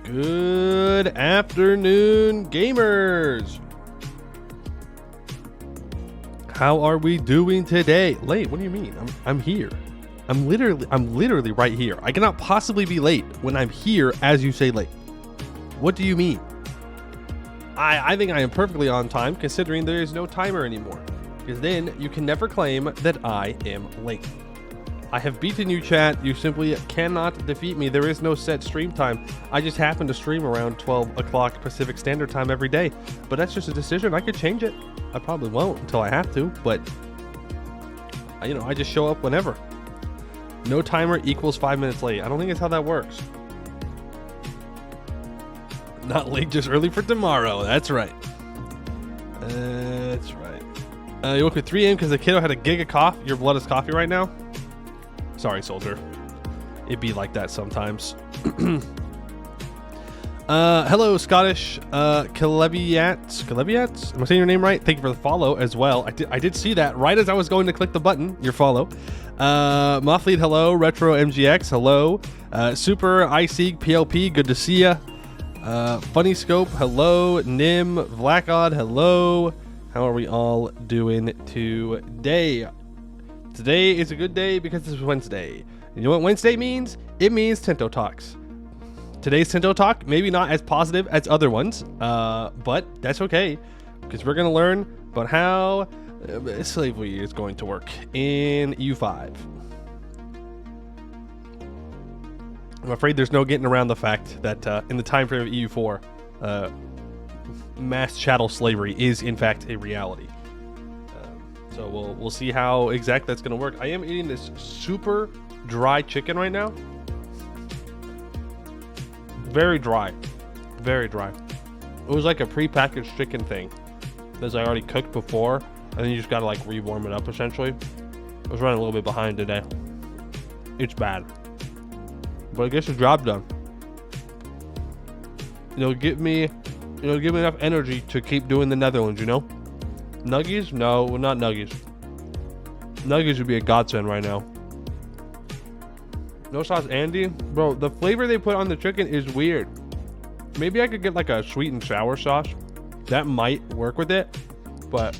Good afternoon, gamers. How are we doing today? Late? What do you mean? I'm here. I'm literally right here. I cannot possibly be late when I'm here as you say late. What do you mean? I think I am perfectly on time considering there is no timer anymore. Because then you can never claim that I am late. I have beaten you, chat. You simply cannot defeat me. There is no set stream time. I just happen to stream around 12 o'clock Pacific Standard Time every day. But that's just a decision. I could change it. I probably won't until I have to. But, I just show up whenever. No timer equals 5 minutes late. I don't think it's how that works. Not late, just early for tomorrow. That's right. That's right. You woke at 3 a.m. because the kiddo had a gig of cough. Your blood is coffee right now? Sorry, soldier. It be like that sometimes. Hello, Scottish Calebiats. Am I saying your name right? Thank you for the follow as well. I did see that right as I was going to click the button. Your follow. Mothlead, hello. Retro MGX, hello. Super IC PLP, good to see ya. Funny Scope, hello. Nim Vlackod, hello. How are we all doing today? Today is a good day because it's Wednesday. You know what Wednesday means? It means Tinto Talks. Today's Tinto Talk, maybe not as positive as other ones, but that's okay because we're going to learn about how slavery is going to work in EU5. I'm afraid there's no getting around the fact that in the time frame of EU4, mass chattel slavery is in fact a reality. So we'll see how exact that's going to work. I am eating this super dry chicken right now. Very dry. Very dry. It was like a pre-packaged chicken thing that's I already cooked before, and then you just got to like re-warm it up essentially. I was running a little bit behind today. It's bad. But I guess the job done. Give me enough energy to keep doing the Netherlands, Nuggies? No, not nuggies. Nuggies would be a godsend right now. No sauce, Andy? Bro, the flavor they put on the chicken is weird. Maybe I could get like a sweet and sour sauce. That might work with it, but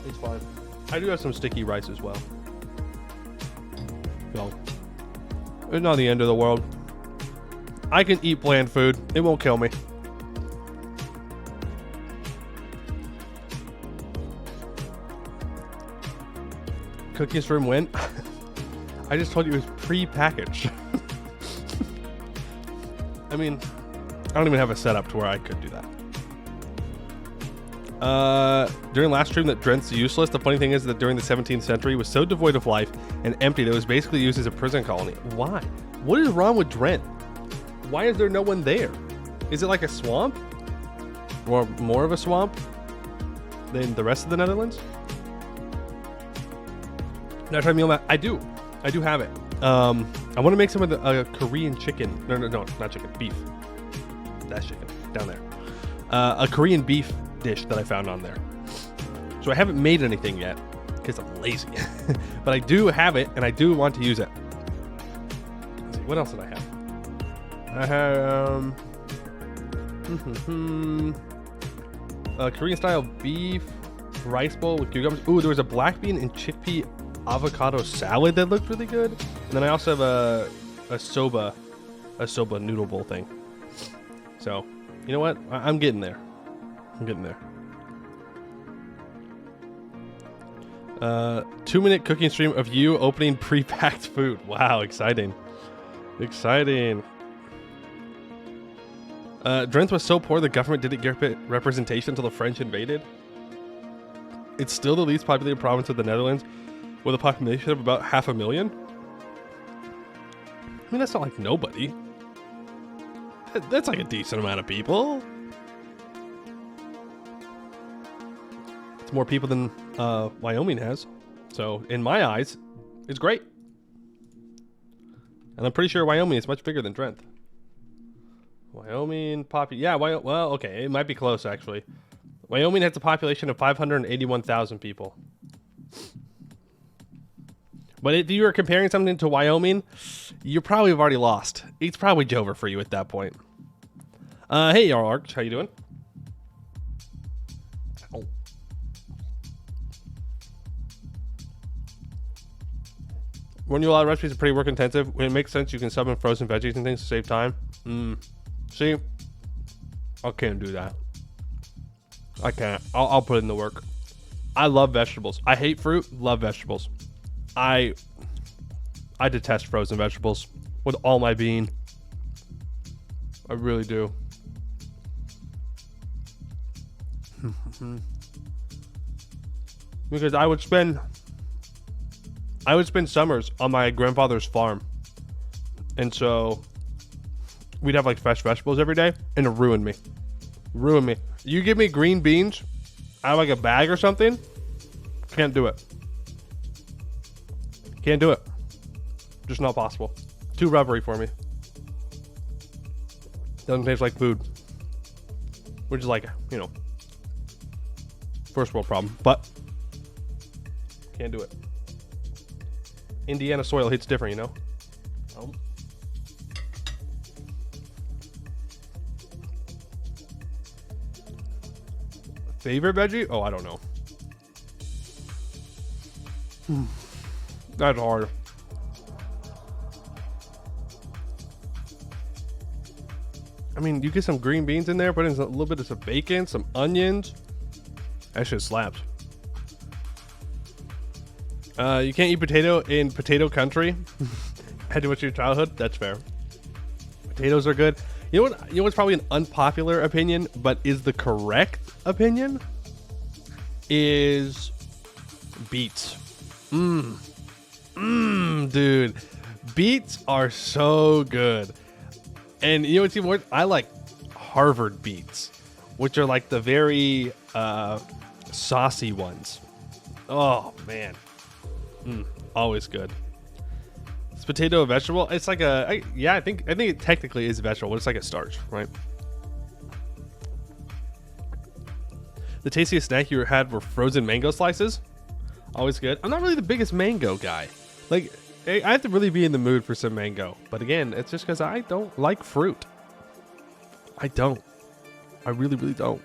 it's fine. I do have some sticky rice as well. So, it's not the end of the world. I can eat bland food. It won't kill me. Cookies from when? I just told you it was pre-packaged. I mean, I don't even have a setup to where I could do that. During last stream that Drent's useless, the funny thing is that during the 17th century it was so devoid of life and empty that it was basically used as a prison colony. Why? What is wrong with Drent? Why is there no one there? Is it like a swamp? Or more of a swamp than the rest of the Netherlands? Not trying meal map. I do have it. I want to make some of the Korean chicken. No, not chicken. Beef. That's chicken down there. A Korean beef dish that I found on there. So I haven't made anything yet because I'm lazy, but I do have it and I do want to use it. Let's see, what else did I have? I have Korean style beef rice bowl with cucumbers. Ooh, there was a black bean and chickpea avocado salad that looked really good, and then I also have a soba noodle bowl thing. So you know what, I'm getting there. 2-minute cooking stream of you opening pre-packed food. Wow, exciting. Drenthe was so poor the government didn't get representation until the French invaded. It's still the least populated province of the Netherlands, with a population of about 500,000. I mean, that's not like nobody. That's like a decent amount of people. It's more people than Wyoming has. So, in my eyes, it's great. And I'm pretty sure Wyoming is much bigger than Drenthe. Wyoming well, okay, it might be close actually. Wyoming has a population of 581,000 people. But if you were comparing something to Wyoming, you probably have already lost. It's probably over for you at that point. Hey, y'all, Arch, how you doing? Oh. When you allow recipes are pretty work intensive, when it makes sense, you can sub in frozen veggies and things to save time. See, I can't do that. I can't. I'll put in the work. I love vegetables. I hate fruit. Love vegetables. I detest frozen vegetables with all my being. I really do. Because I would spend summers on my grandfather's farm, and so we'd have like fresh vegetables every day, and it ruined me. You give me green beans out of like a bag or something, can't do it. Just not possible. Too rubbery for me. Doesn't taste like food, which is like, you know, first world problem, but can't do it. Indiana soil hits different, you know. Favorite veggie? Oh, I don't know. That's hard. I mean, you get some green beans in there, put in a little bit of some bacon, some onions. That shit slaps. You can't eat potato in potato country. Had to watch your childhood. That's fair. Potatoes are good. You know what? You know what's probably an unpopular opinion, but is the correct opinion? Is beets. Dude, beets are so good. And you know what's even worse? I like Harvard beets, which are like the very saucy ones. Oh man, always good. Is potato a vegetable? It's like yeah, I think it technically is a vegetable, but it's like a starch, right? The tastiest snack you had were frozen mango slices. Always good. I'm not really the biggest mango guy. Like, I have to really be in the mood for some mango. But again, it's just because I don't like fruit. I don't. I really, really don't.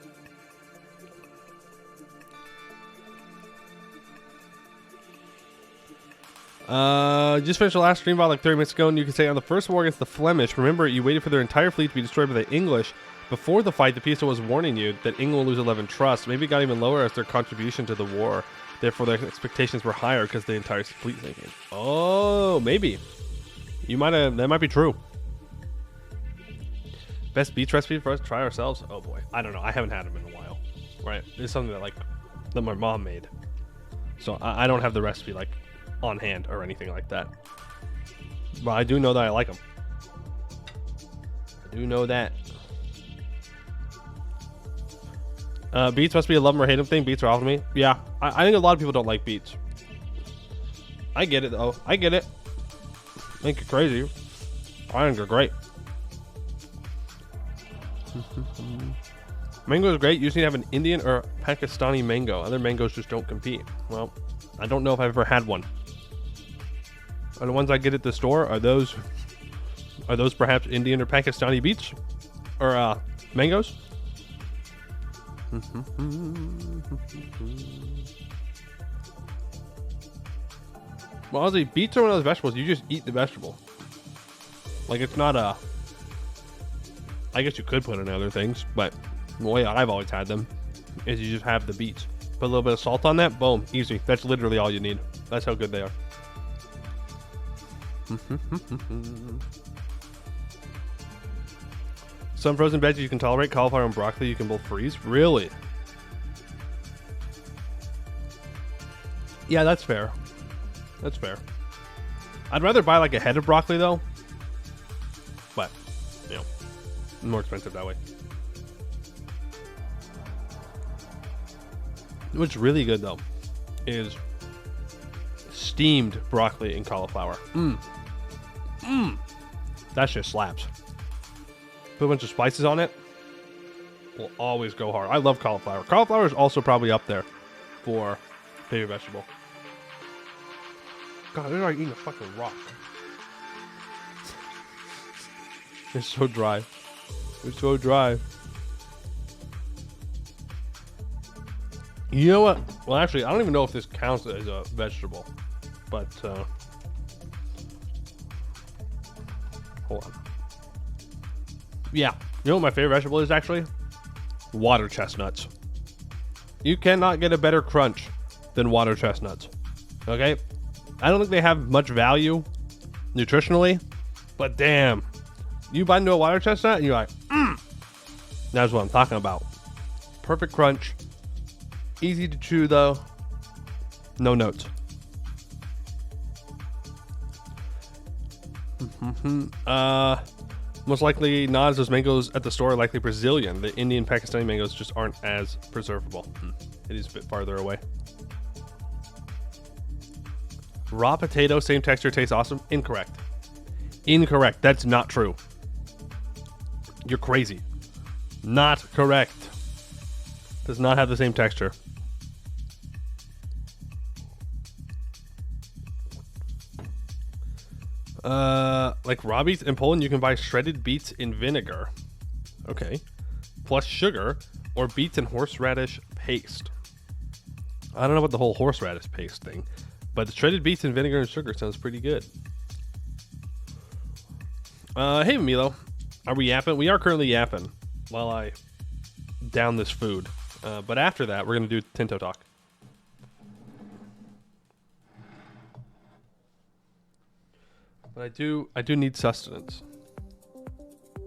Just finished the last stream about like 30 minutes ago, and you can say on the first war against the Flemish, remember you waited for their entire fleet to be destroyed by the English. Before the fight, the peace was warning you that England will lose 11 trust. Maybe it got even lower as their contribution to the war. Therefore, their expectations were higher because the entire fleet sinking. Oh, maybe. You might have. That might be true. Best beach recipe for us to try ourselves? Oh boy, I don't know. I haven't had them in a while. Right? It's something that my mom made. So I don't have the recipe like on hand or anything like that. But I do know that I like them. I do know that. Beets must be a love them or hate them thing. Beets are off to me. Yeah, I think a lot of people don't like beets. I get it though. I get it. I think you're crazy. I think they're great. Mango is great. You just need to have an Indian or Pakistani mango. Other mangoes just don't compete. Well, I don't know if I've ever had one. Are the ones I get at the store, are those perhaps Indian or Pakistani beets? Or mangoes? Well, honestly, beets are one of those vegetables. You just eat the vegetable. Like, it's not a... I guess you could put in other things, but the way I've always had them is you just have the beets. Put a little bit of salt on that, boom, easy. That's literally all you need. That's how good they are. Some frozen veggies you can tolerate. Cauliflower and broccoli you can both freeze. Really? Yeah, that's fair. That's fair. I'd rather buy like a head of broccoli though. But, you know, more expensive that way. What's really good though is steamed broccoli and cauliflower. That shit slaps. Put a bunch of spices on it. Will always go hard. I love cauliflower. Cauliflower is also probably up there for favorite vegetable. God, they're like eating a fucking rock. It's so dry. It's so dry. You know what? Well, actually, I don't even know if this counts as a vegetable. But, hold on. Yeah. You know what my favorite vegetable is, actually? Water chestnuts. You cannot get a better crunch than water chestnuts. Okay? I don't think they have much value nutritionally, but damn. You bite into a water chestnut and you're like, That's what I'm talking about. Perfect crunch. Easy to chew, though. No notes. Most likely not as those mangoes at the store are likely Brazilian. The Indian Pakistani mangoes just aren't as preservable. It is a bit farther away. Raw potato, same texture, tastes awesome. Incorrect. Incorrect. That's not true. You're crazy. Not correct. Does not have the same texture. Like raw beets in Poland, you can buy shredded beets in vinegar. Okay. Plus sugar or beets and horseradish paste. I don't know about the whole horseradish paste thing, but the shredded beets in vinegar and sugar sounds pretty good. Hey Milo, are we yapping? We are currently yapping while I down this food. But after that, we're gonna do Tinto Talk. But I do need sustenance.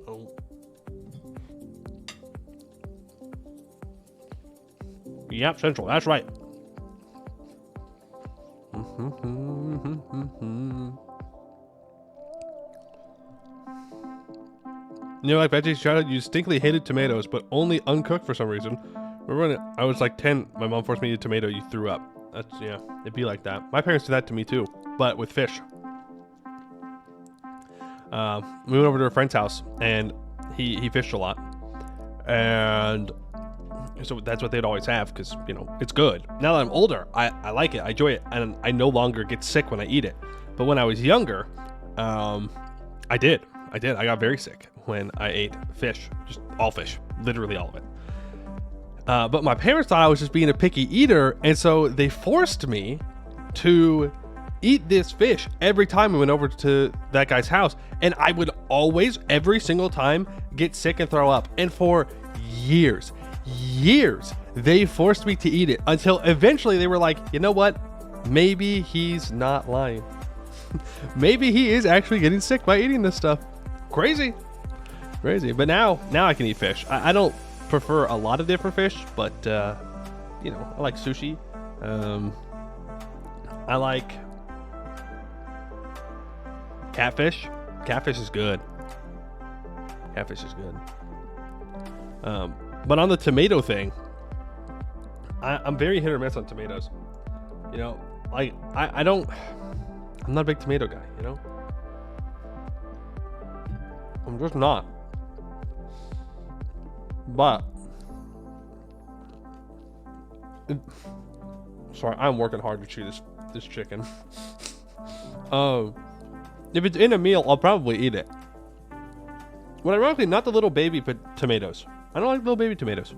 Oh. Yap Central, that's right. You know, like Veggie's child, you distinctly hated tomatoes, but only uncooked for some reason. Remember when I was like 10, my mom forced me to eat a tomato, you threw up. That's, yeah, it'd be like that. My parents did that to me too, but with fish. We went over to a friend's house, and he fished a lot, and so that's what they'd always have, because, you know, it's good. Now that I'm older, I like it, I enjoy it, and I no longer get sick when I eat it. But when I was younger, I did. I got very sick when I ate fish, just all fish, literally all of it. But my parents thought I was just being a picky eater, and so they forced me to eat this fish every time we went over to that guy's house, and I would always, every single time, get sick and throw up. And for years, they forced me to eat it until eventually they were like, you know what? Maybe he's not lying. Maybe he is actually getting sick by eating this stuff. Crazy. But now I can eat fish. I don't prefer a lot of different fish, but you know, I like sushi. I like catfish. Catfish is good. But on the tomato thing, I'm very hit or miss on tomatoes. You know, like I'm not a big tomato guy, you know? I'm just not. But sorry, I'm working hard to chew this chicken. If it's in a meal, I'll probably eat it. But ironically, not the little baby tomatoes. I don't like little baby tomatoes.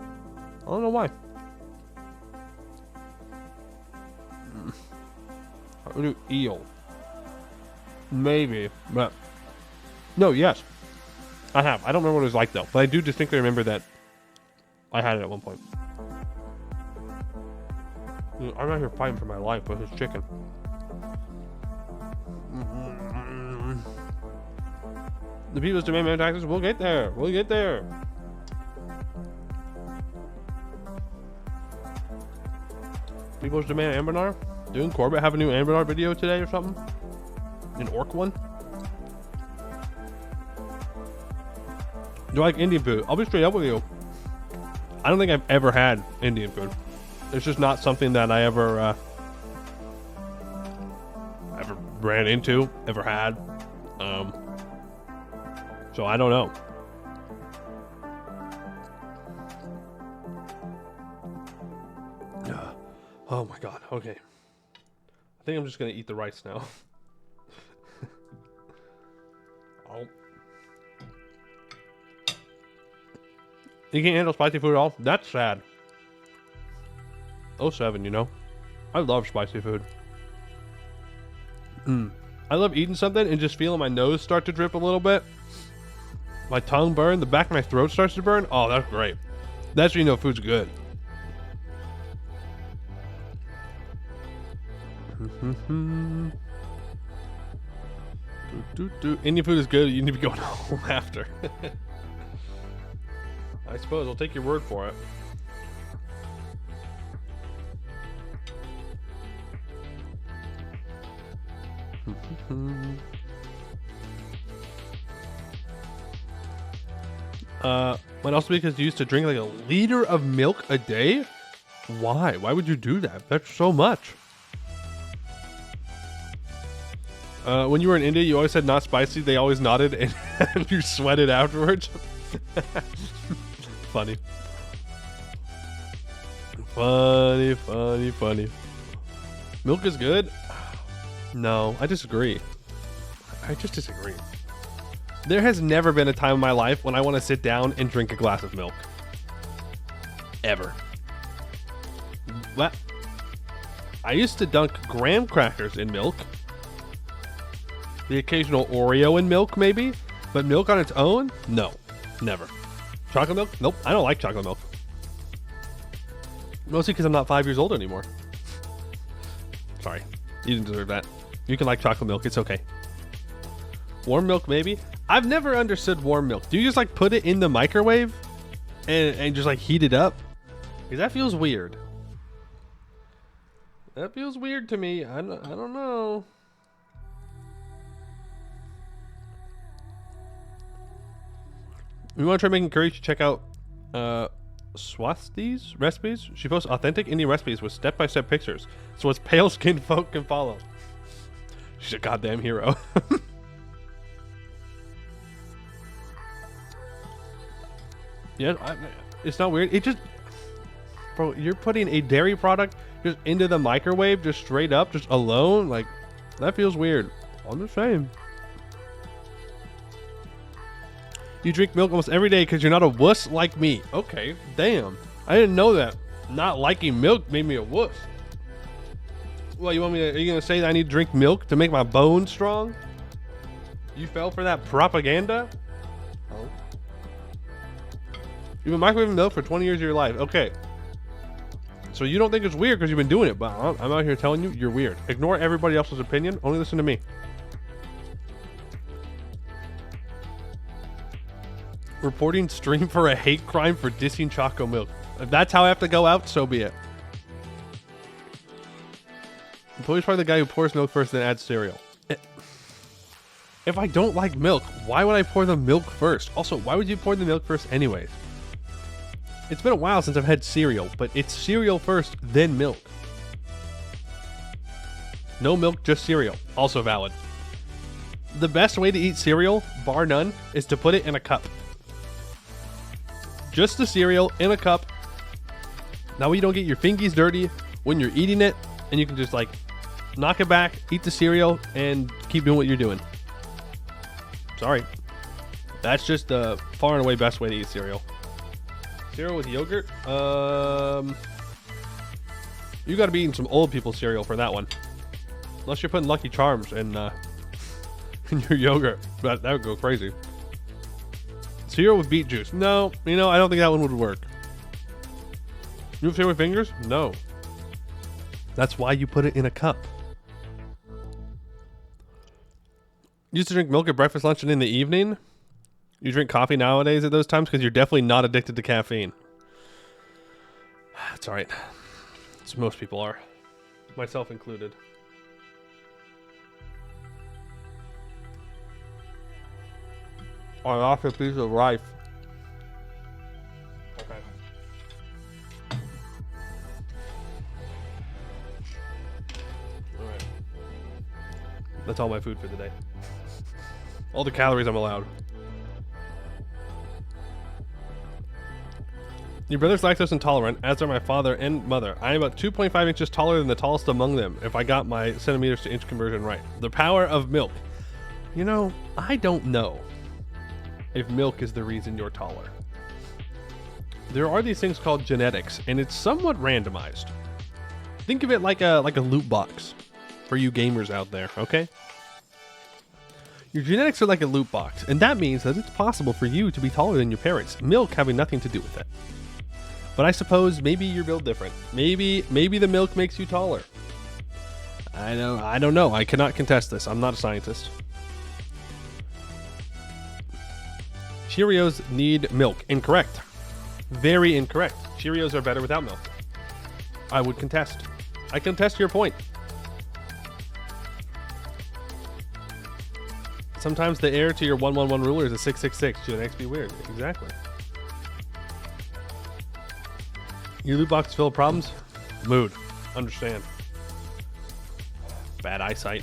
I don't know why. I would do eel. Maybe, but no, yes. I have. I don't remember what it was like though, but I do distinctly remember that I had it at one point. I'm out here fighting for my life with this chicken. The people's demand man taxes. We'll get there. People's demand Ambernar. Didn't Corbett have a new Ambernar video today or something? An orc one? Do I like Indian food? I'll be straight up with you. I don't think I've ever had Indian food. It's just not something that I ever ran into, ever had. So I don't know. Oh my god. Okay. I think I'm just gonna eat the rice now. Oh. You can't handle spicy food at all? That's sad. 07, you know? I love spicy food. I love eating something and just feeling my nose start to drip a little bit. My tongue burn, the back of my throat starts to burn. Oh, that's great. That's when you know food's good. Indian food is good. You need to be going home after. I suppose I'll take your word for it. But also because you used to drink like a liter of milk a day. Why? Why would you do that? That's so much. When you were in India, you always said not spicy. They always nodded and you sweated afterwards. Funny. Funny. Milk is good? No, I disagree. I just disagree. There has never been a time in my life when I want to sit down and drink a glass of milk. Ever. What? I used to dunk graham crackers in milk. The occasional Oreo in milk, maybe. But milk on its own? No. Never. Chocolate milk? Nope. I don't like chocolate milk. Mostly because I'm not 5 years old anymore. Sorry. You didn't deserve that. You can like chocolate milk. It's okay. Warm milk, maybe? I've never understood warm milk. Do you just like put it in the microwave and just like heat it up? Because that feels weird. That feels weird to me. I don't know. If you want to try making curry, you should check out Swathi's recipes. She posts authentic Indian recipes with step-by-step pictures, so it's pale-skinned folk can follow. She's a goddamn hero. Yeah, it's not weird. It just, bro, you're putting a dairy product just into the microwave, just straight up, just alone. Like, that feels weird. I'm just saying. You drink milk almost every day because you're not a wuss like me. Okay, damn. I didn't know that. Not liking milk made me a wuss. Well, you want me to, are you going to say that I need to drink milk to make my bones strong? You fell for that propaganda? Oh. You've been microwaving milk for 20 years of your life. Okay. So you don't think it's weird because you've been doing it, but I'm out here telling you, you're weird. Ignore everybody else's opinion. Only listen to me. Reporting stream for a hate crime for dissing Choco Milk. If that's how I have to go out, so be it. Employee's probably the guy who pours milk first then adds cereal. If I don't like milk, why would I pour the milk first? Also, why would you pour the milk first anyways? It's been a while since I've had cereal, but it's cereal first, then milk. No milk, just cereal. Also valid. The best way to eat cereal, bar none, is to put it in a cup. Just the cereal in a cup. That way you don't get your fingies dirty when you're eating it, and you can just like knock it back, eat the cereal, and keep doing what you're doing. Sorry. That's just the far and away best way to eat cereal. Cereal with yogurt? You gotta be eating some old people cereal for that one. Unless you're putting Lucky Charms in your yogurt. That would go crazy. Cereal with beet juice. No, you know, I don't think that one would work. You have cereal with fingers? No. That's why you put it in a cup. You used to drink milk at breakfast, lunch, and in the evening? You drink coffee nowadays at those times because you're definitely not addicted to caffeine. It's alright. Most people are. Myself included. I lost a piece of rice. Okay. Alright. That's all my food for the day. All the calories I'm allowed. Your brother's lactose intolerant, as are my father and mother. I am about 2.5 inches taller than the tallest among them, if I got my centimeters to inch conversion right. The power of milk. You know, I don't know if milk is the reason you're taller. There are these things called genetics, and it's somewhat randomized. Think of it like a loot box for you gamers out there, okay? Your genetics are like a loot box, and that means that it's possible for you to be taller than your parents, milk having nothing to do with it. But I suppose maybe you're built different. Maybe the milk makes you taller. I don't know. I cannot contest this. I'm not a scientist. Cheerios need milk. Incorrect. Very incorrect. Cheerios are better without milk. I would contest. I contest your point. Sometimes the heir to your 111 ruler is a 666. Genetics be weird. Exactly. Your loot box full of problems? Mood. Understand. Bad eyesight.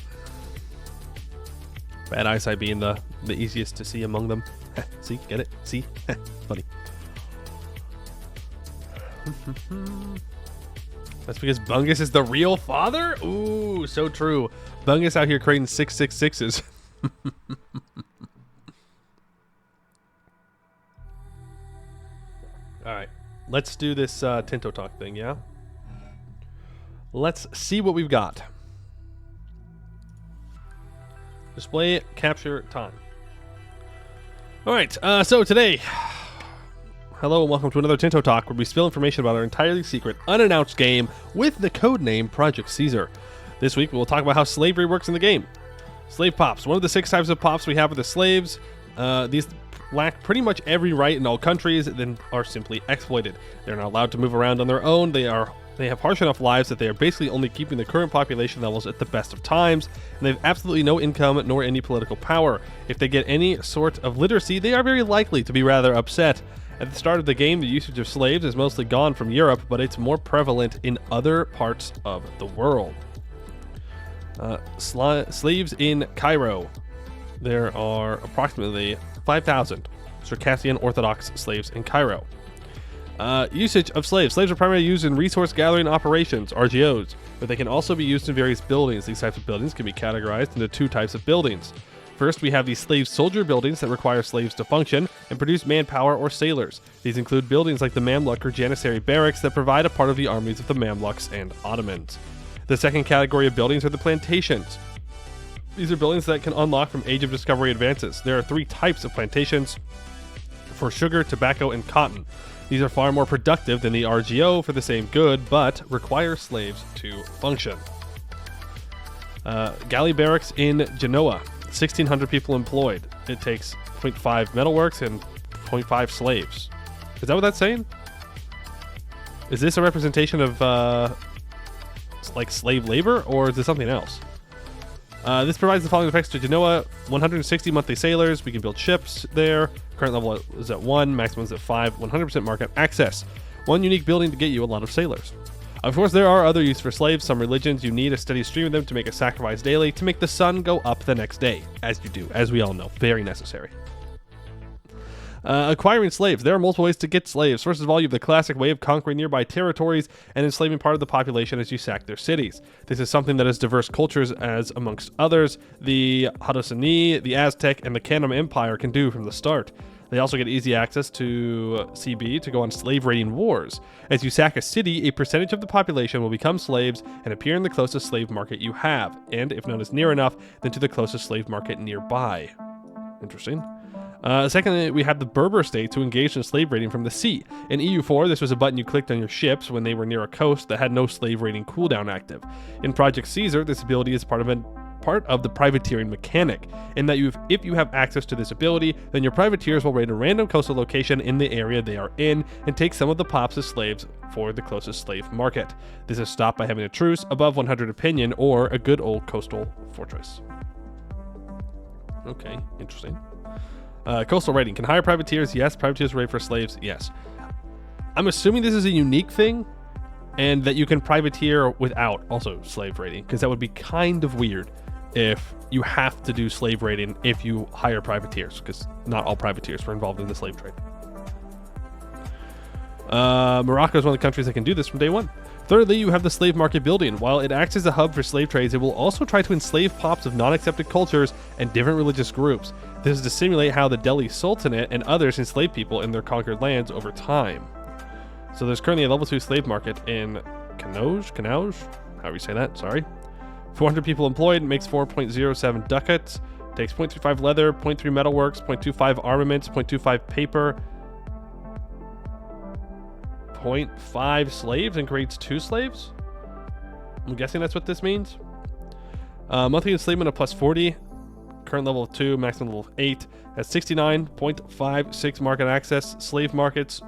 Bad eyesight being the easiest to see among them. See? Get it? See? Funny. That's because Bungus is the real father? Ooh, so true. Bungus out here creating 666s. All right. Let's do this Tinto Talk thing, yeah? Let's see what we've got. Display capture time. All right, so today, hello and welcome to another Tinto Talk, where we spill information about our entirely secret, unannounced game with the code name Project Caesar. This week, we'll talk about how slavery works in the game. Slave pops. One of the 6 types of pops we have are the slaves. These lack pretty much every right in all countries, then are simply exploited. They're not allowed to move around on their own. They have harsh enough lives that they are basically only keeping the current population levels at the best of times, and they have absolutely no income nor any political power. If they get any sort of literacy, they are very likely to be rather upset. At the start of the game, the usage of slaves is mostly gone from Europe, but it's more prevalent in other parts of the world. Slaves in Cairo. There are approximately 5,000 Circassian Orthodox slaves in Cairo. Usage of slaves. Slaves are primarily used in resource gathering operations, RGOs, but they can also be used in various buildings. These types of buildings can be categorized into 2 types of buildings. First, we have the slave soldier buildings that require slaves to function and produce manpower or sailors. These include buildings like the Mamluk or Janissary barracks that provide a part of the armies of the Mamluks and Ottomans. The second category of buildings are the plantations. These are buildings that can unlock from Age of Discovery advances. There are 3 types of plantations for sugar, tobacco, and cotton. These are far more productive than the RGO for the same good, but require slaves to function. Galley barracks in Genoa. 1,600 people employed. It takes 0.5 metalworks and 0.5 slaves. Is that what that's saying? Is this a representation of like slave labor, or is this something else? This provides the following effects to Genoa: 160 monthly sailors. We can build ships there. Current level is at 1, maximum is at 5, 100% market access. 1 unique building to get you a lot of sailors. Of course, there are other uses for slaves. Some religions, you need a steady stream of them to make a sacrifice daily to make the sun go up the next day. As you do, as we all know. Very necessary. Acquiring slaves. There are multiple ways to get slaves. First of all, you have the classic way of conquering nearby territories and enslaving part of the population as you sack their cities. This is something that has diverse cultures, as amongst others, the Haudenosaunee, the Aztec, and the Kanem Empire can do from the start. They also get easy access to CB to go on slave raiding wars. As you sack a city, a percentage of the population will become slaves and appear in the closest slave market you have, and if none is near enough, then to the closest slave market nearby. Interesting. Secondly, we have the Berber states who engaged in slave raiding from the sea. In EU4, this was a button you clicked on your ships when they were near a coast that had no slave raiding cooldown active. In Project Caesar, this ability is part of the privateering mechanic, in that if you have access to this ability, then your privateers will raid a random coastal location in the area they are in and take some of the pops as slaves for the closest slave market. This is stopped by having a truce above 100 opinion or a good old coastal fortress. Okay, interesting. Coastal raiding. Can hire privateers? Yes. Privateers raid for slaves? Yes. I'm assuming this is a unique thing, and that you can privateer without also slave raiding, because that would be kind of weird if you have to do slave raiding if you hire privateers, because not all privateers were involved in the slave trade. Morocco is one of the countries that can do this from day one. Thirdly, you have the slave market building. While it acts as a hub for slave trades, it will also try to enslave pops of non-accepted cultures and different religious groups. This is to simulate how the Delhi Sultanate and others enslaved people in their conquered lands over time. So there's currently a level 2 slave market in Kanauj, however you say that, sorry. 400 people employed, makes 4.07 ducats, takes 0.35 leather, 0.3 metalworks, 0.25 armaments, 0.25 paper, 0.5 slaves, and creates 2 slaves. I'm guessing that's what this means. Monthly enslavement of plus 40, current level of 2, maximum level of 8, has 69.56 market access. Slave markets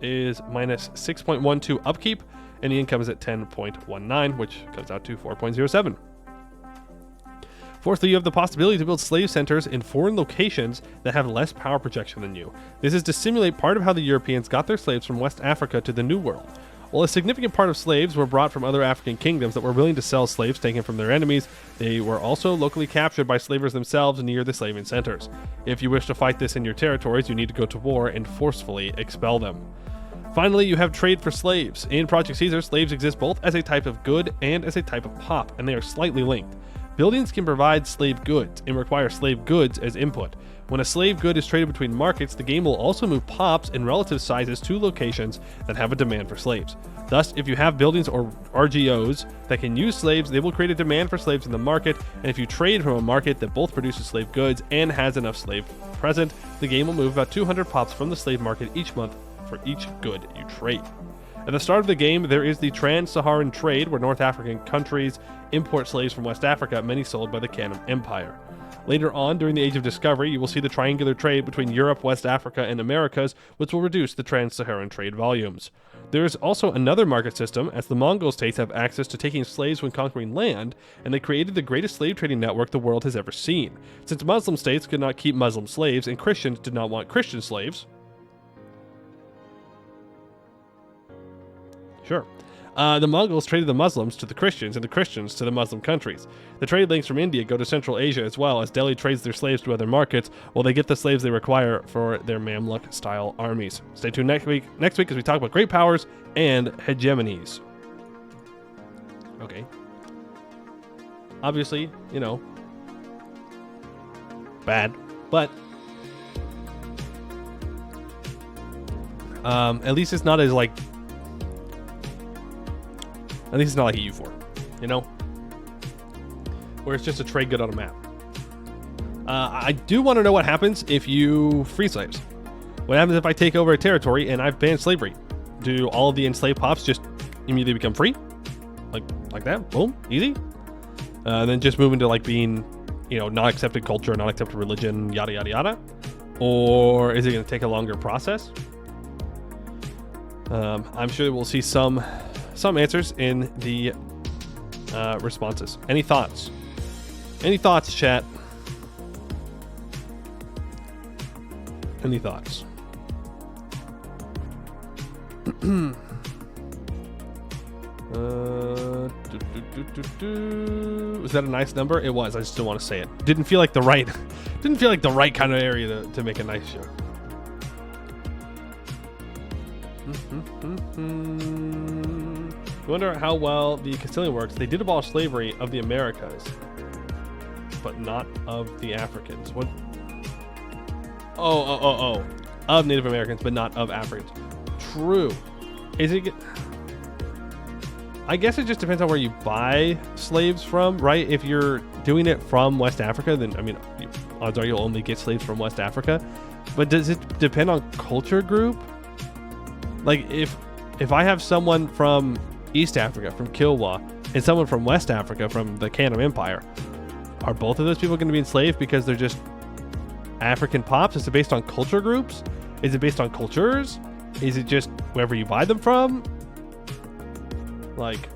is minus 6.12 upkeep, and the income is at 10.19, which comes out to 4.07. Fourthly, you have the possibility to build slave centers in foreign locations that have less power projection than you. This is to simulate part of how the Europeans got their slaves from West Africa to the New World. While a significant part of slaves were brought from other African kingdoms that were willing to sell slaves taken from their enemies, they were also locally captured by slavers themselves near the slaving centers. If you wish to fight this in your territories, you need to go to war and forcefully expel them. Finally, you have trade for slaves. In Project Caesar, slaves exist both as a type of good and as a type of pop, and they are slightly linked. Buildings can provide slave goods and require slave goods as input. When a slave good is traded between markets, the game will also move pops in relative sizes to locations that have a demand for slaves. Thus, if you have buildings or RGOs that can use slaves, they will create a demand for slaves in the market, and if you trade from a market that both produces slave goods and has enough slave present, the game will move about 200 pops from the slave market each month for each good you trade. At the start of the game, there is the Trans-Saharan trade, where North African countries import slaves from West Africa, many sold by the Kanem Empire. Later on, during the Age of Discovery, you will see the triangular trade between Europe, West Africa, and Americas, which will reduce the Trans-Saharan trade volumes. There is also another market system, as the Mongol states have access to taking slaves when conquering land, and they created the greatest slave trading network the world has ever seen. Since Muslim states could not keep Muslim slaves, and Christians did not want Christian slaves, the Mongols traded the Muslims to the Christians and the Christians to the Muslim countries. The trade links from India go to Central Asia as well, as Delhi trades their slaves to other markets while they get the slaves they require for their Mamluk-style armies. Stay tuned next week as we talk about great powers and hegemonies. Okay. Obviously, bad, but at least it's not as like... At least it's not like EU4, where it's just a trade good on a map. I do want to know what happens if you free slaves. What happens if I take over a territory and I've banned slavery? Do all of the enslaved pops just immediately become free? Like that? Boom, easy. Then just move into like being, not accepted culture, not accepted religion, yada yada yada. Or is it going to take a longer process? I'm sure we'll see some answers in the responses. Any thoughts? Any thoughts, chat? Any thoughts? Was that a nice number? It was. I just don't want to say it. Didn't feel like the right kind of area to make a nice show. I wonder how well the Castilian works. They did abolish slavery of the Americas, but not of the Africans. What? Oh. Of Native Americans, but not of Africans. True. Is it... I guess it just depends on where you buy slaves from, right? If you're doing it from West Africa, then, odds are you'll only get slaves from West Africa. But does it depend on culture group? Like, if I have someone from East Africa, from Kilwa, and someone from West Africa, from the Kanem Empire, are both of those people going to be enslaved because they're just African pops? Is it based on culture groups? Is it based on cultures? Is it just wherever you buy them from? Like,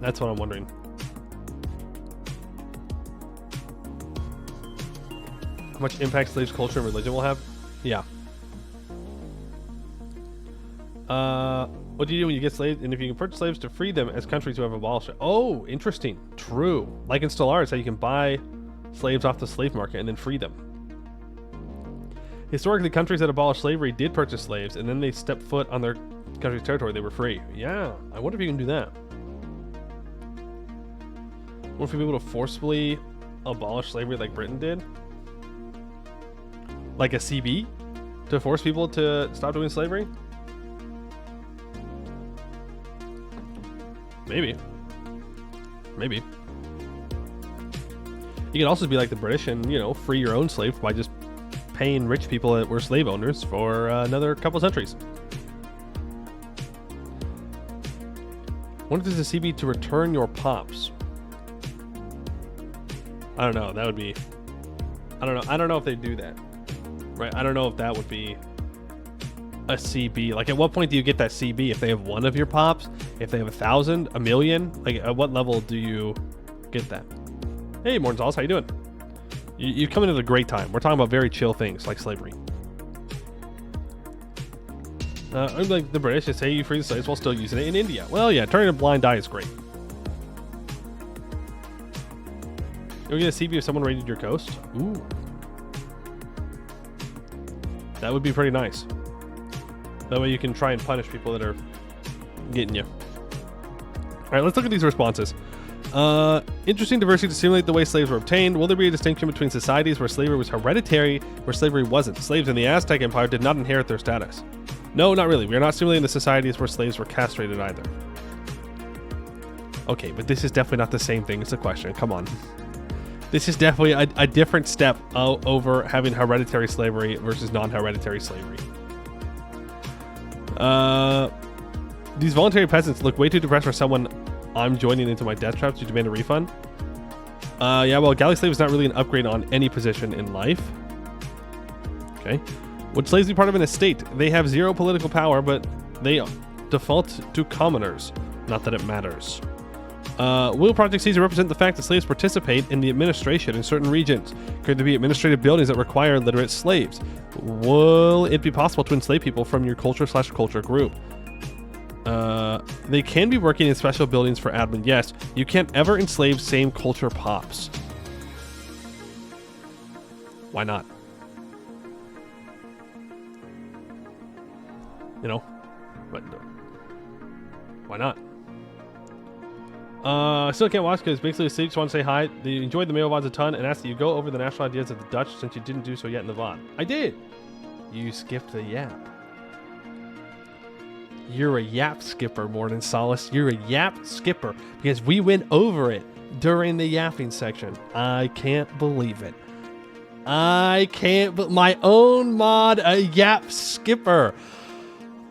that's what I'm wondering. How much impact slaves' culture and religion will have? Yeah. What do you do when you get slaves? And if you can purchase slaves to free them as countries who have abolished it? Oh, interesting. True. Like in Stellaris, how you can buy slaves off the slave market and then free them. Historically, countries that abolished slavery did purchase slaves, and then they stepped foot on their country's territory. They were free. Yeah, I wonder if you can do that. I wonder if you'd be able to forcefully abolish slavery like Britain did. Like a CB? To force people to stop doing slavery? Maybe. Maybe. You could also be like the British and, you know, free your own slaves by just paying rich people that were slave owners for another couple centuries. What if there's a CB to return your pops? I don't know. That would be... I don't know. I don't know if they do that. Right? I don't know if that would be a CB. Like, at what point do you get that CB? If they have one of your pops? If they have 1,000? A million? Like, at what level do you get that? Hey, Mornzals, how you doing? You come in at a great time. We're talking about very chill things like slavery. Like the British, they say you free the slaves while still using it in India. Well, yeah, turning a blind eye is great. You'll get a CB if someone raided your coast. Ooh. That would be pretty nice. That way you can try and punish people that are getting you. All right, let's look at these responses. Interesting diversity to simulate the way slaves were obtained. Will there be a distinction between societies where slavery was hereditary, where slavery wasn't? Slaves in the Aztec Empire did not inherit their status. No, not really. We are not simulating the societies where slaves were castrated either. Okay, but this is definitely not the same thing as the question. Come on. This is definitely a different step over having hereditary slavery versus non-hereditary slavery. These voluntary peasants look way too depressed for someone I'm joining into my death trap to demand a refund. Yeah, well, galley slave is not really an upgrade on any position in life. Okay. Would slaves be part of an estate? They have zero political power, but they default to commoners. Not that it matters. Will Project Caesar represent the fact that slaves participate in the administration in certain regions? Could there be administrative buildings that require literate slaves? Will it be possible to enslave people from your culture/culture group? They can be working in special buildings for admin. Yes, you can't ever enslave same culture pops. Why not? You know, but why not? I still can't watch because basically the stage just want to say hi. They enjoyed the MEIOU VODs a ton and asked that you go over the national ideas of the Dutch since you didn't do so yet in the VOD. I did. You skipped the yap. You're a yap skipper, Morning Solace. You're a yap skipper because we went over it during the yapping section. I can't believe it. I can't, but my own mod, a yap skipper.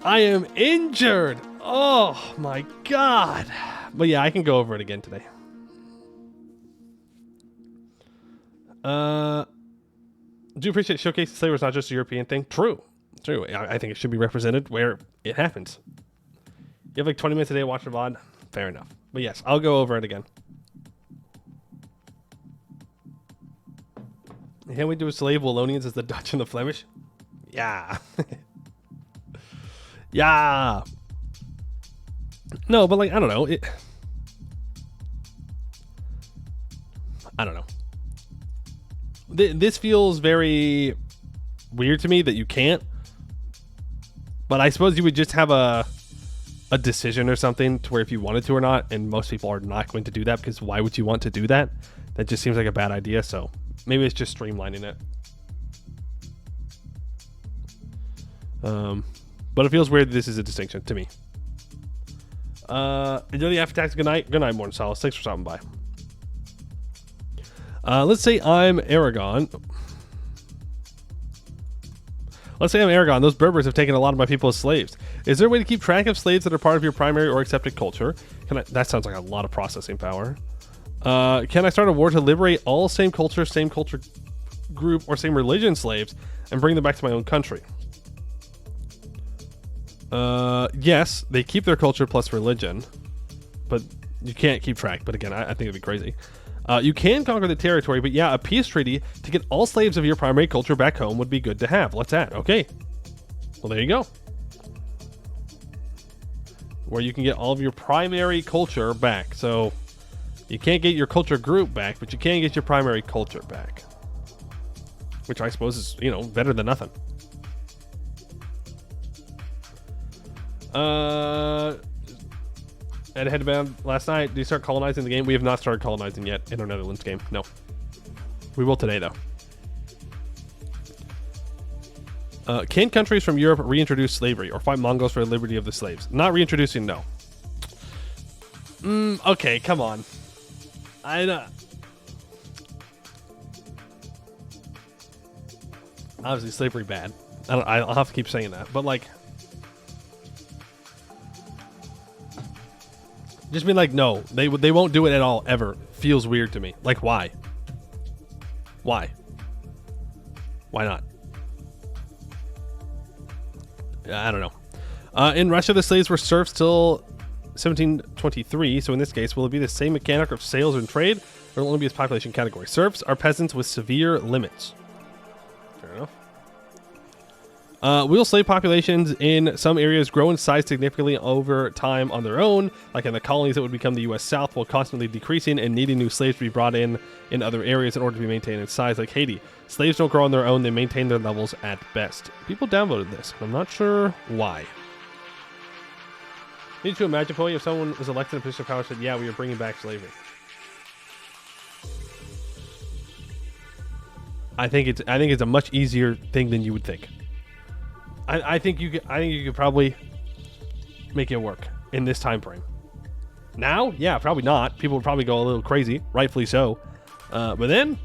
I am injured. Oh my God. But yeah, I can go over it again today. Do appreciate showcasing slavery is not just a European thing. True. I think it should be represented where it happens. You have like 20 minutes a day to watch a VOD. Fair enough. But yes, I'll go over it again. Can we do a slave Wallonians as the Dutch and the Flemish? Yeah. Yeah. No, but like, I don't know. I don't know. This feels very weird to me that you can't. But I suppose you would just have a decision or something to where if you wanted to or not, and most people are not going to do that because why would you want to do that? That just seems like a bad idea, so maybe it's just streamlining it. But it feels weird that this is a distinction to me. Enjoy the after tax. Good night. Good night, Morning Solace. Thanks for stopping by. Let's say I'm Aragon. Let's say I'm Aragon. Those Berbers have taken a lot of my people as slaves. Is there a way to keep track of slaves that are part of your primary or accepted culture? That sounds like a lot of processing power. Can I start a war to liberate all same culture group, or same religion slaves and bring them back to my own country? Yes, they keep their culture plus religion, but you can't keep track. But again, I think it'd be crazy. You can conquer the territory, but yeah, a peace treaty to get all slaves of your primary culture back home would be good to have. Let's add. Okay. Well, there you go. Where you can get all of your primary culture back. So you can't get your culture group back, but you can get your primary culture back. which I suppose is, better than nothing. Ed Headband last night. Do you start colonizing the game? We have not started colonizing yet in our Netherlands game. No. We will today, though. Can countries from Europe reintroduce slavery or fight Mongols for the liberty of the slaves? Not reintroducing, no. Okay, come on. Obviously, slavery bad. I'll have to keep saying that. But, like... Just being like, no, they won't do it at all, ever. Feels weird to me. Like, why? Why? Why not? I don't know. In Russia, the slaves were serfs till 1723. So in this case, will it be the same mechanic of sales and trade, or will it only be its population category? Serfs are peasants with severe limits. Fair enough. Will slave populations in some areas grow in size significantly over time on their own, like in the colonies that would become the U.S. South, while constantly decreasing and needing new slaves to be brought in other areas in order to be maintained in size, like Haiti? Slaves don't grow on their own, they maintain their levels at best. People downvoted this, and I'm not sure why. Need to imagine, Poe, if someone was elected in a position of power said, yeah, we are bringing back slavery. I think it's a much easier thing than you would think. I think you could probably make it work in this time frame. Now, yeah, probably not. People would probably go a little crazy, rightfully so. But then,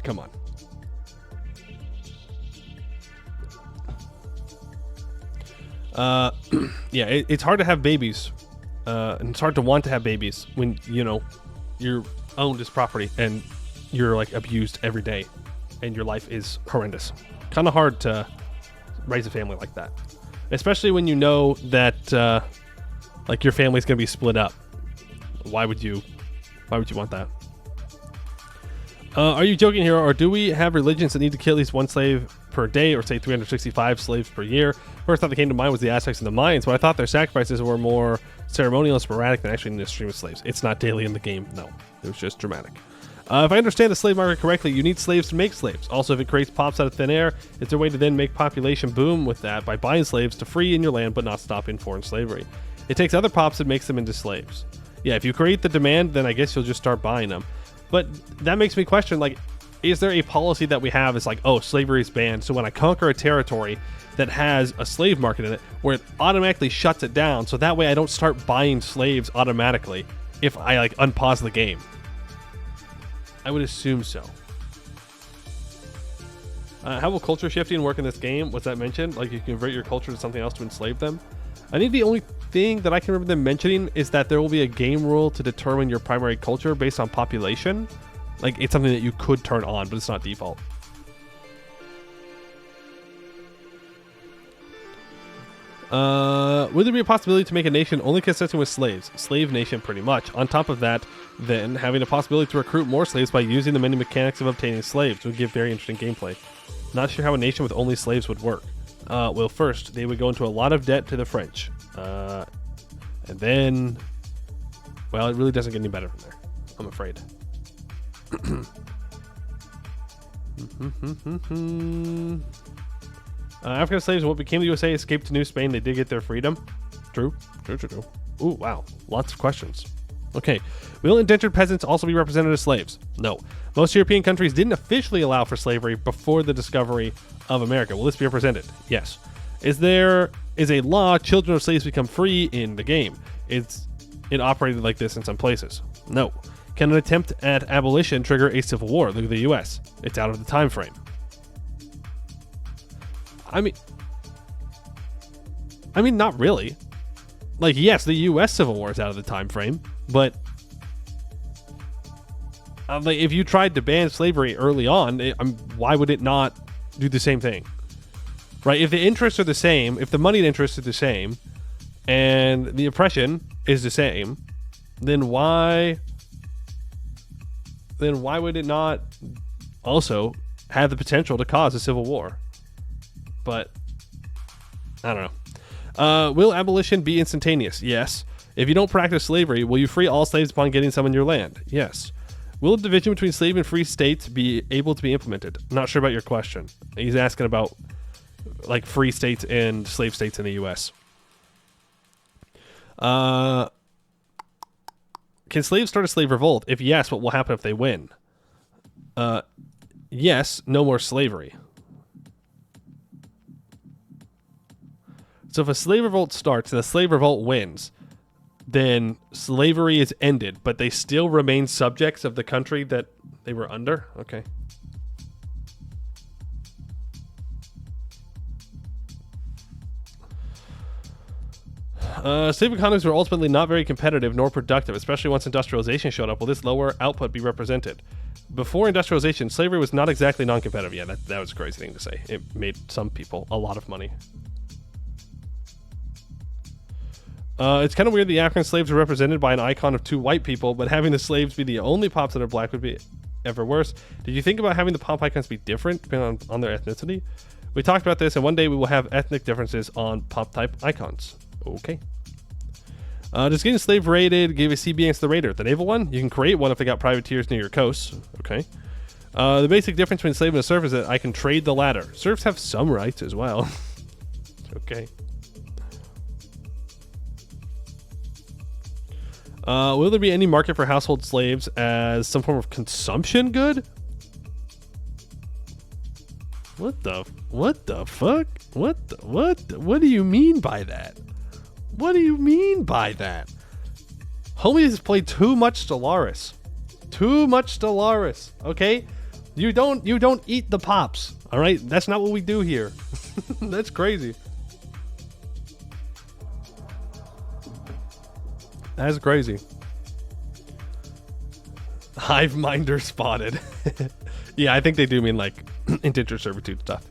come on. Yeah, it's hard to have babies, and it's hard to want to have babies when you're owned as property and you're like abused every day, and your life is horrendous. Kind of hard to raise a family like that, especially when you know that like your family's gonna be split up. Why would you want that? Are you joking here, or do we have religions that need to kill at least one slave per day, or say 365 slaves per year? First thought that came to mind was the Aztecs and the Mayans, but I thought their sacrifices were more ceremonial and sporadic than actually in the stream of slaves. It's not daily in the game. No, it was just dramatic. If I understand the slave market correctly, you need slaves to make slaves. Also, if it creates pops out of thin air, it's a way to then make population boom with that by buying slaves to free in your land but not stopping foreign slavery. It takes other pops and makes them into slaves. Yeah, if you create the demand, then I guess you'll just start buying them. But that makes me question, like, is there a policy that we have is like, oh, slavery is banned, so when I conquer a territory that has a slave market in it, where it automatically shuts it down, so that way I don't start buying slaves automatically if I, like, unpause the game? I would assume so. How will culture shifting work in this game? Was that mentioned? Like, you convert your culture to something else to enslave them? I think the only thing that I can remember them mentioning is that there will be a game rule to determine your primary culture based on population. Like, it's something that you could turn on, but it's not default. Would there be a possibility to make a nation only consistent with slaves? Slave nation, pretty much. On top of that, then, having a possibility to recruit more slaves by using the many mechanics of obtaining slaves would give very interesting gameplay. Not sure how a nation with only slaves would work. Well, first, they would go into a lot of debt to the French. And then... Well, it really doesn't get any better from there, I'm afraid. African slaves, what became the USA, escaped to New Spain. They did get their freedom. True. Ooh, wow. Lots of questions. Okay. Will indentured peasants also be represented as slaves? No. Most European countries didn't officially allow for slavery before the discovery of America. Will this be represented? Yes. Is a law children of slaves become free in the game? It operated like this in some places. No. Can an attempt at abolition trigger a civil war? Look at the US. It's out of the time frame. I mean, not really. Like, yes, the U.S. Civil War is out of the time frame, but like, if you tried to ban slavery early on, why would it not do the same thing? Right? If the interests are the same, if the money and interests are the same, and the oppression is the same, then why would it not also have the potential to cause a civil war? But I don't know. Will abolition be instantaneous? Yes. If you don't practice slavery, will you free all slaves upon getting some in your land? Yes. Will the division between slave and free states be able to be implemented? Not sure about your question. He's asking about like free states and slave states in the U.S. Can slaves start a slave revolt? If yes, what will happen if they win? Yes, no more slavery. So if a slave revolt starts and the slave revolt wins, then slavery is ended, but they still remain subjects of the country that they were under? Okay. Slave economies were ultimately not very competitive nor productive, especially once industrialization showed up. Will this lower output be represented? Before industrialization, slavery was not exactly non-competitive. Yeah, that was a crazy thing to say. It made some people a lot of money. It's kind of weird the African slaves are represented by an icon of two white people, but having the slaves be the only pops that are black would be ever worse. Did you think about having the pop icons be different depending on their ethnicity? We talked about this, and one day we will have ethnic differences on pop type icons. Okay. Does getting slave rated give a CBX the raider? The naval one? You can create one if they got privateers near your coasts. Okay. The basic difference between slave and a serf is that I can trade the latter. Serfs have some rights as well. Okay. Will there be any market for household slaves as some form of consumption good? What the fuck? What do you mean by that? What do you mean by that? Homie has played too much Stellaris. Too much Stellaris, okay? You don't eat the pops, all right? That's not what we do here. That's crazy. That's crazy. Hive minder spotted. Yeah, I think they do mean like indentured servitude stuff.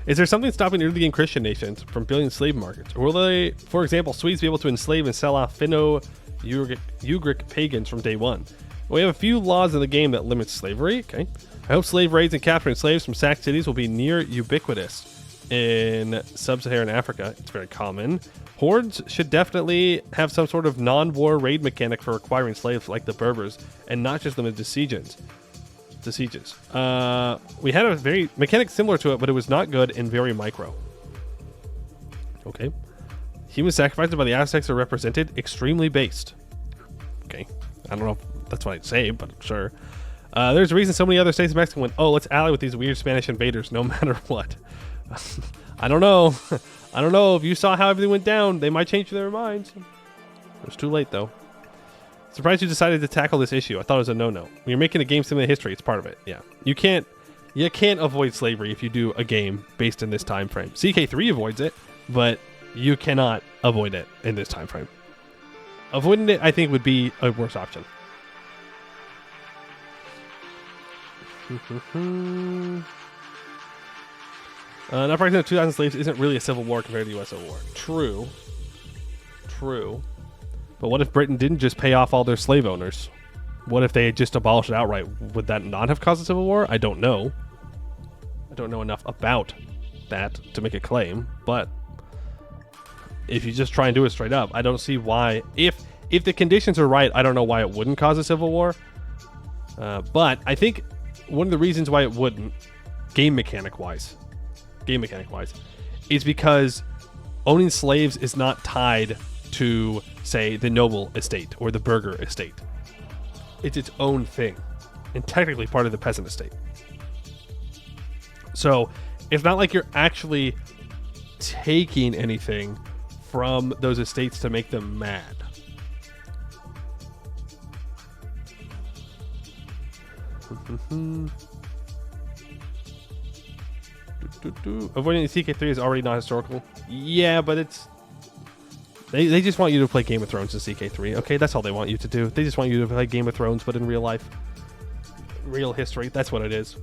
Is there something stopping early game Christian nations from building slave markets? Or will they, for example, Swedes be able to enslave and sell off Finno-Ugric pagans from day one? We have a few laws in the game that limit slavery. Okay. I hope slave raids and capturing slaves from sacked cities will be near ubiquitous in sub-Saharan Africa. It's very common. Hordes should definitely have some sort of non-war raid mechanic for acquiring slaves like the Berbers, and not just limited to sieges. We had a very mechanic similar to it, but it was not good and very micro. Okay. Human sacrifices by the Aztecs are represented extremely based. Okay. I don't know if that's what I'd say, but sure. There's a reason so many other states of Mexico went, oh, let's ally with these weird Spanish invaders no matter what. I don't know. I don't know. If you saw how everything went down, they might change their minds. It was too late, though. Surprised you decided to tackle this issue. I thought it was a no-no. When you're making a game simulating history, it's part of it. Yeah. You can't avoid slavery if you do a game based in this time frame. CK3 avoids it, but you cannot avoid it in this time frame. Avoiding it, I think, would be a worse option. An uprising of 2,000 slaves isn't really a civil war compared to the U.S. Civil War. True. But what if Britain didn't just pay off all their slave owners? What if they had just abolished it outright? Would that not have caused a civil war? I don't know. I don't know enough about that to make a claim. But if you just try and do it straight up, I don't see why. If the conditions are right, I don't know why it wouldn't cause a civil war. But I think one of the reasons why it wouldn't, game mechanic wise, is because owning slaves is not tied to, say, the noble estate or the burgher estate. It's its own thing, and technically part of the peasant estate. So it's not like you're actually taking anything from those estates to make them mad. Avoiding the CK3 is already not historical. Yeah, but it's... They just want you to play Game of Thrones in CK3. Okay, that's all they want you to do. They just want you to play Game of Thrones, but in real life. Real history. That's what it is.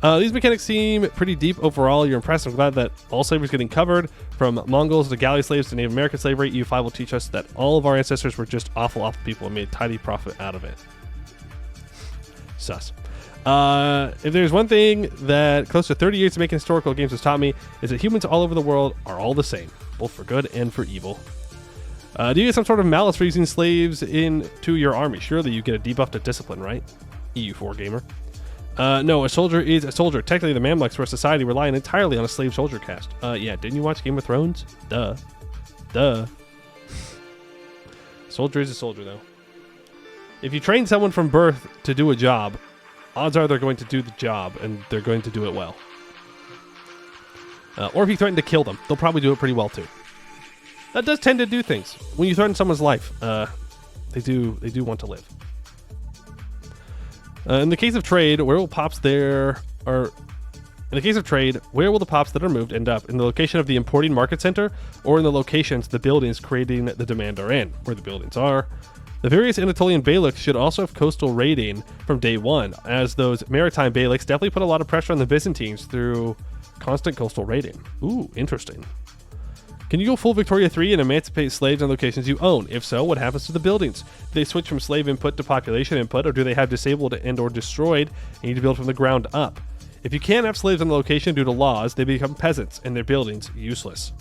These mechanics seem pretty deep overall. You're impressed. I'm glad that all slavery is getting covered. From Mongols to galley slaves to Native American slavery, EU5 will teach us that all of our ancestors were just awful people and made tidy profit out of it. Sus. If there's one thing that close to 30 years of making historical games has taught me, is that humans all over the world are all the same, both for good and for evil. Do you get some sort of malice for using slaves into your army? Surely you get a debuff to discipline, right? EU4 gamer. No, a soldier is a soldier. Technically, the Mamluks were a society relying entirely on a slave soldier caste. Yeah, didn't you watch Game of Thrones? Duh. Soldier is a soldier, though. If you train someone from birth to do a job, odds are they're going to do the job, and they're going to do it well. Or if you threaten to kill them, they'll probably do it pretty well, too. That does tend to do things. When you threaten someone's life, they do want to live. In the case of trade, where will the pops that are moved end up? In the location of the importing market center, or in the locations the buildings creating the demand are in, where the buildings are? The various Anatolian beyliks should also have coastal raiding from day one, as those maritime beyliks definitely put a lot of pressure on the Byzantines through constant coastal raiding. Ooh, interesting. Can you go full Victoria 3 and emancipate slaves on locations you own? If so, what happens to the buildings? Do they switch from slave input to population input, or do they have disabled and or destroyed and you need to build from the ground up? If you can't have slaves on the location due to laws, they become peasants and their buildings useless.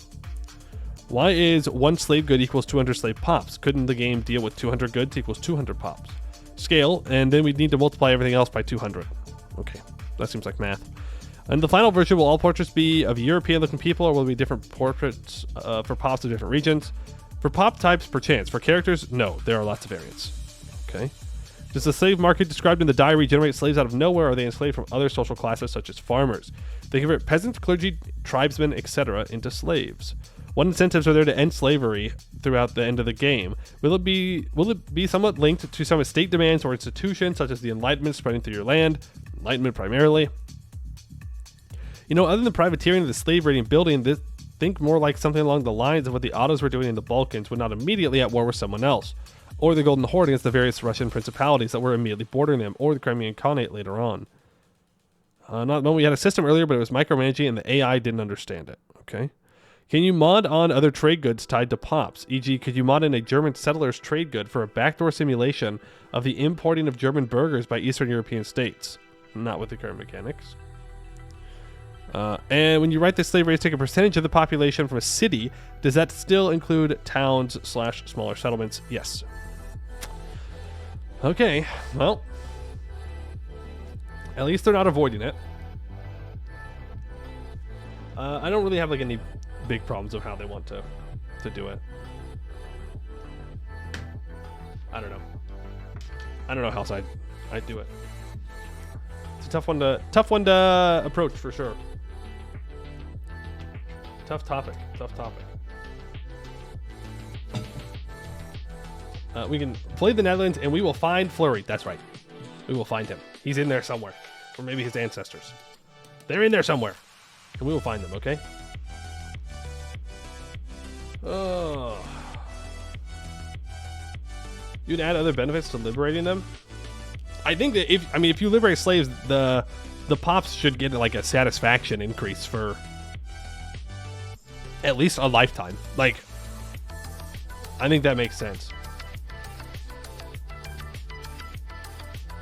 Why is 1 slave good equals 200 slave pops? Couldn't the game deal with 200 goods equals 200 pops? Scale, and then we'd need to multiply everything else by 200. Okay, that seems like math. And the final version, will all portraits be of European-looking people, or will it be different portraits for pops of different regions? For pop types, perchance. For characters, no. There are lots of variants. Okay. Does the slave market described in the diary generate slaves out of nowhere, or are they enslaved from other social classes, such as farmers? They convert peasants, clergy, tribesmen, etc. into slaves. What incentives are there to end slavery throughout the end of the game? Will it be somewhat linked to some state demands or institutions, such as the Enlightenment spreading through your land? Enlightenment primarily. You know, other than privateering of the slave raiding building, think more like something along the lines of what the Ottos were doing in the Balkans when not immediately at war with someone else, or the Golden Horde against the various Russian principalities that were immediately bordering them, or the Crimean Khanate later on. We had a system earlier, but it was micromanaging and the AI didn't understand it. Okay. Can you mod on other trade goods tied to pops? E.g., could you mod in a German settler's trade good for a backdoor simulation of the importing of German burgers by Eastern European states? Not with the current mechanics. And when you write the slave rates take a percentage of the population from a city, does that still include towns / smaller settlements? Yes. Okay, well, at least they're not avoiding it. I don't really have like any big problems of how they want to do it. I don't know how else I'd do it. It's a tough one to approach for sure. Tough topic. We can play the Netherlands and we will find Fleury. That's right. We will find him. He's in there somewhere. Or maybe his ancestors. They're in there somewhere. And we will find them, okay? Oh. You'd add other benefits to liberating them? I think that if you liberate slaves, the pops should get like a satisfaction increase for at least a lifetime. Like, I think that makes sense.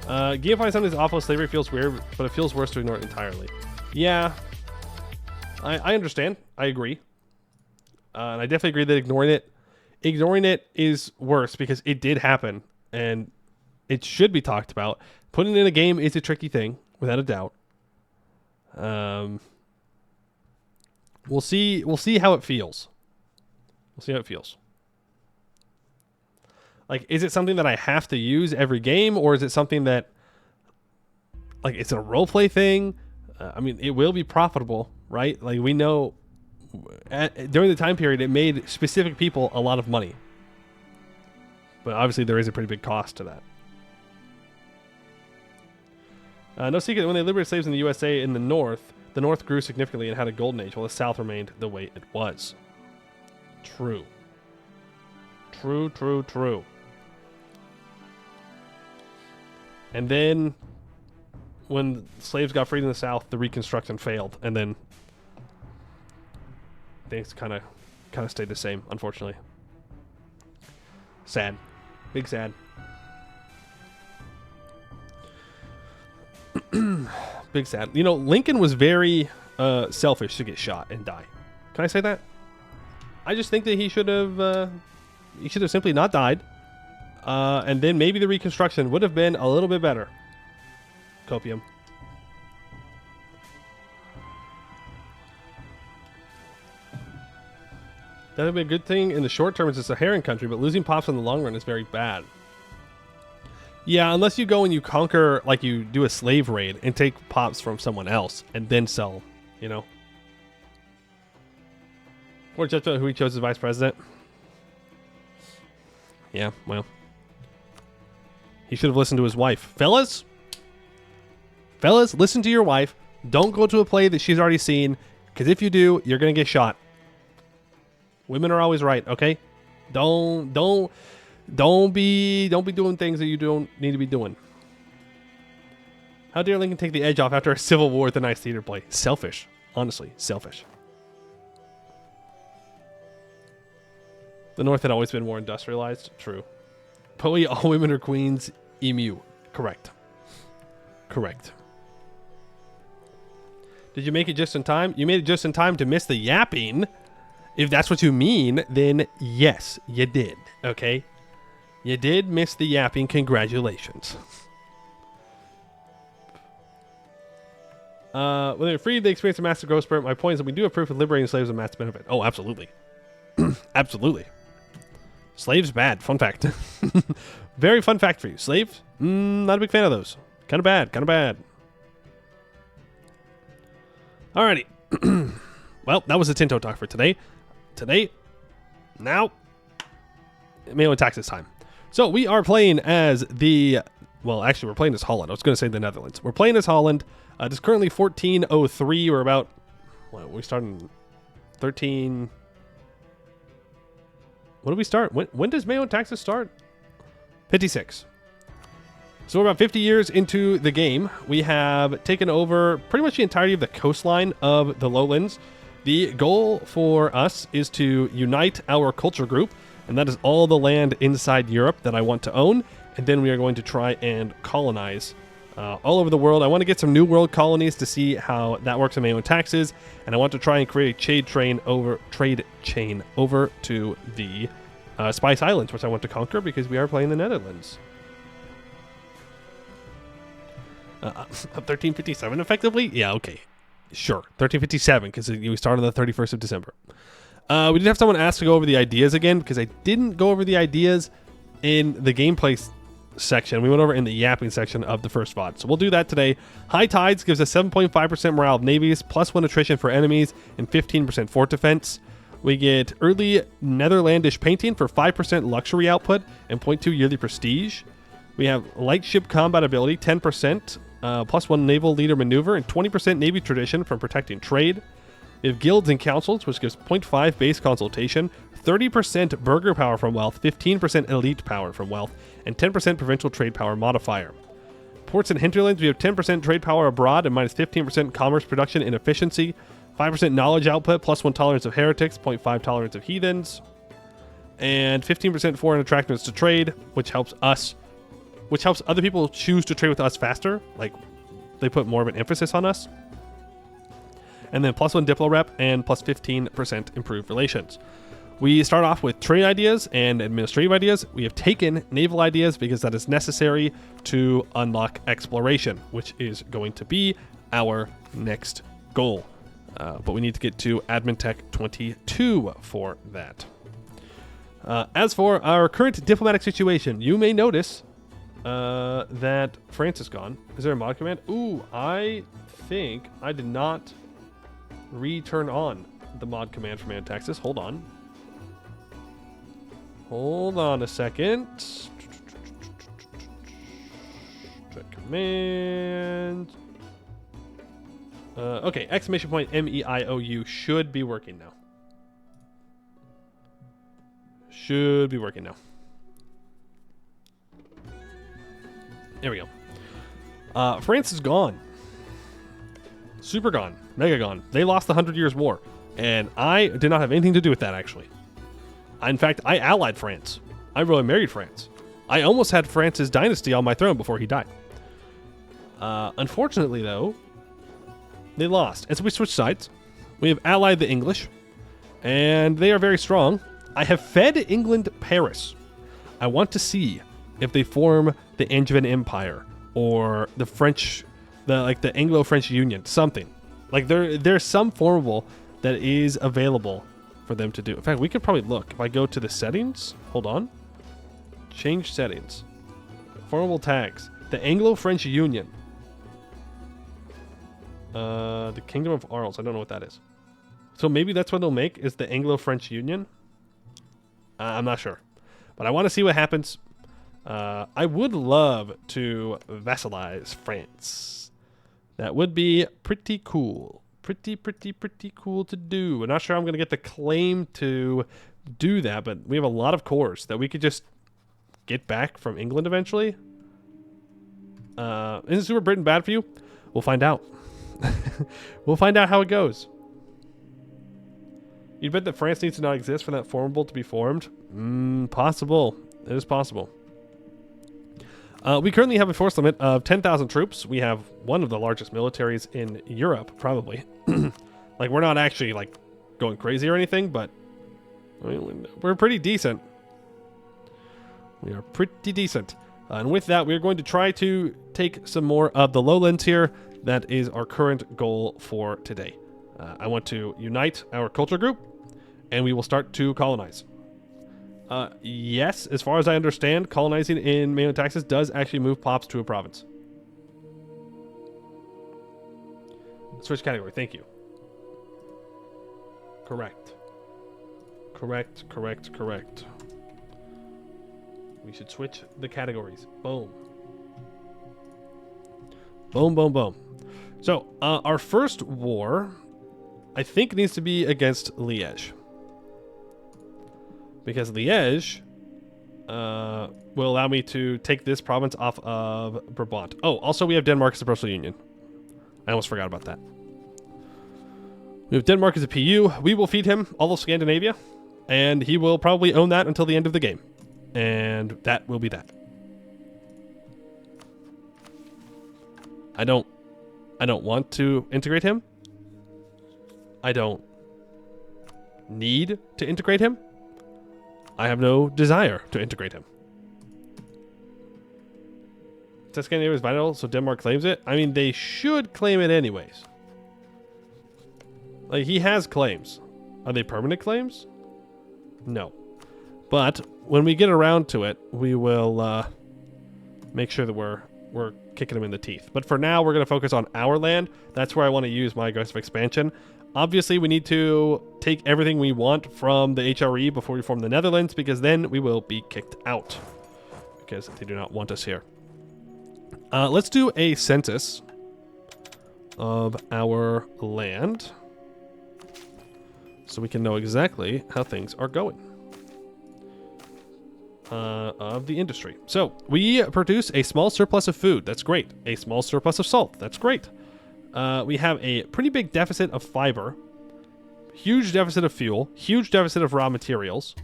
Gamifying something that's awful slavery feels weird, but it feels worse to ignore it entirely. Yeah, I understand. I agree. And I definitely agree that ignoring it is worse because it did happen and it should be talked about. Putting it in a game is a tricky thing, without a doubt. We'll see how it feels. Like, is it something that I have to use every game, or is it something that, like, it's a roleplay thing? It will be profitable, right? Like, we know during the time period, it made specific people a lot of money. But obviously, there is a pretty big cost to that. No secret that when they liberated slaves in the USA in the North grew significantly and had a golden age, while the South remained the way it was. True. And then, when slaves got freed in the South, the Reconstruction failed, and then things kind of stayed the same, unfortunately. Sad. Big sad. Big sad. You know, Lincoln was very selfish to get shot and die. Can I say that? I just think that he should have You should have simply not died. And then maybe the reconstruction would have been a little bit better. Copium. That would be a good thing in the short term as it's a Saharan country, but losing pops in the long run is very bad. Yeah, unless you go and you conquer, like you do a slave raid and take pops from someone else and then sell, you know. Or just who he chose as vice president. Yeah, well. He should have listened to his wife. Fellas, listen to your wife. Don't go to a play that she's already seen, because if you do, you're going to get shot. Women are always right, okay? Don't be doing things that you don't need to be doing. How dare Lincoln take the edge off after a civil war with a nice theater play? Selfish. Honestly, selfish. The North had always been more industrialized. True. Poe, all women are queens. MEIOU. Correct. Correct. Did you make it just in time? You made it just in time to miss the yapping. If that's what you mean, then yes, you did. Okay? You did miss the yapping. Congratulations. When they're freed, they experience a massive growth spurt. My point is that we do have proof of liberating slaves with mass benefit. Oh, absolutely. Absolutely. Slaves bad. Fun fact. Very fun fact for you. Slaves? Not a big fan of those. Kind of bad. Kind of bad. Alrighty. Well, that was the Tinto Talk for today. Now, MEIOU taxes time. So we are playing as the, well, actually we're playing as Holland. I was going to say the Netherlands. We're playing as Holland. It is currently 1403. We're about, well, we started in 13. What do we start? When does MEIOU taxes start? 56. So we're about 50 years into the game. We have taken over pretty much the entirety of the coastline of the lowlands. The goal for us is to unite our culture group, and that is all the land inside Europe that I want to own, and then we are going to try and colonize all over the world. I want to get some new world colonies to see how that works in MEIOU taxes, and I want to try and create a trade chain over to the Spice Islands, which I want to conquer because we are playing the Netherlands. 1357 effectively? Yeah, okay. Sure. 1357 because we started on the 31st of December. We did have someone ask to go over the ideas again because I didn't go over the ideas in the gameplay section. We went over in the yapping section of the first VOD. So we'll do that today. High tides gives us 7.5% morale of navies, +1 attrition for enemies, and 15% fort defense. We get early Netherlandish painting for 5% luxury output and 0.2 yearly prestige. We have light ship combat ability, 10%, +1 naval leader maneuver, and 20% navy tradition from protecting trade. We have guilds and councils, which gives 0.5 base consultation, 30% burgher power from wealth, 15% elite power from wealth, and 10% provincial trade power modifier. Ports and hinterlands, we have 10% trade power abroad and -15% commerce production and efficiency, 5% knowledge output, +1 tolerance of heretics, 0.5 tolerance of heathens, and 15% foreign attractiveness to trade, which helps other people choose to trade with us faster. Like, they put more of an emphasis on us. And then +1 diplo rep and +15% improved relations. We start off with trade ideas and administrative ideas. We have taken naval ideas because that is necessary to unlock exploration, which is going to be our next goal. But we need to get to Admin Tech 22 for that. As for our current diplomatic situation, you may notice that France is gone. Is there a mod command? Ooh, I think I did not return on the mod command for Taxes. Hold on. Hold on a second. Check command. Okay, exclamation point MEIOU should be working now. Should be working now. There we go. France is gone. Super gone. Mega gone. They lost the 100 Years' War. And I did not have anything to do with that, actually. In fact, I allied France. I really married France. I almost had France's dynasty on my throne before he died. Unfortunately, though, they lost. And so we switched sides. We have allied the English. And they are very strong. I have fed England Paris. I want to see if they form the Angevin Empire or the French, the Anglo-French Union, something. Like there's some formable that is available for them to do. In fact, we could probably look. If I go to the settings, hold on. Change settings. Formable tags. The Anglo-French Union. The Kingdom of Arles. I don't know what that is. So maybe that's what they'll make, is the Anglo-French Union. I'm not sure. But I want to see what happens. I would love to vassalize France. That would be pretty cool. Pretty cool to do. I'm not sure I'm going to get the claim to do that, but we have a lot of cores that we could just get back from England eventually. Isn't Super Britain bad for you? We'll find out. We'll find out how it goes. You bet that France needs to not exist for that formable to be formed? Possible. It is possible. We currently have a force limit of 10,000 troops. We have one of the largest militaries in Europe, probably. Like, we're not actually, like, going crazy or anything, but I mean, we're pretty decent. We are pretty decent. And with that, we're going to try to take some more of the lowlands here. That is our current goal for today. I want to unite our culture group, and we will start to colonize. Yes, as far as I understand, colonizing in MEIOU taxes does actually move pops to a province. Switch category, thank you. Correct. Correct. We should switch the categories. Boom. Boom. So, our first war, I think, needs to be against Liège. Because Liège will allow me to take this province off of Brabant. Oh, also we have Denmark as a personal union. I almost forgot about that. We have Denmark as a PU. We will feed him all of Scandinavia, and he will probably own that until the end of the game. And that will be that. I don't want to integrate him. I don't need to integrate him. I have no desire to integrate him. Scandinavia is vital, so Denmark claims it. I mean, they should claim it anyways. Like, he has claims. Are they permanent claims? No. But when we get around to it, we will make sure that we're kicking them in the teeth. But for now, we're going to focus on our land. That's where I want to use my aggressive expansion. Obviously, we need to take everything we want from the HRE before we form the Netherlands, because then we will be kicked out, because they do not want us here. Let's do a census of our land so we can know exactly how things are going. Of the industry. So we produce a small surplus of food. That's great. A small surplus of salt. That's great. We have a pretty big deficit of fiber, huge deficit of fuel, huge deficit of raw materials,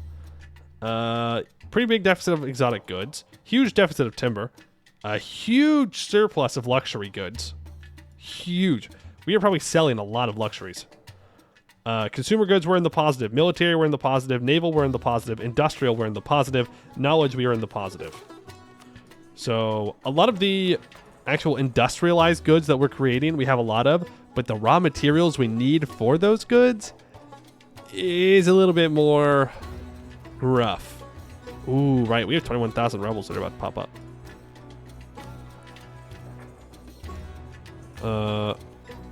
pretty big deficit of exotic goods, huge deficit of timber, a huge surplus of luxury goods. Huge. We are probably selling a lot of luxuries. Consumer goods, we're in the positive. Military, we're in the positive. Naval, we're in the positive. Industrial, we're in the positive. Knowledge, we are in the positive. So a lot of the actual industrialized goods that we're creating, we have a lot of, but the raw materials we need for those goods is a little bit more rough. Ooh, right. We have 21,000 rebels that are about to pop up.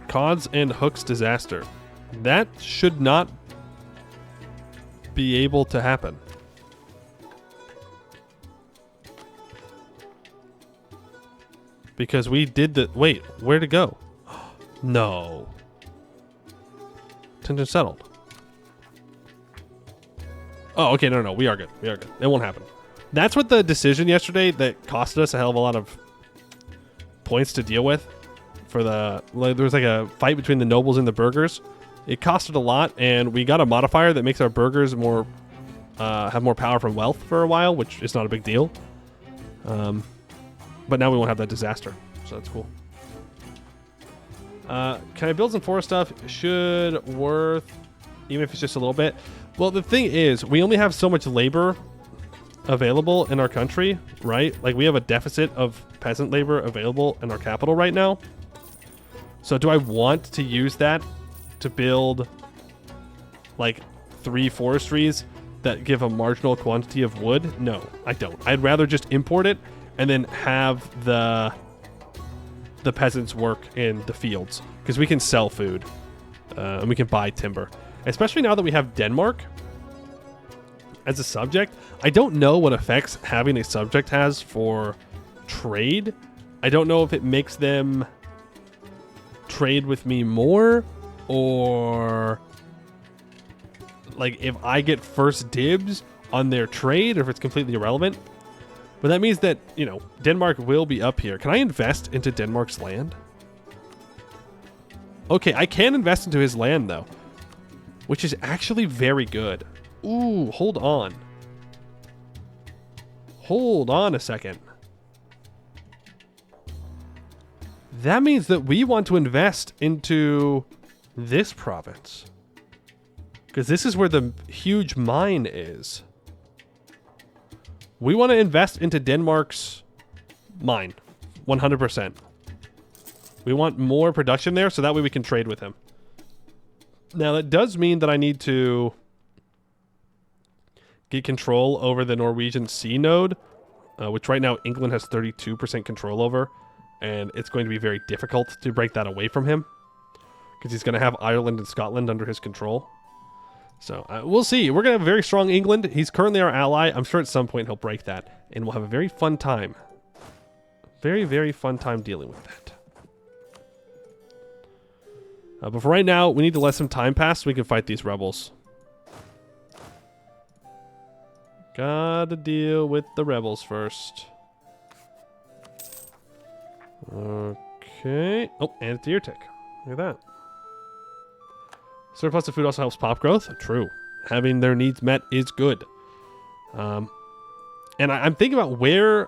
Cods and Hooks disaster. That should not be able to happen. Because we did the... Wait, where to go? No. Tension settled. Oh, okay, no. We are good. It won't happen. That's what the decision yesterday that costed us a hell of a lot of points to deal with. For the... Like, there was like a fight between the nobles and the burghers. It costed a lot, and we got a modifier that makes our burghers more have more power from wealth for a while, which is not a big deal. But now we won't have that disaster, so that's cool. Can I build some forest stuff? Should worth even if it's just a little bit. Well, the thing is, we only have so much labor available in our country, right? Like, we have a deficit of peasant labor available in our capital right now. So do I want to use that to build like 3 forestries that give a marginal quantity of wood? No, I don't. I'd rather just import it and then have the peasants work in the fields, because we can sell food and we can buy timber, especially now that we have Denmark as a subject. I don't know what effects having a subject has for trade. I don't know if it makes them trade with me more, or like if I get first dibs on their trade, or if it's completely irrelevant. But that means that, you know, Denmark will be up here. Can I invest into Denmark's land? Okay, I can invest into his land though, which is actually very good. Ooh, hold on. Hold on a second. That means that we want to invest into this province, because this is where the huge mine is. We want to invest into Denmark's mine, 100%. We want more production there, so that way we can trade with him. Now, that does mean that I need to get control over the Norwegian Sea node, which right now England has 32% control over. And it's going to be very difficult to break that away from him, because he's going to have Ireland and Scotland under his control. So we'll see. We're going to have a very strong England. He's currently our ally. I'm sure at some point he'll break that, and we'll have a very fun time. Very, very fun time dealing with that. But for right now, we need to let some time pass so we can fight these rebels. Gotta deal with the rebels first. Okay. Oh, and it's the ear tick. Look at that. Surplus of food also helps pop growth. True. Having their needs met is good. And I'm thinking about where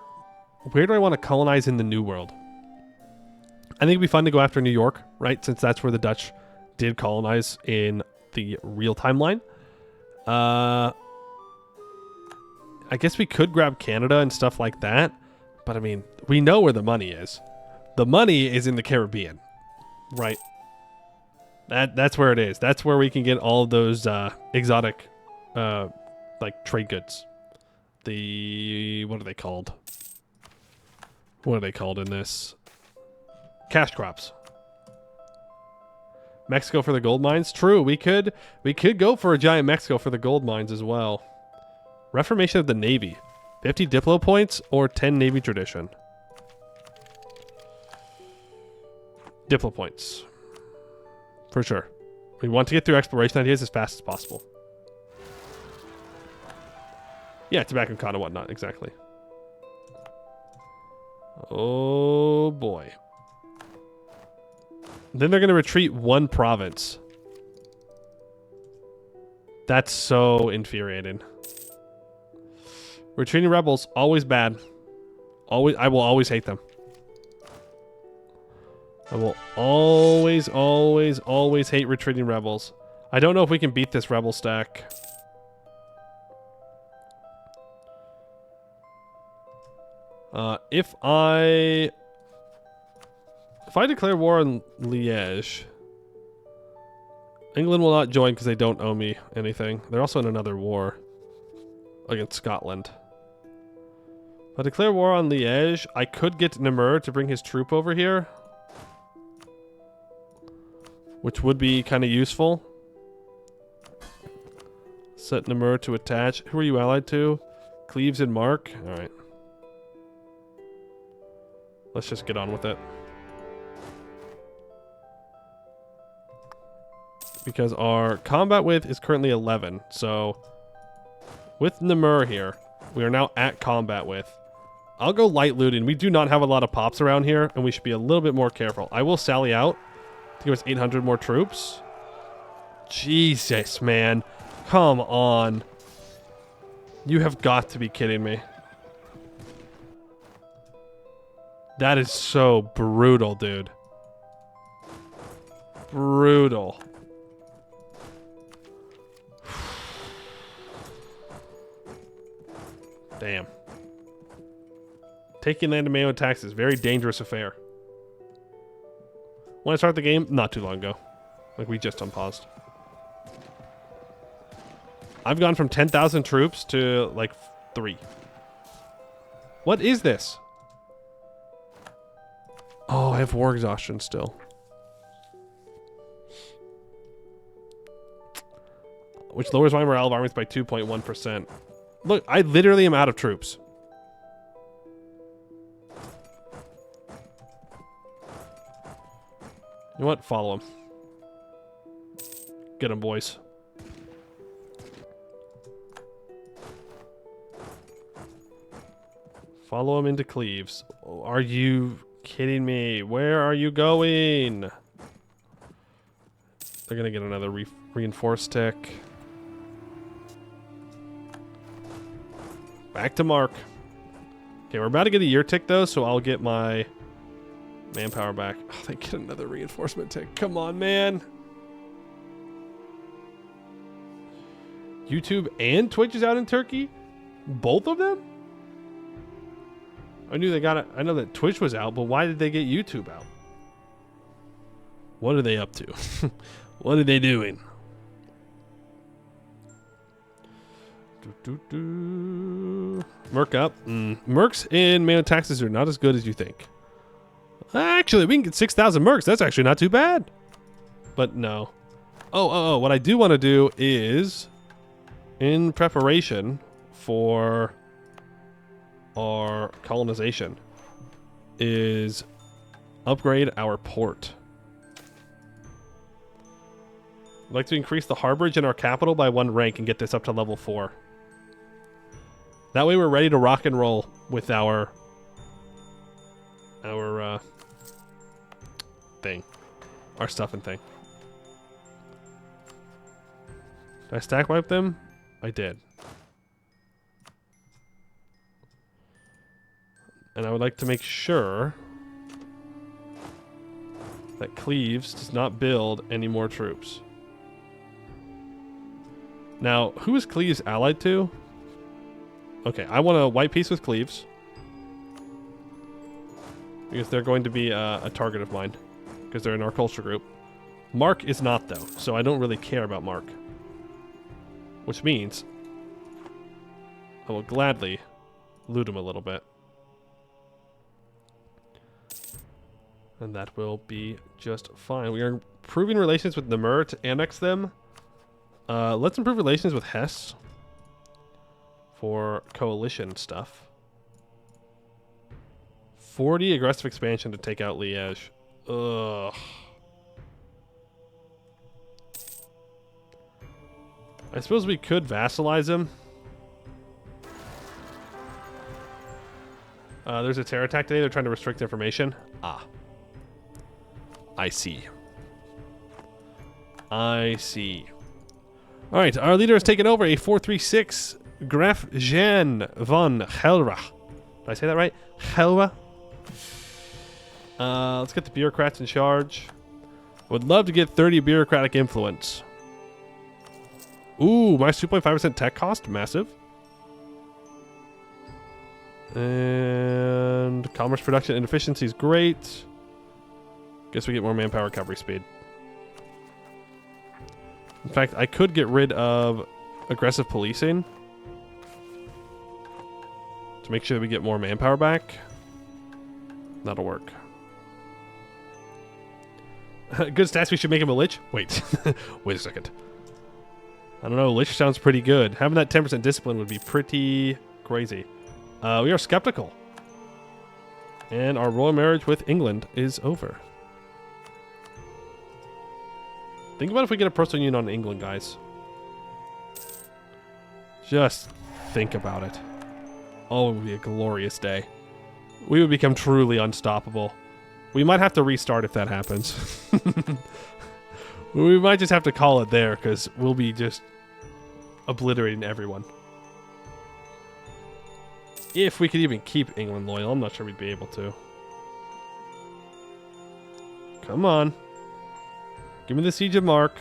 do I want to colonize in the New World? I think it'd be fun to go after New York, right? Since that's where the Dutch did colonize in the real timeline. I guess we could grab Canada and stuff like that. But I mean, we know where the money is. The money is in the Caribbean, right? That's where it is. That's where we can get all of those exotic, like trade goods. What are they called? What are they called in this? Cash crops. Mexico for the gold mines. True, we could go for a giant Mexico for the gold mines as well. Reformation of the Navy. 50 Diplo points or 10 Navy tradition. Diplo points. For sure. We want to get through exploration ideas as fast as possible. Yeah, tobacco and cotton and whatnot, exactly. Oh boy. Then they're going to retreat one province. That's so infuriating. Retreating rebels, always bad. I will always hate them. I will always, always, always hate retreating rebels. I don't know if we can beat this rebel stack. If I declare war on Liège, England will not join because they don't owe me anything. They're also in another war against Scotland. If I declare war on Liège, I could get Namur to bring his troop over here, which would be kind of useful. Set Namur to attach. Who are you allied to? Cleves and Mark. All right. Let's just get on with it. Because our combat width is currently 11. So with Namur here, we are now at combat width. I'll go light looting. We do not have a lot of pops around here, and we should be a little bit more careful. I will sally out to give us 800 more troops. Jesus, man. Come on. You have got to be kidding me. That is so brutal, dude. Brutal. Damn. Taking land and MEIOU attacks is a very dangerous affair. When I started the game, not too long ago. Like, we just unpaused. I've gone from 10,000 troops to, like, 3. What is this? Oh, I have war exhaustion still. Which lowers my morale of armies by 2.1%. Look, I literally am out of troops. You know what? Follow him. Get him, boys. Follow him into Cleves. Oh, are you kidding me? Where are you going? They're gonna get another reinforced tick. Back to Mark. Okay, we're about to get a year tick though, so I'll get my manpower back. Oh, they get another reinforcement tick. Come on, man. YouTube and Twitch is out in Turkey? Both of them? I knew they got it. I know that Twitch was out, but why did they get YouTube out? What are they up to? What are they doing? Merc up. Mercs in MEIOU taxes are not as good as you think. Actually, we can get 6,000 mercs. That's actually not too bad. But no. Oh, what I do want to do is, in preparation for our colonization, is upgrade our port. I'd like to increase the harborage in our capital by 1 rank and get this up to level 4. That way we're ready to rock and roll with our thing. Our stuff and thing. Did I stack wipe them? I did. And I would like to make sure that Cleves does not build any more troops. Now, who is Cleves allied to? Okay, I want a white peace with Cleves. Because they're going to be a target of mine. Because they're in our culture group. Mark is not, though, so I don't really care about Mark. Which means I will gladly loot him a little bit. And that will be just fine. We are improving relations with Namur to annex them. Let's improve relations with Hesse for coalition stuff. 40 aggressive expansion to take out Liège. Ugh. I suppose we could vassalize him. There's a terror attack today. They're trying to restrict information. Ah. I see. I see. Alright, our leader has taken over a 436 Graf Jan von Helra. Did I say that right? Helra? Let's get the bureaucrats in charge. Would love to get 30 bureaucratic influence. Ooh, minus 2.5% tech cost. Massive. And commerce production and efficiency is great. Guess we get more manpower recovery speed. In fact, I could get rid of aggressive policing to make sure that we get more manpower back. That'll work. Good stats, we should make him a lich? Wait. Wait a second. I don't know, lich sounds pretty good. Having that 10% discipline would be pretty crazy. We are skeptical. And our royal marriage with England is over. Think about if we get a personal union on England, guys. Just think about it. Oh, it would be a glorious day. We would become truly unstoppable. We might have to restart if that happens. We might just have to call it there, because we'll be just obliterating everyone. If we could even keep England loyal, I'm not sure we'd be able to. Come on. Give me the Siege of Mark.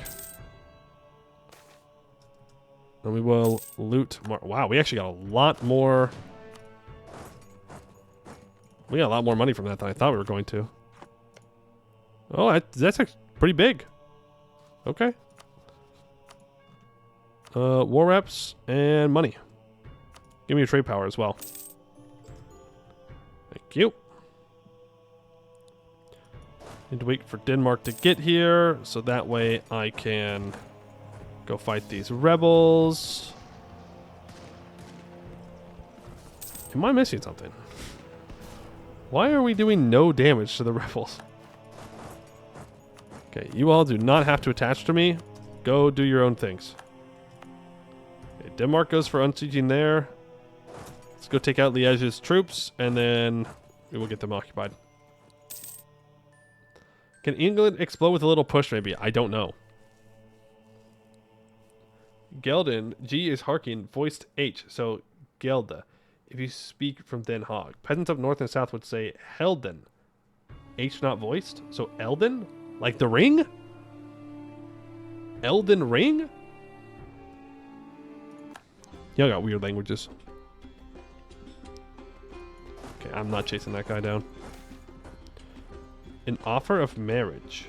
And we will loot more. Wow, we actually got a lot more. We got a lot more money from that than I thought we were going to. Oh, that's actually pretty big. Okay. War reps and money. Give me a trade power as well. Thank you. Need to wait for Denmark to get here, so that way I can go fight these rebels. Am I missing something? Why are we doing no damage to the rebels? Okay, you all do not have to attach to me. Go do your own things. Okay, Denmark goes for unsieging there. Let's go take out Liège's troops, and then we will get them occupied. Can England explode with a little push, maybe? I don't know. Gelden, G is Harking, voiced H, so Gelda. If you speak from Den Haag. Peasants up north and south would say Helden. H not voiced, so Elden? Like the ring? Elden Ring? Y'all got weird languages. Okay, I'm not chasing that guy down. An offer of marriage.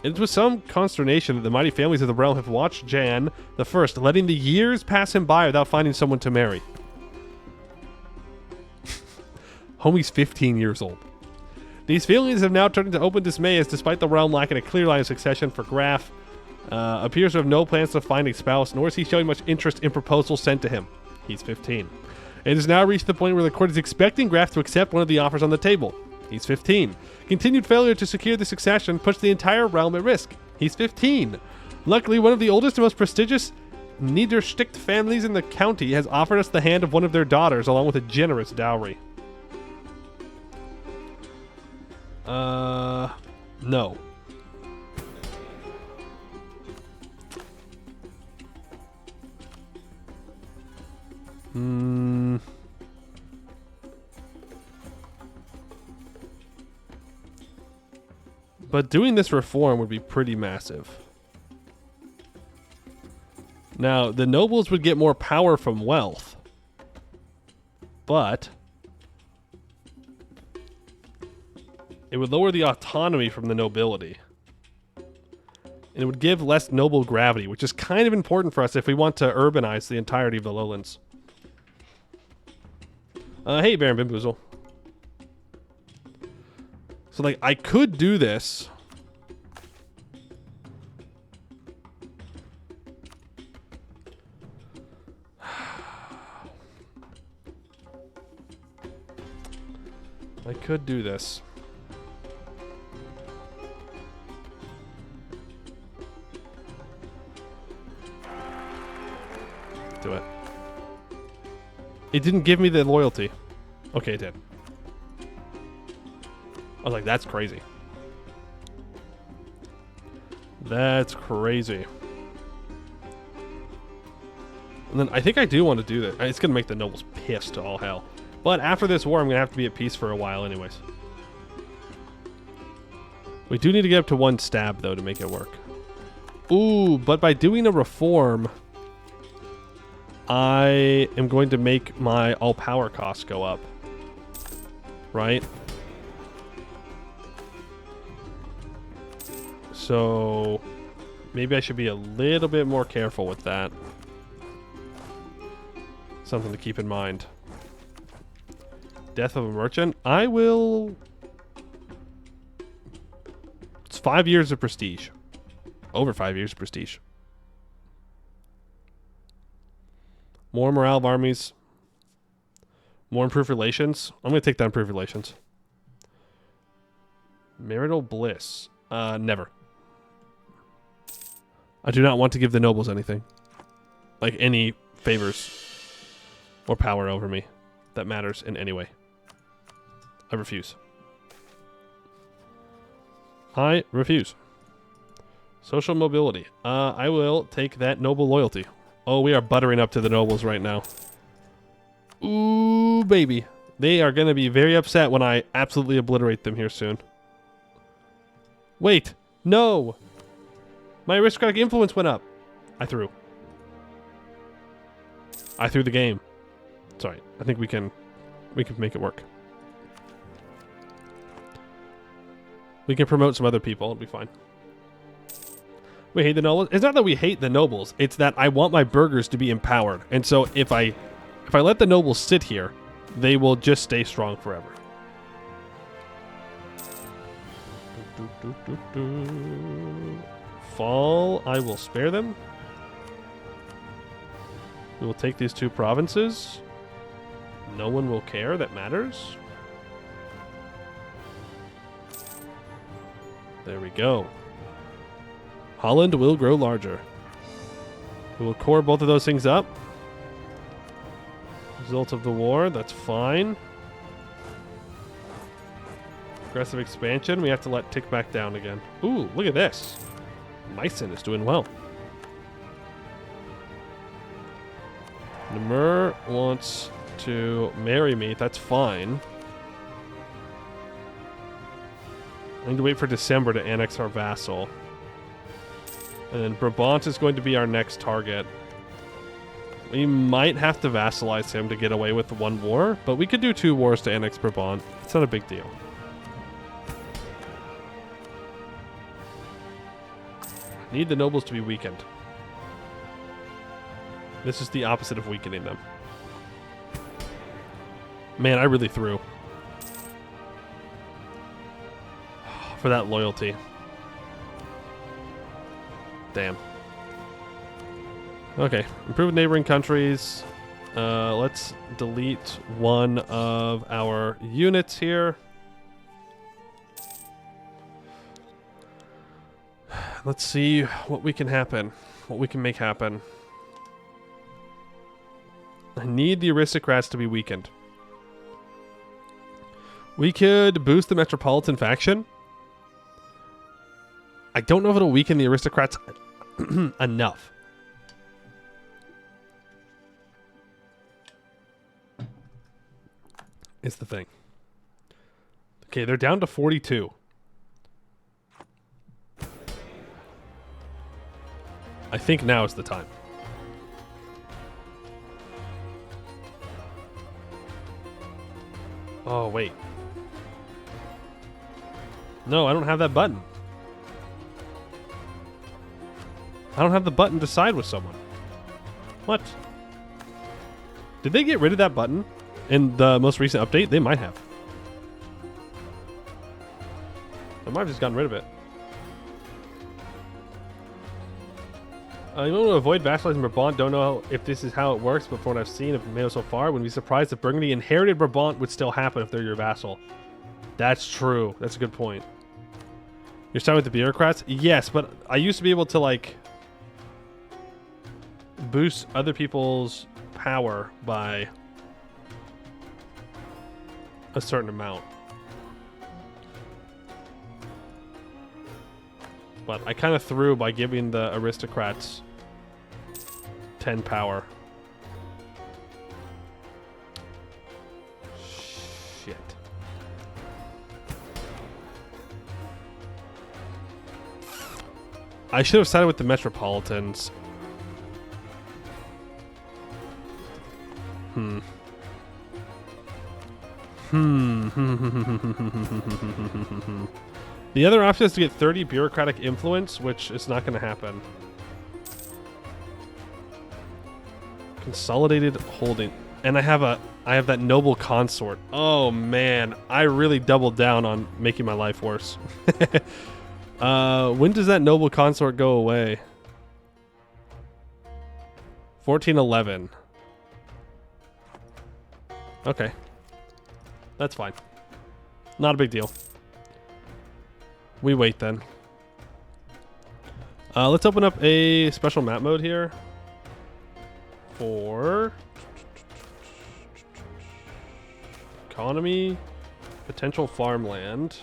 It is with some consternation that the mighty families of the realm have watched Jan the First, letting the years pass him by without finding someone to marry. Homie's 15 years old. These feelings have now turned into open dismay as despite the realm lacking a clear line of succession for Graf, appears to have no plans to find a spouse, nor is he showing much interest in proposals sent to him. He's 15. It has now reached the point where the court is expecting Graf to accept one of the offers on the table. He's 15. Continued failure to secure the succession puts the entire realm at risk. He's 15. Luckily, one of the oldest and most prestigious Niedersticht families in the county has offered us the hand of one of their daughters along with a generous dowry. No. But doing this reform would be pretty massive. Now, the nobles would get more power from wealth. But it would lower the autonomy from the nobility. And it would give less noble gravity, which is kind of important for us if we want to urbanize the entirety of the lowlands. Hey, Baron Bimboozle. So, like, I could do this. I could do this. Do it. It didn't give me the loyalty. Okay, it did. I was like, that's crazy. That's crazy. And then I think I do want to do that. It's going to make the nobles pissed to all hell. But after this war, I'm going to have to be at peace for a while anyways. We do need to get up to 1 stab, though, to make it work. Ooh, but by doing a reform, I am going to make my all-power costs go up. Right? So maybe I should be a little bit more careful with that. Something to keep in mind. Death of a merchant. I will... It's 5 years of prestige. Over 5 years of prestige. More morale of armies. More improved relations. I'm going to take that improved relations. Marital bliss. Never. I do not want to give the nobles anything. Like any favors or power over me that matters in any way. I refuse. I refuse. Social mobility. I will take that noble loyalty. Oh, we are buttering up to the nobles right now. Ooh, baby. They are going to be very upset when I absolutely obliterate them here soon. Wait. No. My aristocratic influence went up. I threw. I threw the game. Sorry. I think we can make it work. We can promote some other people. It'll be fine. We hate the nobles. It's not that we hate the nobles. It's that I want my burghers to be empowered. And so if I let the nobles sit here, they will just stay strong forever. Fall, I will spare them. We will take these 2 provinces. No one will care. That matters. There we go. Holland will grow larger. We will core both of those things up. Result of the war, that's fine. Aggressive expansion, we have to let tick back down again. Ooh, look at this. Meissen is doing well. Namur wants to marry me, that's fine. I need to wait for December to annex our vassal. And then Brabant is going to be our next target. We might have to vassalize him to get away with 1 war, but we could do 2 wars to annex Brabant. It's not a big deal. Need the nobles to be weakened. This is the opposite of weakening them. Man, I really threw. For that loyalty. Damn. Okay, improve neighboring countries. Let's delete 1 of our units here. Let's see what we can make happen. I need the aristocrats to be weakened. We could boost the metropolitan faction. I don't know if it'll weaken the aristocrats enough. Is the thing. Okay, they're down to 42. I think now is the time. Oh, wait. No, I don't have that button. I don't have the button to side with someone. What? Did they get rid of that button in the most recent update? They might have. They might have just gotten rid of it. You want to avoid vassalizing Brabant. Don't know if this is how it works, but from what I've seen of MEIOU so far, wouldn't be surprised if Burgundy inherited Brabant would still happen if they're your vassal. That's true. That's a good point. You're starting with the bureaucrats? Yes, but I used to be able to, like, boost other people's power by a certain amount. But I kind of threw by giving the aristocrats 10 power. Shit. I should have sided with the metropolitans. The other option is to get 30 bureaucratic influence, which is not going to happen. Consolidated holding. And I have that noble consort. Oh man, I really doubled down on making my life worse. When does that noble consort go away? 1411. Okay. That's fine. Not a big deal. We wait then. Let's open up a special map mode here for economy, potential farmland.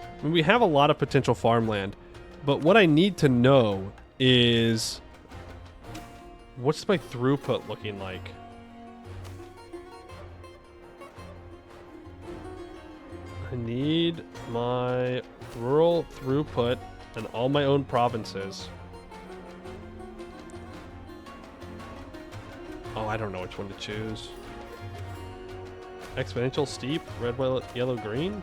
I mean, we have a lot of potential farmland, but what I need to know is what's my throughput looking like? I need my rural throughput and all my own provinces. Oh, I don't know which one to choose. Exponential, steep, red, yellow, green.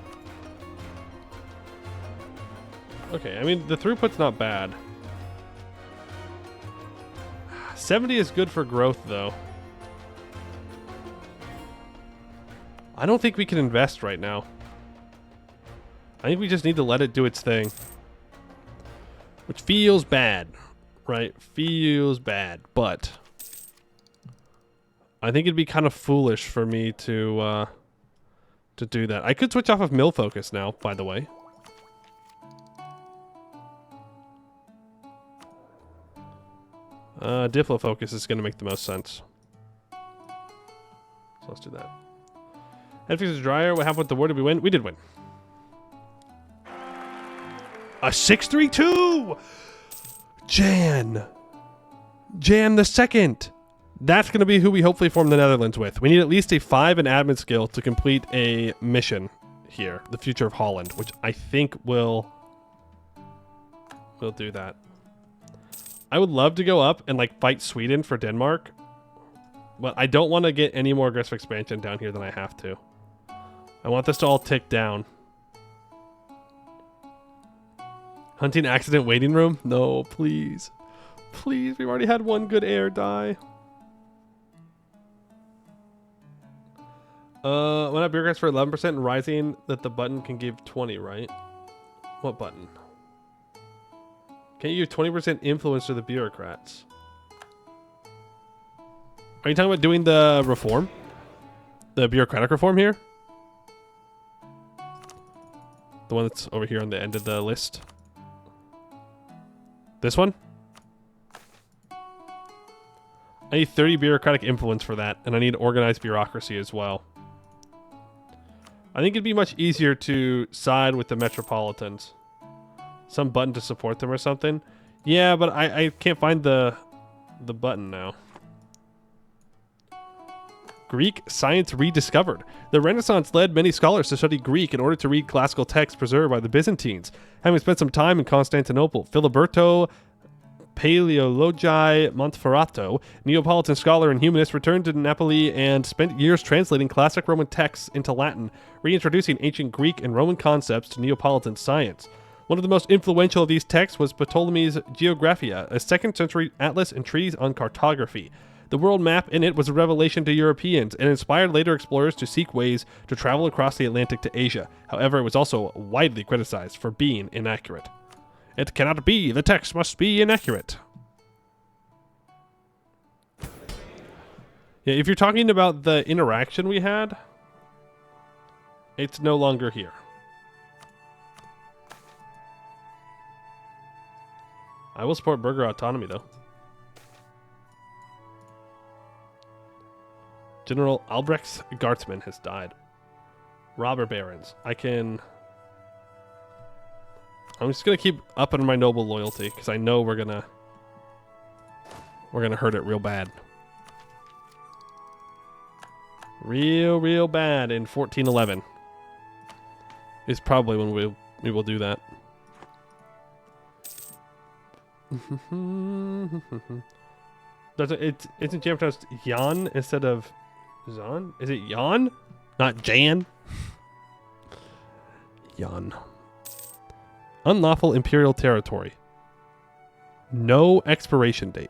Okay, I mean, the throughput's not bad. 70 is good for growth, though. I don't think we can invest right now. I think we just need to let it do its thing. Which feels bad, right? Feels bad, but I think it'd be kind of foolish for me to do that. I could switch off of mill focus now, by the way. Diplo focus is going to make the most sense. So let's do that. Headfix is dryer. What happened with the war? Did we win? We did win. A 6-3-2! Jan the second. That's going to be who we hopefully form the Netherlands with. We need at least a 5 in admin skill to complete a mission here. The future of Holland, which I think will do that. I would love to go up and like fight Sweden for Denmark. But I don't want to get any more aggressive expansion down here than I have to. I want this to all tick down. Hunting accident waiting room? No, please. Please, we've already had one good heir die. When I bureaucrats for 11% and rising that the button can give 20, right? What button? Can you give 20% influence to the bureaucrats? Are you talking about doing the reform? The bureaucratic reform here? The one that's over here on the end of the list? This one? I need 30 bureaucratic influence for that, and I need organized bureaucracy as well. I think it'd be much easier to side with the metropolitans. Some button to support them or something. Yeah, but I can't find the button now. Greek science rediscovered. The Renaissance led many scholars to study Greek in order to read classical texts preserved by the Byzantines. Having spent some time in Constantinople, Filiberto Paleologi Monteferrato, Neapolitan scholar and humanist, returned to Napoli and spent years translating classic Roman texts into Latin, reintroducing ancient Greek and Roman concepts to Neapolitan science. One of the most influential of these texts was Ptolemy's Geographia, a 2nd century atlas and treatise on cartography. The world map in it was a revelation to Europeans and inspired later explorers to seek ways to travel across the Atlantic to Asia. However, it was also widely criticized for being inaccurate. It cannot be. The text must be inaccurate. Yeah, if you're talking about the interaction we had, it's no longer here. I will support burger autonomy, though. General Albrecht Gartman has died. Robber barons. I'm just gonna keep upping my noble loyalty because I know we're gonna hurt it real bad. Real bad in 1411 is probably when we will do that. Isn't Jan pronounced Jan instead of Zan? Is it Jan? Not Jan? Jan. Unlawful imperial territory. No expiration date.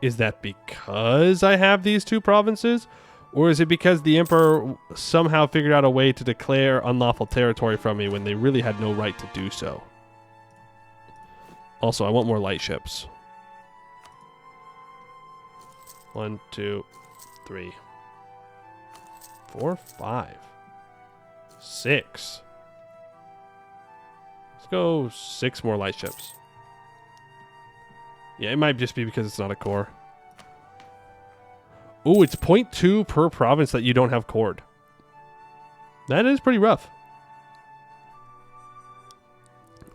Is that because I have these two provinces? Or is it because the emperor somehow figured out a way to declare unlawful territory from me when they really had no right to do so? Also, I want more light ships. 1, 2, 3, 4, 5, 6. Let's go 6 more light ships. Yeah, it might just be because it's not a core. Ooh, it's 0.2 per province that you don't have cored. That is pretty rough.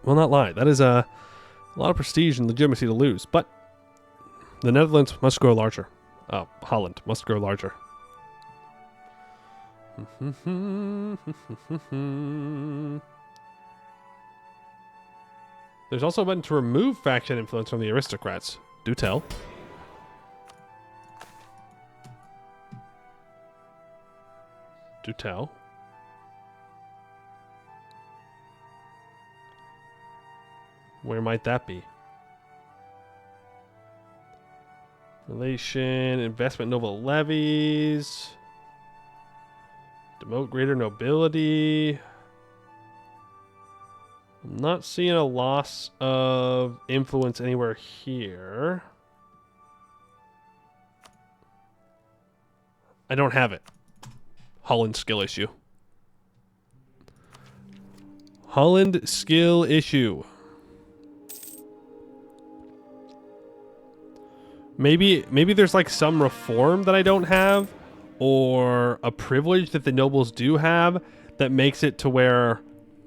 Will not lie. That is a lot of prestige and legitimacy to lose. But the Netherlands must grow larger. Holland must grow larger. There's also a button to remove faction influence from the aristocrats. Do tell. Do tell. Where might that be? Relation, investment, noble levies. Demote greater nobility. I'm not seeing a loss of influence anywhere here. I don't have it. Holland skill issue. Holland skill issue. Maybe there's like some reform that I don't have, or a privilege that the nobles do have that makes it to where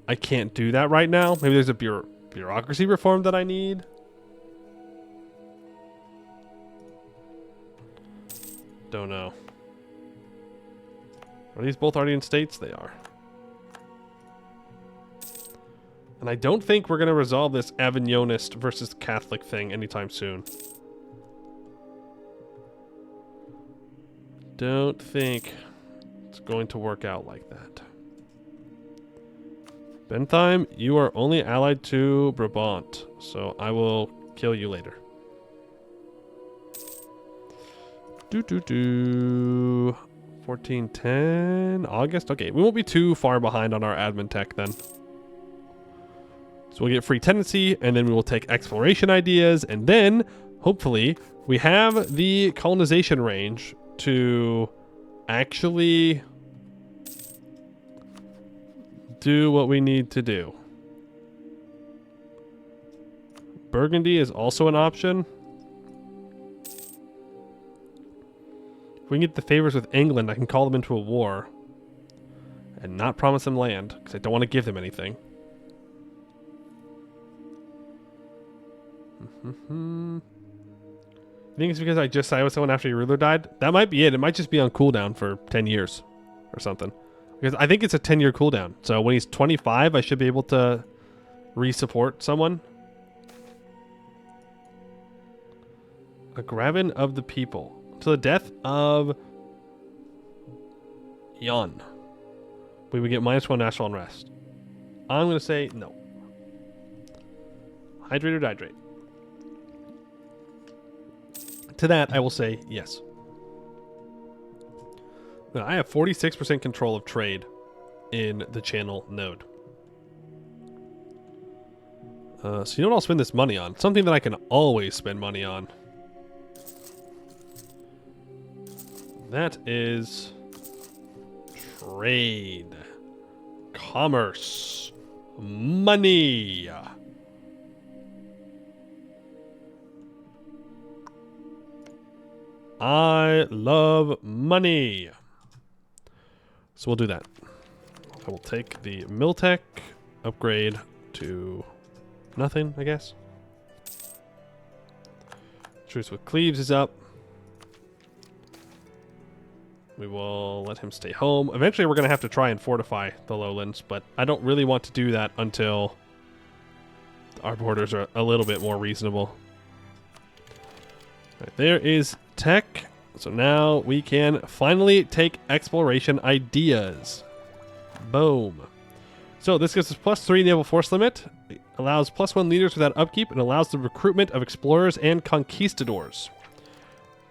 I can't do that right now. Maybe there's a bureaucracy reform that I need. Don't know. Are these both already in states? They are. And I don't think we're going to resolve this Avignonist versus Catholic thing anytime soon. Don't think it's going to work out like that. Bentheim, you are only allied to Brabant, so I will kill you later. 1410 August. Okay, we won't be too far behind on our admin tech then. So we'll get free tenancy, and then we will take exploration ideas, and then hopefully we have the colonization range to actually do what we need to do. Burgundy is also an option. If we can get the favors with England, I can call them into a war and not promise them land, because I don't want to give them anything. I think it's because I just sided with someone after your ruler died. That might be it. It might just be on cooldown for 10 years or something. Because I think it's a 10-year cooldown. So when he's 25, I should be able to re-support someone. A Graven of the People. To the death of Yon, we would get -1 national unrest. I'm going to say no. Hydrate or dihydrate. To that, I will say yes. Now, I have 46% control of trade in the channel node. So you know what I'll spend this money on? Something that I can always spend money on. That is trade, commerce, money. I love money. So we'll do that. I will take the Miltech upgrade to nothing, I guess. Truce with Cleves is up. We will let him stay home. Eventually, we're going to have to try and fortify the lowlands, but I don't really want to do that until our borders are a little bit more reasonable. All right, there is tech. So now we can finally take exploration ideas. Boom. So this gives us +3 naval force limit. It allows +1 leaders without upkeep, and allows the recruitment of explorers and conquistadors.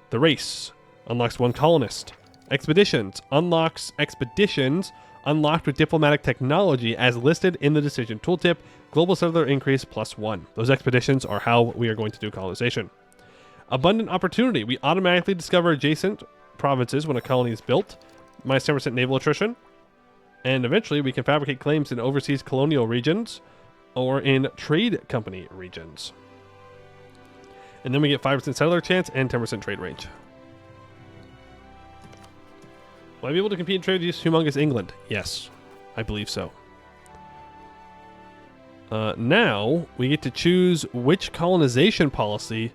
The race unlocks 1 colonist. Expeditions unlocks expeditions unlocked with diplomatic technology as listed in the decision tooltip. Global settler increase +1. Those expeditions are how we are going to do colonization. Abundant opportunity. We automatically discover adjacent provinces when a colony is built. -10% naval attrition. And eventually we can fabricate claims in overseas colonial regions or in trade company regions. And then we get 5% settler chance and 10% trade range. Will I be able to compete in trade with this humongous England? Yes, I believe so. Now we get to choose which colonization policy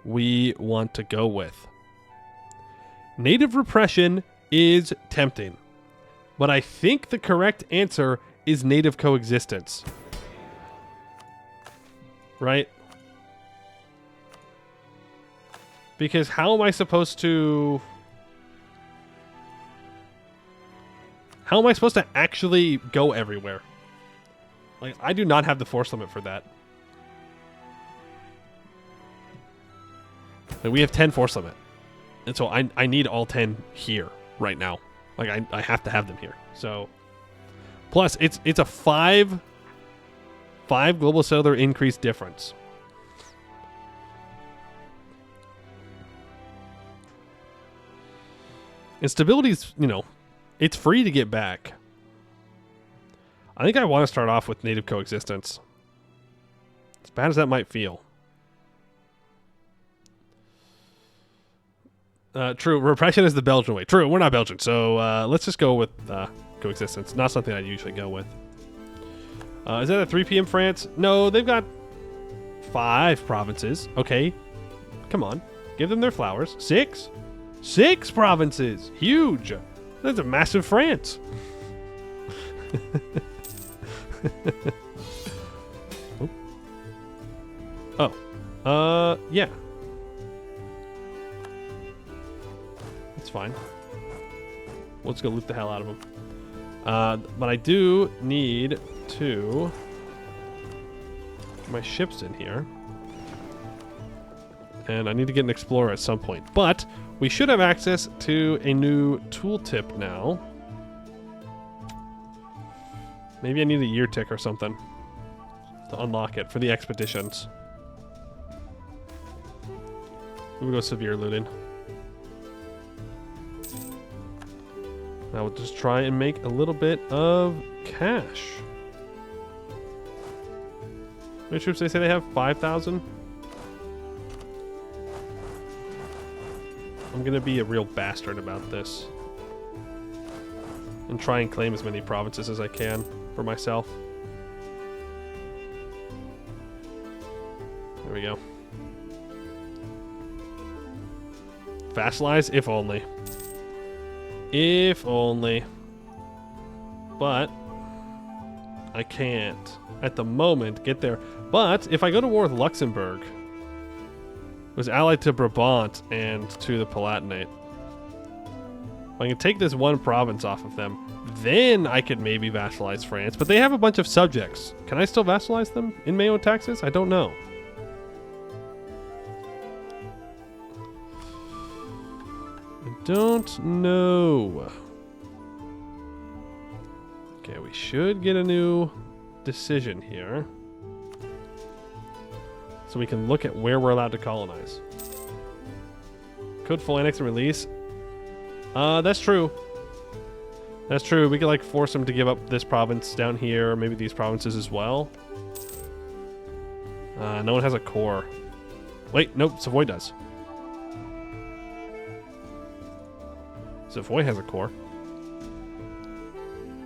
we want to go with. Native repression is tempting, but I think the correct answer is native coexistence. right? Because how am I supposed to... How am I supposed to actually go everywhere? Like, I do not have the force limit for that. Like, we have 10 force limit. And so I need all 10 here right now. Like, I have to have them here. So, plus, it's a 5 global cellular increase difference. And stability's, you know, it's free to get back. I think I want to start off with native coexistence. As bad as that might feel. True, repression is the Belgian way. True, we're not Belgian, so let's just go with coexistence. Not something I'd usually go with. Is that at 3 p.m. France? No, they've got 5 provinces. Okay, come on. Give them their flowers. 6? 6 provinces! Huge! That's a massive France. Yeah. That's fine. Let's go loot the hell out of them. But I do need to get my ships in here. And I need to get an explorer at some point. But we should have access to a new tooltip now. Maybe I need a year tick or something to unlock it for the expeditions. We'll go severe looting. Now we'll just try and make a little bit of cash. How many troops they say they have? 5,000? I'm gonna be a real bastard about this. And try and claim as many provinces as I can for myself. There we go. Vassalize? If only. If only. But I can't at the moment get there. But if I go to war with Luxembourg, it was allied to Brabant and to the Palatinate. If I can take this one province off of them, then I could maybe vassalize France. But they have a bunch of subjects. Can I still vassalize them in MEIOU taxes? I don't know. Don't know. Okay, we should get a new decision here. So we can look at where we're allowed to colonize. Code full annex and release. That's true. That's true. We could like force them to give up this province down here, or maybe these provinces as well. No one has a core. Wait, nope, Savoy does. Savoy has a core.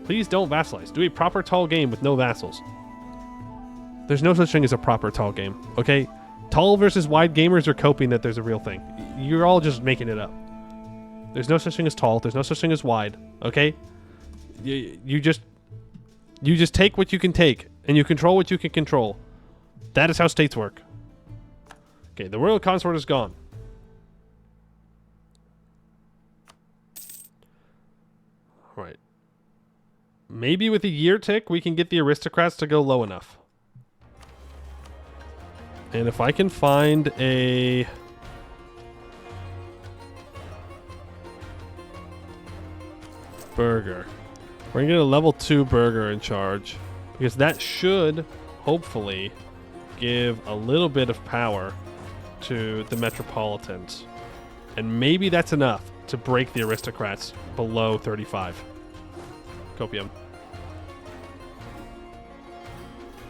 Please don't vassalize. Do a proper tall game with no vassals. There's no such thing as a proper tall game, okay? Tall versus wide gamers are coping that there's a real thing. You're all just making it up. There's no such thing as tall. There's no such thing as wide, okay? You just take what you can take, and you control what you can control. That is how states work. Okay, the royal consort is gone. All right. Maybe with a year tick, we can get the aristocrats to go low enough. And if I can find a... burger. We're going to get a level 2 burger in charge. Because that should, hopefully, give a little bit of power to the metropolitans. And maybe that's enough to break the aristocrats below 35. Copium.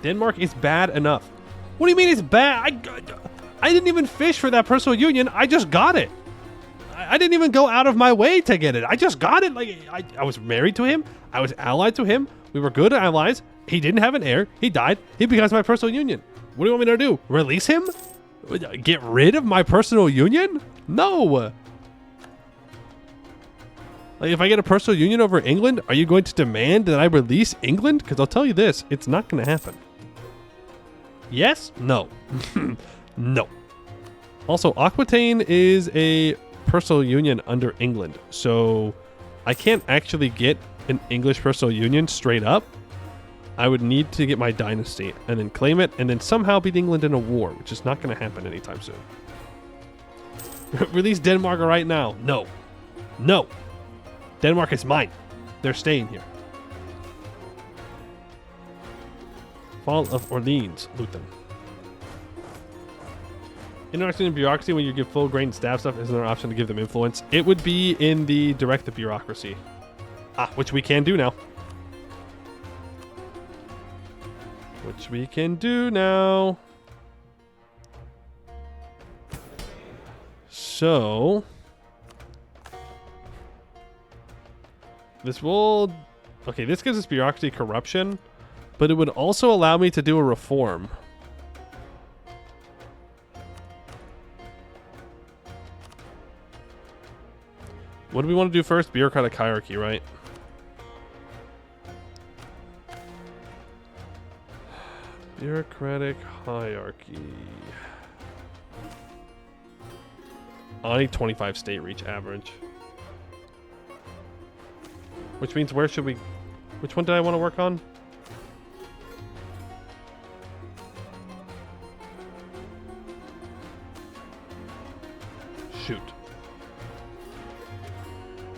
Denmark is bad enough. What do you mean it's bad? I didn't even fish for that personal union. I just got it. I didn't even go out of my way to get it. I just got it. Like I was married to him. I was allied to him. We were good allies. He didn't have an heir. He died. He becomes my personal union. What do you want me to do? Release him? Get rid of my personal union? No. Like if I get a personal union over England, are you going to demand that I release England? Because I'll tell you this, it's not going to happen. Yes? No. No. Also, Aquitaine is a personal union under England, so I can't actually get an English personal union straight up. I would need to get my dynasty and then claim it and then somehow beat England in a war, which is not going to happen anytime soon. Release Denmark right now. No. No. Denmark is mine. They're staying here. Fall of Orleans. Loot them. Interacting in bureaucracy when you give full grain staff stuff, isn't there an option to give them influence? It would be in the directive bureaucracy. Which we can do now. Which we can do now. So this will... Okay, this gives us bureaucracy corruption, but it would also allow me to do a reform. What do we want to do first? Bureaucratic hierarchy, right? Bureaucratic hierarchy. I need 25 state reach average. Which means where should we... Which one did I want to work on? Shoot.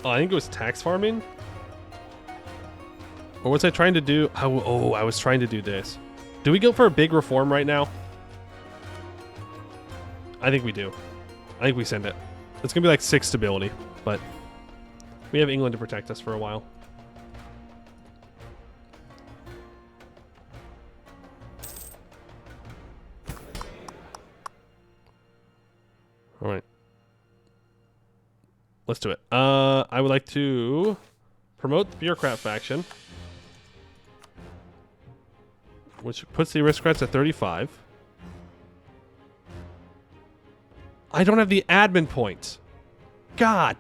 Oh, I think it was tax farming? Or was I trying to do... Oh, I was trying to do this. Do we go for a big reform right now? I think we do. I think we send it. It's going to be like 6 stability, but we have England to protect us for a while. All right. Let's do it. I would like to promote the bureaucrat faction, which puts the aristocrats at 35. I don't have the admin points. God.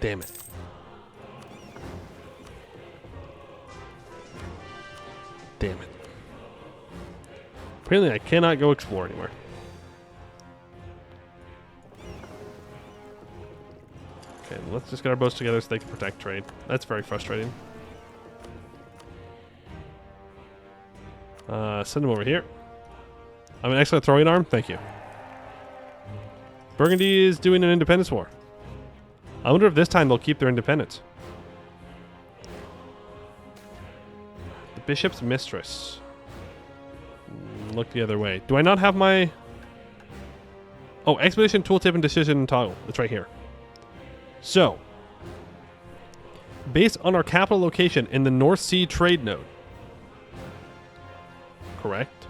Damn it. Damn it. Apparently I cannot go explore anymore. Okay, let's just get our boats together so they can protect trade. That's very frustrating. Send them over here. I'm an excellent throwing arm. Thank you. Burgundy is doing an independence war. I wonder if this time they'll keep their independence. The bishop's mistress. Look the other way. Do I not have my... Oh, expedition, tooltip, and decision toggle. It's right here. So, based on our capital location in the North Sea trade node, correct?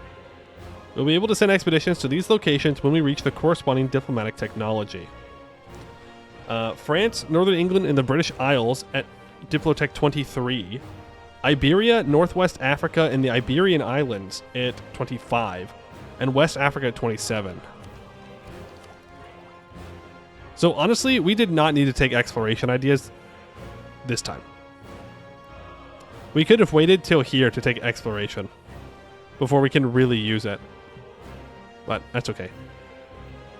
We'll be able to send expeditions to these locations when we reach the corresponding diplomatic technology. France, Northern England, and the British Isles at Diplotech 23. Iberia, Northwest Africa, and the Iberian Islands at 25. And West Africa at 27. So honestly, we did not need to take exploration ideas this time. We could have waited till here to take exploration before we can really use it. But that's okay.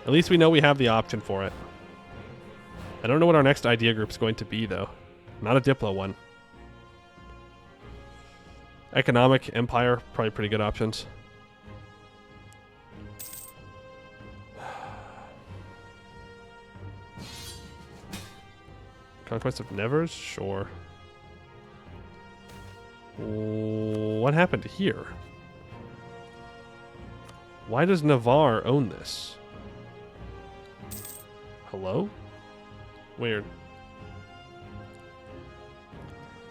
At least we know we have the option for it. I don't know what our next idea group is going to be, though. Not a Diplo one. Economic, Empire, probably pretty good options. Conquest of Nevers? Sure. What happened here? Why does Navarre own this? Hello? Weird.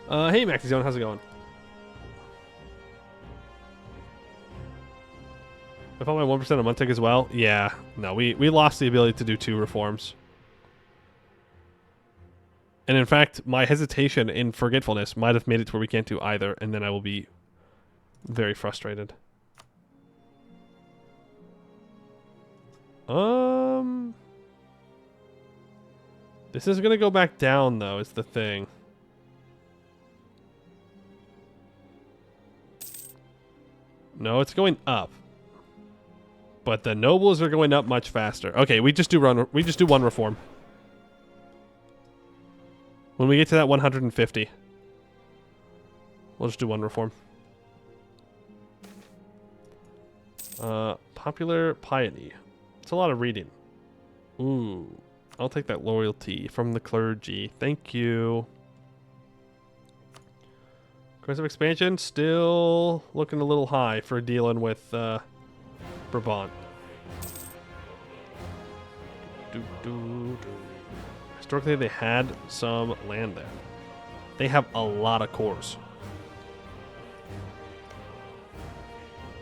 Hey, Maxizone, how's it going? I found my 1% on Montec as well. Yeah, no, we lost the ability to do 2 reforms. And in fact, my hesitation in forgetfulness might have made it to where we can't do either, and then I will be very frustrated. This is gonna go back down though, is the thing. No, it's going up. But the nobles are going up much faster. Okay, we just do one reform. When we get to that 150, we'll just do one reform. Popular piety. It's a lot of reading. Ooh, I'll take that loyalty from the clergy. Thank you. Course of expansion, still looking a little high for dealing with Brabant. Historically, they had some land there. They have a lot of cores.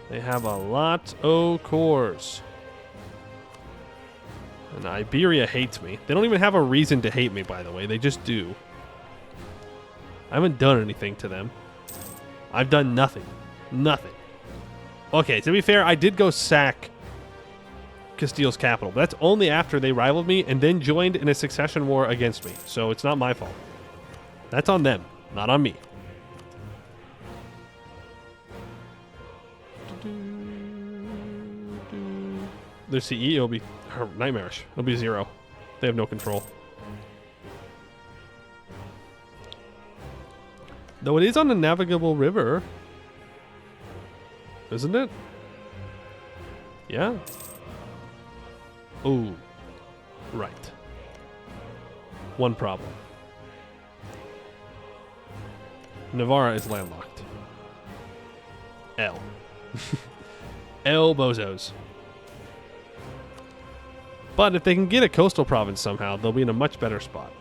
They have a lot of cores. And Iberia hates me. They don't even have a reason to hate me, by the way. They just do. I haven't done anything to them. I've done nothing. Nothing. Okay, to be fair, I did go sack Castile's capital. But that's only after they rivaled me and then joined in a succession war against me. So it's not my fault. That's on them, not on me. Their CE will be nightmarish. It'll be 0. They have no control. Though it is on a navigable river. Isn't it? Yeah. Oh. Right. One problem. Navarra is landlocked. L. L bozos. But if they can get a coastal province somehow, they'll be in a much better spot.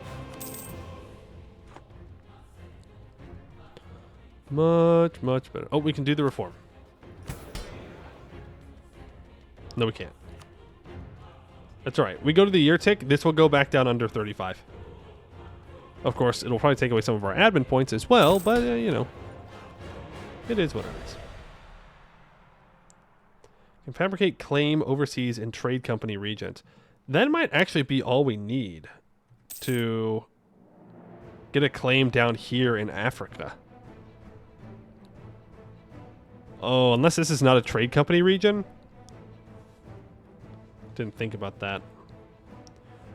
Much, much better. Oh, we can do the reform. No, we can't. That's all right. We go to the year tick. This will go back down under 35. Of course, it'll probably take away some of our admin points as well, but, you know, it is what it is. Can fabricate claim overseas in trade company regions. That might actually be all we need to get a claim down here in Africa. Oh, unless this is not a trade company region? Didn't think about that.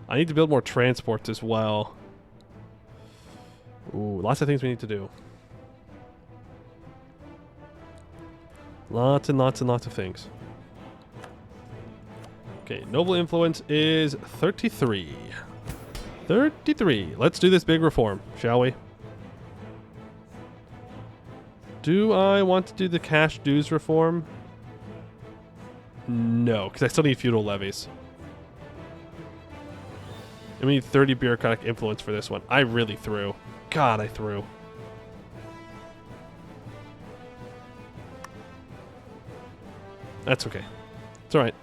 I need to build more transports as well. Ooh, lots of things we need to do. Lots and lots and lots of things. Okay, noble influence is 33. 33. Let's do this big reform, shall we? Do I want to do the cash dues reform? No, because I still need feudal levies. And we need 30 bureaucratic influence for this one. I really threw. God, I threw. That's okay. It's alright.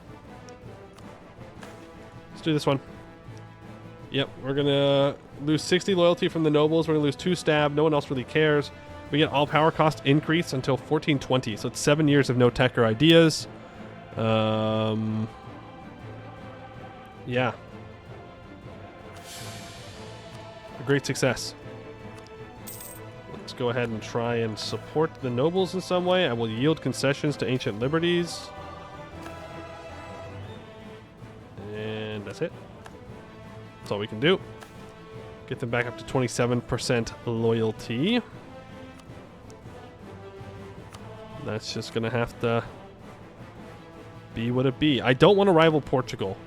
Let's do this one. Yep, we're going to lose 60 loyalty from the nobles. We're going to lose 2 stab. No one else really cares. We get all power cost increase until 1420. So it's 7 years of no tech or ideas. Yeah. A great success. Let's go ahead and try and support the nobles in some way. I will yield concessions to ancient liberties. And that's it. That's all we can do. Get them back up to 27% loyalty. That's just going to have to be what it be. I don't want to rival Portugal.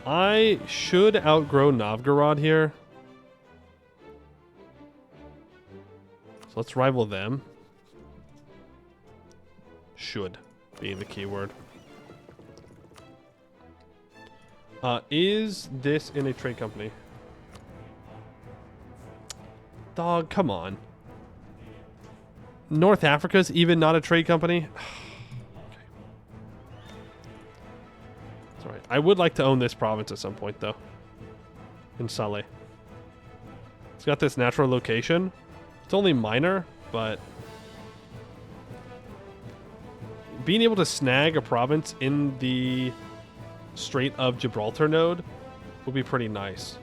I should outgrow Novgorod here. So let's rival them. Should being the key word. Is this in a trade company? Dog, come on. North Africa's even not a trade company? Okay. That's alright. I would like to own this province at some point, though. in Saleh. It's got this natural location. It's only minor, but being able to snag a province in the Strait of Gibraltar node would be pretty nice.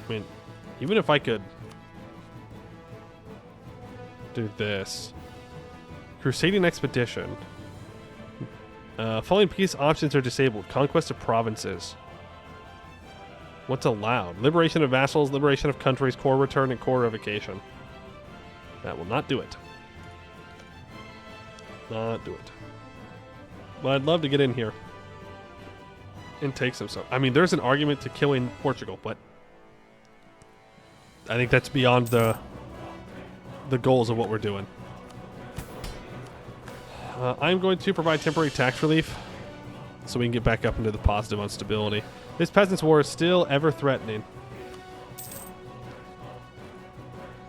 I mean, even if I could do this. Crusading expedition. Following peace options are disabled. Conquest of provinces. What's allowed? Liberation of vassals, liberation of countries, core return, and core revocation. That will not do it. Not do it. But I'd love to get in here and take some stuff. I mean, there's an argument to killing Portugal, but I think that's beyond the goals of what we're doing. I'm going to provide temporary tax relief so we can get back up into the positive on stability. This peasants' war is still ever threatening.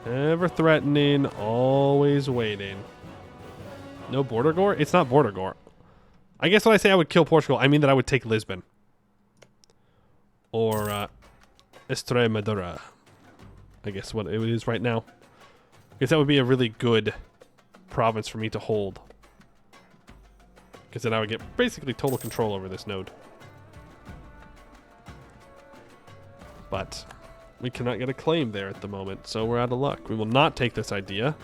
Ever threatening, always waiting. No border gore? It's not border gore. I guess when I say I would kill Portugal, I mean that I would take Lisbon. Or Extremadura. I guess what it is right now. I guess that would be a really good province for me to hold. Because then I would get basically total control over this node. But we cannot get a claim there at the moment, so we're out of luck. We will not take this idea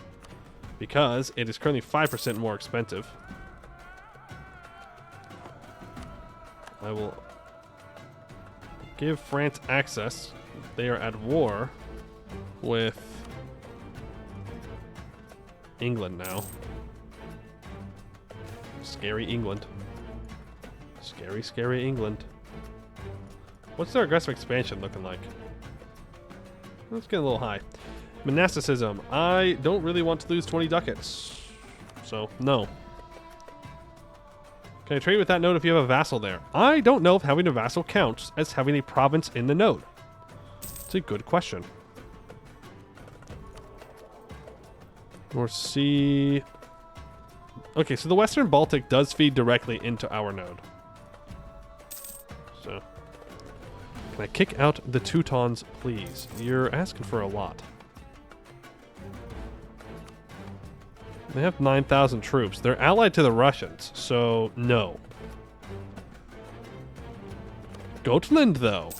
because it is currently 5% more expensive. I will give France access. They are at war with England now. Scary England. Scary, scary England. What's their aggressive expansion looking like? Let's get a little high. Monasticism. I don't really want to lose 20 ducats. So, no. Can I trade with that node if you have a vassal there? I don't know if having a vassal counts as having a province in the node. It's a good question. North Sea. Okay, so the Western Baltic does feed directly into our node. So, can I kick out the Teutons, please? You're asking for a lot. They have 9,000 troops. They're allied to the Russians, so no. Gotland, though.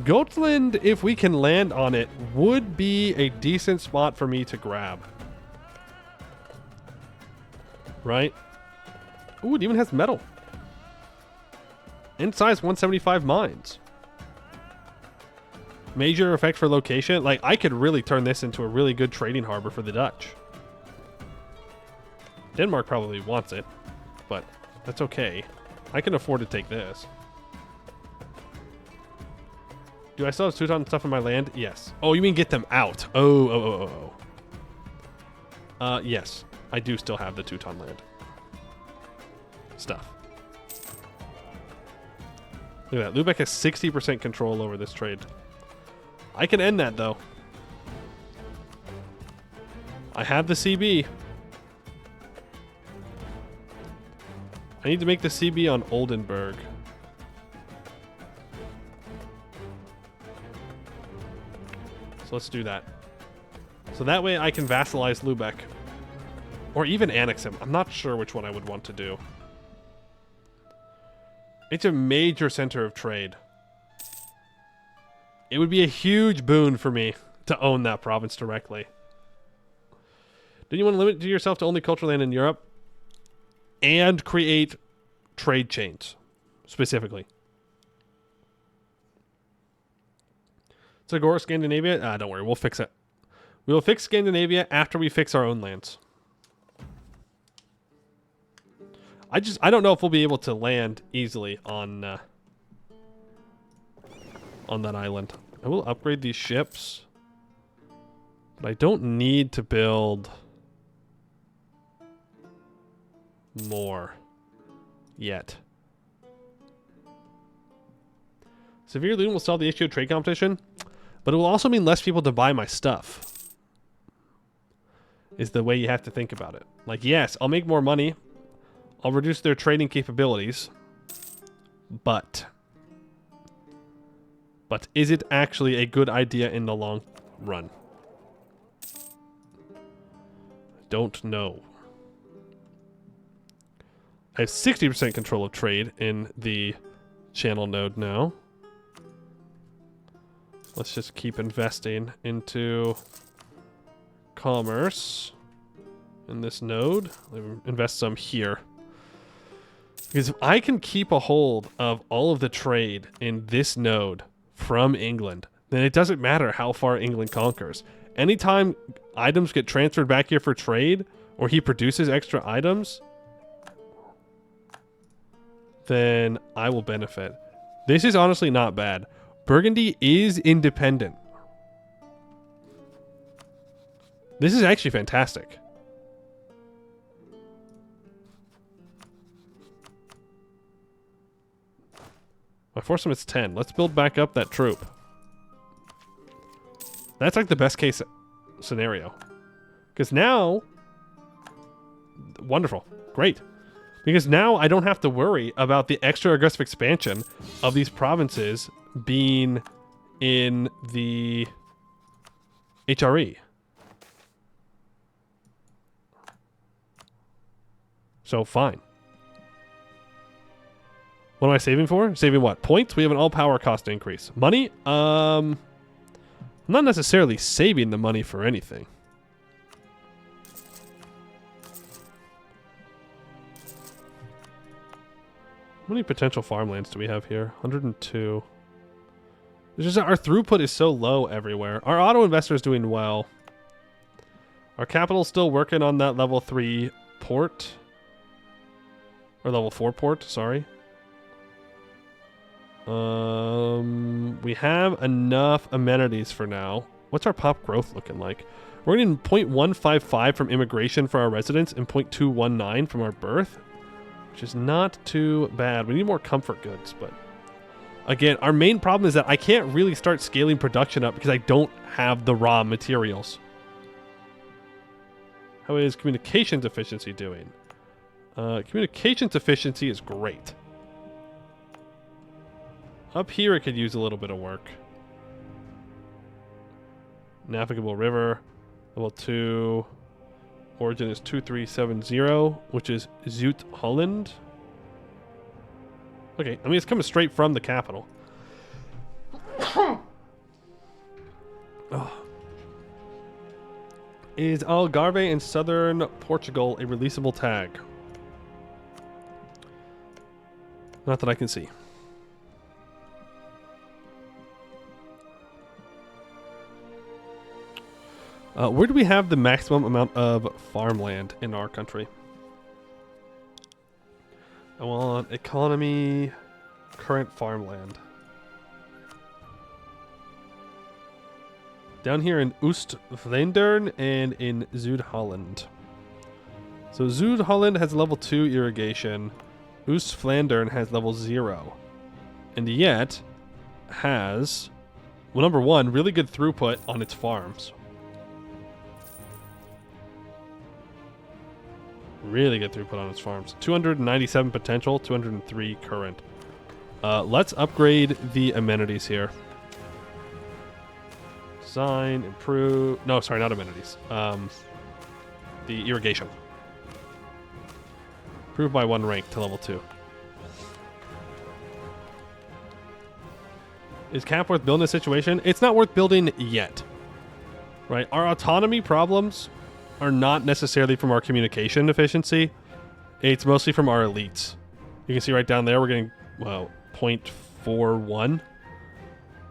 Gotland, if we can land on it, would be a decent spot for me to grab. Right? Ooh, it even has metal. In size 175 mines. Major effect for location. Like, I could really turn this into a really good trading harbor for the Dutch. Denmark probably wants it, but that's okay. I can afford to take this. Do I still have Teuton stuff in my land? Yes. Oh, you mean get them out? Oh. Yes. I do still have the Teuton land. Stuff. Look at that. Lubeck has 60% control over this trade. I can end that, though. I have the CB. I need to make the CB on Oldenburg. So let's do that. So that way I can vassalize Lubeck. Or even annex him. I'm not sure which one I would want to do. It's a major center of trade. It would be a huge boon for me to own that province directly. Don't you want to limit yourself to only cultural land in Europe? And create trade chains, specifically. Sagor, Scandinavia? Don't worry, we'll fix it. We will fix Scandinavia after we fix our own lands. I don't know if we'll be able to land easily on that island. I will upgrade these ships, but I don't need to build more yet. Severe looting will solve the issue of trade competition, but it will also mean less people to buy my stuff. Is the way you have to think about it. Like, yes, I'll make more money. I'll reduce their trading capabilities. But is it actually a good idea in the long run? Don't know. I have 60% control of trade in the channel node now. Let's just keep investing into commerce in this node. Invest some here. Because if I can keep a hold of all of the trade in this node from England, then it doesn't matter how far England conquers. Anytime items get transferred back here for trade, or he produces extra items, then I will benefit. This is honestly not bad. Burgundy is independent. This is actually fantastic. My force limit's 10. Let's build back up that troop. That's like the best case scenario. Because now... Wonderful. Great. Because now I don't have to worry about the extra aggressive expansion of these provinces being in the HRE. So, fine. What am I saving for? Saving what? Points? We have an all-power cost increase. Money? I'm not necessarily saving the money for anything. How many potential farmlands do we have here? 102. It's just our throughput is so low everywhere. Our auto investor is doing well. Our capital's still working on that level 3 port. Or level 4 port, sorry. We have enough amenities for now. What's our pop growth looking like? We're getting 0.155 from immigration for our residents and 0.219 from our birth, which is not too bad. We need more comfort goods, but again, our main problem is that I can't really start scaling production up because I don't have the raw materials. How is communications efficiency doing? Communications efficiency is great. Up here, it could use a little bit of work. Navigable river, level 2. Origin is 2370, which is Zuid Holland. Okay, I mean, it's coming straight from the capital. Oh. Is Algarve in southern Portugal a releasable tag? Not that I can see. Where do we have the maximum amount of farmland in our country? I want economy, current farmland. Down here in Oost-Vlaanderen and in Zuid-Holland. So Zuid-Holland has level 2 irrigation. Oost-Vlaanderen has level 0. And yet has, well, number 1, really good throughput on its farms. Really good throughput on its farms. 297 potential, 203 current. Let's upgrade the amenities here. Design, improve. No, sorry, not amenities. The irrigation. Improve by 1 rank to level 2. Is Cap worth building a situation? It's not worth building yet. Right? Our autonomy problems are not necessarily from our communication efficiency. It's mostly from our elites. You can see right down there we're getting, well, 0.41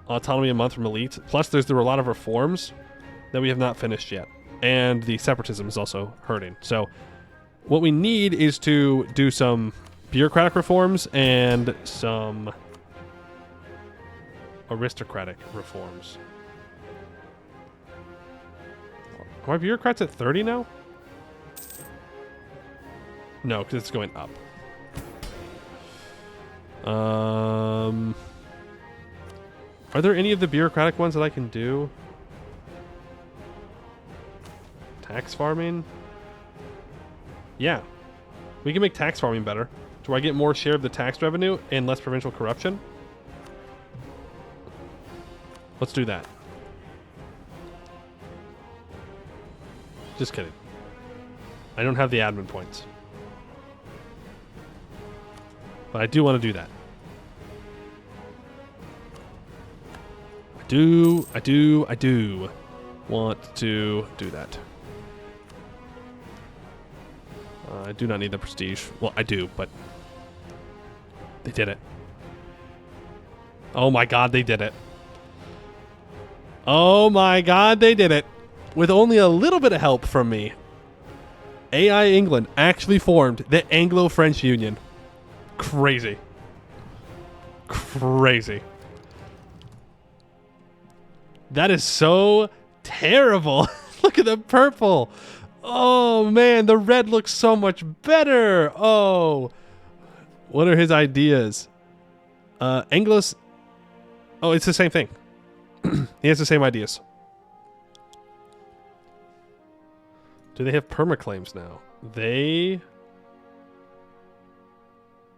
autonomy a month from elites. Plus there were a lot of reforms that we have not finished yet. And the separatism is also hurting. So what we need is to do some bureaucratic reforms and some aristocratic reforms. Are my bureaucrats at 30 now? No, because it's going up. Are there any of the bureaucratic ones that I can do? Tax farming? Yeah. We can make tax farming better. Do I get more share of the tax revenue and less provincial corruption? Let's do that. Just kidding. I don't have the admin points. But I do want to do that. I do want to do that. I do not need the prestige. Well, I do, but they did it. Oh my god, they did it. Oh my god, they did it. With only a little bit of help from me. AI England actually formed the Anglo-French Union. Crazy. Crazy. That is so terrible. Look at the purple. Oh man, the red looks so much better. Oh. What are his ideas? Anglos. Oh, it's the same thing. He has the same ideas. Do they have permaclaims now? They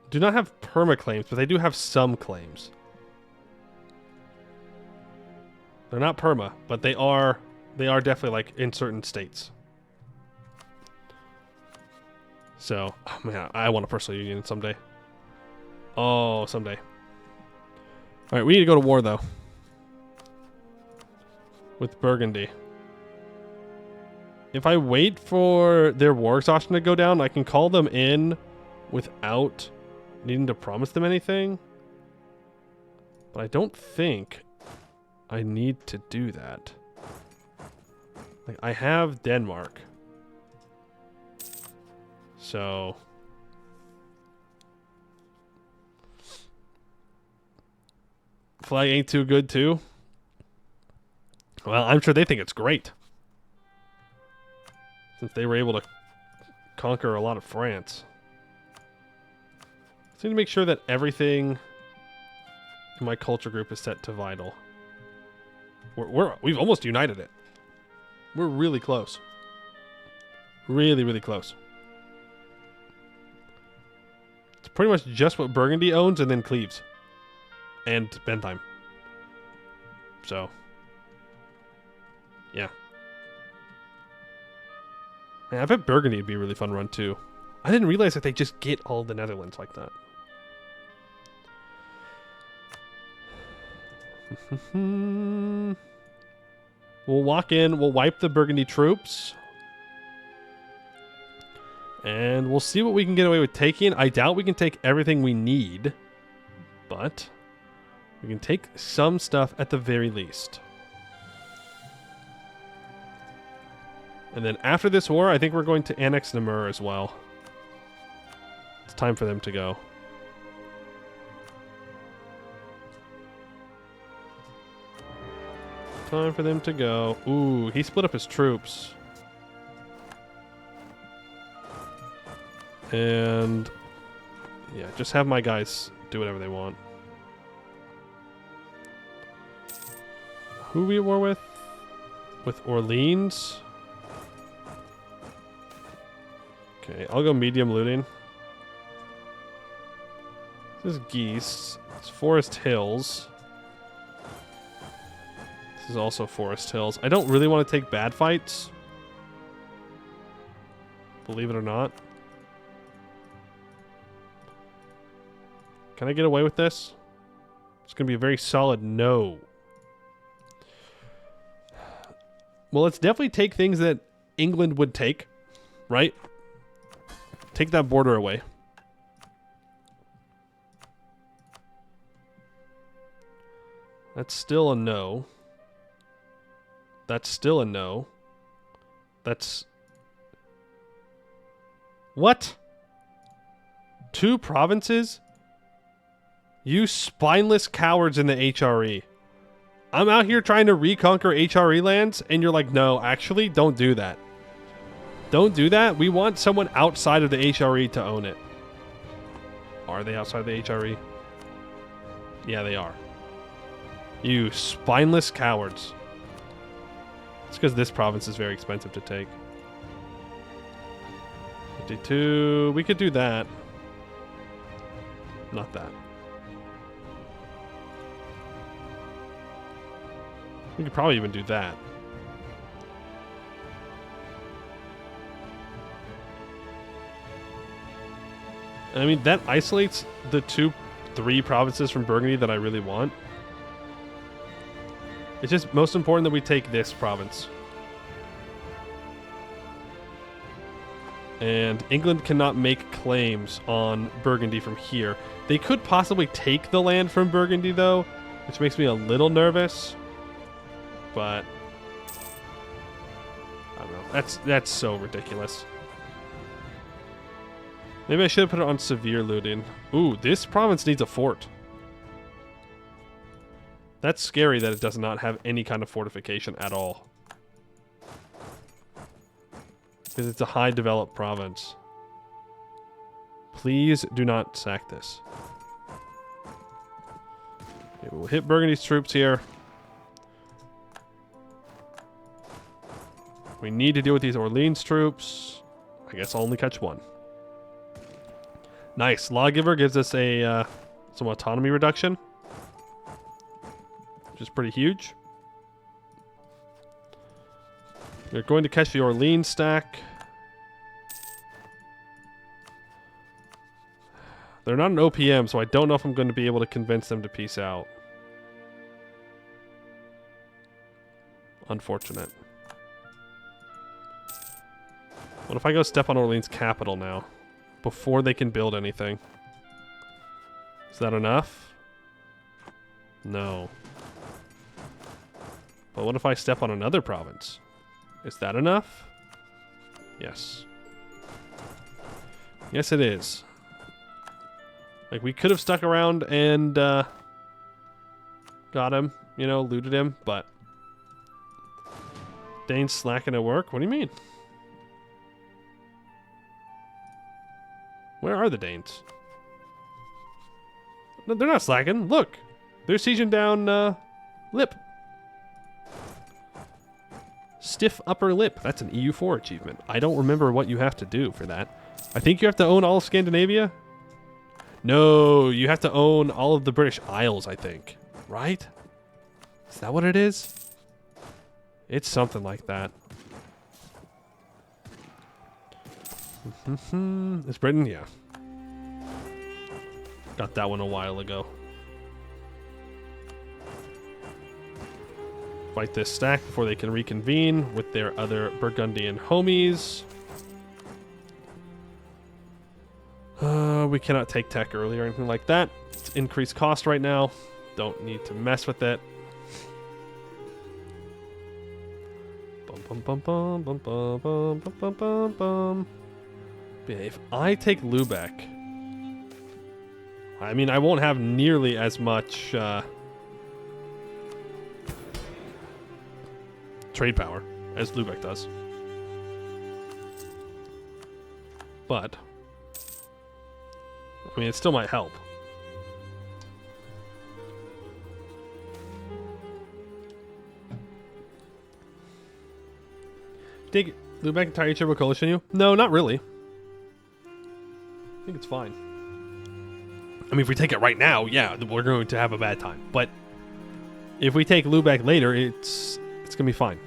do not have permaclaims, but they do have some claims. They're not perma, but they are definitely like in certain states. So, oh man, I want a personal union someday. Oh, someday. All right, we need to go to war though. With Burgundy. If I wait for their war exhaustion to go down, I can call them in without needing to promise them anything. But I don't think I need to do that. Like, I have Denmark. So flag ain't too good too. Well, I'm sure they think it's great. Since they were able to conquer a lot of France. So I need to make sure that everything in my culture group is set to vital. We've almost united it. We're really close. Really, really close. It's pretty much just what Burgundy owns and then Cleves. And Bentheim. So. Yeah. Man, I bet Burgundy would be a really fun run too. I didn't realize that they just get all the Netherlands like that. We'll walk in, we'll wipe the Burgundy troops. And we'll see what we can get away with taking. I doubt we can take everything we need. But we can take some stuff at the very least. And then after this war, I think we're going to annex Namur as well. It's time for them to go. Time for them to go. Ooh, he split up his troops. And yeah, just have my guys do whatever they want. Who are we at war with? With Orleans? Okay, I'll go medium looting. This is Geese. It's Forest Hills. This is also Forest Hills. I don't really want to take bad fights. Believe it or not. Can I get away with this? It's going to be a very solid no. Well, let's definitely take things that England would take, right? Take that border away. That's still a no. That's still a no. That's... What? 2 provinces? You spineless cowards in the HRE. I'm out here trying to reconquer HRE lands, and you're like, no, actually, don't do that. Don't do that. We want someone outside of the HRE to own it. Are they outside the HRE? Yeah, they are. You spineless cowards. It's because this province is very expensive to take. 52. We could do that. not that. We could probably even do that. I mean, that isolates the 3 provinces from Burgundy that I really want. It's just most important that we take this province. And England cannot make claims on Burgundy from here. They could possibly take the land from Burgundy, though, which makes me a little nervous. But I don't know. That's so ridiculous. Maybe I should have put it on severe looting. Ooh, this province needs a fort. That's scary that it does not have any kind of fortification at all. Because it's a high developed province. Please do not sack this. Okay, we'll hit Burgundy's troops here. We need to deal with these Orleans troops. I guess I'll only catch 1. Nice. Lawgiver gives us a some autonomy reduction, which is pretty huge. We're going to catch the Orleans stack. They're not an OPM, so I don't know if I'm going to be able to convince them to peace out. Unfortunate. What if I go step on Orleans capital now? Before they can build anything. Is that enough? No. But what if I step on another province? Is that enough? Yes. Yes, it is. Like, we could have stuck around and got him, you know, looted him, but Dane's slacking at work? What do you mean? Where are the Danes? No, they're not slacking. Look. They're sieging down Lip. Stiff upper lip. That's an EU4 achievement. I don't remember what you have to do for that. I think you have to own all of Scandinavia. No, you have to own all of the British Isles, I think. Right? Is that what it is? It's something like that. Is Britain? Yeah. Got that one a while ago. Fight this stack before they can reconvene with their other Burgundian homies. We cannot take tech early or anything like that. It's increased cost right now. Don't need to mess with it. Bum, bum, bum, bum, bum, bum, bum, bum, bum, bum. Yeah, if I take Lubeck, I mean, I won't have nearly as much trade power as Lubeck does. But, I mean, it still might help. Dig Lubeck and Taichi will coalition you? No, not really. I think it's fine. I mean, if we take it right now, yeah, we're going to have a bad time. But if we take Lubeck later, it's gonna be fine.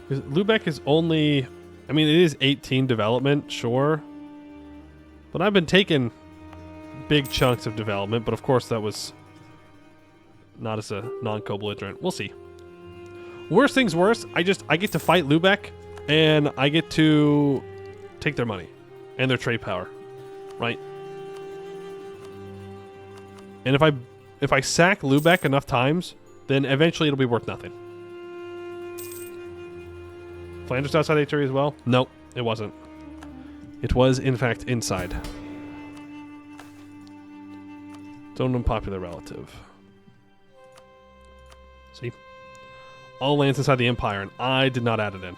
Lubeck is only, I mean, it is 18 development, sure. But I've been taking big chunks of development, but of course that was not as a non-co-belligerent. We'll see. Worst things worst, I get to fight Lubeck, and I get to take their money and their trade power, right? And if I sack Lubeck enough times, then eventually it'll be worth nothing. Flanders outside HRE as well? Nope, it wasn't. It was, in fact, inside. It's own unpopular relative. See? All lands inside the Empire, and I did not add it in.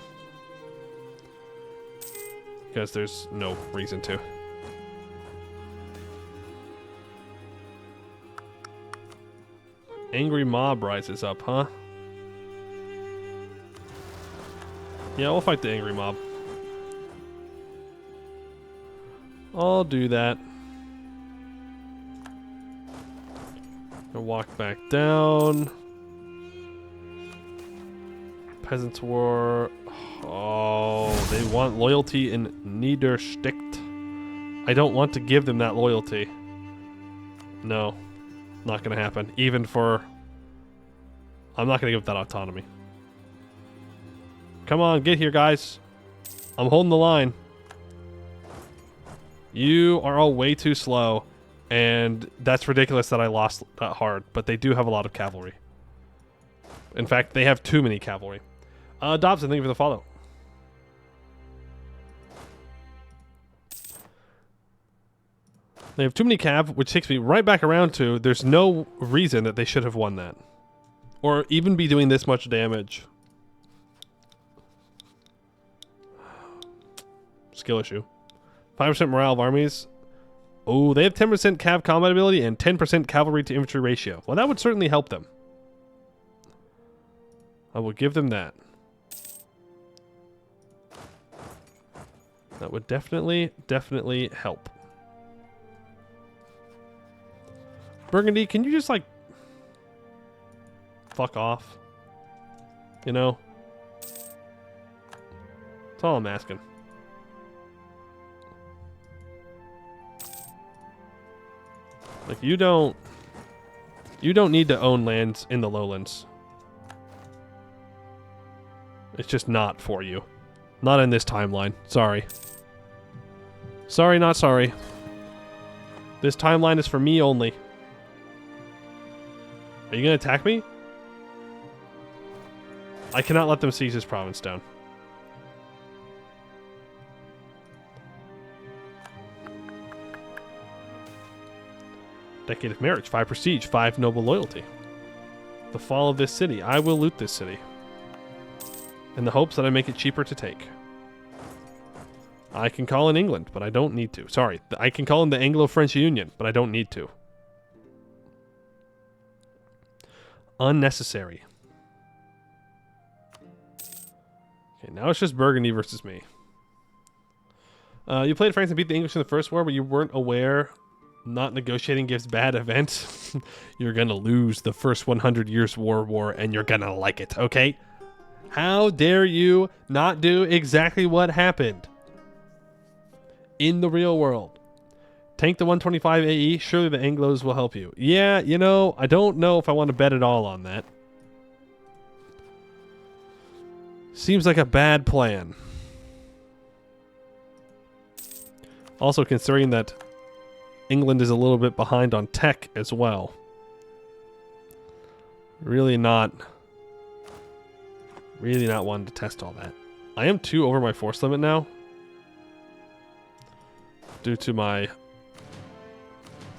Because there's no reason to. Angry mob rises up, huh? Yeah, we'll fight the angry mob. I'll do that. I'll walk back down. Peasants' War. Oh, they want loyalty in Niedersticht. I don't want to give them that loyalty. No, not going to happen. Even for... I'm not going to give that autonomy. Come on, get here, guys. I'm holding the line. You are all way too slow, and that's ridiculous that I lost that hard, but they do have a lot of cavalry. In fact, they have too many cavalry. Dobson, thank you for the follow. They have too many cav, which takes me right back around to there's no reason that they should have won that. Or even be doing this much damage. Skill issue. 5% morale of armies. Oh, they have 10% cav combat ability and 10% cavalry to infantry ratio. Well, that would certainly help them. I will give them that. That would definitely help. Burgundy, can you just, like, fuck off? You know? That's all I'm asking. Like, you don't need to own lands in the lowlands. It's just not for you. Not in this timeline. Sorry. Sorry, not sorry. This timeline is for me only. Are you going to attack me? I cannot let them seize this province down. Decade of marriage, 5 prestige, 5 noble loyalty. The fall of this city. I will loot this city. In the hopes that I make it cheaper to take. I can call in England, but I don't need to. Sorry, I can call in the Anglo-French Union, but I don't need to. Unnecessary. Okay, now it's just Burgundy versus me. You played France and beat the English in the First War, but you weren't aware not negotiating gives bad events. You're gonna lose the first 100 years war, and you're gonna like it, okay? How dare you not do exactly what happened in the real world? Tank the 125 AE, surely the Anglos will help you. Yeah, you know, I don't know if I want to bet it all on that. Seems like a bad plan. Also, considering that England is a little bit behind on tech as well. Really not wanting to test all that. I am 2 over my force limit now. Due to my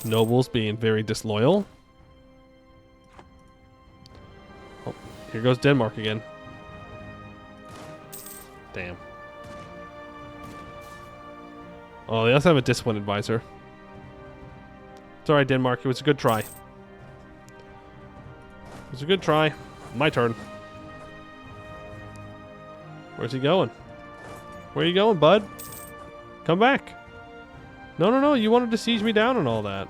nobles being very disloyal. Oh, here goes Denmark again. Damn. Oh, they also have a discipline advisor. It's alright, Denmark. It was a good try. It was a good try. My turn. Where's he going? Where are you going, bud? Come back. No, no, no. You wanted to siege me down and all that.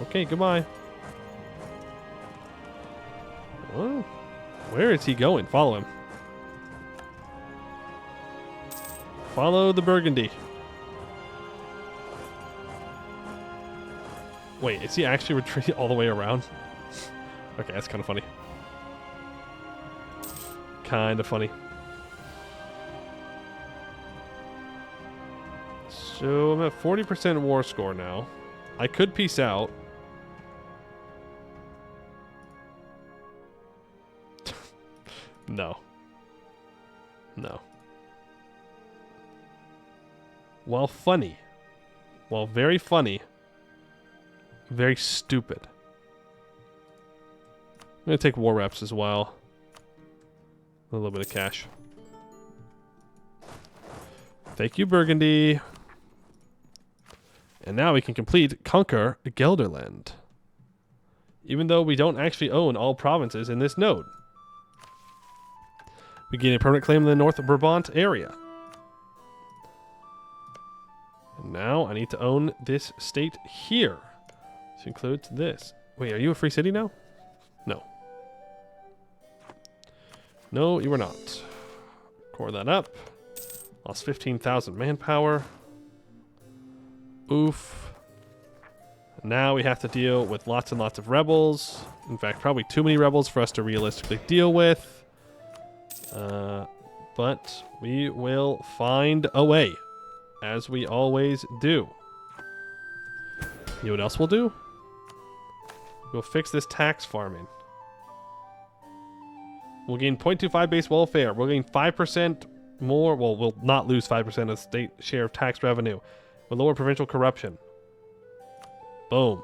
Okay, goodbye. Well, where is he going? Follow him. Follow the Burgundy. Wait, is he actually retreating all the way around? Okay, that's kind of funny. Kind of funny. So I'm at 40% war score now. I could peace out. No. No. While funny, while very funny, very stupid. I'm going to take war reps as well. A little bit of cash. Thank you, Burgundy. And now we can conquer Gelderland. even though we don't actually own all provinces in this node. We gain a permanent claim in the North Brabant area. And now I need to own this state here. This includes this. Wait, are you a free city now? No. No, you are not. Core that up. Lost 15,000 manpower. Oof. Now we have to deal with lots and lots of rebels. In fact, probably too many rebels for us to realistically deal with. But we will find a way, as we always do. You know what else we'll do? We'll fix this tax farming. We'll gain 0.25 base welfare. We'll gain 5% more. Well, we'll not lose 5% of state share of tax revenue. We'll lower provincial corruption. Boom.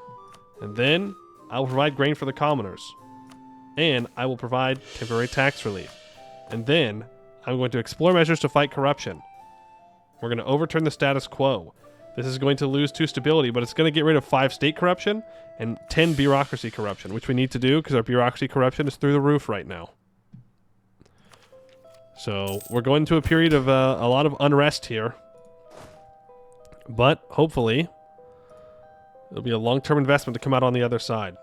And then I will provide grain for the commoners. And I will provide temporary tax relief. And then I'm going to explore measures to fight corruption. We're going to overturn the status quo. This is going to lose 2 stability, but it's going to get rid of 5 state corruption and 10 bureaucracy corruption, which we need to do because our bureaucracy corruption is through the roof right now. So we're going to a period of a lot of unrest here. But hopefully it'll be a long-term investment to come out on the other side.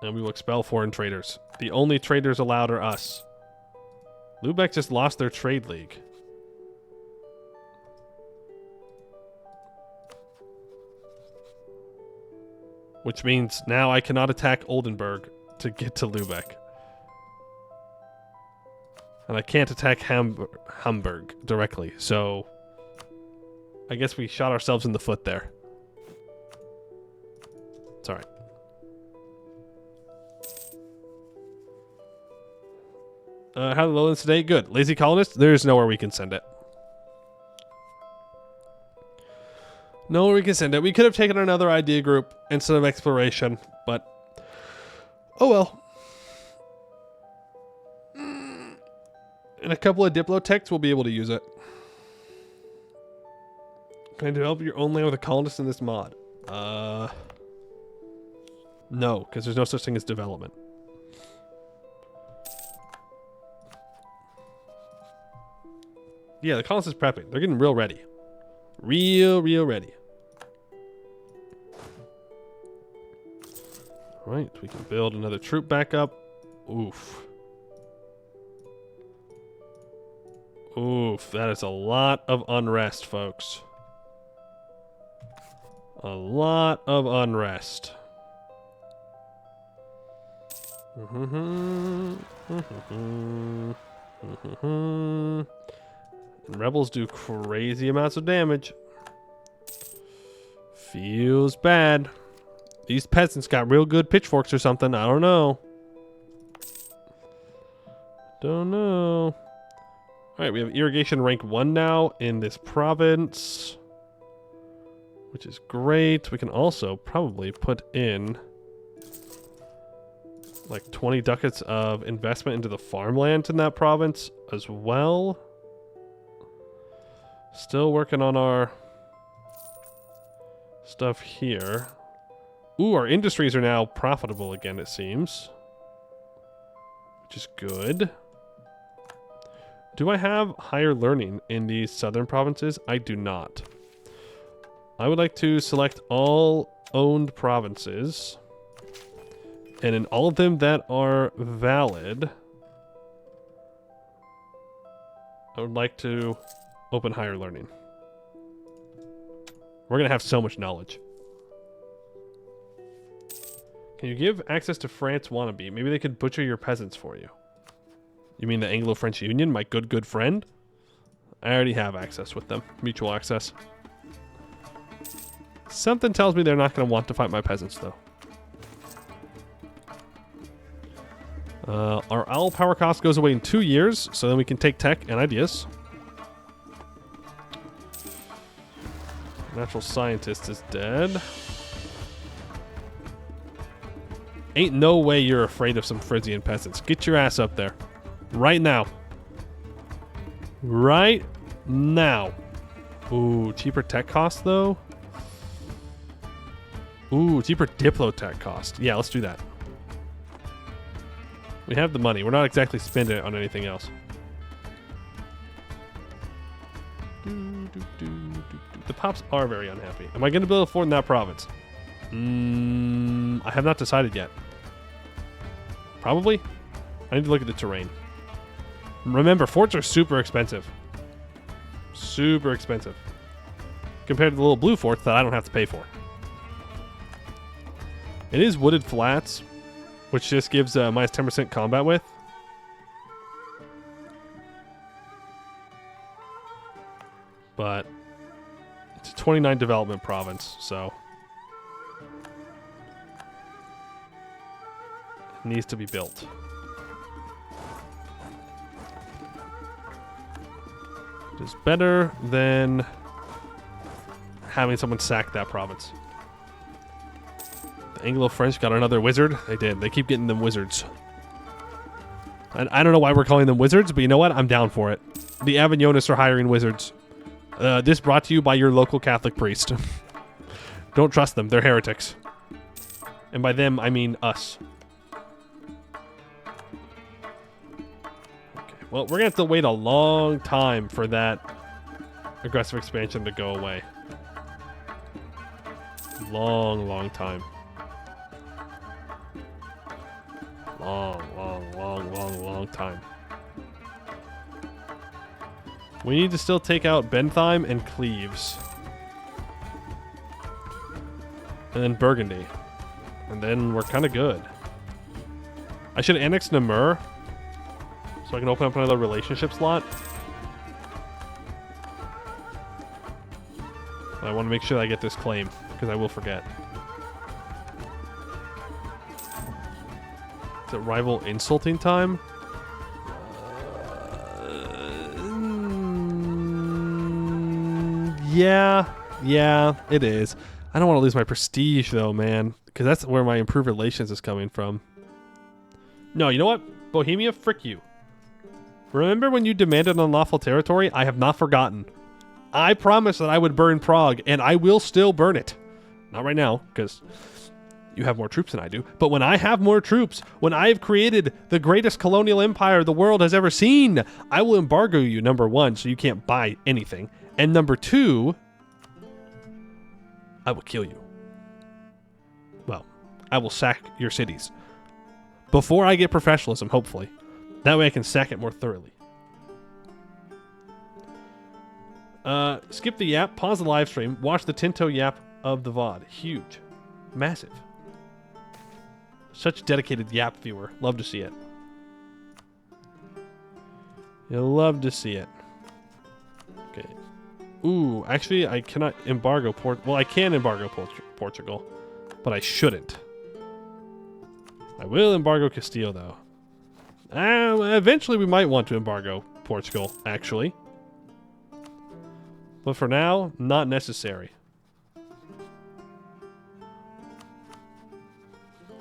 And we will expel foreign traders. The only traders allowed are us. Lubeck just lost their trade league. Which means now I cannot attack Oldenburg to get to Lubeck. And I can't attack Hamburg directly, so I guess we shot ourselves in the foot there. It's alright. How are the lowlands today? Good. Lazy colonists? There's nowhere we can send it. Nowhere we can send it. We could have taken another idea group instead of exploration, but oh well. In a couple of diplotechs, we'll be able to use it. Can I develop your own land with a colonist in this mod? No, because there's no such thing as development. Yeah, the colonist is prepping. They're getting real ready. Real ready. Alright, we can build another troop back up. Oof. Oof, that is a lot of unrest, folks. A lot of unrest. And rebels do crazy amounts of damage. Feels bad. These peasants got real good pitchforks or something. I don't know. Alright, we have irrigation rank 1 now in this province, which is great. We can also probably put in like 20 ducats of investment into the farmland in that province as well. Still working on our stuff here. Ooh, our industries are now profitable again, it seems, which is good. Do I have higher learning in these southern provinces? I do not. I would like to select all owned provinces. And in all of them that are valid, I would like to open higher learning. We're going to have so much knowledge. Can you give access to France wannabe? Maybe they could butcher your peasants for you. You mean the Anglo-French Union, my good friend? I already have access with them. Mutual access. Something tells me they're not going to want to fight my peasants, though. Our owl power cost goes away in 2 years, so then we can take tech and ideas. Natural scientist is dead. Ain't no way you're afraid of some Frisian peasants. Get your ass up there. Right now. Right now. Ooh, cheaper tech cost, though? Ooh, cheaper diplotech cost. Yeah, let's do that. We have the money. We're not exactly spending it on anything else. The Pops are very unhappy. Am I going to build a fort in that province? I have not decided yet. Probably. I need to look at the terrain. Remember, forts are super expensive. Super expensive. Compared to the little blue forts that I don't have to pay for. It is wooded flats, which just gives minus 10% combat width. But it's a 29 development province, so it needs to be built. It is better than having someone sack that province. The Anglo-French got another wizard. They did. They keep getting them wizards. And I don't know why we're calling them wizards, but you know what? I'm down for it. The Avignonists are hiring wizards. This brought to you by your local Catholic priest. Don't trust them. They're heretics. And by them, I mean us. Okay. Well, we're going to have to wait a long time for that aggressive expansion to go away. Long, long time. Long time. We need to still take out Bentheim and Cleves. And then Burgundy. And then we're kind of good. I should annex Namur so I can open up another relationship slot. But I want to make sure that I get this claim, because I will forget. Is it rival insulting time? Yeah, it is. I don't want to lose my prestige, though, man. Because that's where my improved relations is coming from. No, you know what? Bohemia, frick you. Remember when you demanded unlawful territory? I have not forgotten. I promised that I would burn Prague, and I will still burn it. Not right now, because you have more troops than I do. But when I have more troops, when I have created the greatest colonial empire the world has ever seen, I will embargo you, number one, so you can't buy anything. And number two, I will kill you. Well, I will sack your cities. Before I get professionalism, hopefully. That way I can sack it more thoroughly. Skip the yap, pause the live stream, watch the Tinto yap of the VOD. Huge. Massive. Such a dedicated yap viewer. Love to see it. You'll love to see it. Okay. Ooh, actually, I cannot embargo Well, I can embargo Portugal, but I shouldn't. I will embargo Castile, though. Eventually, we might want to embargo Portugal, actually. But for now, not necessary.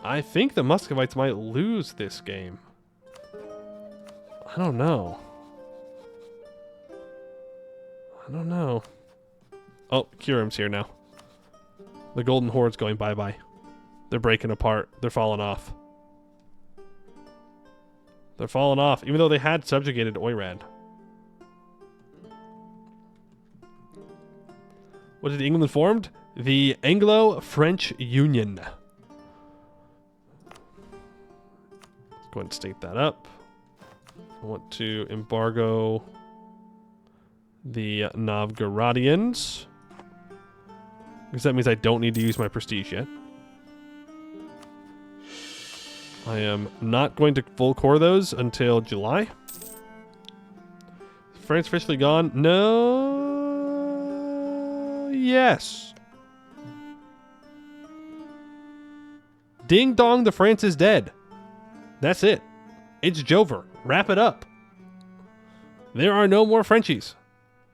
I think the Muscovites might lose this game. I don't know. Oh, Kurim's here now. The Golden Horde's going bye-bye. They're breaking apart. They're falling off. They're falling off, even though they had subjugated Oirad. What did England formed? The Anglo-French Union. Let's go ahead and state that up. I want to embargo the Novgorodians, because that means I don't need to use my prestige yet. I am not going to full core those until July. France officially gone? No. Yes. Ding dong, the France is dead. That's it. It's Jover. Wrap it up. There are no more Frenchies.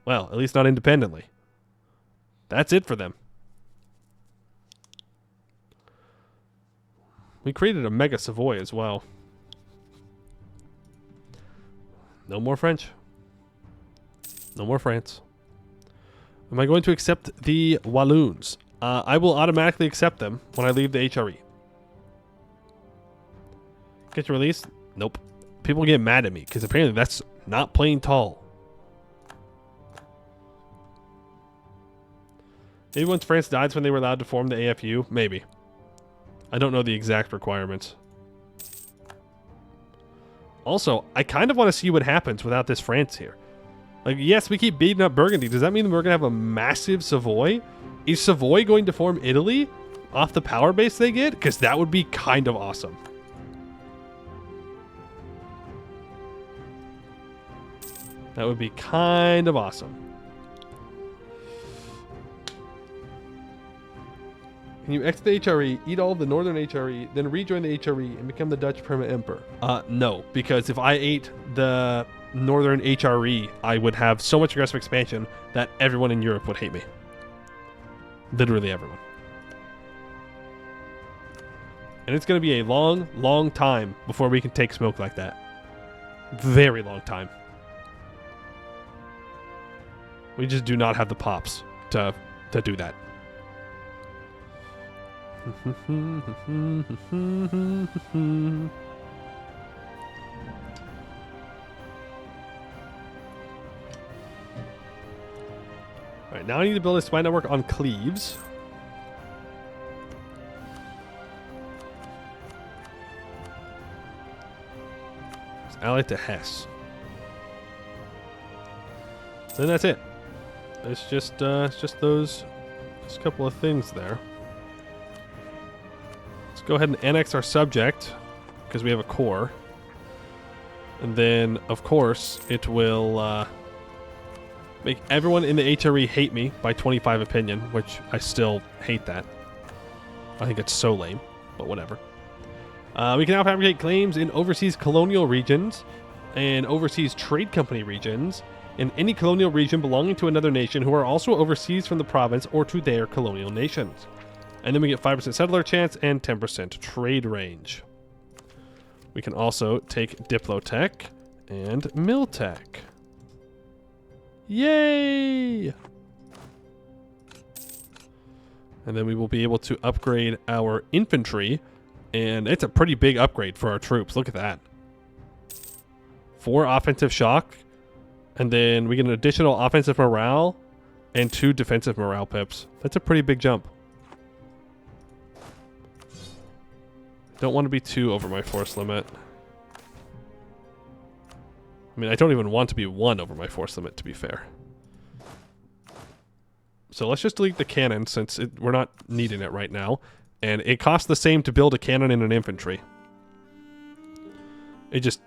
Well, at least not independently. That's it for them. We created a Mega Savoy as well. No more French. No more France. Am I going to accept the Walloons? I will automatically accept them when I leave the HRE. Get your release? Nope. People get mad at me because apparently that's not playing tall. Maybe once France died when they were allowed to form the AFU? Maybe. I don't know the exact requirements. Also, I kind of want to see what happens without this France here. Like, yes, we keep beating up Burgundy. Does that mean we're going to have a massive Savoy? Is Savoy going to form Italy off the power base they get? Because that would be kind of awesome. That would be kind of awesome. Can you exit the HRE, eat all of the northern HRE, then rejoin the HRE and become the Dutch permanent emperor? No, because if I ate the northern HRE, I would have so much aggressive expansion that everyone in Europe would hate me. Literally everyone. And it's going to be a long, long time before we can take smoke like that. Very long time. We just do not have the pops to do that. Alright, now I need to build a spy network on Cleves. It's allied to Hesse. Then that's it. It's just those couple of things there. Let's go ahead and annex our subject because we have a core. And then, of course, it will make everyone in the HRE hate me by 25 opinion, which I still hate that. I think it's so lame, but whatever. We can now fabricate claims in overseas colonial regions and overseas trade company regions in any colonial region belonging to another nation who are also overseas from the province or to their colonial nations. And then we get 5% settler chance and 10% trade range. We can also take Diplotech and Miltech. Yay! And then we will be able to upgrade our infantry. And it's a pretty big upgrade for our troops. Look at that. 4 offensive shock. And then we get an additional offensive morale and 2 defensive morale pips. That's a pretty big jump. Don't want to be too over my force limit. I mean, I don't even want to be 1 over my force limit, to be fair. So let's just delete the cannon since we're not needing it right now. And it costs the same to build a cannon and an infantry. It just...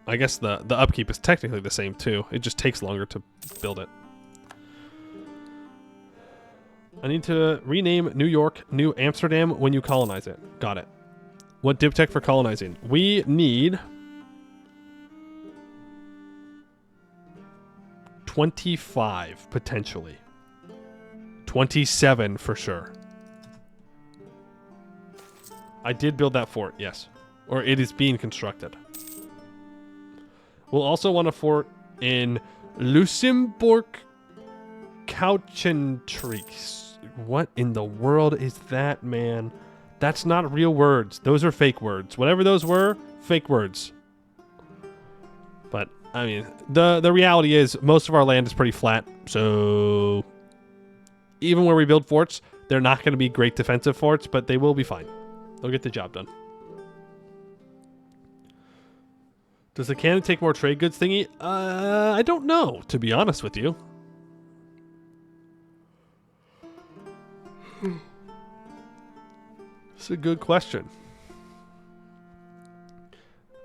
I guess the upkeep is technically the same too. It just takes longer to build it. I need to rename New York New Amsterdam when you colonize it. Got it. What diptech for colonizing? We need 25 potentially. 27 for sure. I did build that fort, yes. Or it is being constructed. We'll also want a fort in Luxembourg Couchentrix. What in the world is that, man? That's not real words. Those are fake words. Whatever those were, fake words. But, I mean, the reality is most of our land is pretty flat. So, even where we build forts, they're not going to be great defensive forts, but they will be fine. They'll get the job done. Does the cannon take more trade goods thingy? I don't know, to be honest with you. It's a good question.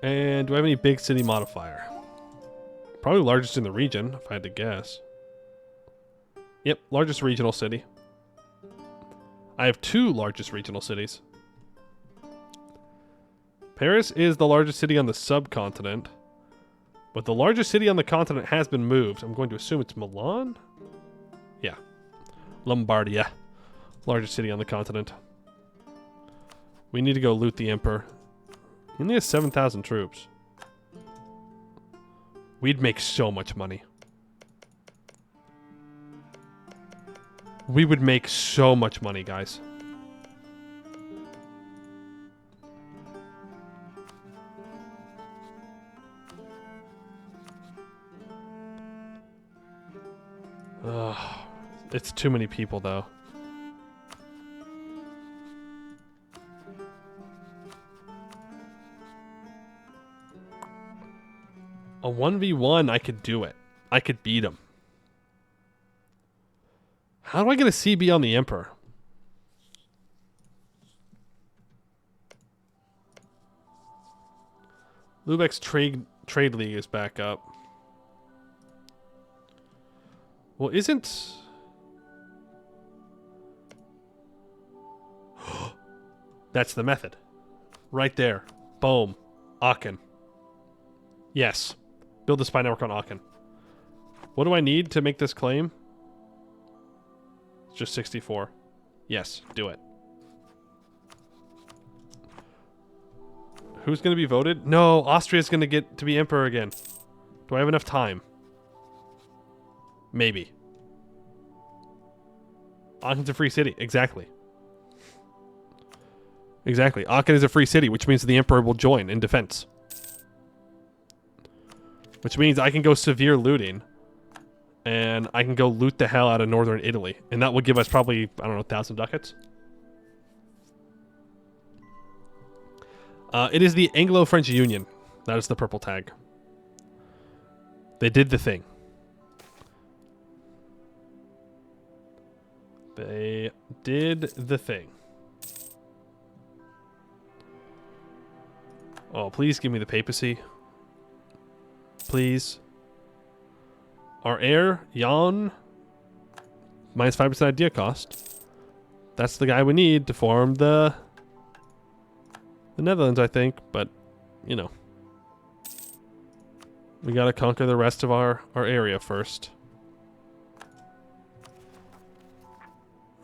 And do I have any big city modifier? Probably largest in the region, if I had to guess. Yep, largest regional city. I have 2 largest regional cities. Paris is the largest city on the subcontinent, but the largest city on the continent has been moved. I'm going to assume it's Milan? Yeah. Lombardia. Largest city on the continent. We need to go loot the Emperor. He only has 7,000 troops. We'd make so much money. We would make so much money, guys. Ugh, it's too many people, though. A 1v1, I could do it. I could beat him. How do I get a CB on the Emperor? Lubeck's trade league is back up. Well, isn't... That's the method. Right there. Boom. Aachen. Yes. Build the spy network on Aachen. What do I need to make this claim? It's just 64. Yes, do it. Who's going to be voted? No, Austria's going to get to be emperor again. Do I have enough time? Maybe. Aachen's a free city. Exactly. Exactly. Aachen is a free city, which means the emperor will join in defense. Which means I can go severe looting. And I can go loot the hell out of northern Italy. And that will give us probably, I don't know, 1,000 ducats. It is the Anglo-French Union. That is the purple tag. They did the thing. They did the thing. Oh, please give me the papacy. Please. Our heir, Jan, minus 5% idea cost. That's the guy we need to form the Netherlands, I think. But, you know. We gotta conquer the rest of our area first.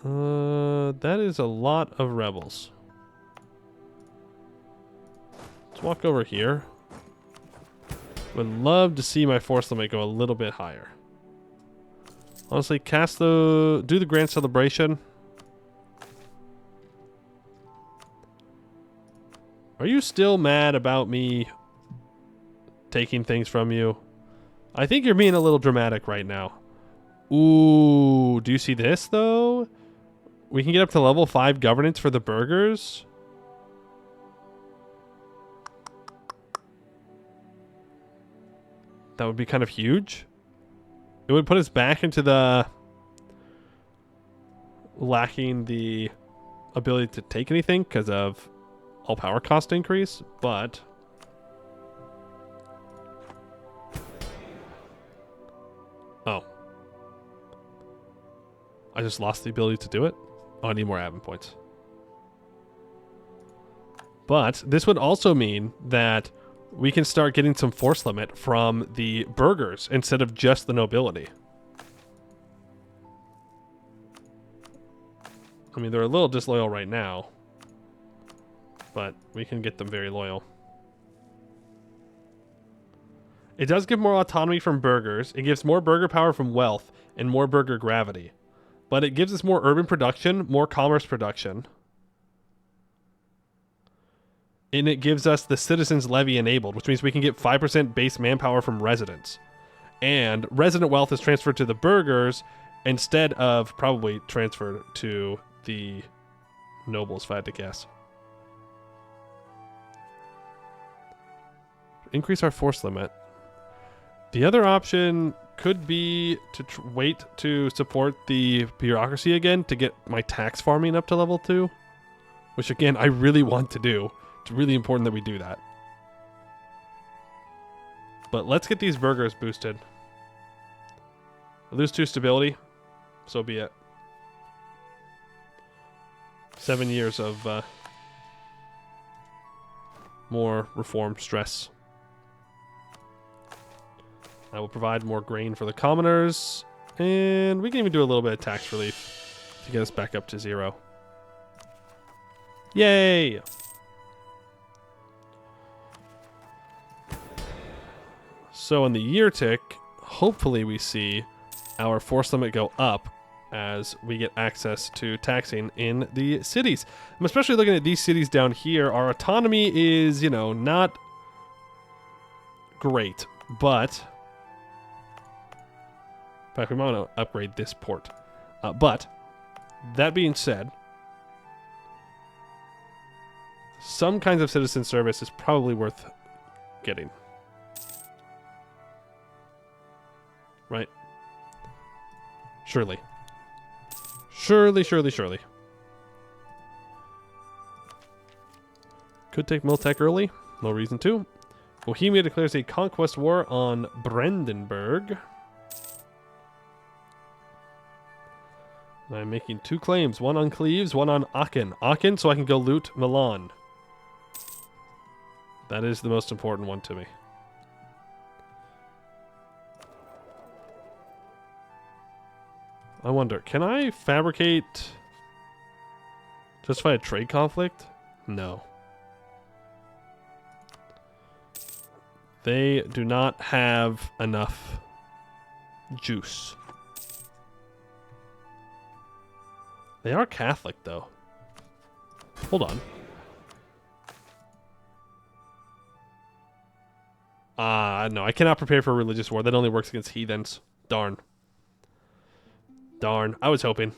That is a lot of rebels. Let's walk over here. Would love to see my force limit go a little bit higher. Honestly, do the grand celebration. Are you still mad about me taking things from you? I think you're being a little dramatic right now. Ooh, do you see this though? We can get up to level 5 governance for the burghers. That would be kind of huge. It would put us back into the lacking the ability to take anything because of all power cost increase, but oh, I just lost the ability to do it. Oh, I need more admin points. But this would also mean that we can start getting some force limit from the burghers instead of just the nobility. I mean, they're a little disloyal right now, but we can get them very loyal. It does give more autonomy from burghers. It gives more burgher power from wealth and more burgher gravity. But it gives us more urban production, more commerce production. And it gives us the citizens levy enabled, which means we can get 5% base manpower from residents. And resident wealth is transferred to the burghers instead of probably transferred to the nobles, if I had to guess. Increase our force limit. The other option could be to wait to support the bureaucracy again to get my tax farming up to level 2. Which again, I really want to do. It's really important that we do that. But let's get these burghers boosted. I lose 2 stability. So be it. 7 years of more reform stress. I will provide more grain for the commoners. And we can even do a little bit of tax relief to get us back up to 0. Yay! So in the year tick, hopefully we see our force limit go up as we get access to taxing in the cities. I'm especially looking at these cities down here. Our autonomy is, you know, not great, but In fact, we might want to upgrade this port. But, that being said, some kinds of citizen service is probably worth getting. Right? Surely. Surely. Could take Miltech early. No reason to. Bohemia declares a conquest war on Brandenburg. I'm making 2 claims. One on Cleves, one on Aachen. Aachen, so I can go loot Milan. That is the most important one to me. I wonder, can I fabricate... justify a trade conflict? No. They do not have enough juice. They are Catholic, though. Hold on. No, I cannot prepare for a religious war. That only works against heathens. Darn. I was hoping.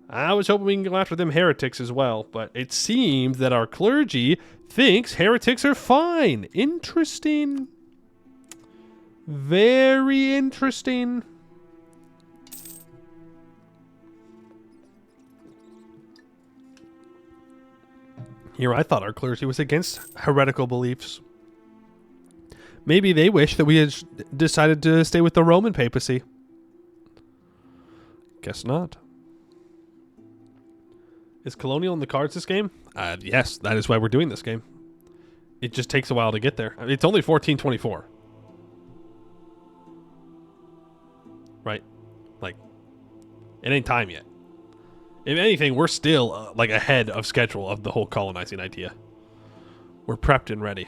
We can go after them heretics as well, but it seems that our clergy thinks heretics are fine. Interesting. Very interesting. Here, I thought our clergy was against heretical beliefs. Maybe they wish that we had decided to stay with the Roman papacy. Guess not. Is Colonial in the cards this game? Yes, that is why we're doing this game. It just takes a while to get there. It's only 1424. Right? Like, it ain't time yet. If anything, we're still like ahead of schedule of the whole colonizing idea. We're prepped and ready.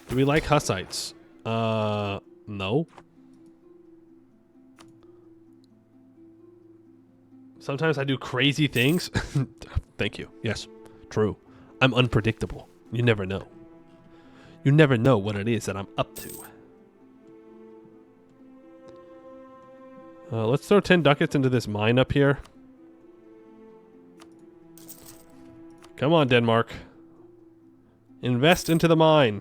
Do we like Hussites? No. Sometimes I do crazy things. Thank you. Yes, true. I'm unpredictable. You never know. You never know what it is that I'm up to. Let's throw 10 ducats into this mine up here. Come on, Denmark. Invest into the mine.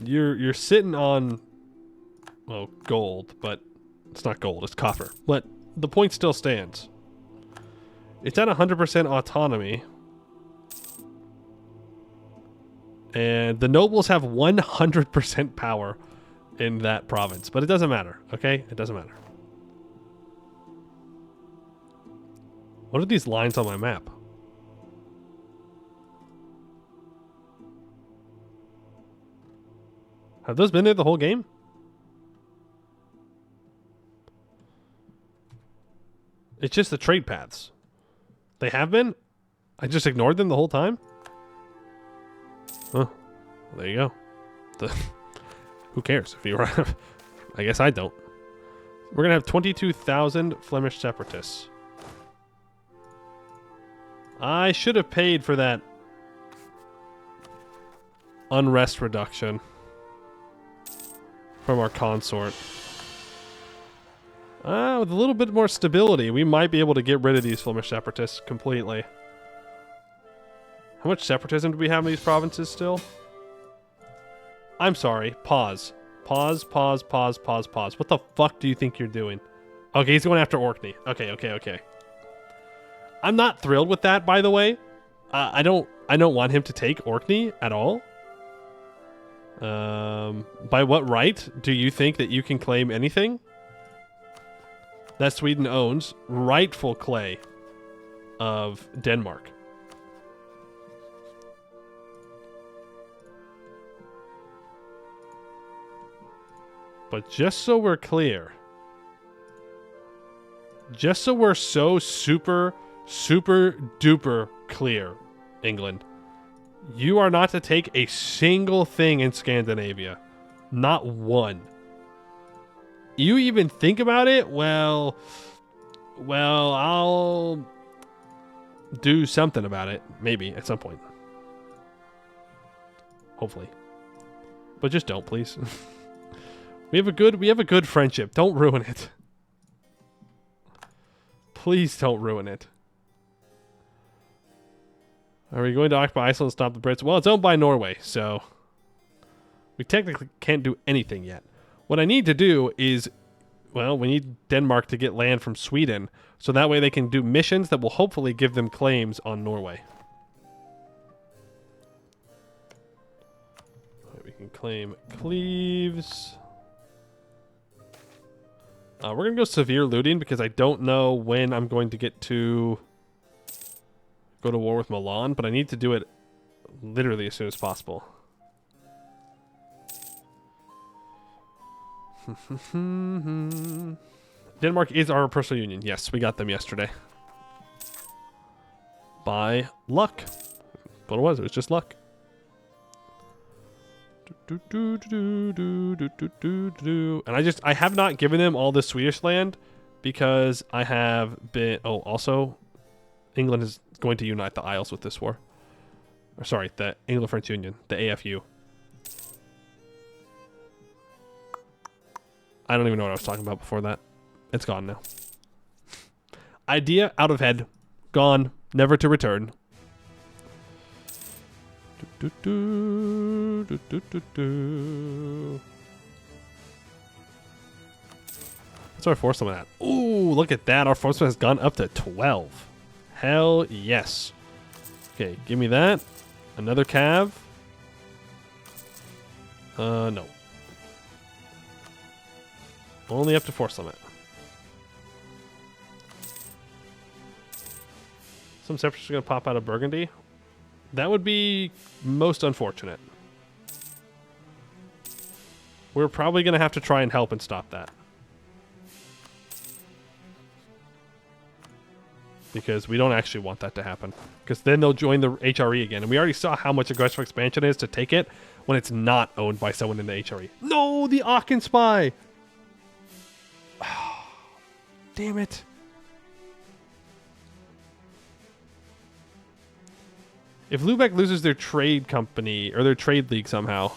You're sitting on, well, gold, but it's not gold, it's copper. But the point still stands. It's at 100% autonomy. And the nobles have 100% power in that province. But it doesn't matter, okay? It doesn't matter. What are these lines on my map? Have those been there the whole game? It's just the trade paths. They have been? I just ignored them the whole time? Oh, well, there you go. Who cares if you were... I guess I don't. We're going to have 22,000 Flemish separatists. I should have paid for that unrest reduction from our consort. With a little bit more stability, we might be able to get rid of these Flemish separatists completely. How much separatism do we have in these provinces still? I'm sorry. Pause. Pause. What the fuck do you think you're doing? Okay, he's going after Orkney. Okay. I'm not thrilled with that, by the way. I don't want him to take Orkney at all. By what right do you think that you can claim anything that Sweden owns? Rightful clay of Denmark. But just so we're clear, just so we're so super duper clear, England, you are not to take a single thing in Scandinavia. Not one. You even think about it? Well, I'll do something about it. Maybe at some point. Hopefully. But just don't, please. we have a good friendship. Don't ruin it. Please don't ruin it. Are we going to occupy Iceland and stop the Brits? Well, it's owned by Norway, so we technically can't do anything yet. What I need to do is, well, we need Denmark to get land from Sweden, so that way they can do missions that will hopefully give them claims on Norway. Right, we can claim Cleves. We're going to go severe looting because I don't know when I'm going to get to go to war with Milan, but I need to do it literally as soon as possible. Denmark is our personal union. Yes, we got them yesterday. By luck. What it was just luck. And I have not given them all this Swedish land because I have been... Oh, also, England is going to unite the Isles with this war. Or sorry, the Anglo-French Union, the AFU. I don't even know what I was talking about before that. It's gone now. Idea out of head. Gone. Never to return. What's our force limit at? Ooh, look at that. Our force limit has gone up to 12. Hell yes. Okay, give me that. Another cav. No. Only up to force limit. Some separatists are going to pop out of Burgundy. That would be most unfortunate. We're probably going to have to try and help and stop that. Because we don't actually want that to happen. Because then they'll join the HRE again. And we already saw how much aggressive expansion is to take it when it's not owned by someone in the HRE. No, the Aachen Spy! Oh, damn it. If Lubeck loses their trade company, or their trade league somehow,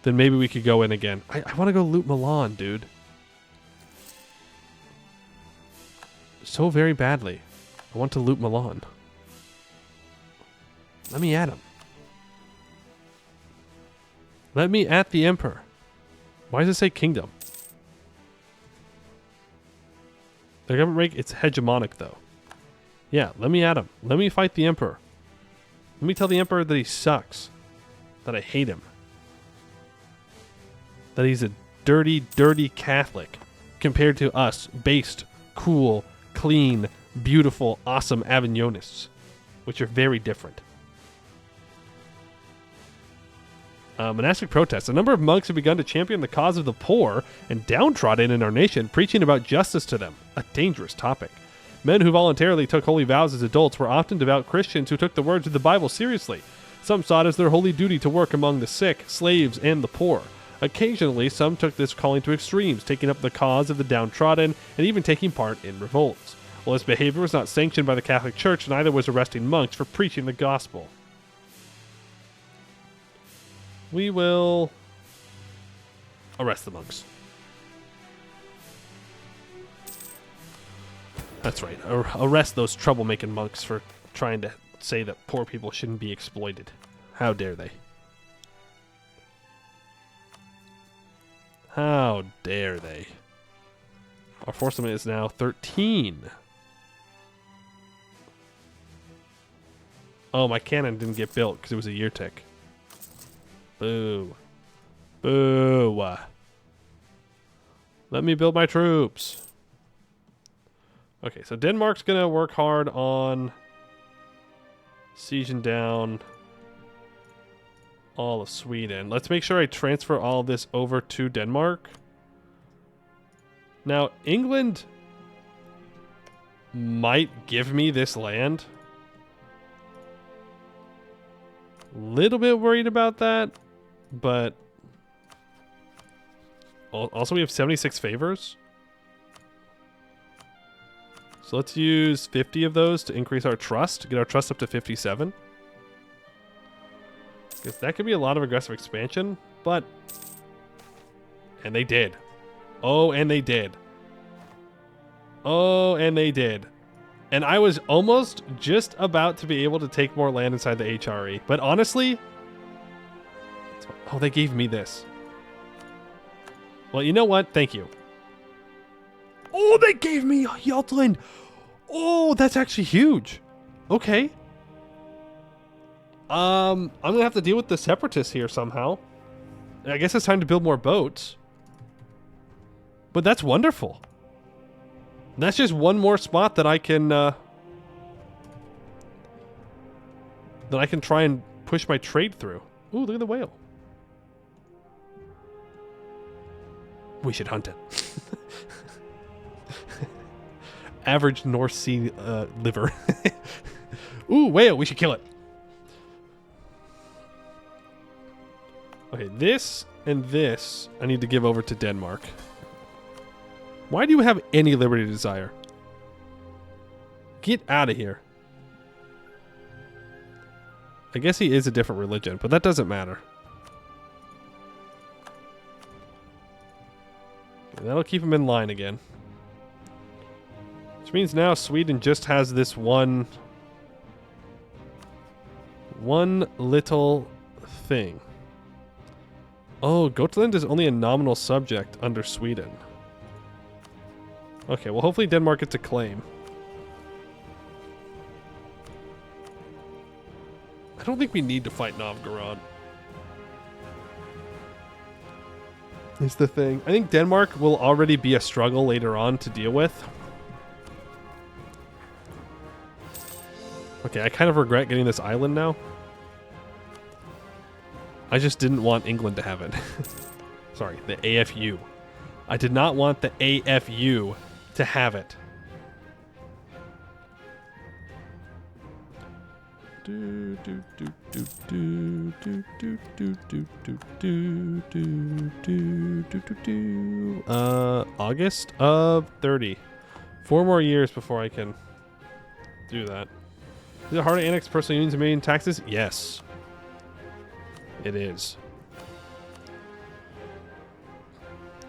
then maybe we could go in again. I want to go loot Milan, dude. So very badly. I want to loot Milan. Let me at him. Let me at the Emperor. Why does it say kingdom? The government rank, it's hegemonic though. Yeah, let me at him. Let me fight the Emperor. Let me tell the Emperor that he sucks. That I hate him. That he's a dirty, dirty Catholic compared to us, based, cool, clean, beautiful, awesome Avignonists, which are very different. Monastic protests. A number of monks have begun to champion the cause of the poor and downtrodden in our nation, preaching about justice to them. A dangerous topic. Men who voluntarily took holy vows as adults were often devout Christians who took the words of the Bible seriously. Some saw it as their holy duty to work among the sick, slaves, and the poor. Occasionally, some took this calling to extremes, taking up the cause of the downtrodden and even taking part in revolts. While this behavior was not sanctioned by the Catholic Church, neither was arresting monks for preaching the gospel. We will arrest the monks. That's right. Arrest those troublemaking monks for trying to say that poor people shouldn't be exploited. How dare they? How dare they? Our force limit is now 13. Oh, my cannon didn't get built because it was a year tick. Boo. Boo. Let me build my troops. Okay, so Denmark's going to work hard on sieging down all of Sweden. Let's make sure I transfer all of this over to Denmark. Now, England might give me this land. Little bit worried about that, but also we have 76 favors. So let's use 50 of those to increase our trust, get our trust up to 57. Because that could be a lot of aggressive expansion. But... And they did. Oh, and they did. Oh, and they did. And I was almost just about to be able to take more land inside the HRE. But honestly... Oh, they gave me this. Well, you know what? Thank you. Oh, they gave me Yeltland. Oh, that's actually huge. Okay. I'm gonna have to deal with the separatists here somehow. I guess it's time to build more boats. But that's wonderful. That's just one more spot that I can try and push my trade through. Ooh, look at the whale. We should hunt it. Average North Sea liver. Ooh, whale, we should kill it. Okay, this and this I need to give over to Denmark. Why do you have any liberty desire? Get out of here. I guess he is a different religion, but that doesn't matter. That'll keep him in line again. Which means now Sweden just has this one little thing. Oh, Gotland is only a nominal subject under Sweden. Okay, well hopefully Denmark gets a claim. I don't think we need to fight Novgorod. Is the thing. I think Denmark will already be a struggle later on to deal with. Okay, I kind of regret getting this island now. I just didn't want England to have it. Sorry, the AFU. I did not want the AFU to have it. August of 30. 4 more years before I can do that. Is it hard to annex personal unions and million taxes? Yes. It is.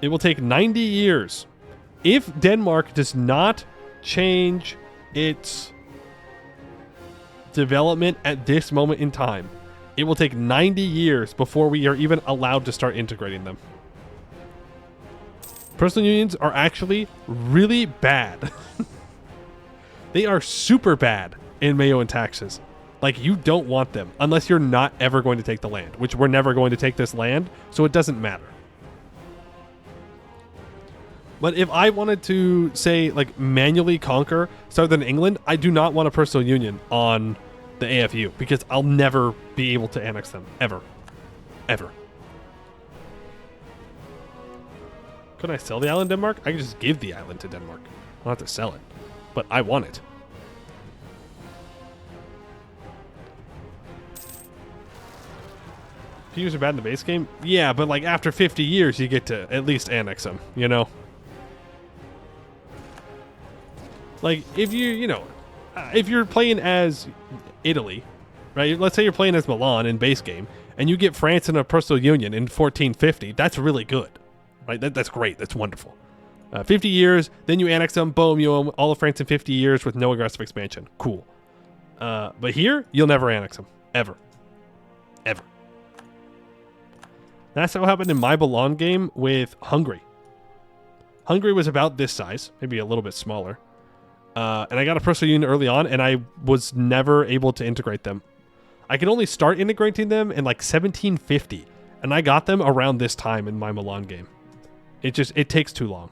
It will take 90 years. If Denmark does not change its development at this moment in time, it will take 90 years before we are even allowed to start integrating them. Personal unions are actually really bad. They are super bad in MEIOU and taxes. Like, you don't want them unless you're not ever going to take the land, which we're never going to take this land, so it doesn't matter. But if I wanted to, say, like, manually conquer Southern England, I do not want a personal union on the AFU because I'll never be able to annex them. Ever. Ever. Couldn't I sell the island, Denmark? I could just give the island to Denmark. I don't have to sell it. But I want it. Pews are bad in the base game? Yeah, but like after 50 years, you get to at least annex them, you know? Like, if if you're playing as Italy, right? Let's say you're playing as Milan in base game, and you get France in a personal union in 1450, that's really good, right? That's great. That's wonderful. 50 years, then you annex them, boom, you own all of France in 50 years with no aggressive expansion. Cool. But here, you'll never annex them. Ever. Ever. That's what happened in my Milan game with Hungary. Hungary was about this size, maybe a little bit smaller. And I got a personal union early on, and I was never able to integrate them. I could only start integrating them in like 1750, and I got them around this time in my Milan game. It takes too long.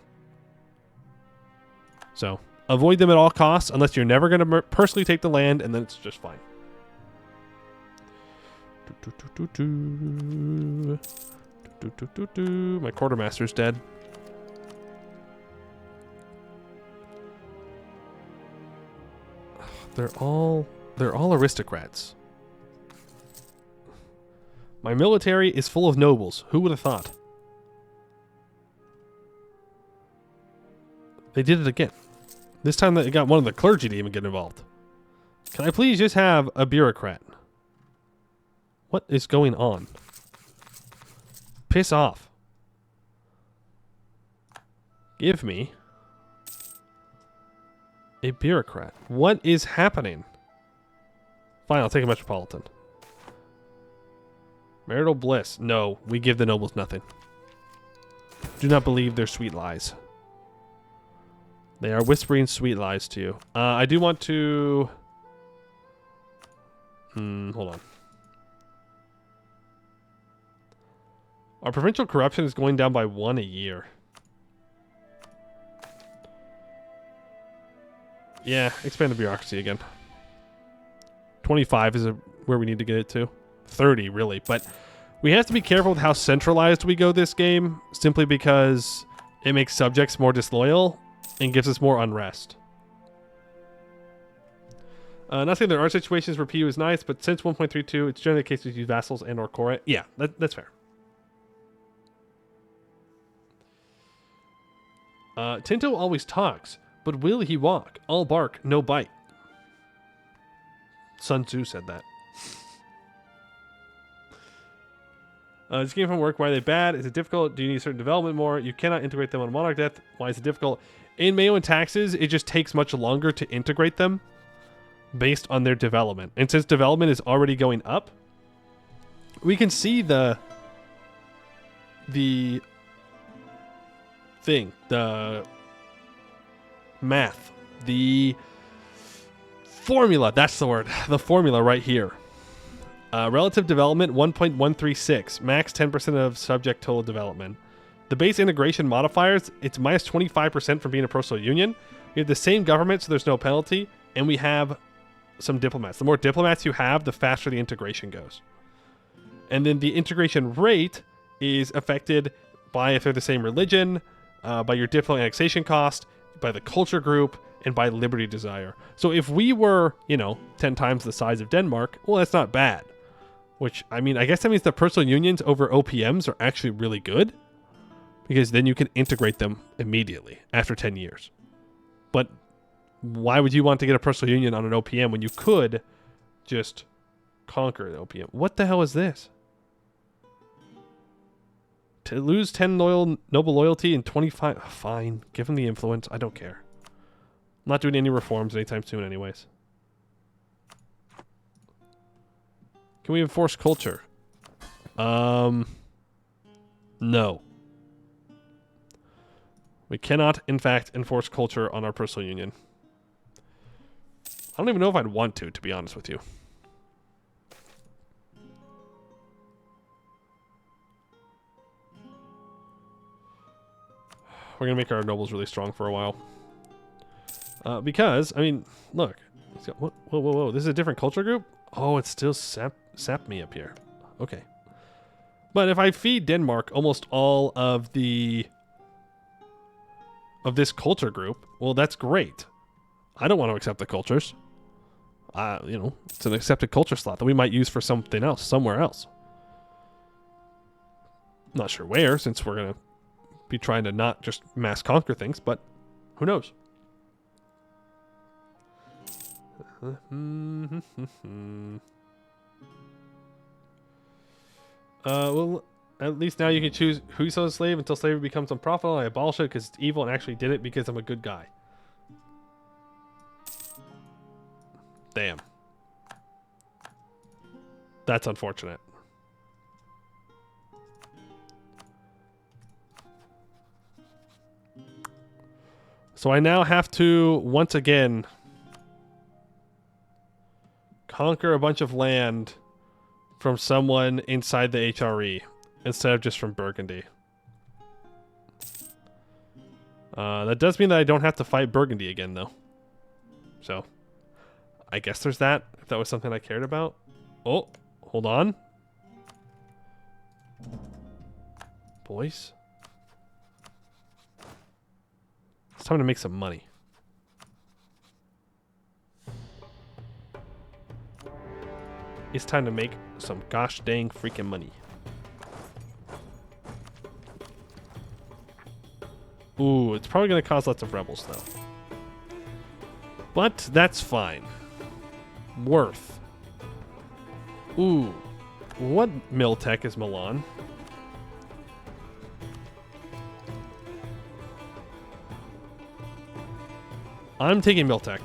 So, avoid them at all costs, unless you're never going to personally take the land, and then it's just fine. My quartermaster's dead. They're all aristocrats. My military is full of nobles. Who would have thought? They did it again. This time they got one of the clergy to even get involved. Can I please just have a bureaucrat? What is going on? Piss off. Give me a bureaucrat. What is happening? Fine, I'll take a metropolitan. Marital bliss. No, we give the nobles nothing. Do not believe their sweet lies. They are whispering sweet lies to you. I do want to... hold on. Our provincial corruption is going down by 1 a year. Yeah, expand the bureaucracy again. 25 is where we need to get it to. 30, really. But we have to be careful with how centralized we go this game, simply because it makes subjects more disloyal and gives us more unrest. Not saying there are situations where PU is nice, but since 1.32, it's generally the case to use vassals and or core. Yeah, that's fair. Tinto always talks, but will he walk? All bark, no bite. Sun Tzu said that. This game from work, why are they bad? Is it difficult? Do you need certain development more? You cannot integrate them on Monarch Death. Why is it difficult? In MEIOU and Taxes, it just takes much longer to integrate them based on their development. And since development is already going up, we can see the thing, the math, the formula, that's the word, the formula right here. Relative development 1.136, max 10% of subject total development. The base integration modifiers, it's minus 25% from being a personal union. We have the same government, so there's no penalty, and we have some diplomats. The more diplomats you have, the faster the integration goes. And then the integration rate is affected by if they're the same religion, by your diplomat annexation cost, by the culture group, and by liberty desire. So if we were, 10 times the size of Denmark, well, that's not bad. Which, I mean, I guess that means the personal unions over OPMs are actually really good, because then you can integrate them immediately after 10 years. But why would you want to get a personal union on an OPM when you could just conquer an OPM? What the hell is this? To lose 10 noble loyalty and 25... Fine, give them the influence. I don't care. I'm not doing any reforms anytime soon anyways. Can we enforce culture? No. We cannot, in fact, enforce culture on our personal union. I don't even know if I'd want to be honest with you. We're going to make our nobles really strong for a while. Because, I mean, look. Whoa. This is a different culture group? Oh, it's still sap me up here. Okay. But if I feed Denmark almost all of this culture group, well, that's great. I don't want to accept the cultures. It's an accepted culture slot that we might use for something else, somewhere else. I'm not sure where, since we're going to be trying to not just mass conquer things, but who knows? Well, at least now you can choose who you sell as a slave until slavery becomes unprofitable. I abolish it because it's evil and actually did it because I'm a good guy. Damn. That's unfortunate. So I now have to, once again, conquer a bunch of land from someone inside the HRE instead of just from Burgundy. That does mean that I don't have to fight Burgundy again, though. So, I guess there's that, if that was something I cared about. Oh, hold on. Boys. It's time to make some money. It's time to make some gosh dang freaking money. Ooh, it's probably going to cause lots of rebels, though. But that's fine. Worth. Ooh. What mill tech is Milan? I'm taking Miltech.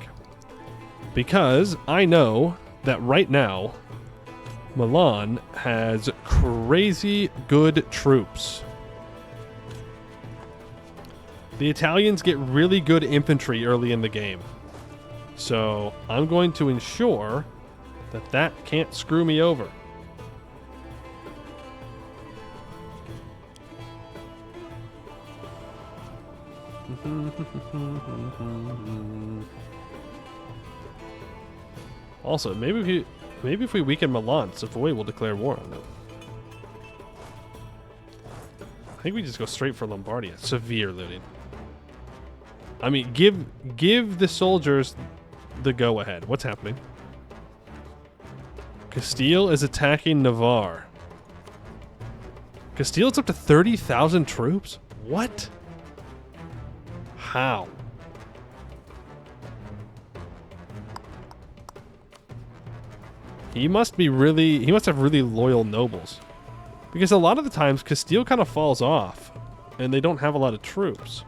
Because I know that right now, Milan has crazy good troops. The Italians get really good infantry early in the game. So I'm going to ensure that that can't screw me over. Also, maybe if we weaken Milan, Savoy will declare war on them. I think we just go straight for Lombardia. Severe looting. I mean, give the soldiers the go-ahead. What's happening? Castile is attacking Navarre. Castile's up to 30,000 troops? What? How? He must have really loyal nobles. Because a lot of the times Castile kind of falls off and they don't have a lot of troops.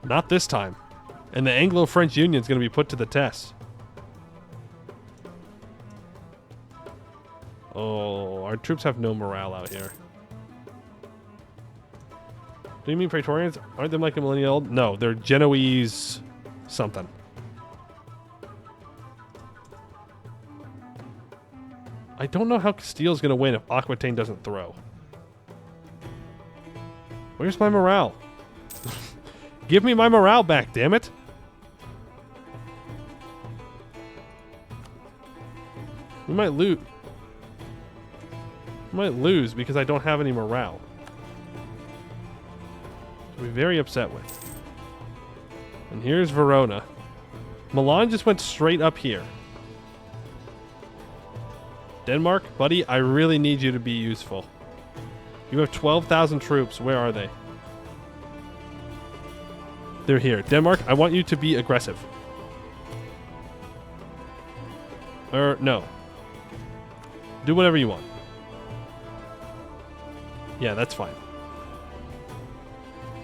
Not this time. And the Anglo-French Union is going to be put to the test. Oh, our troops have no morale out here. Do you mean Praetorians? Aren't they like a millennial old? No, they're Genoese something. I don't know how Castile's going to win if Aquitaine doesn't throw. Where's my morale? Give me my morale back, damn it. We might lose. I might lose because I don't have any morale. I'll be very upset with. And here's Verona. Milan just went straight up here. Denmark, buddy, I really need you to be useful. You have 12,000 troops. Where are they? They're here. Denmark, I want you to be aggressive. Or, no. Do whatever you want. Yeah, that's fine.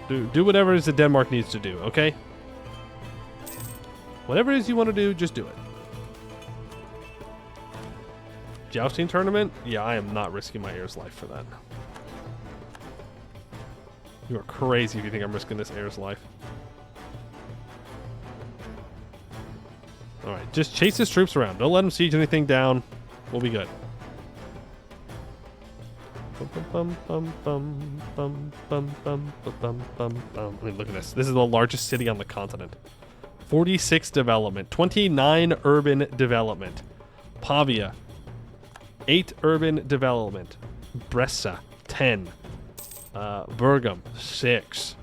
Do whatever it is that Denmark needs to do, okay? Whatever it is you want to do, just do it. Jousting tournament? Yeah, I am not risking my heir's life for that. You are crazy if you think I'm risking this heir's life. Alright, just chase his troops around. Don't let him siege anything down. We'll be good. I mean, look at this. This is the largest city on the continent. 46 development. 29 urban development. Pavia. 8 urban development. Bressa. 10. Bergam. 6.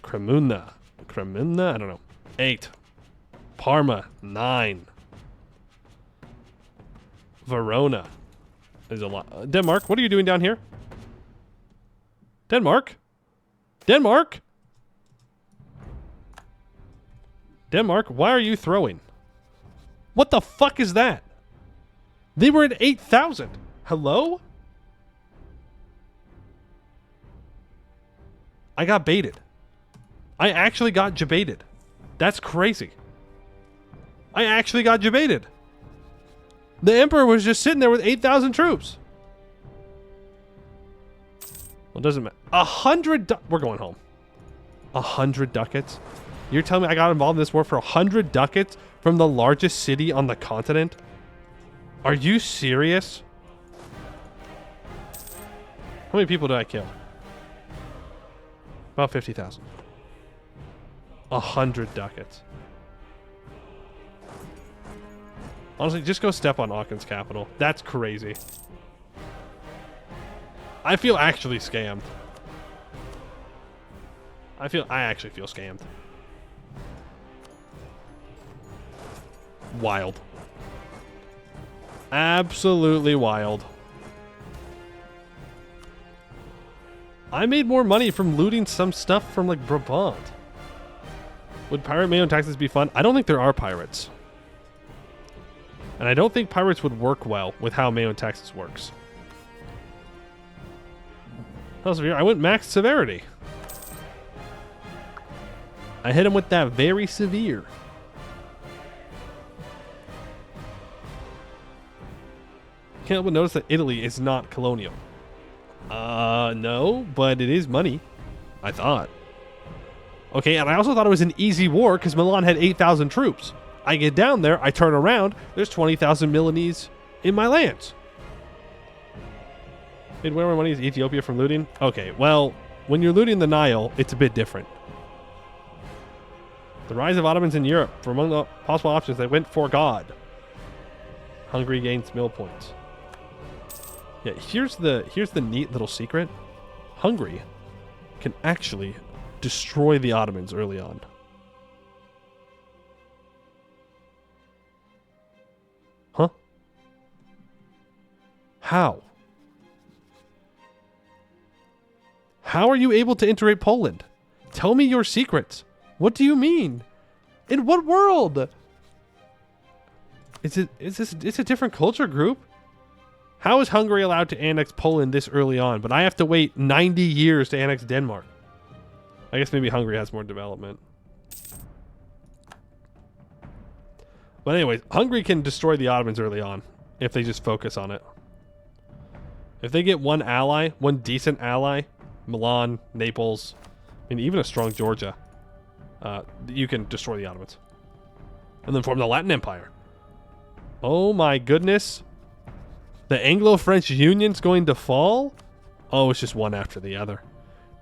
Cremona. I don't know. 8. Parma. 9. Verona. There's a lot. Denmark, what are you doing down here? Denmark? Denmark? Denmark, why are you throwing? What the fuck is that? They were at 8,000. Hello? I got baited. I actually got jebaited. That's crazy. I actually got jebaited. The Emperor was just sitting there with 8,000 troops. Well, it doesn't matter. 100... We're going home. 100 ducats? You're telling me I got involved in this war for 100 ducats from the largest city on the continent? Are you serious? How many people did I kill? About 50,000. 100 ducats. Honestly, just go step on Aachen's capital. That's crazy. I feel actually scammed. I actually feel scammed. Wild. Absolutely wild. I made more money from looting some stuff from, like, Brabant. Would pirate MEIOU taxes be fun? I don't think there are pirates. And I don't think pirates would work well with how MEIOU taxes works. I went max severity. I hit him with that very severe. Can't help but notice that Italy is not colonial. No, but it is money. I thought. Okay, and I also thought it was an easy war because Milan had 8,000 troops. I get down there, I turn around, there's 20,000 Milanese in my lands. Where my money is Ethiopia from looting? Okay, well, when you're looting the Nile, it's a bit different. The rise of Ottomans in Europe. For among the possible options, they went for God. Hungary gains mill points. Yeah, here's the neat little secret. Hungary can actually destroy the Ottomans early on. Huh? How? How are you able to integrate Poland? Tell me your secrets. What do you mean? In what world? Is it's a different culture group? How is Hungary allowed to annex Poland this early on, but I have to wait 90 years to annex Denmark? I guess maybe Hungary has more development. But anyways, Hungary can destroy the Ottomans early on if they just focus on it. If they get one ally, one decent ally, Milan, Naples, and even a strong Georgia, you can destroy the Ottomans. And then form the Latin Empire. Oh my goodness. The Anglo-French Union's going to fall? Oh, it's just one after the other.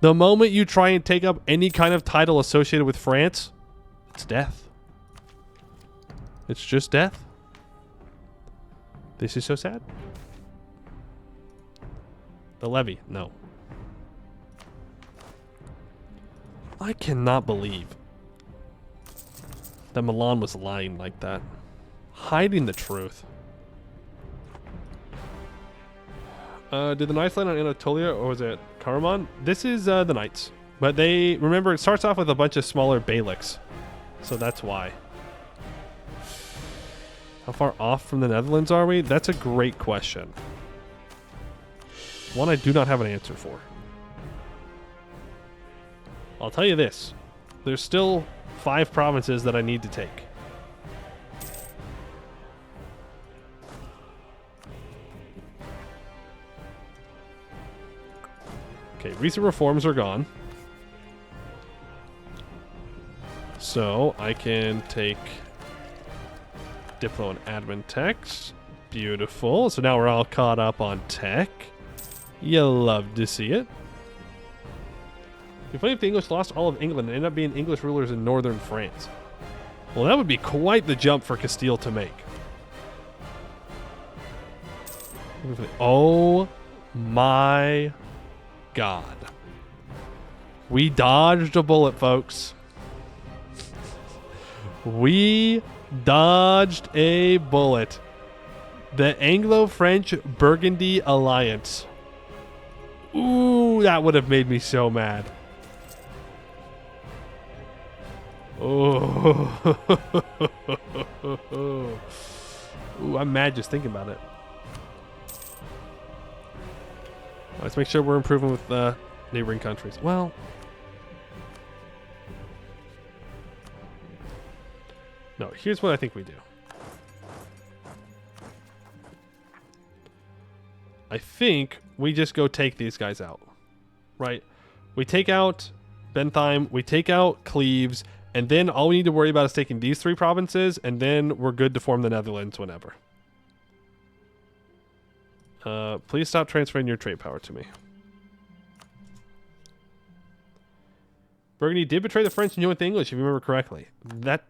The moment you try and take up any kind of title associated with France, it's death. It's just death. This is so sad. The levy, no. I cannot believe that Milan was lying like that. Hiding the truth. Did the Knights land on Anatolia or was it Karaman? This is the Knights. But they, remember, it starts off with a bunch of smaller Beyliks. So that's why. How far off from the Netherlands are we? That's a great question. One I do not have an answer for. I'll tell you this. There's still 5 provinces that I need to take. Okay, recent reforms are gone. So I can take Diplo and Admin Techs. Beautiful. So now we're all caught up on tech. You love to see it. It'd be funny if the English lost all of England and ended up being English rulers in northern France. Well, that would be quite the jump for Castile to make. Oh my God. We dodged a bullet, folks. We dodged a bullet. The Anglo-French Burgundy Alliance. Ooh, that would have made me so mad. Oh. Ooh, I'm mad just thinking about it. Let's make sure we're improving with neighboring countries. Well, no, here's what I think we do. I think we just go take these guys out, right? We take out Bentheim, we take out Cleves, and then all we need to worry about is taking these 3 provinces, and then we're good to form the Netherlands whenever. Please stop transferring your trade power to me. Burgundy did betray the French and join with the English, if you remember correctly. That...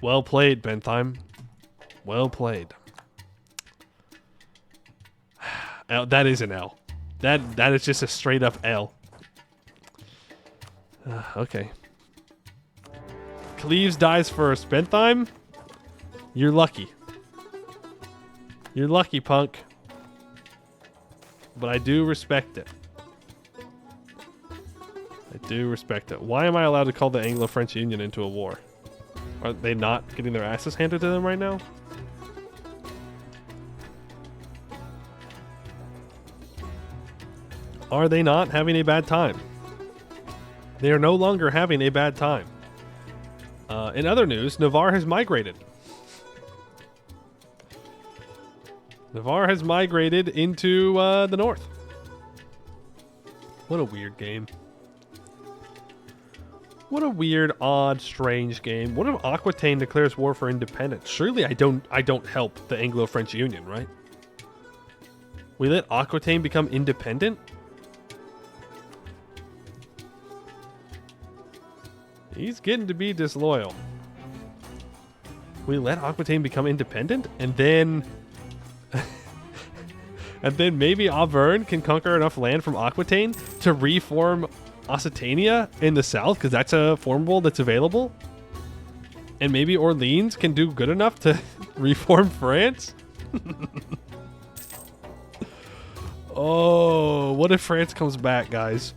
Well played, Bentheim. Well played. That is an L. That is just a straight up L. Okay. Cleves dies first. Bentheim, you're lucky. You're lucky, punk. But I do respect it. I do respect it. Why am I allowed to call the Anglo-French Union into a war? Are they not getting their asses handed to them right now? Are they not having a bad time? They are no longer having a bad time. In other news, Navarre has migrated. Navarre has migrated into the north. What a weird game. What a weird, odd, strange game. What if Aquitaine declares war for independence? Surely I don't help the Anglo-French Union, right? We let Aquitaine become independent? He's getting to be disloyal. We let Aquitaine become independent, and then and then maybe Auvergne can conquer enough land from Aquitaine to reform Occitania in the south, because that's a formable that's available. And maybe Orleans can do good enough to reform France. Oh, what if France comes back, guys?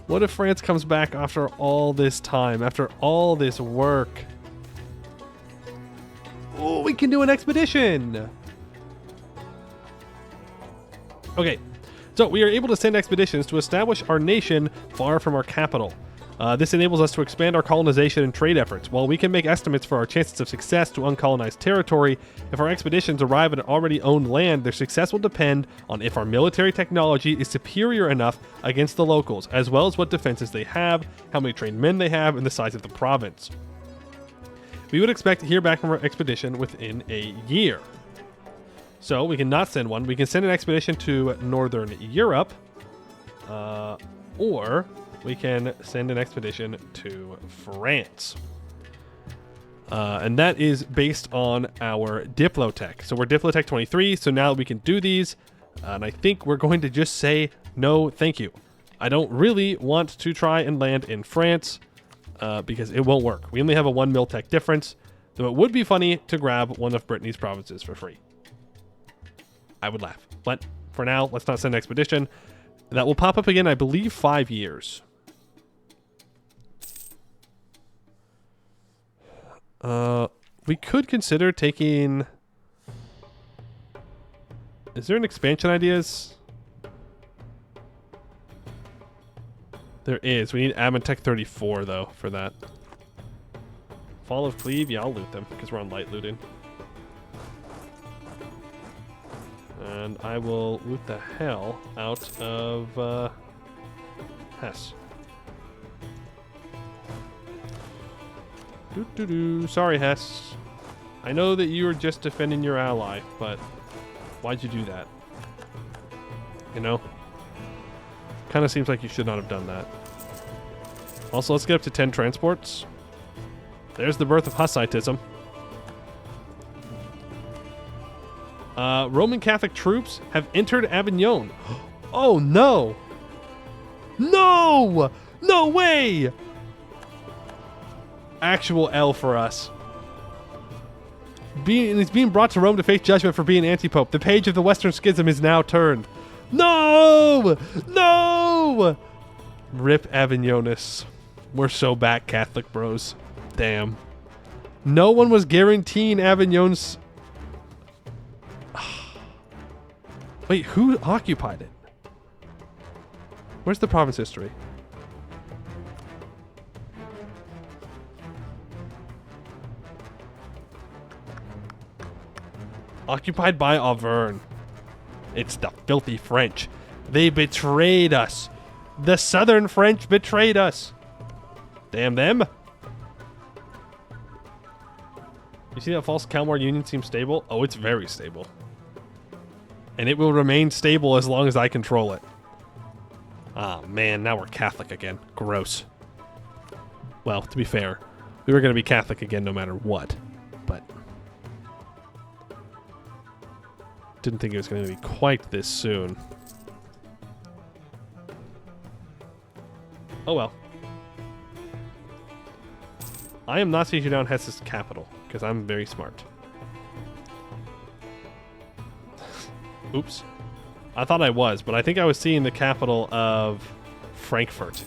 What if France comes back after all this time, after all this work? Oh, we can do an expedition. Okay, so we are able to send expeditions to establish our nation far from our capital. This enables us to expand our colonization and trade efforts. While we can make estimates for our chances of success to uncolonized territory, if our expeditions arrive at an already owned land, their success will depend on if our military technology is superior enough against the locals, as well as what defenses they have, how many trained men they have, and the size of the province. We would expect to hear back from our expedition within a year. So we can not send one. We can send an expedition to Northern Europe, or we can send an expedition to France. And that is based on our Diplotech. So we're Diplotech 23, so now we can do these. And I think we're going to just say no thank you. I don't really want to try and land in France because it won't work. We only have a 1 mil tech difference, though it would be funny to grab one of Brittany's provinces for free. I would laugh. But for now, let's not send an expedition. That will pop up again, I believe, 5 years. We could consider taking... Is there an expansion ideas? There is. We need Admin Tech 34, though, for that. Fall of Cleve? Yeah, I'll loot them, because we're on light looting. And I will loot the hell out of Hess. Sorry, Hess. I know that you were just defending your ally, but why'd you do that? You know? Kind of seems like you should not have done that. Also, let's get up to 10 transports. There's the birth of Hussitism. Roman Catholic troops have entered Avignon. Oh, no! No! No way! Actual L for us. He's being brought to Rome to face judgment for being anti-pope. The page of the Western Schism is now turned. No! No! Rip Avignonis. We're so back, Catholic bros. Damn. No one was guaranteeing Avignon's... Wait, who occupied it? Where's the province history? Occupied by Auvergne. It's the filthy French. They betrayed us. The southern French betrayed us. Damn them. You see that false Kalmar Union seems stable? Oh, it's very stable. And it will remain stable as long as I control it. Ah, man, now we're Catholic again. Gross. Well, to be fair, we were going to be Catholic again no matter what. But didn't think it was going to be quite this soon. Oh well. I am not sieging down Hesse's capital, because I'm very smart. Oops. I thought I was, but I think I was seeing the capital of Frankfurt.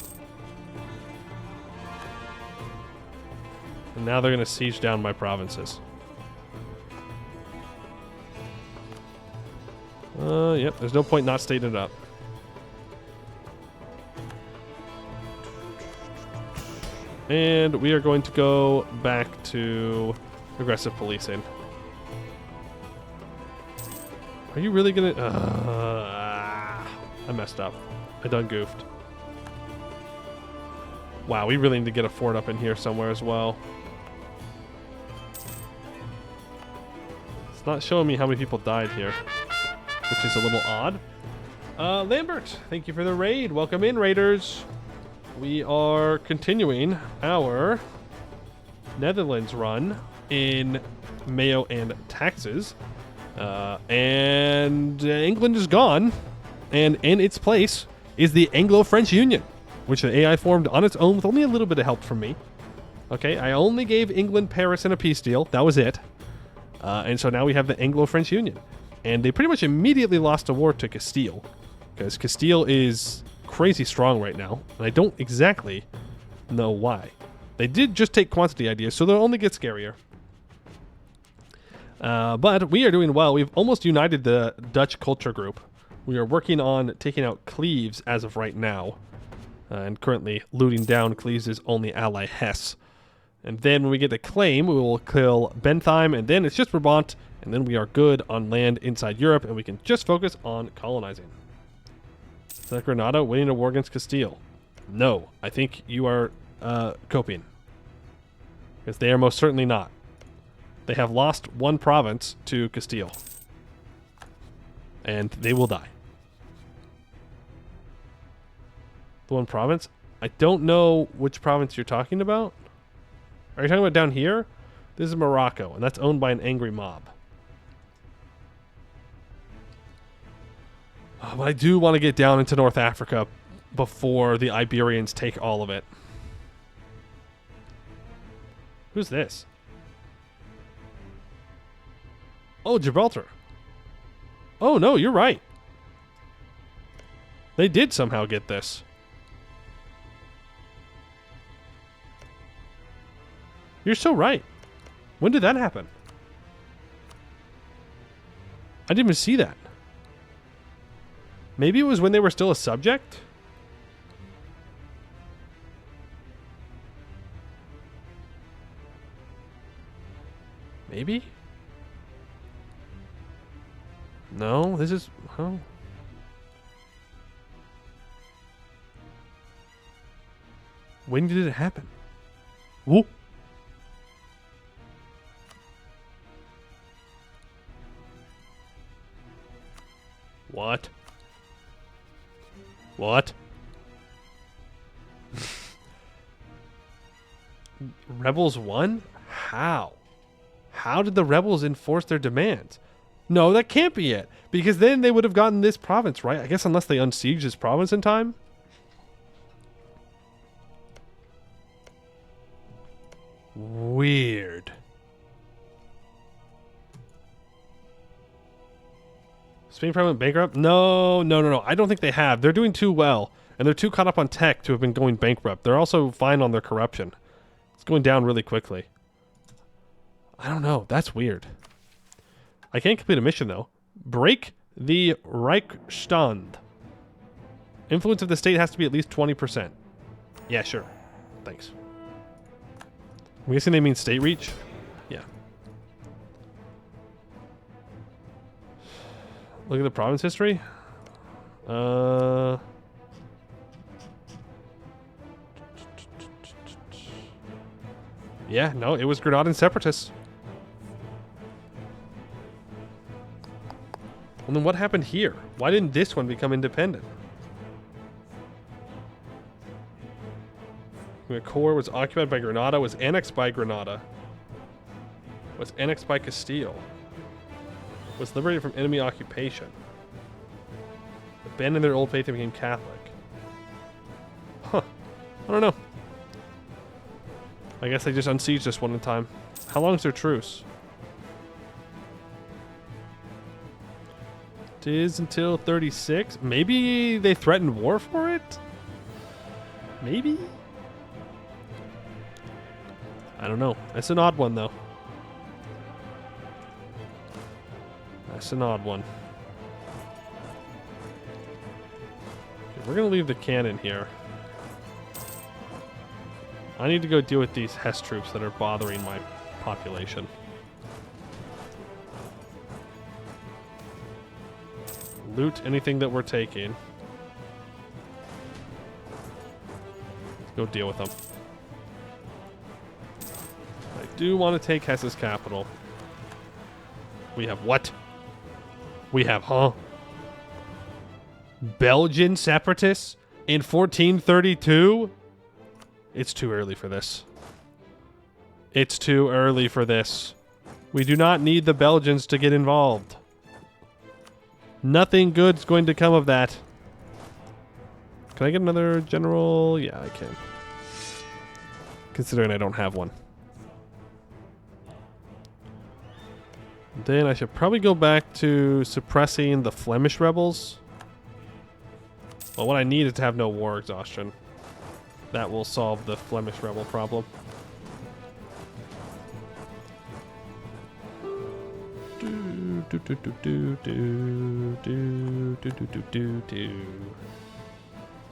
And now they're going to siege down my provinces. Yep, there's no point not stating it up. And we are going to go back to aggressive policing. Are you really gonna... I messed up. I done goofed. Wow, we really need to get a fort up in here somewhere as well. It's not showing me how many people died here, which is a little odd. Lambert, thank you for the raid. Welcome in, raiders. We are continuing our Netherlands run in MEIOU and taxes. And England is gone. And in its place is the Anglo-French Union, which the AI formed on its own with only a little bit of help from me. Okay, I only gave England Paris and a peace deal. That was it. And so now we have the Anglo-French Union. And they pretty much immediately lost a war to Castile, because Castile is crazy strong right now, and I don't exactly know why. They did just take quantity ideas, so they'll only get scarier. But we are doing well. We've almost united the Dutch culture group. We are working on taking out Cleves as of right now, and currently looting down Cleves' only ally, Hesse. And then when we get the claim, we will kill Bentheim, and then it's just Brabant, and then we are good on land inside Europe, and we can just focus on colonizing. Is that Granada winning a war against Castile? No, I think you are coping. Because they are most certainly not. They have lost one province to Castile. And they will die. The one province? I don't know which province you're talking about. Are you talking about down here? This is Morocco, and that's owned by an angry mob. Oh, but I do want to get down into North Africa before the Iberians take all of it. Who's this? Oh, Gibraltar. Oh, no, you're right. They did somehow get this. You're so right. When did that happen? I didn't even see that. Maybe it was when they were still a subject? Maybe? No, this is... Oh. When did it happen? Whoa. What? What? Rebels won? How? How did the rebels enforce their demands? No, that can't be it. Because then they would have gotten this province, right? I guess unless they unsiege this province in time? Weird. Spain probably went bankrupt? No. I don't think they have. They're doing too well. And they're too caught up on tech to have been going bankrupt. They're also fine on their corruption. It's going down really quickly. I don't know. That's weird. I can't complete a mission, though. Break the Reichsstand. Influence of the state has to be at least 20%. Yeah, sure. Thanks. I'm guessing they mean state reach? Yeah. Look at the province history. Yeah, no, it was Granadan separatists. Well, then what happened here? Why didn't this one become independent? Core was occupied by Granada, was annexed by Granada, was annexed by Castile, was liberated from enemy occupation, abandoned their old faith and became Catholic. Huh. I don't know. I guess they just unsieged this one in time. How long is their truce? It is until 36. Maybe they threatened war for it? Maybe? I don't know. That's an odd one, though. That's an odd one. Okay, we're going to leave the cannon here. I need to go deal with these Hess troops that are bothering my population. Loot anything that we're taking. Let's go deal with them. I do want to take Hess's capital. We have what? We have, huh? Belgian separatists in 1432? It's too early for this. It's too early for this. We do not need the Belgians to get involved. Nothing good's going to come of that. Can I get another general? Yeah, I can. Considering I don't have one. Then I should probably go back to suppressing the Flemish rebels. Well, what I need is to have no war exhaustion. That will solve the Flemish rebel problem.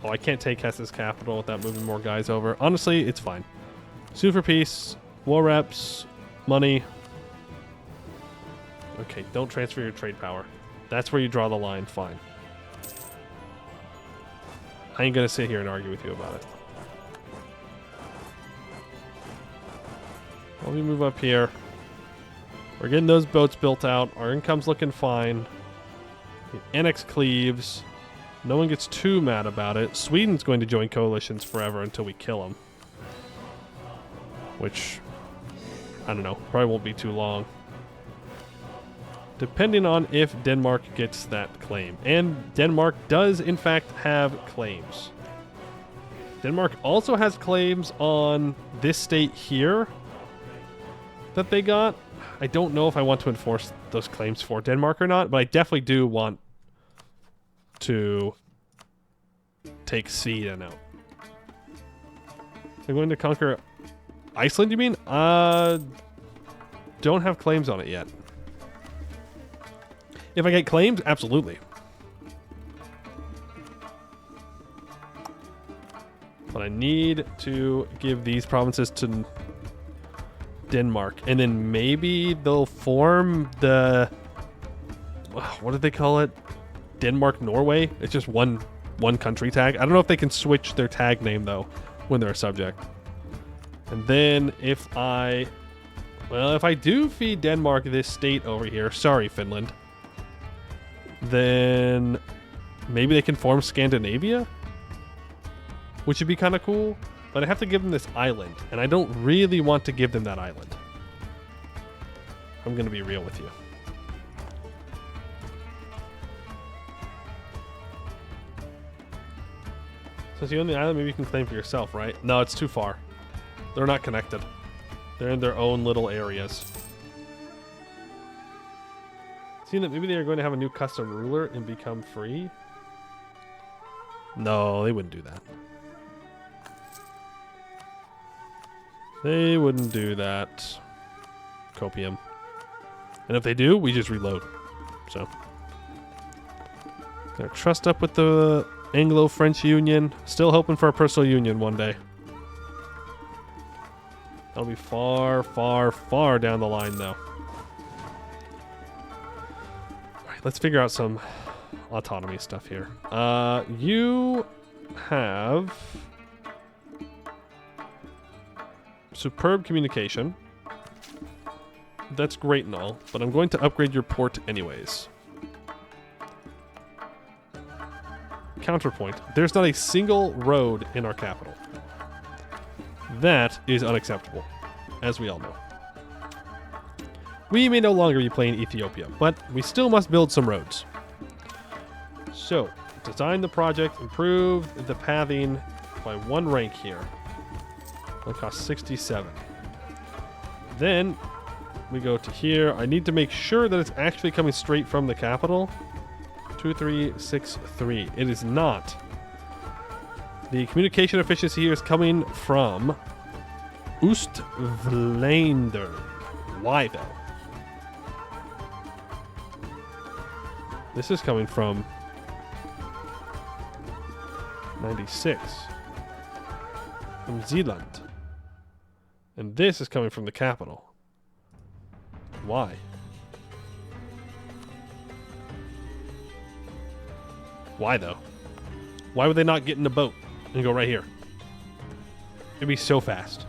Oh, I can't take Hess's capital without moving more guys over. Honestly, it's fine. Sue for peace, war reps, money. Okay, don't transfer your trade power. That's where you draw the line. Fine. I ain't gonna sit here and argue with you about it. Let me move up here. We're getting those boats built out. Our income's looking fine. We annex Cleves. No one gets too mad about it. Sweden's going to join coalitions forever until we kill them. Which, I don't know, probably won't be too long. Depending on if Denmark gets that claim. And Denmark does, in fact, have claims. Denmark also has claims on this state here that they got. I don't know if I want to enforce those claims for Denmark or not, but I definitely do want to take Sweden out. They're going to conquer Iceland, you mean? Don't have claims on it yet. If I get claims, absolutely. But I need to give these provinces to Denmark. And then maybe they'll form the... what do they call it? Denmark-Norway? It's just one country tag. I don't know if they can switch their tag name, though, when they're a subject. And then if I... well, if I do feed Denmark this state over here... sorry, Finland. Then maybe they can form Scandinavia, which would be kind of cool, but I have to give them this island, and I don't really want to give them that island. I'm going to be real with you. Since you own the island, maybe you can claim for yourself, right? No, it's too far. They're not connected. They're in their own little areas. Seeing that maybe they are going to have a new custom ruler and become free? No, they wouldn't do that. They wouldn't do that. Copium. And if they do, we just reload. So. Gonna trust up with the Anglo-French Union. Still hoping for a personal union one day. That'll be far, far, far down the line, though. Let's figure out some autonomy stuff here. You have superb communication. That's great and all, but I'm going to upgrade your port anyways. Counterpoint. There's not a single road in our capital. That is unacceptable, as we all know. We may no longer be playing Ethiopia, but we still must build some roads. So, design the project, improve the pathing by 1 rank here. It'll cost 67. Then, we go to here. I need to make sure that it's actually coming straight from the capital. 2363. It is not. The communication efficiency here is coming from Oost-Vlaanderen. Why, though? This is coming from 96. From Zeeland. And this is coming from the capital. Why? Why, though? Why would they not get in a boat and go right here? It'd be so fast.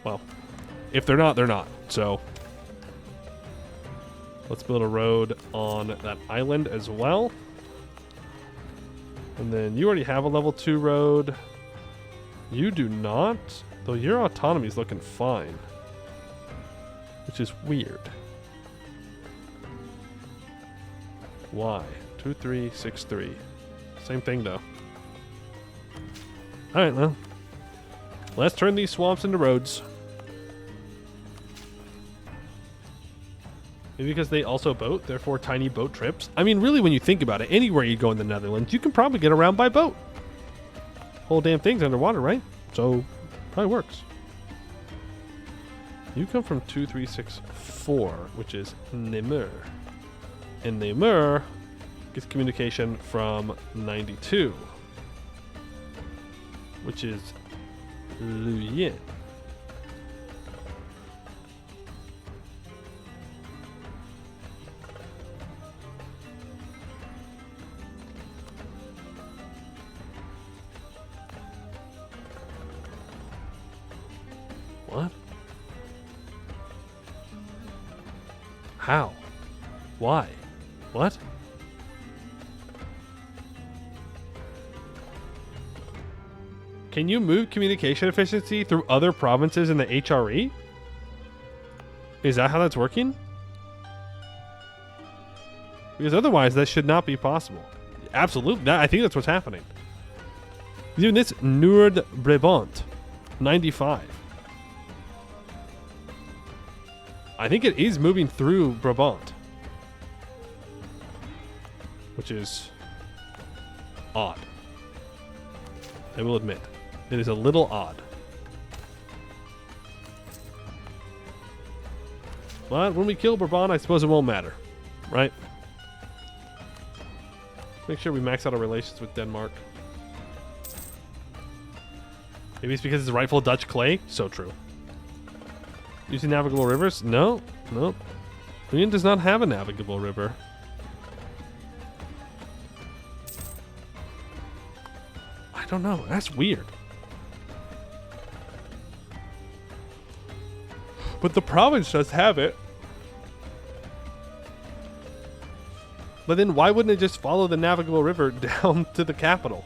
Well, if they're not, they're not. So let's build a road on that island as well. And then you already have a level 2 road. You do not, though your autonomy is looking fine, which is weird. Why? 2, 3, 6, 3. Same thing, though. Alright, well. Let's turn these swamps into roads. Maybe because they also boat, therefore tiny boat trips. I mean, really, when you think about it, anywhere you go in the Netherlands, you can probably get around by boat. Whole damn thing's underwater, right? So, probably works. You come from 2, 3, 6, 4, which is Namur. And Namur gets communication from 92, which is Luyen. What? How? Why? What? Can you move communication efficiency through other provinces in the HRE? Is that how that's working? Because otherwise, that should not be possible. Absolutely. I think that's what's happening. Even this Noord-Brabant, 95. I think it is moving through Brabant, which is odd. I will admit. It is a little odd. But when we kill Brabant, I suppose it won't matter. Right? Make sure we max out our relations with Denmark. Maybe it's because it's rightful Dutch clay? So true. Using navigable rivers? No. Nope. Union does not have a navigable river. I don't know. That's weird. But the province does have it. But then why wouldn't it just follow the navigable river down to the capital?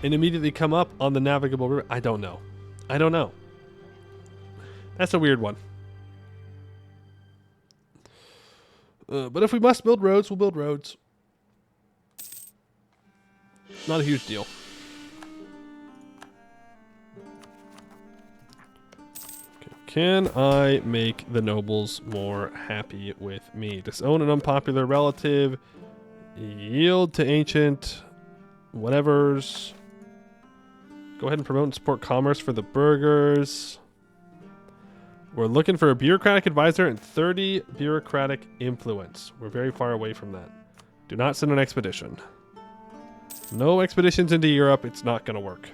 And immediately come up on the navigable river? I don't know. I don't know. That's a weird one. But if we must build roads, we'll build roads. Not a huge deal. Okay. Can I make the nobles more happy with me? Disown an unpopular relative. Yield to ancient whatevers. Go ahead and promote and support commerce for the burghers. We're looking for a bureaucratic advisor and 30 bureaucratic influence. We're very far away from that. Do not send an expedition. No expeditions into Europe. It's not going to work.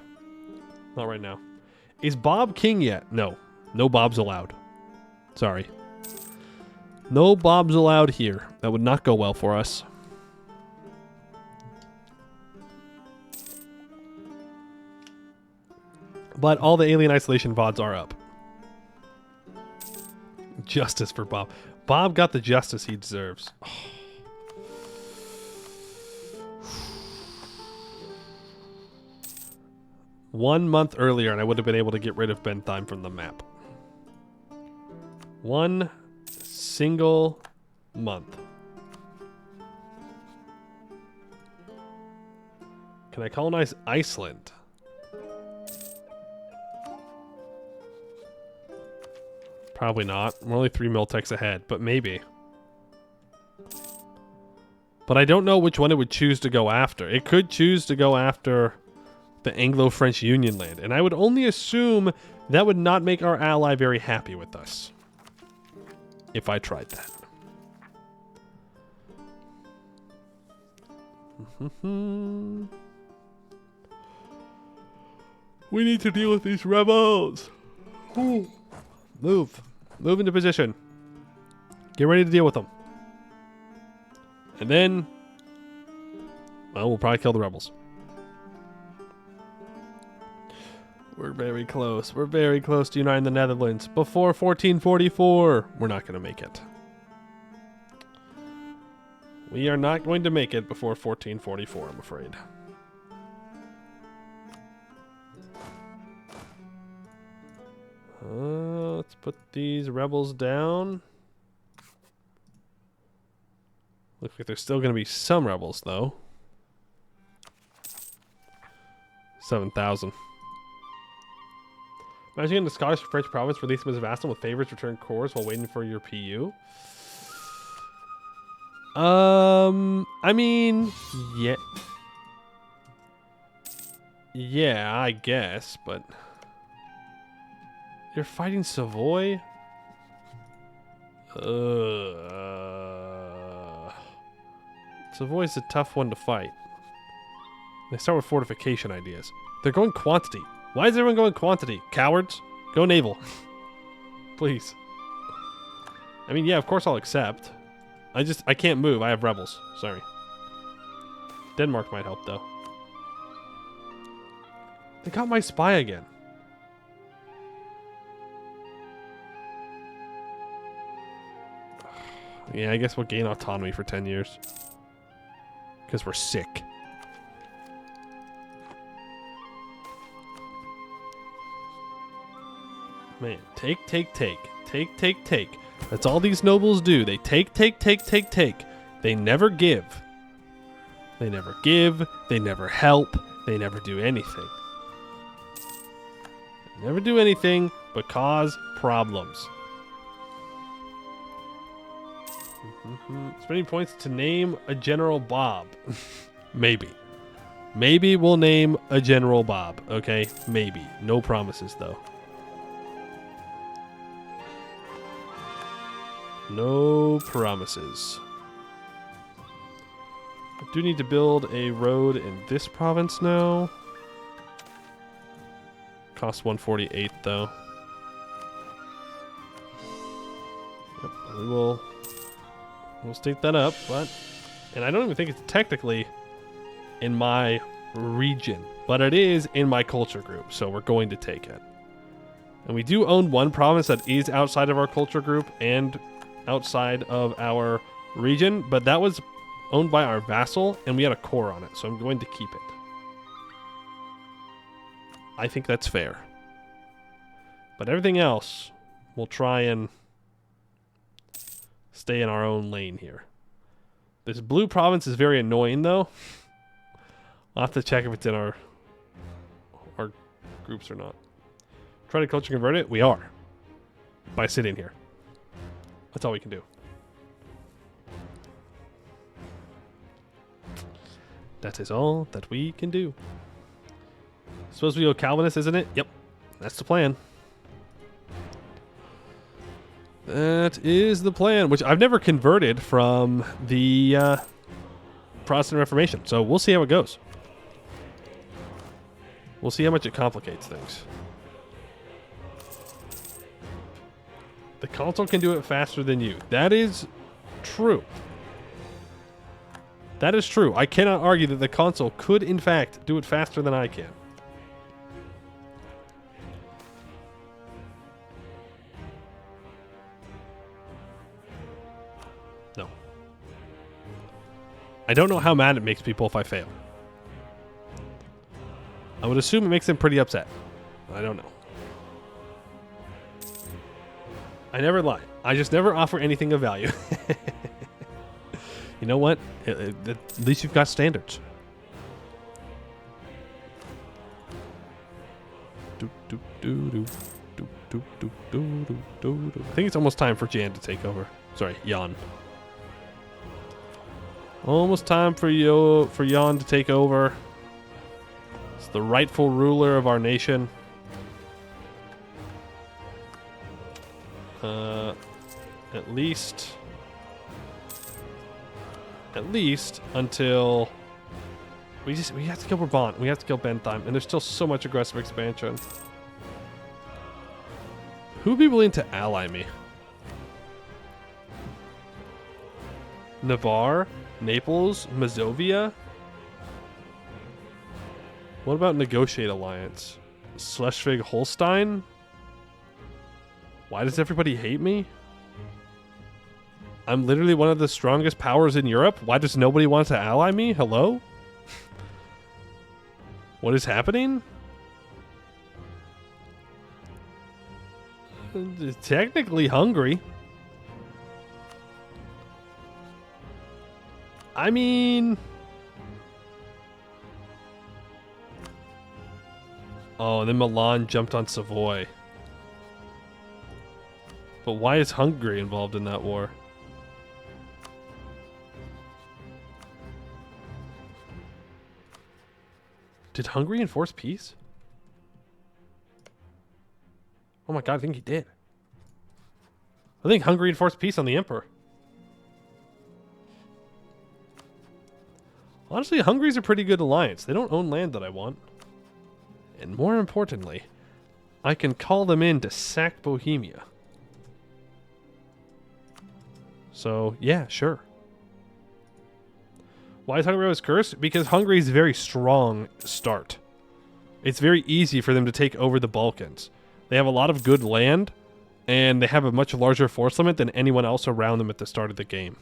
Not right now. Is Bob king yet? No. No Bobs allowed. Sorry. No Bobs allowed here. That would not go well for us. But all the alien isolation VODs are up. Justice for Bob. Bob got the justice he deserves. Oh. 1 month earlier, and I would have been able to get rid of Bentheim from the map. 1 single month. Can I colonize Iceland? Probably not. We're only 3 miltex ahead, but maybe. But I don't know which one it would choose to go after. It could choose to go after the Anglo-French Union land, and I would only assume that would not make our ally very happy with us if I tried that. We need to deal with these rebels. Ooh. Move. Move into position. Get ready to deal with them. And then, well, we'll probably kill the rebels. We're very close. We're very close to uniting the Netherlands. Before 1444, we're not going to make it. We are not going to make it before 1444, I'm afraid. Let's put these rebels down. Looks like there's still going to be some rebels, though. 7,000. Imagine the Scottish French province release him as a vassal with favors return cores while waiting for your PU. I mean, yeah. Yeah, I guess, but you're fighting Savoy? Savoy's a tough one to fight. They start with fortification ideas. They're going quantity. Why is everyone going quantity? Cowards? Go naval. Please. I mean, yeah, of course I'll accept. I can't move. I have rebels. Sorry. Denmark might help, though. They got my spy again. Yeah, I guess we'll gain autonomy for 10 years. Because we're sick. Man, take. That's all these nobles do. They take. They never give. They never give. They never help. They never do anything. They never do anything but cause problems. Spending points to name a General Bob. Maybe. Maybe we'll name a General Bob. Okay? Maybe. No promises, though. No promises. I do need to build a road in this province now. Costs 148 though. Yep, we'll stake that up, and I don't even think it's technically in my region, but it is in my culture group, so we're going to take it. And we do own one province that is outside of our culture group and outside of our region, but that was owned by our vassal and we had a core on it, so I'm going to keep it. I think that's fair. But everything else, we'll try and stay in our own lane here. This blue province is very annoying though. I'll have to check if it's in our groups or not. Try to culture convert it? We are. By sitting here. That's all we can do. That is all that we can do. Supposed to be a Calvinist, isn't it? Yep. That's the plan. That is the plan, which I've never converted from the Protestant Reformation. So we'll see how it goes. We'll see how much it complicates things. The console can do it faster than you. That is true. That is true. I cannot argue that the console could, in fact, do it faster than I can. No. I don't know how mad it makes people if I fail. I would assume it makes them pretty upset. I don't know. I never lie. I just never offer anything of value. You know what? At least you've got standards. I think it's almost time for Jan to take over. Sorry, Jan. Almost time for Jan to take over. It's the rightful ruler of our nation. At least until We have to kill Brabant. We have to kill Bentheim. And there's still so much aggressive expansion. Who would be willing to ally me? Navarre? Naples? Mazovia? What about negotiate alliance? Schleswig-Holstein? Why does everybody hate me? I'm literally one of the strongest powers in Europe. Why does nobody want to ally me? Hello? What is happening? Technically Hungary. I mean... Oh, and then Milan jumped on Savoy. But why is Hungary involved in that war? Did Hungary enforce peace? Oh my god, I think he did. I think Hungary enforced peace on the Emperor. Honestly, Hungary's a pretty good alliance. They don't own land that I want. And more importantly, I can call them in to sack Bohemia. So, yeah, sure. Why is Hungary always cursed? Because Hungary's a very strong start. It's very easy for them to take over the Balkans. They have a lot of good land, and they have a much larger force limit than anyone else around them at the start of the game.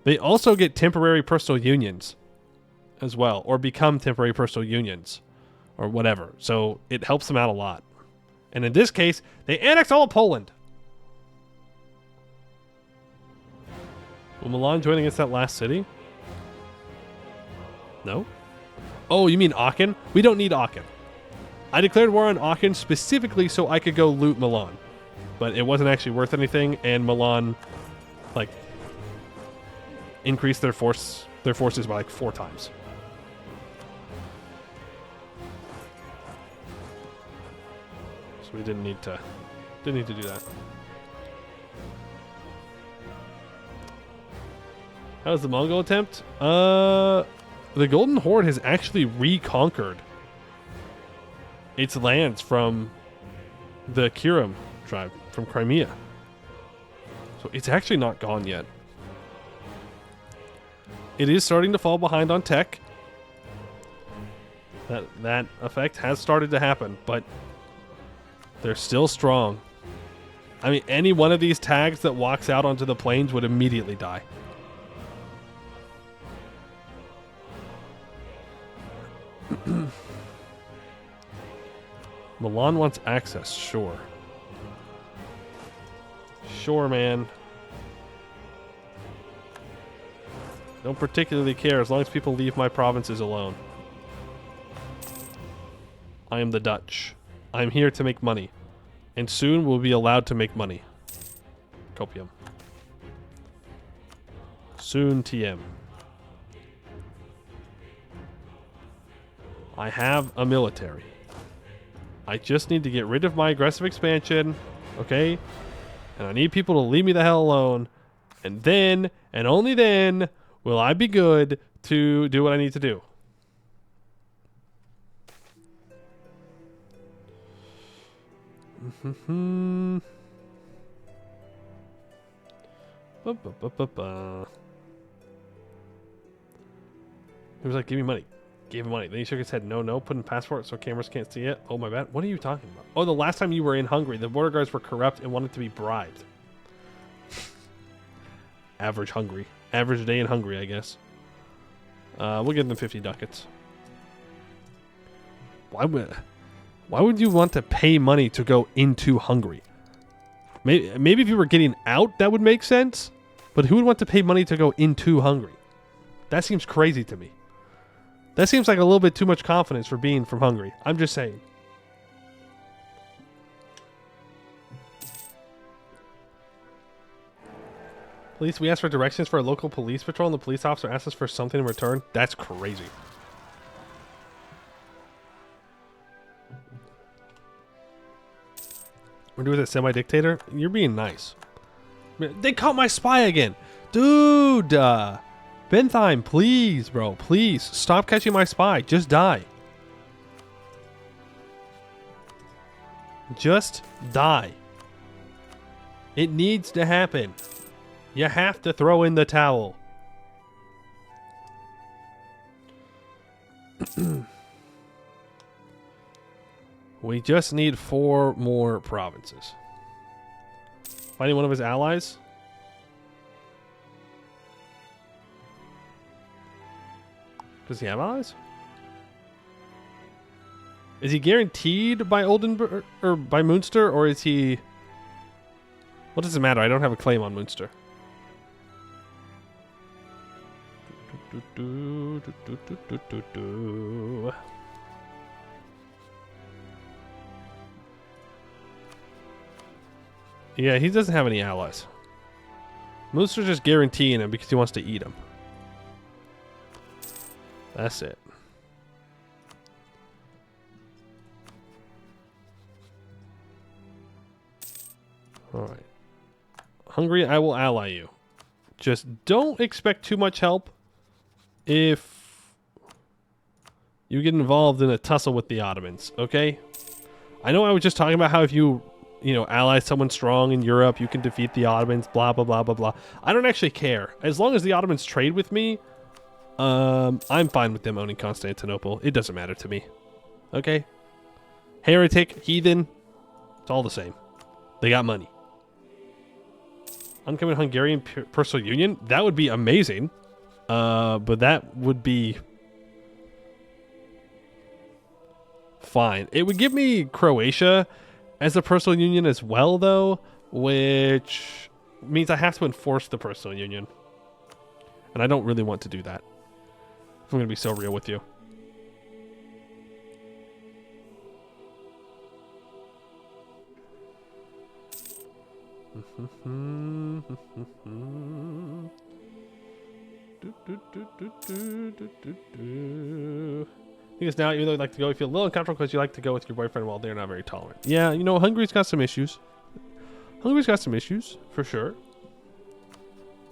They also get temporary personal unions as well, or become temporary personal unions, or whatever. So it helps them out a lot. And in this case, they annex all of Poland. Will Milan join against that last city? No? Oh, you mean Aachen? We don't need Aachen. I declared war on Aachen specifically so I could go loot Milan. But it wasn't actually worth anything, and Milan, like, increased their forces by like 4 times. So we didn't need to do that. How was the Mongol attempt? The Golden Horde has actually reconquered its lands from the Kirim tribe from Crimea. So it's actually not gone yet. It is starting to fall behind on tech. That effect has started to happen, but they're still strong. I mean, any one of these tags that walks out onto the plains would immediately die. Milan wants access, sure. Sure, man. Don't particularly care as long as people leave my provinces alone. I am the Dutch. I'm here to make money. And soon we'll be allowed to make money. Copium. Soon TM. I have a military. I just need to get rid of my aggressive expansion, okay? And I need people to leave me the hell alone. And then, and only then, will I be good to do what I need to do. He was like, give me money. Gave him money. Then he shook his head. No, put in passport so cameras can't see it. Oh, my bad. What are you talking about? Oh, the last time you were in Hungary, the border guards were corrupt and wanted to be bribed. Average Hungary. Average day in Hungary, I guess. We'll give them 50 ducats. Why would you want to pay money to go into Hungary? Maybe if you were getting out, that would make sense. But who would want to pay money to go into Hungary? That seems crazy to me. That seems like a little bit too much confidence for being from Hungary. I'm just saying. Police, we asked for directions for a local police patrol and the police officer asked us for something in return. That's crazy. We're doing a semi-dictator? You're being nice. They caught my spy again. Dude! Bentheim, please, bro. Please. Stop catching my spy. Just die. Just die. It needs to happen. You have to throw in the towel. We just need 4 more provinces. Finding one of his allies? Does he have allies? Is he guaranteed by Oldenburg or by Munster, or is he... What does it matter? I don't have a claim on Munster. Yeah, he doesn't have any allies. Munster's just guaranteeing him because he wants to eat him. That's it. Alright. Hungary, I will ally you. Just don't expect too much help if you get involved in a tussle with the Ottomans, okay? I know I was just talking about how if you ally someone strong in Europe, you can defeat the Ottomans, blah, blah, blah, blah, blah. I don't actually care. As long as the Ottomans trade with me, I'm fine with them owning Constantinople. It doesn't matter to me. Okay? Heretic, heathen, it's all the same. They got money. Oncoming Hungarian personal union? That would be amazing. But that would be fine. It would give me Croatia as a personal union as well, though, which means I have to enforce the personal union. And I don't really want to do that. If I'm going to be so real with you. Because now, even though you like to go, you feel a little uncomfortable because you like to go with your boyfriend while they're not very tolerant. Yeah, Hungary's got some issues. Hungary's got some issues, for sure.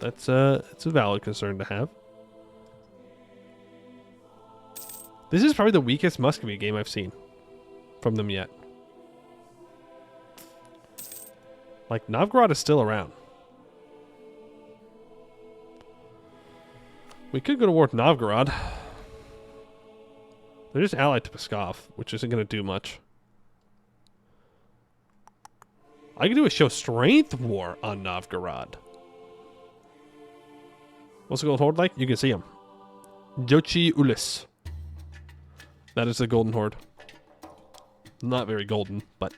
It's a valid concern to have. This is probably the weakest Muscovy game I've seen from them yet. Like, Novgorod is still around. We could go to war with Novgorod. They're just allied to Pskov, which isn't going to do much. I could do a show strength war on Novgorod. What's the Golden Horde like? You can see him. Jochi Ulis. That is the Golden Horde. Not very golden, but...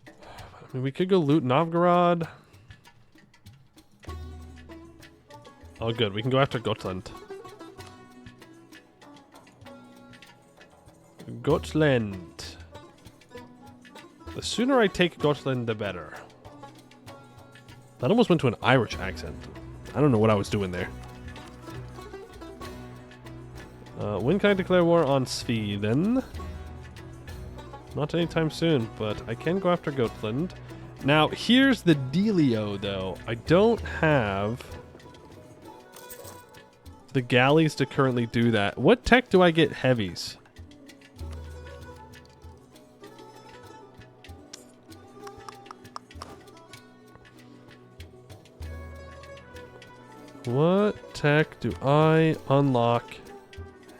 I mean, we could go loot Novgorod. Oh, good. We can go after Gotland. Gotland. The sooner I take Gotland, the better. That almost went to an Irish accent. I don't know what I was doing there. When can I declare war on Sweden? Not anytime soon, but I can go after Gotland. Now, here's the dealio, though. I don't have the galleys to currently do that. What tech do I get heavies? What tech do I unlock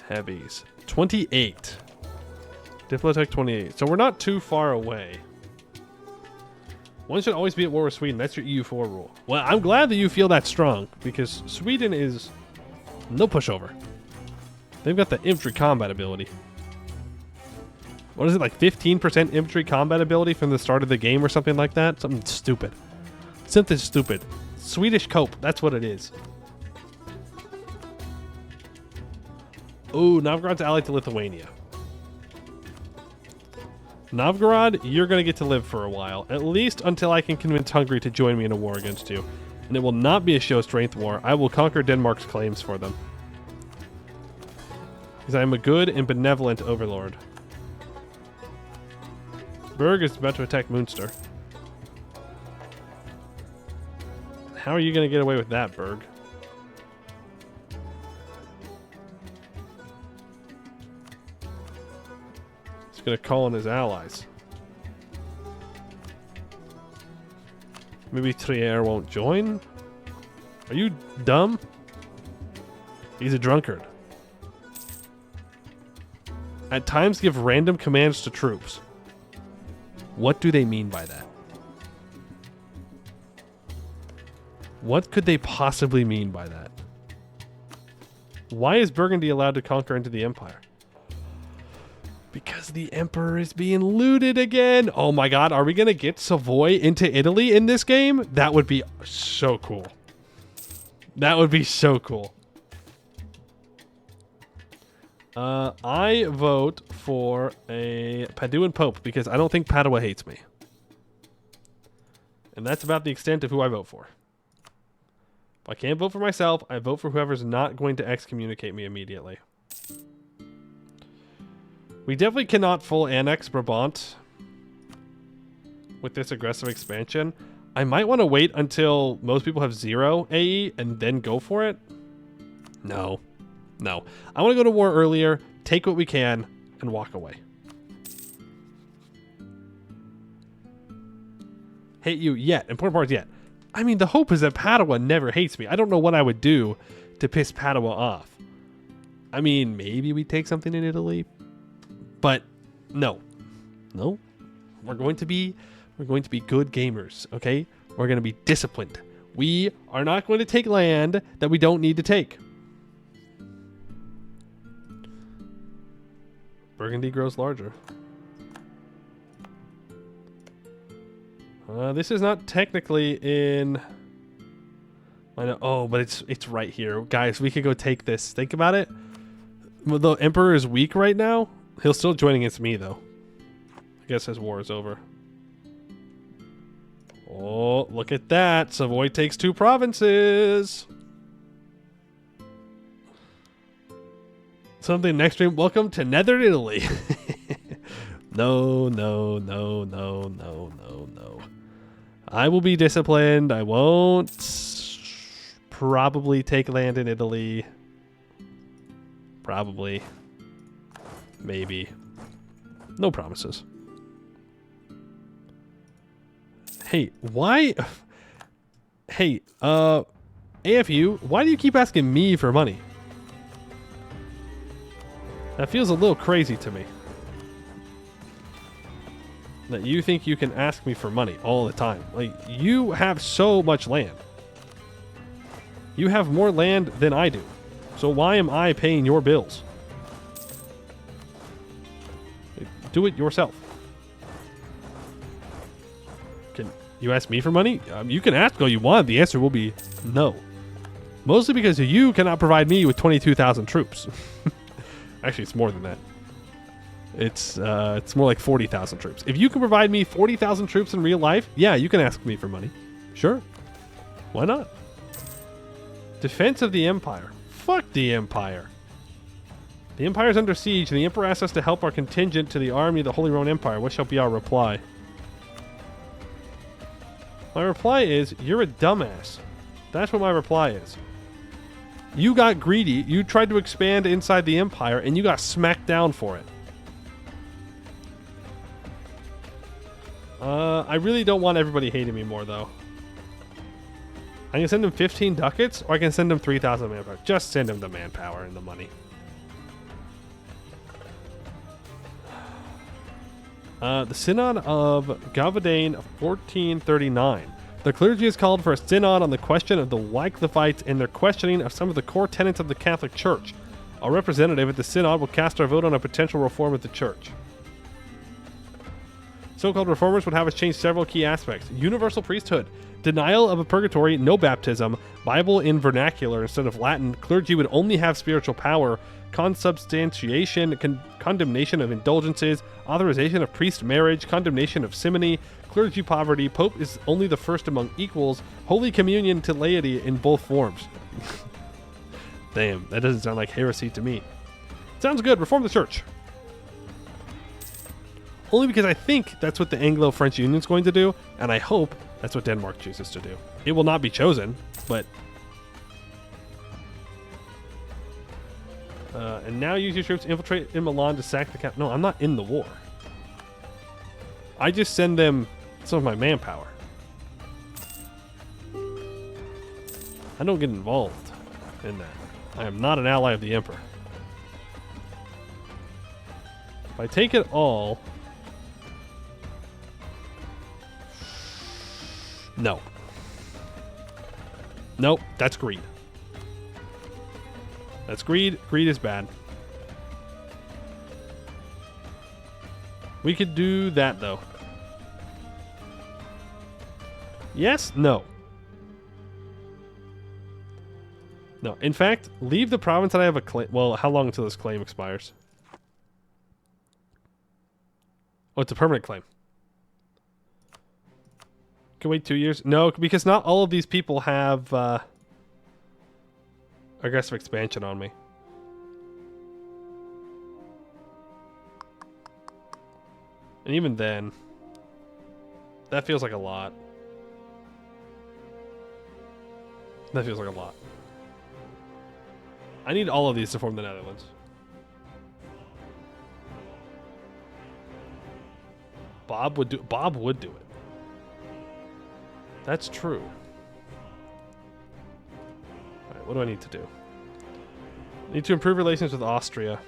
heavies? 28. Diplotech 28. So we're not too far away. One should always be at war with Sweden. That's your EU4 rule. Well, I'm glad that you feel that strong, because Sweden is no pushover. They've got the infantry combat ability. What is it, like 15% infantry combat ability from the start of the game or something like that? Something stupid. Something stupid. Swedish cope. That's what it is. Ooh, Novgorod's allied to Lithuania. Novgorod, you're going to get to live for a while. At least until I can convince Hungary to join me in a war against you. And it will not be a show strength war. I will conquer Denmark's claims for them. Because I am a good and benevolent overlord. Berg is about to attack Munster. How are you going to get away with that, Berg? He's going to call on his allies. Maybe Trier won't join? Are you dumb? He's a drunkard. At times give random commands to troops. What do they mean by that? What could they possibly mean by that? Why is Burgundy allowed to conquer into the Empire? Because the Emperor is being looted again. Oh my god, are we going to get Savoy into Italy in this game? That would be so cool. That would be so cool. I vote for a Paduan Pope because I don't think Padua hates me. And that's about the extent of who I vote for. If I can't vote for myself, I vote for whoever's not going to excommunicate me immediately. We definitely cannot full annex Brabant with this aggressive expansion. I might want to wait until most people have 0 AE and then go for it. No. No. I want to go to war earlier, take what we can, and walk away. Hate you yet. Important part is yet. I mean, the hope is that Padua never hates me. I don't know what I would do to piss Padua off. I mean, maybe we take something in Italy. But no. No. We're going to be good gamers, okay? We're going to be disciplined. We are not going to take land that we don't need to take. Burgundy grows larger. This is not technically in... I know, oh, but it's right here. Guys, we could go take this. Think about it. The Emperor is weak right now. He'll still join against me, though. I guess his war is over. Oh, look at that. Savoy takes 2 provinces. Something next stream. Welcome to Nether Italy. No, no, no, no, no, no, no. I will be disciplined. I won't probably take land in Italy. Probably. Maybe. No promises. Hey, why? Hey, AFU, why do you keep asking me for money? That feels a little crazy to me. That you think you can ask me for money all the time. Like, you have so much land. You have more land than I do. So why am I paying your bills? Do it yourself. Can you ask me for money? You can ask all you want. The answer will be no. Mostly because you cannot provide me with 22,000 troops. Actually, it's more than that. It's more like 40,000 troops. If you can provide me 40,000 troops in real life, yeah, you can ask me for money. Sure. Why not? Defense of the Empire. Fuck the Empire. The Empire is under siege, and the Emperor asks us to help our contingent to the army of the Holy Roman Empire. What shall be our reply? My reply is, you're a dumbass. That's what my reply is. You got greedy, you tried to expand inside the Empire, and you got smacked down for it. I really don't want everybody hating me more, though. I can send him 15 ducats, or I can send him 3,000 manpower. Just send him the manpower and the money. The Synod of Gavadain 1439. The clergy has called for a synod on the question of the Wycliffites and their questioning of some of the core tenets of the Catholic Church. A representative at the synod will cast our vote on a potential reform of the Church. So-called reformers would have us change several key aspects. Universal priesthood, denial of a purgatory, no baptism, Bible in vernacular instead of Latin, clergy would only have spiritual power, consubstantiation, condemnation of indulgences, authorization of priest marriage, condemnation of simony, clergy poverty, Pope is only the first among equals, Holy Communion to laity in both forms. Damn, that doesn't sound like heresy to me. Sounds good, reform the Church. Only because I think that's what the Anglo-French Union is going to do, and I hope that's what Denmark chooses to do. It will not be chosen, but... and now use your troops to infiltrate in Milan to sack the cap. No, I'm not in the war. I just send them some of my manpower. I don't get involved in that. I am not an ally of the Emperor. If I take it all... No. Nope, that's greed. That's greed. Greed is bad. We could do that, though. Yes? No. No. In fact, leave the province that I have a claim. Well, how long until this claim expires? Oh, it's a permanent claim. Can wait 2 years? No, because not all of these people have aggressive expansion on me. And even then, that feels like a lot. That feels like a lot. I need all of these to form the Netherlands. Bob would do it. That's true. Alright, what do I need to do? I need to improve relations with Austria.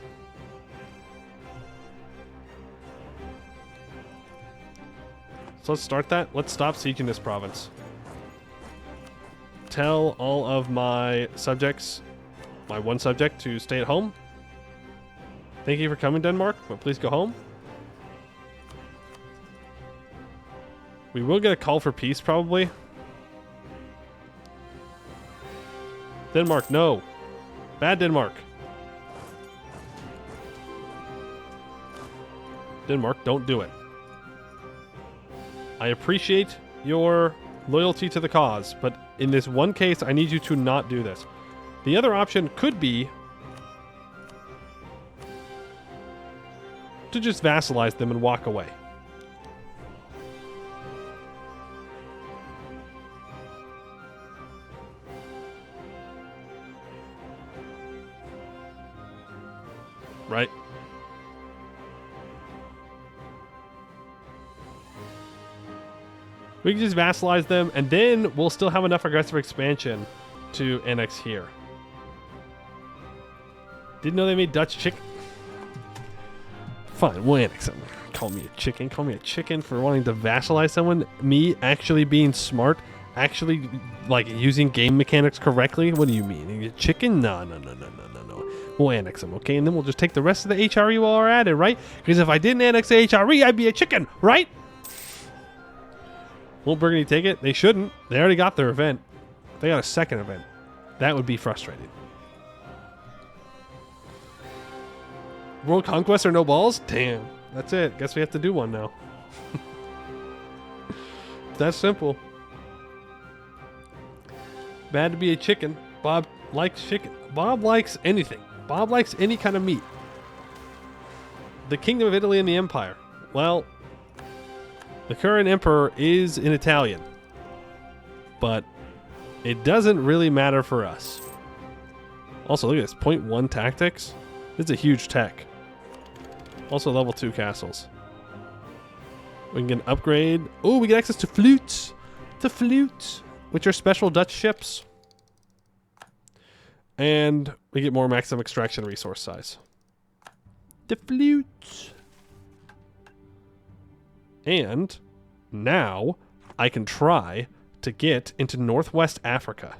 So let's start that. Let's stop sieging this province. Tell all of my subjects, my one subject, to stay at home. Thank you for coming, Denmark, but please go home. We will get a call for peace, probably. Denmark, no. Bad Denmark. Denmark, don't do it. I appreciate your loyalty to the cause, but in this one case, I need you to not do this. The other option could be to just vassalize them and walk away. Right? We can just vassalize them, and then we'll still have enough aggressive expansion to annex here. Didn't know they made Dutch chicken. Fine, we'll annex them. Call me a chicken. Call me a chicken for wanting to vassalize someone. Me actually being smart, actually like using game mechanics correctly. What do you mean? A chicken? No. We'll annex them, okay? And then we'll just take the rest of the HRE while we're at it, right? Because if I didn't annex the HRE, I'd be a chicken, right? Won't Burgundy take it? They shouldn't. They already got their event. They got a second event. That would be frustrating. World Conquest or no balls? Damn. That's it. Guess we have to do one now. That's simple. Bad to be a chicken. Bob likes chicken. Bob likes anything. Bob likes any kind of meat. The Kingdom of Italy and the Empire. Well, the current emperor is an Italian, but it doesn't really matter for us. Also, look at this. 0.1 tactics. This is a huge tech. Also, level 2 castles. We can get an upgrade. Oh, we get access to flutes. The flutes, which are special Dutch ships. And we get more maximum extraction resource size. The flutes. And now I can try to get into Northwest Africa,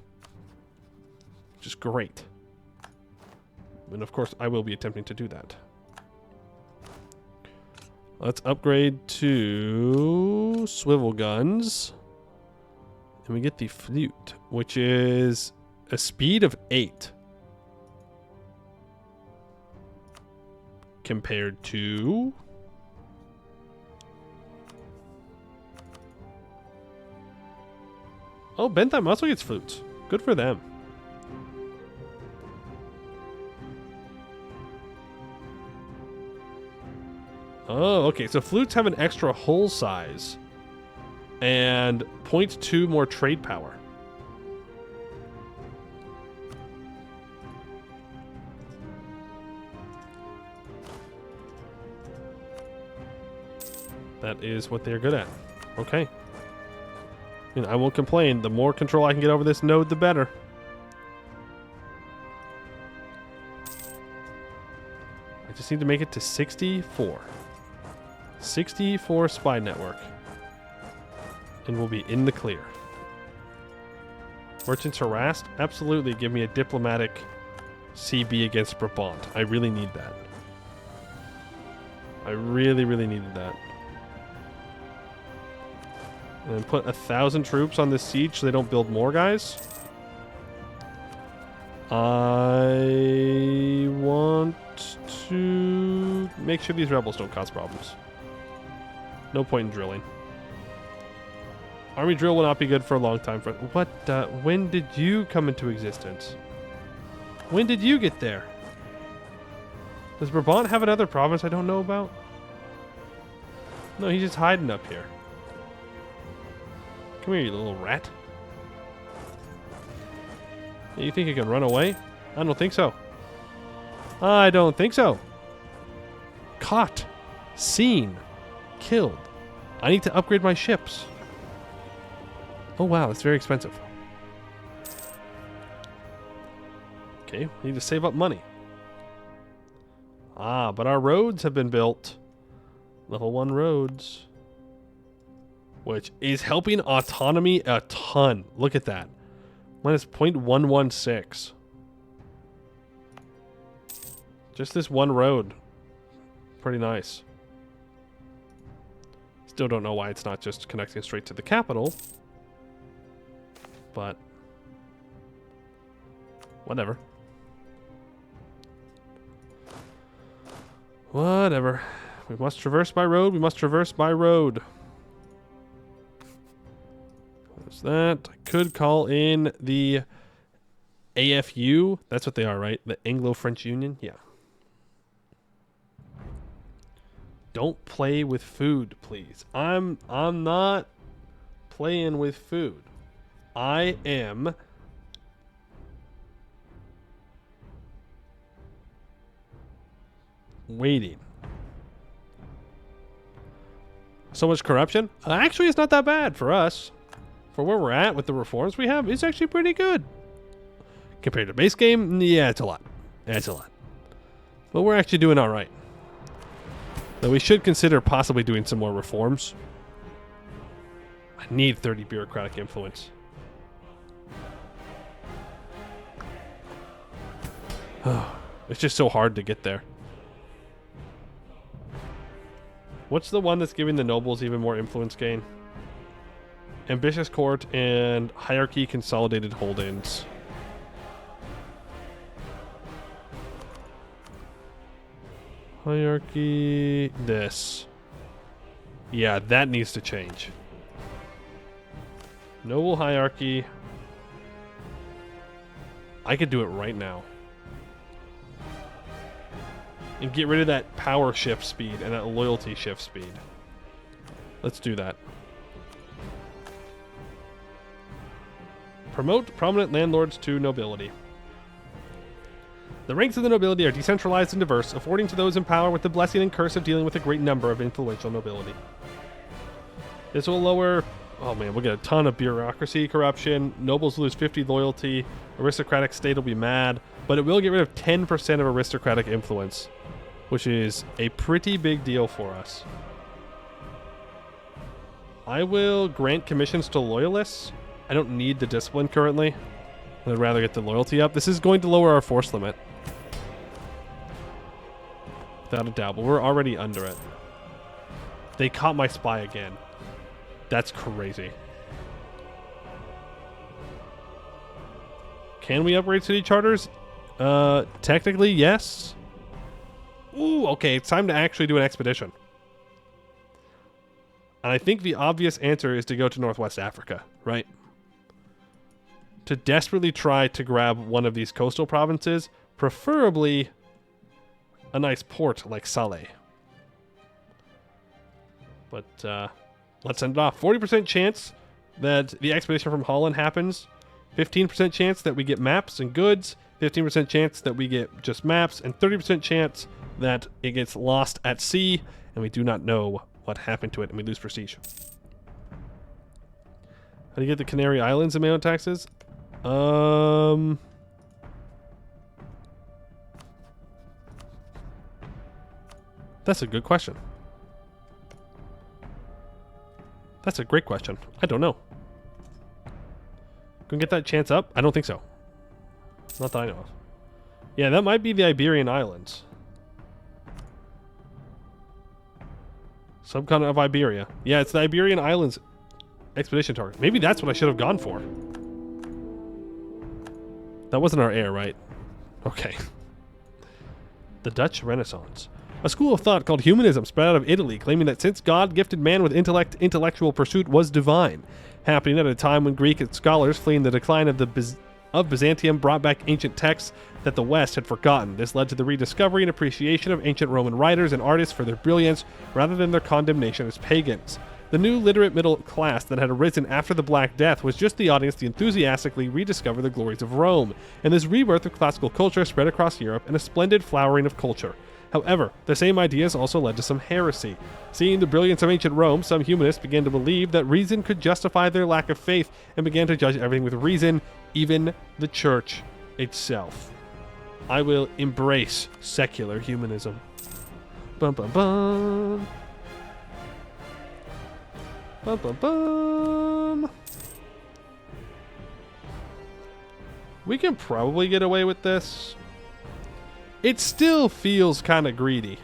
which is great. And of course, I will be attempting to do that. Let's upgrade to swivel guns. And we get the flute, which is a speed of 8. Compared to... Oh, Bentham also gets flutes. Good for them. Oh, okay. So flutes have an extra hull size and 0.2 more trade power. That is what they're good at. Okay. And I won't complain. The more control I can get over this node, the better. I just need to make it to 64. 64 spy network. And we'll be in the clear. Merchants harassed? Absolutely. Give me a diplomatic CB against Brabant. I really need that. I really, really needed that. And then put 1,000 troops on this siege so they don't build more guys. I want to make sure these rebels don't cause problems. No point in drilling. Army drill will not be good for a long time. What? When did you come into existence? When did you get there? Does Brabant have another province I don't know about? No, he's just hiding up here. Come here, you little rat. You think you can run away? I don't think so. I don't think so. Caught. Seen. Killed. I need to upgrade my ships. Oh wow, it's very expensive. Okay, we need to save up money. Ah, but our roads have been built. Level 1 roads. Which is helping autonomy a ton. Look at that. Minus 0.116. Just this one road. Pretty nice. Still don't know why it's not just connecting straight to the capital. But whatever. Whatever. We must traverse by road. We must traverse by road. What's that? I could call in the AFU. That's what they are, right? The Anglo-French Union? Yeah. Don't play with food, please. I'm not playing with food. I am waiting. So much corruption? Actually, it's not that bad for us. For where we're at with the reforms we have, it's actually pretty good. Compared to base game, yeah, it's a lot. It's a lot. But we're actually doing all right. Though we should consider possibly doing some more reforms. I need 30 bureaucratic influence. It's just so hard to get there. What's the one that's giving the nobles even more influence gain? Ambitious court and hierarchy consolidated hold-ins. Hierarchy, this. Yeah, that needs to change. Noble hierarchy. I could do it right now. And get rid of that power shift speed and that loyalty shift speed. Let's do that. Promote prominent landlords to nobility. The ranks of the nobility are decentralized and diverse, affording to those in power with the blessing and curse of dealing with a great number of influential nobility. This will lower... Oh man, we'll get a ton of bureaucracy corruption. Nobles lose 50 loyalty. Aristocratic state will be mad. But it will get rid of 10% of aristocratic influence, which is a pretty big deal for us. I will grant commissions to loyalists. I don't need the discipline currently. I'd rather get the loyalty up. This is going to lower our force limit. Without a doubt, but we're already under it. They caught my spy again. That's crazy. Can we upgrade city charters? Technically, yes. Ooh, okay, it's time to actually do an expedition. And I think the obvious answer is to go to Northwest Africa, right? To desperately try to grab one of these coastal provinces, preferably a nice port like Saleh. But let's send it off. 40% chance that the expedition from Holland happens. 15% chance that we get maps and goods. 15% chance that we get just maps. And 30% chance that it gets lost at sea and we do not know what happened to it, and we lose prestige. How do you get the Canary Islands in MEIOU taxes? That's a good question. That's a great question. I don't know. Gonna get that chance up? I don't think so. Not that I know of. Yeah, that might be the Iberian Islands. Subcontinent of Iberia. Yeah, it's the Iberian Islands expedition target. Maybe that's what I should have gone for. That wasn't our air, right? Okay. The Dutch Renaissance. A school of thought called humanism spread out of Italy, claiming that since God gifted man with intellectual pursuit was divine, happening at a time when Greek scholars fleeing the decline of Byzantium brought back ancient texts that the West had forgotten. This led to the rediscovery and appreciation of ancient Roman writers and artists for their brilliance rather than their condemnation as pagans. The new literate middle class that had arisen after the Black Death was just the audience to enthusiastically rediscover the glories of Rome, and this rebirth of classical culture spread across Europe and a splendid flowering of culture. However, the same ideas also led to some heresy. Seeing the brilliance of ancient Rome, some humanists began to believe that reason could justify their lack of faith and began to judge everything with reason, even the church itself. I will embrace secular humanism. Bum bum bum. Bum bum bum. We can probably get away with this. It still feels kind of greedy,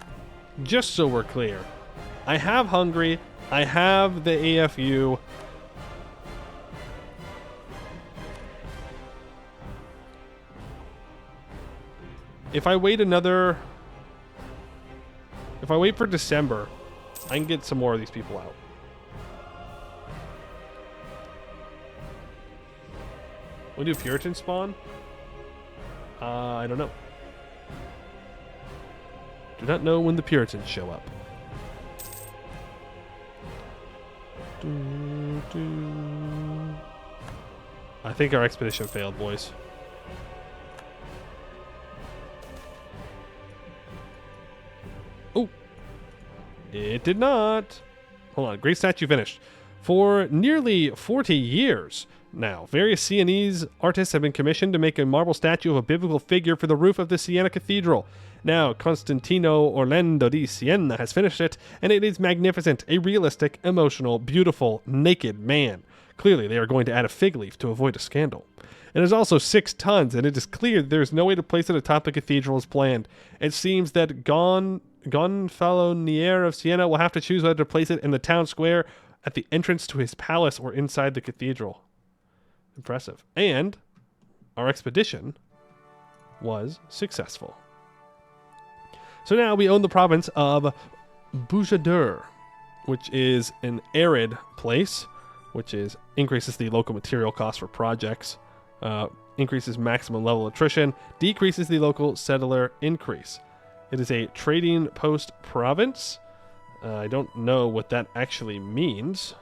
just so we're clear. I have Hungary, I have the AFU. If I wait for December, I can get some more of these people out. When do Puritans spawn? I don't know. Do not know when the Puritans show up. I think our expedition failed, boys. Oh, it did not. Hold on, great statue finished. For nearly 40 years now, various Sienese artists have been commissioned to make a marble statue of a biblical figure for the roof of the Siena Cathedral. Now, Constantino Orlando di Siena has finished it, and it is magnificent, a realistic, emotional, beautiful, naked man. Clearly, they are going to add a fig leaf to avoid a scandal. It is also 6 tons, and it is clear that there is no way to place it atop the cathedral as planned. It seems that Gonfaloniere of Siena will have to choose whether to place it in the town square, at the entrance to his palace, or inside the cathedral. Impressive. And our expedition was successful. So now we own the province of Boujadur, which is an arid place, which increases the local material cost for projects, increases maximum level attrition, decreases the local settler increase. It is a trading post province. I don't know what that actually means.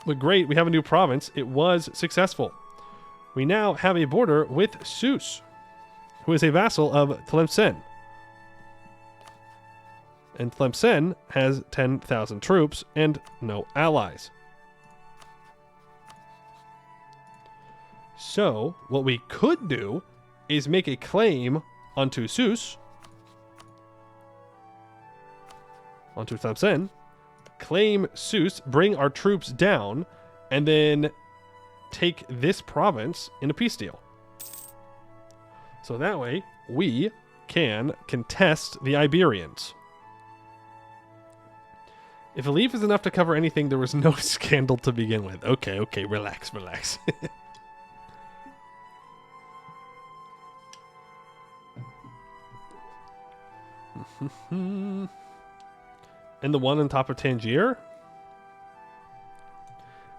But great, we have a new province. It was successful. We now have a border with Sousse, who is a vassal of Tlemcen. And Tlemcen has 10,000 troops and no allies. So, what we could do is make a claim onto Sousse, onto Tlemcen, claim Sousse, bring our troops down, and then take this province in a peace deal. So that way, we can contest the Iberians. If a leaf is enough to cover anything, there was no scandal to begin with. Okay, relax. And the one on top of Tangier?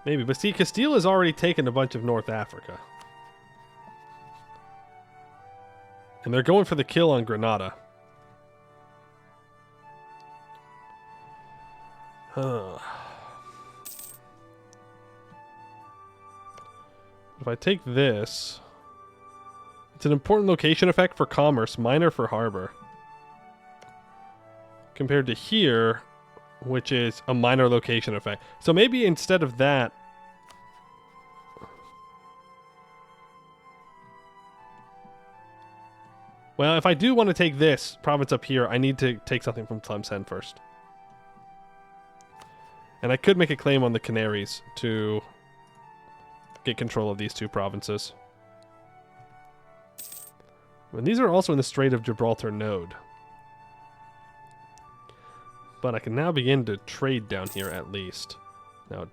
Maybe, but see, Castile has already taken a bunch of North Africa. And they're going for the kill on Granada. If I take this, it's an important location effect for commerce, minor for harbor. compared to here, which is a minor location effect. So maybe instead of that, well, if I do want to take this province up here, I need to take something from Tlemcen first. And I could make a claim on the Canaries to get control of these two provinces. And these are also in the Strait of Gibraltar node. But I can now begin to trade down here at least. Now,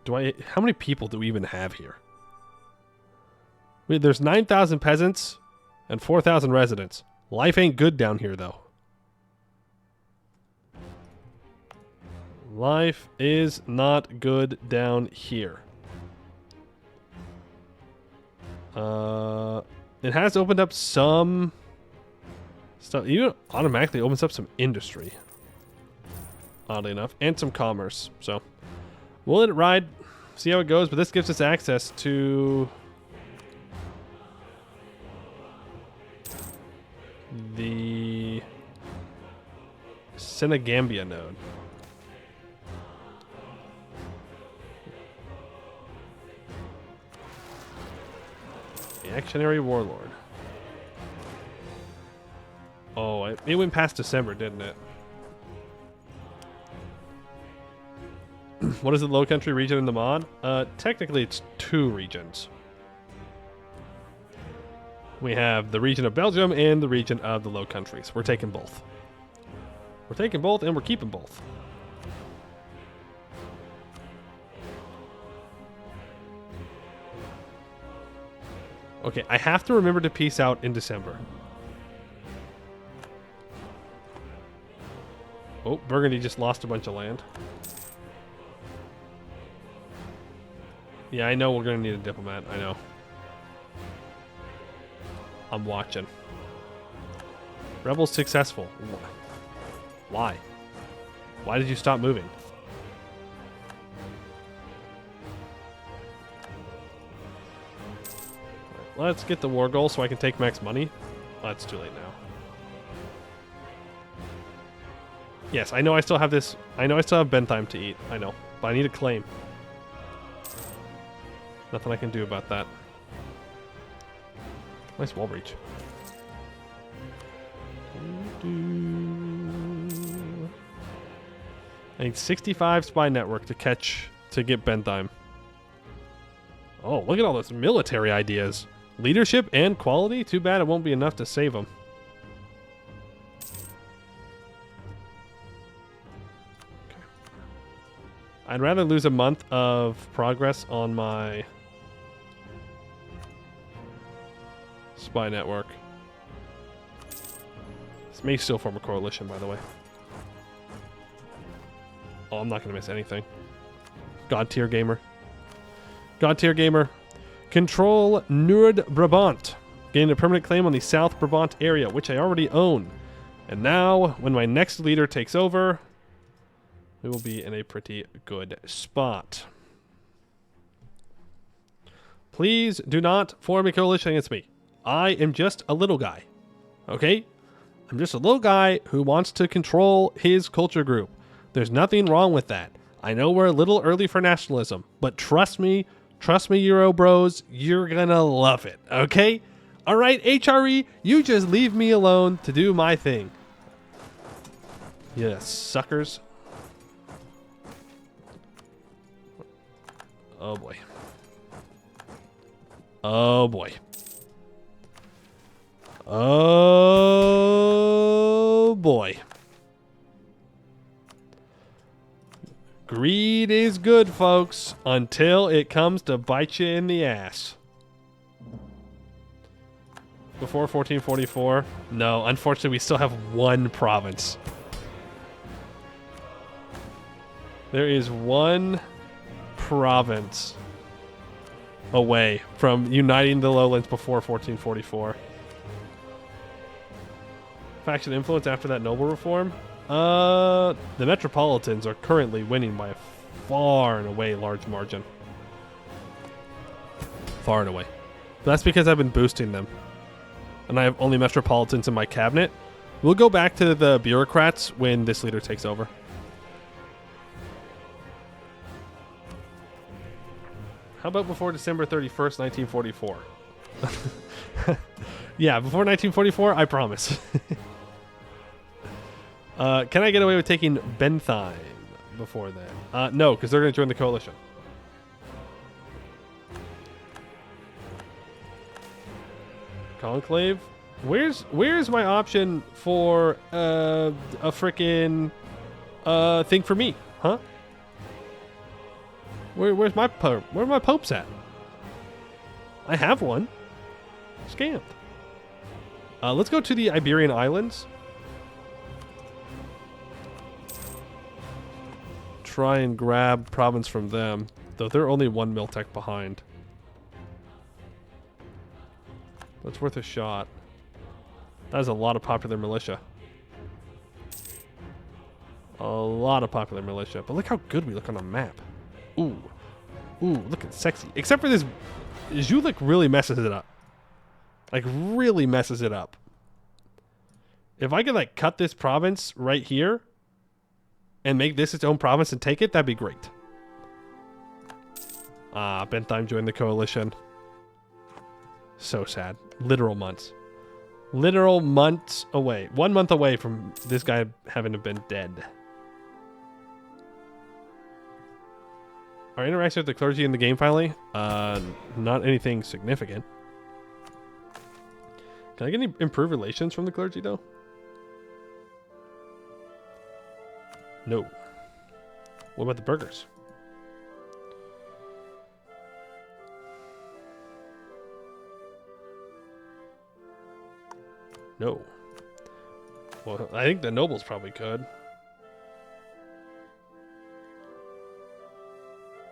how many people do we even have here? There's 9,000 peasants and 4,000 residents. Life ain't good down here, though. Life is not good down here. It has opened up some stuff. Even automatically opens up some industry. Oddly enough. And some commerce. So, we'll let it ride. See how it goes. But this gives us access to the Senegambia node. Reactionary Warlord. Oh, it went past December, didn't it? What is the Low Country region in the mod? Technically, it's 2 regions. We have the region of Belgium and the region of the Low Countries. We're taking both. We're taking both and we're keeping both. Okay, I have to remember to peace out in December. Oh, Burgundy just lost a bunch of land. Yeah, I know we're going to need a diplomat. I know. I'm watching. Rebels successful. Why? Why did you stop moving? Let's get the war goal so I can take max money. Oh, it's too late now. Yes, I know I still have this. I know I still have Bentheim to eat. I know. But I need a claim. Nothing I can do about that. Nice wall breach. I need 65 spy network to get Bentheim. Oh, look at all those military ideas. Leadership and quality? Too bad it won't be enough to save them. Okay. I'd rather lose a month of progress on my spy network. This may still form a coalition, by the way. Oh, I'm not going to miss anything. God tier gamer. God tier gamer. Control Noord-Brabant. Gained a permanent claim on the South Brabant area, which I already own. And now, when my next leader takes over, we will be in a pretty good spot. Please do not form a coalition against me. I am just a little guy. Okay? I'm just a little guy who wants to control his culture group. There's nothing wrong with that. I know we're a little early for nationalism, but trust me, Euro bros, you're gonna love it, okay? Alright, HRE, you just leave me alone to do my thing. Yes, suckers. Oh boy. Oh boy. Oh boy. Greed is good, folks, until it comes to bite you in the ass. Before 1444? No, unfortunately, we still have one province. There is one province away from uniting the lowlands before 1444. Faction influence after that noble reform? The Metropolitans are currently winning by a far and away large margin. Far and away. But that's because I've been boosting them. And I have only Metropolitans in my cabinet. We'll go back to the bureaucrats when this leader takes over. How about before December 31st, 1944? Yeah, before 1944, I promise. Can I get away with taking Bentheim before then? No, because they're going to join the coalition. Conclave? Where's my option for a frickin' thing for me, huh? Where's my pope? Where are my popes at? I have one. Scammed. Let's go to the Iberian Islands. Try and grab province from them, though they're only 1 mil tech behind. That's worth a shot. That is a lot of popular militia. A lot of popular militia. But look how good we look on the map. Ooh. Ooh, looking sexy. Except for this, Zulik really messes it up. Like, really messes it up. If I could, like, cut this province right here and make this its own province and take it, that'd be great. Bentheim joined the coalition. So sad. Literal months. Literal months away. 1 month away from this guy having to have been dead. Our interaction with the clergy in the game finally? Not anything significant. Can I get any improved relations from the clergy, though? No. What about the burgers? No. Well, I think the nobles probably could.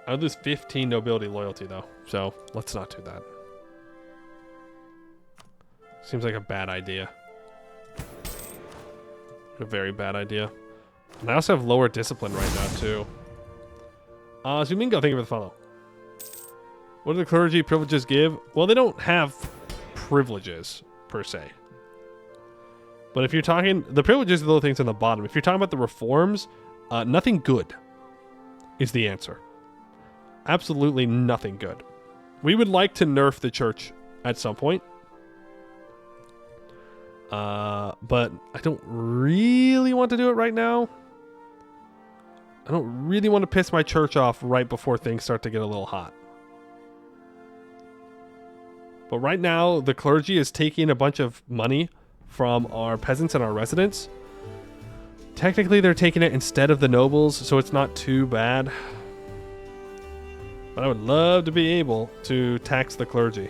I would lose 15 nobility loyalty, though. So, let's not do that. Seems like a bad idea. A very bad idea. And I also have lower discipline right now, too. Zumingo, thank you for the follow. What do the clergy privileges give? Well, they don't have privileges, per se. But if you're talking... The privileges are the little things on the bottom. If you're talking about the reforms, nothing good is the answer. Absolutely nothing good. We would like to nerf the church at some point. But I don't really want to do it right now. I don't really want to piss my church off right before things start to get a little hot. But right now, the clergy is taking a bunch of money from our peasants and our residents. Technically, they're taking it instead of the nobles, so it's not too bad. But I would love to be able to tax the clergy.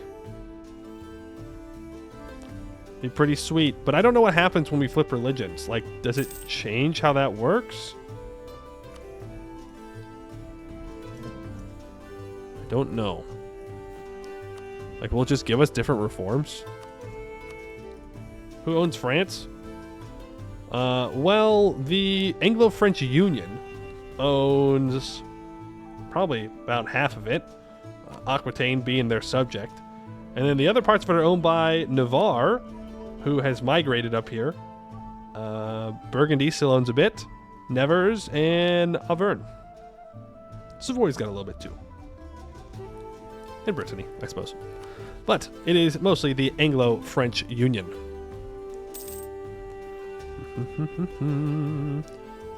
Be pretty sweet. But I don't know what happens when we flip religions. Like, does it change how that works? I don't know. Like, will it just give us different reforms? Who owns France? Well, the Anglo-French Union owns probably about half of it. Aquitaine being their subject. And then the other parts of it are owned by Navarre, who has migrated up here. Burgundy still owns a bit. Nevers and Auvergne. Savoy's got a little bit too. And Brittany, I suppose. But it is mostly the Anglo-French Union.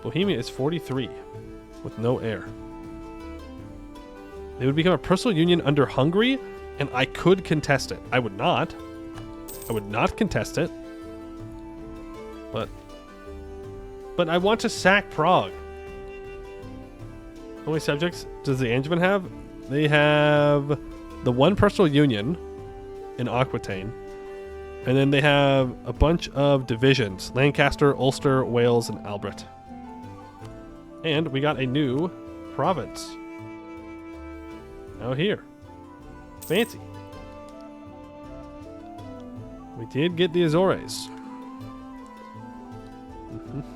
Bohemia is 43 with no heir. They would become a personal union under Hungary, and I could contest it. I would not. I would not contest it. But I want to sack Prague. How many subjects does the Angevin have? They have the one personal union in Aquitaine. And then they have a bunch of divisions. Lancaster, Ulster, Wales, and Albert. And we got a new province. Out here. Fancy. We did get the Azores.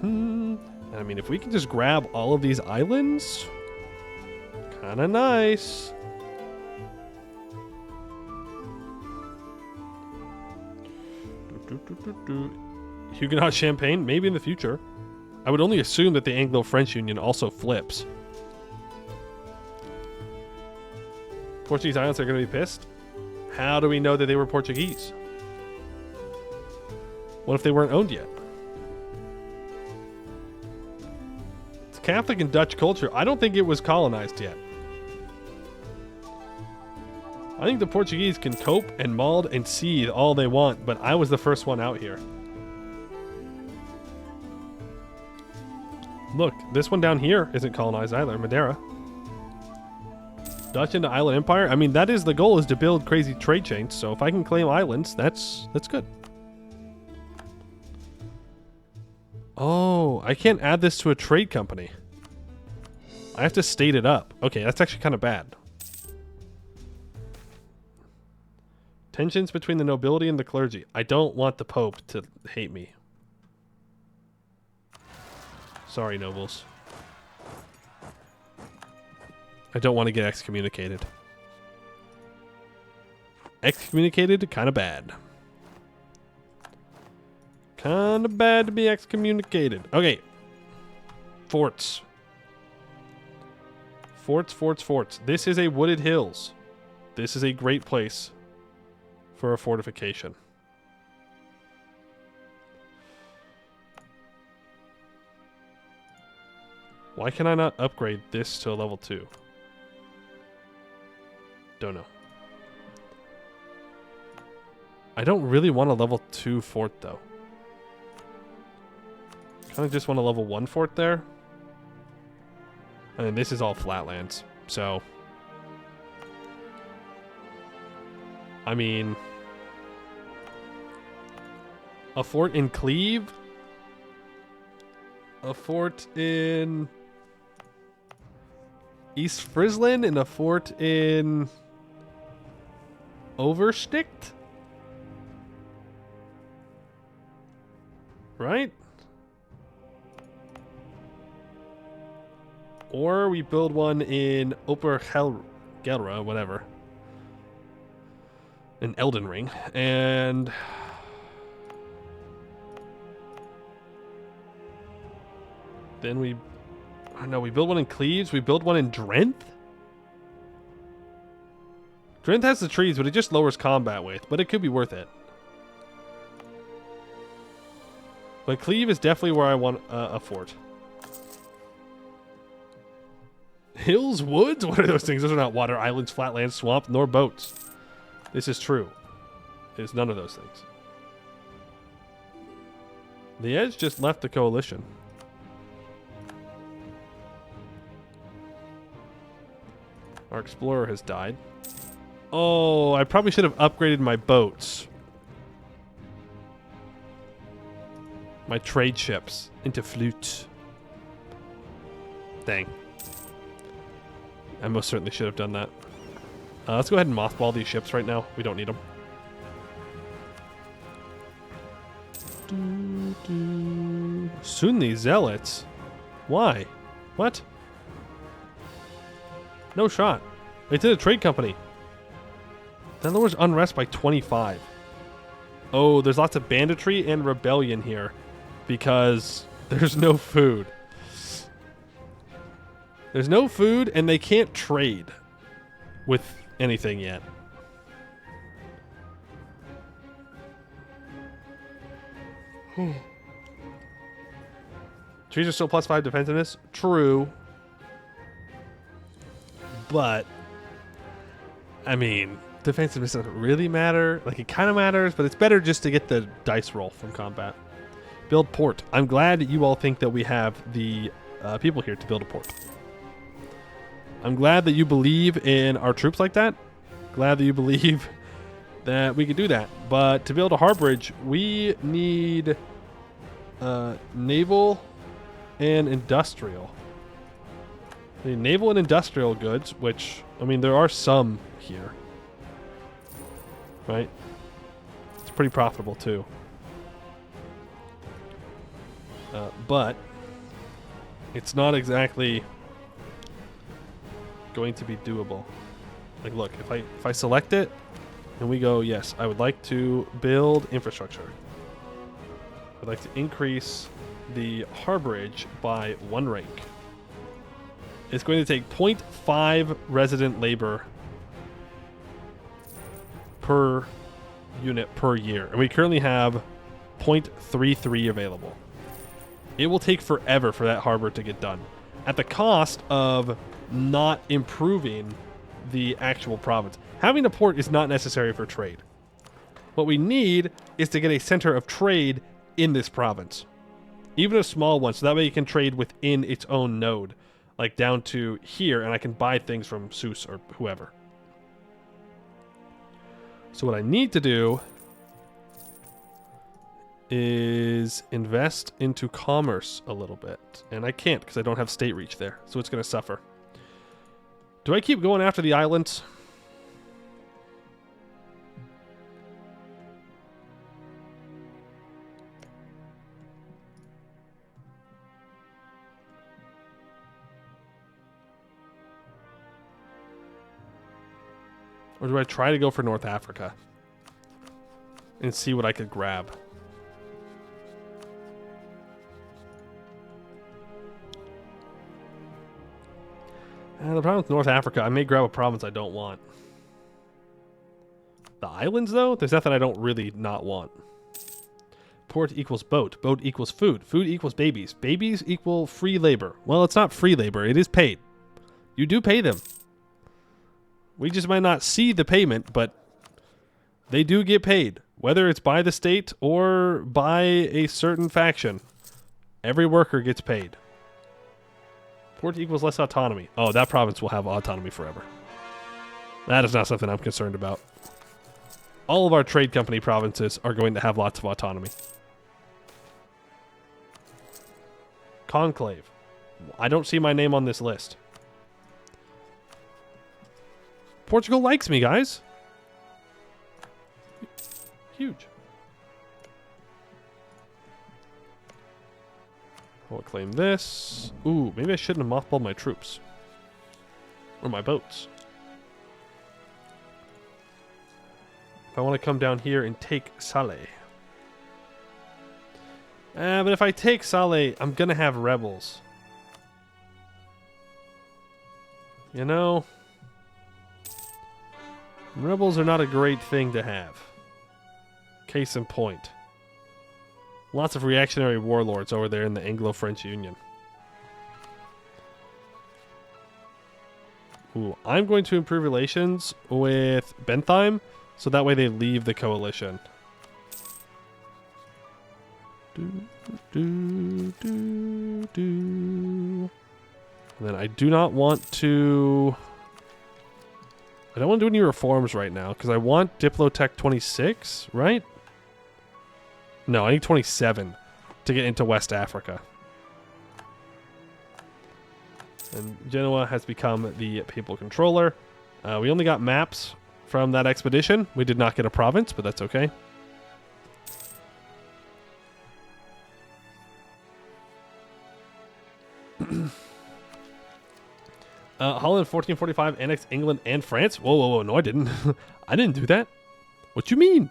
I mean, if we can just grab all of these islands, kind of nice. Huguenot Champagne, maybe in the future. I would only assume that the Anglo-French Union also flips. Portuguese islands are going to be pissed? How do we know that they were Portuguese? What if they weren't owned yet? It's Catholic and Dutch culture. I don't think it was colonized yet. I think the Portuguese can cope and maul and seethe all they want, but I was the first one out here. Look, this one down here isn't colonized either, Madeira. Dutch into island empire? I mean, that is the goal, is to build crazy trade chains, so if I can claim islands, that's good. Oh, I can't add this to a trade company. I have to state it up. Okay, that's actually kind of bad. Tensions between the nobility and the clergy. I don't want the Pope to hate me. Sorry, nobles. I don't want to get excommunicated. Excommunicated? Kind of bad. Kind of bad to be excommunicated. Okay. Forts. Forts. This is a wooded hills. This is a great place for a fortification. Why can I not upgrade this to a level 2? Don't know. I don't really want a level 2 fort, though. Kind of just want a level 1 fort there. I mean, this is all flatlands, so... I mean... a fort in Cleve? A fort in... East Friesland, and a fort in... Oversticht? Right? Or we build one in Obergelra, whatever. In Elden Ring. And... then we... no, we build one in Cleves. We build one in Drenthe? Drenthe has the trees, but it just lowers combat weight. But it could be worth it. But Cleve is definitely where I want a fort. Hills, woods? What are those things? Those are not water, islands, flatlands, swamp, nor boats. This is true. It is none of those things. The Edge just left the coalition. Our explorer has died. Oh, I probably should have upgraded my boats. My trade ships into flutes. Dang. I most certainly should have done that. Let's go ahead and mothball these ships right now. We don't need them. Sunni zealots? Why? What? No shot. It's in a trade company. That lowers unrest by 25. Oh, there's lots of banditry and rebellion here because there's no food. There's no food and they can't trade with anything yet. Trees are still +5 defensiveness. True. But, I mean, defensiveness doesn't really matter. Like, it kind of matters, but it's better just to get the dice roll from combat. Build port. I'm glad you all think that we have the people here to build a port. I'm glad that you believe in our troops like that. Glad that you believe that we could do that. But to build a harborage, we need naval and industrial. The naval and industrial goods, which, I mean, there are some here. Right? It's pretty profitable, too. But it's not exactly going to be doable. Like, look, if I select it, and we go, yes, I would like to build infrastructure. I'd like to increase the harborage by 1 rank. It's going to take 0.5 resident labor per unit per year. And we currently have 0.33 available. It will take forever for that harbor to get done, at the cost of not improving the actual province. Having a port is not necessary for trade. What we need is to get a center of trade in this province. Even a small one, so that way you can trade within its own node. Like down to here, and I can buy things from Seuss or whoever. So what I need to do is invest into commerce a little bit. And I can't because I don't have state reach there. So it's going to suffer. Do I keep going after the islands? Or do I try to go for North Africa and see what I could grab? The problem with North Africa, I may grab a province I don't want. The islands, though? There's nothing I don't really not want. Port equals boat. Boat equals food. Food equals babies. Babies equal free labor. Well, it's not free labor. It is paid. You do pay them. We just might not see the payment, but they do get paid. Whether it's by the state or by a certain faction. Every worker gets paid. Port equals less autonomy. Oh, that province will have autonomy forever. That is not something I'm concerned about. All of our trade company provinces are going to have lots of autonomy. Conclave. I don't see my name on this list. Portugal likes me, guys. Huge. I'll claim this. Ooh, maybe I shouldn't have mothballed my troops. Or my boats. If I want to come down here and take Saleh. But if I take Saleh, I'm going to have rebels. You know, rebels are not a great thing to have. Case in point. Lots of reactionary warlords over there in the Anglo-French Union. Ooh, I'm going to improve relations with Bentheim, so that way they leave the coalition. And then I do not want to... I don't want to do any reforms right now, because I want Diplotech 26, right? No, I need 27 to get into West Africa. And Genoa has become the papal controller. We only got maps from that expedition. We did not get a province, but that's okay. Holland 1445 annexed England and France. Whoa, whoa, whoa. No, I didn't. I didn't do that. What you mean?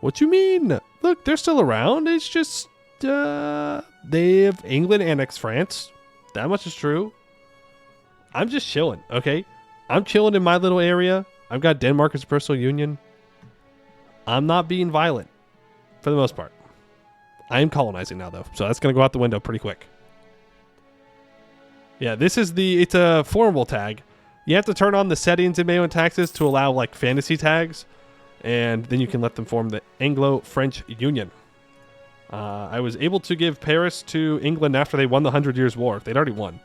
What you mean? Look, they're still around. It's just they have England annexed France. That much is true. I'm just chilling, okay? I'm chilling in my little area. I've got Denmark as a personal union. I'm not being violent for the most part. I am colonizing now, though, so that's going to go out the window pretty quick. Yeah, this is it's a formable tag. You have to turn on the settings in MEIOU and taxes to allow like fantasy tags, and then you can let them form the Anglo-French Union. I was able to give Paris to England after they won the 100 Years' War. They'd already won.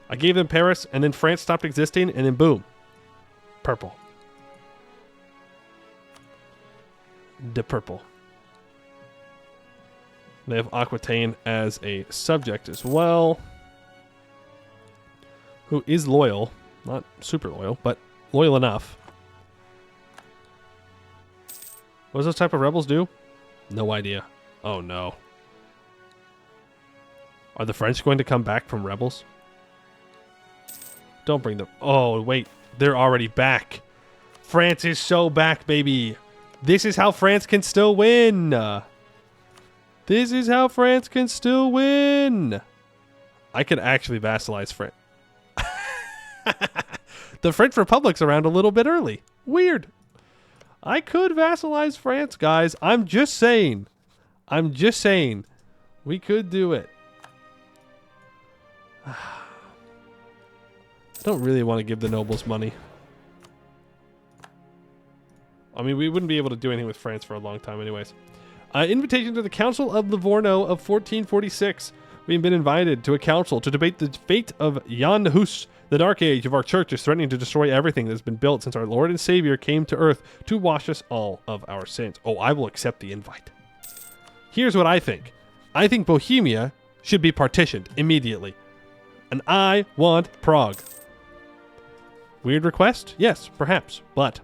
I gave them Paris, and then France stopped existing, and then boom. Purple. The purple. They have Aquitaine as a subject as well, who is loyal. Not super loyal, but loyal enough. What does those type of rebels do? No idea. Oh, no. Are the French going to come back from rebels? Don't bring them. Oh, wait. They're already back. France is so back, baby. This is how France can still win. This is how France can still win. I could actually vassalize France. The French Republic's around a little bit early. Weird. I could vassalize France, guys. I'm just saying. We could do it. I don't really want to give the nobles money. I mean, we wouldn't be able to do anything with France for a long time anyways. Invitation to the Council of Livorno of 1446. We've been invited to a council to debate the fate of Jan Hus. The dark age of our church is threatening to destroy everything that has been built since our Lord and Savior came to earth to wash us all of our sins. Oh, I will accept the invite. Here's what I think. I think Bohemia should be partitioned immediately. And I want Prague. Weird request? Yes, perhaps. But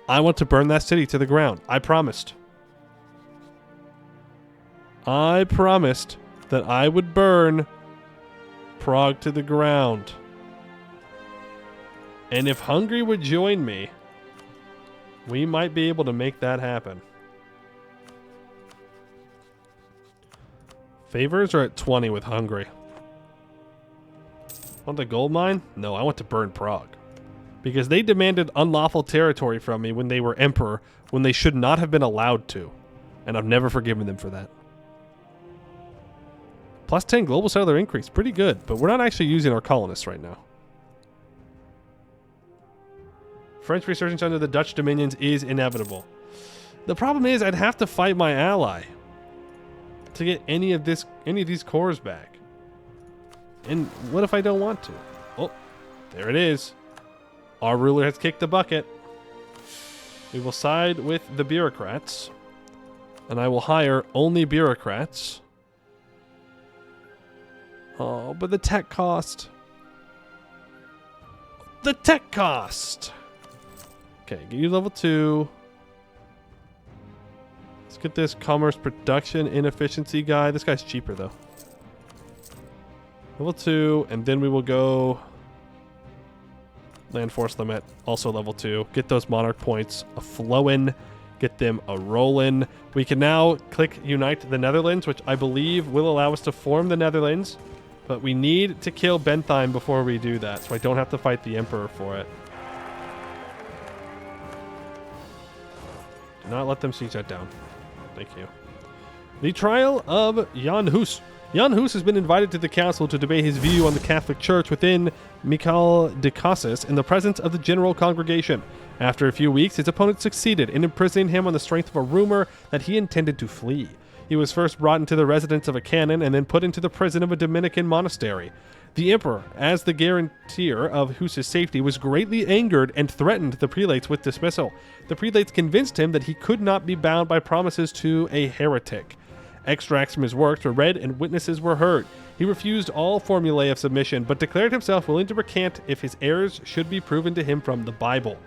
I want to burn that city to the ground. I promised. I promised that I would burn Prague to the ground. And if Hungary would join me, we might be able to make that happen. Favors are at 20 with Hungary. Want the gold mine? No, I want to burn Prague. Because they demanded unlawful territory from me when they were emperor, when they should not have been allowed to. And I've never forgiven them for that. Plus 10 global settler increase. Pretty good, but we're not actually using our colonists right now. French resurgence under the Dutch dominions is inevitable. The problem is I'd have to fight my ally to get any of these cores back. And what if I don't want to? Oh, there it is. Our ruler has kicked the bucket. We will side with the bureaucrats. And I will hire only bureaucrats. Oh, but the tech cost. The tech cost! Okay, get you level 2. Let's get this commerce production inefficiency guy. This guy's cheaper, though. Level 2, and then we will go land force limit, also level 2. Get those monarch points a-flowing. Get them a-rolling. We can now click Unite the Netherlands, which I believe will allow us to form the Netherlands. But we need to kill Bentheim before we do that, so I don't have to fight the Emperor for it. Do not let them siege that down. Thank you. The trial of Jan Hus. Jan Hus has been invited to the council to debate his view on the Catholic Church within Michael de Cassis in the presence of the general congregation. After a few weeks, his opponent succeeded in imprisoning him on the strength of a rumor that he intended to flee. He was first brought into the residence of a canon and then put into the prison of a Dominican monastery. The emperor, as the guarantor of Hus's safety, was greatly angered and threatened the prelates with dismissal. The prelates convinced him that he could not be bound by promises to a heretic. Extracts from his works were read and witnesses were heard. He refused all formulae of submission, but declared himself willing to recant if his errors should be proven to him from the Bible.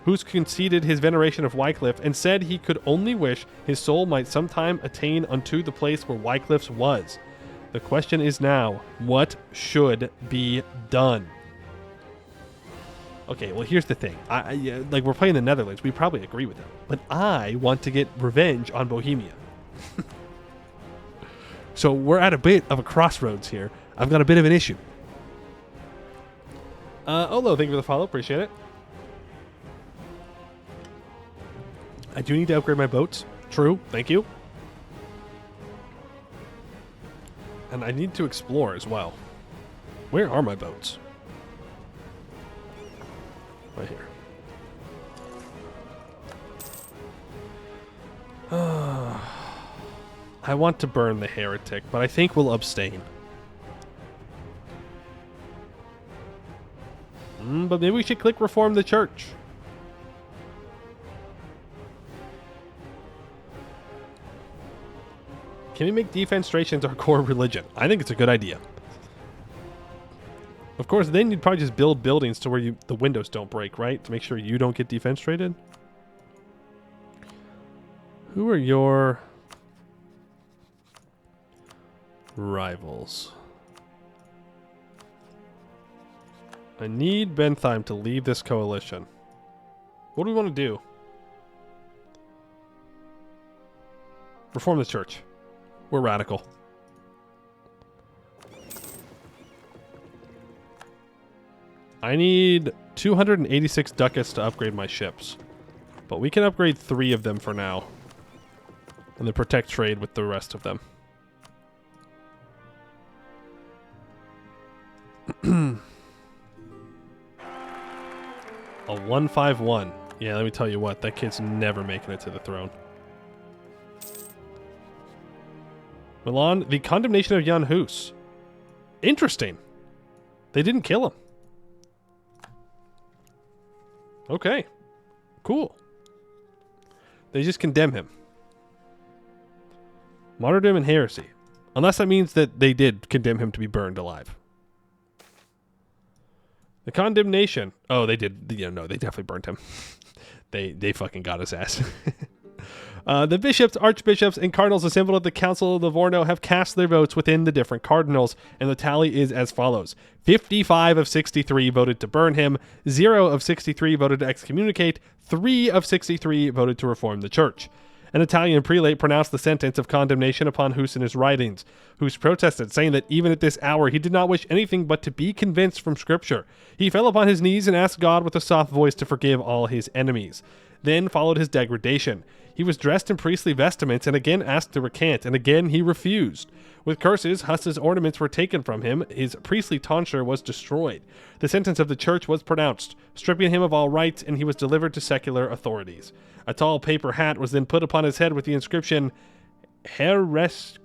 Hus conceded his veneration of Wycliffe and said he could only wish his soul might sometime attain unto the place where Wycliffe's was. The question is now, what should be done? Okay, well, here's the thing. Like, we're playing the Netherlands. We probably agree with them. But I want to get revenge on Bohemia. So we're at a bit of a crossroads here. I've got a bit of an issue. Olo, thank you for the follow. Appreciate it. I do need to upgrade my boats. True. Thank you. And I need to explore as well. Where are my boats? Right here. I want to burn the heretic, but I think we'll abstain. But maybe we should click reform the church. Can we make defenestrations our core religion? I think it's a good idea. Of course, then you'd probably just build buildings to where the windows don't break, right? To make sure you don't get defenestrated. Who are your rivals? I need Bentheim to leave this coalition. What do we want to do? Reform the church. We're radical. I need 286 ducats to upgrade my ships. But we can upgrade 3 of them for now. And then protect trade with the rest of them. A 151. Yeah, let me tell you what. That kid's never making it to the throne. Milan, the condemnation of Jan Hus. Interesting. They didn't kill him. Okay. Cool. They just condemn him. Martyrdom and heresy. Unless that means that they did condemn him to be burned alive. The condemnation. Oh, they did. You know, no, they definitely burnt him. They fucking got his ass. The bishops, archbishops, and cardinals assembled at the Council of Livorno have cast their votes within the different cardinals, and the tally is as follows. 55 of 63 voted to burn him, 0 of 63 voted to excommunicate, 3 of 63 voted to reform the church. An Italian prelate pronounced the sentence of condemnation upon Hus in his writings. Hus protested, saying that even at this hour he did not wish anything but to be convinced from Scripture. He fell upon his knees and asked God with a soft voice to forgive all his enemies. Then followed his degradation. He was dressed in priestly vestments and again asked to recant, and again he refused. With curses, Hus's ornaments were taken from him. His priestly tonsure was destroyed. The sentence of the church was pronounced, stripping him of all rights, and he was delivered to secular authorities. A tall paper hat was then put upon his head with the inscription, Heresciarca,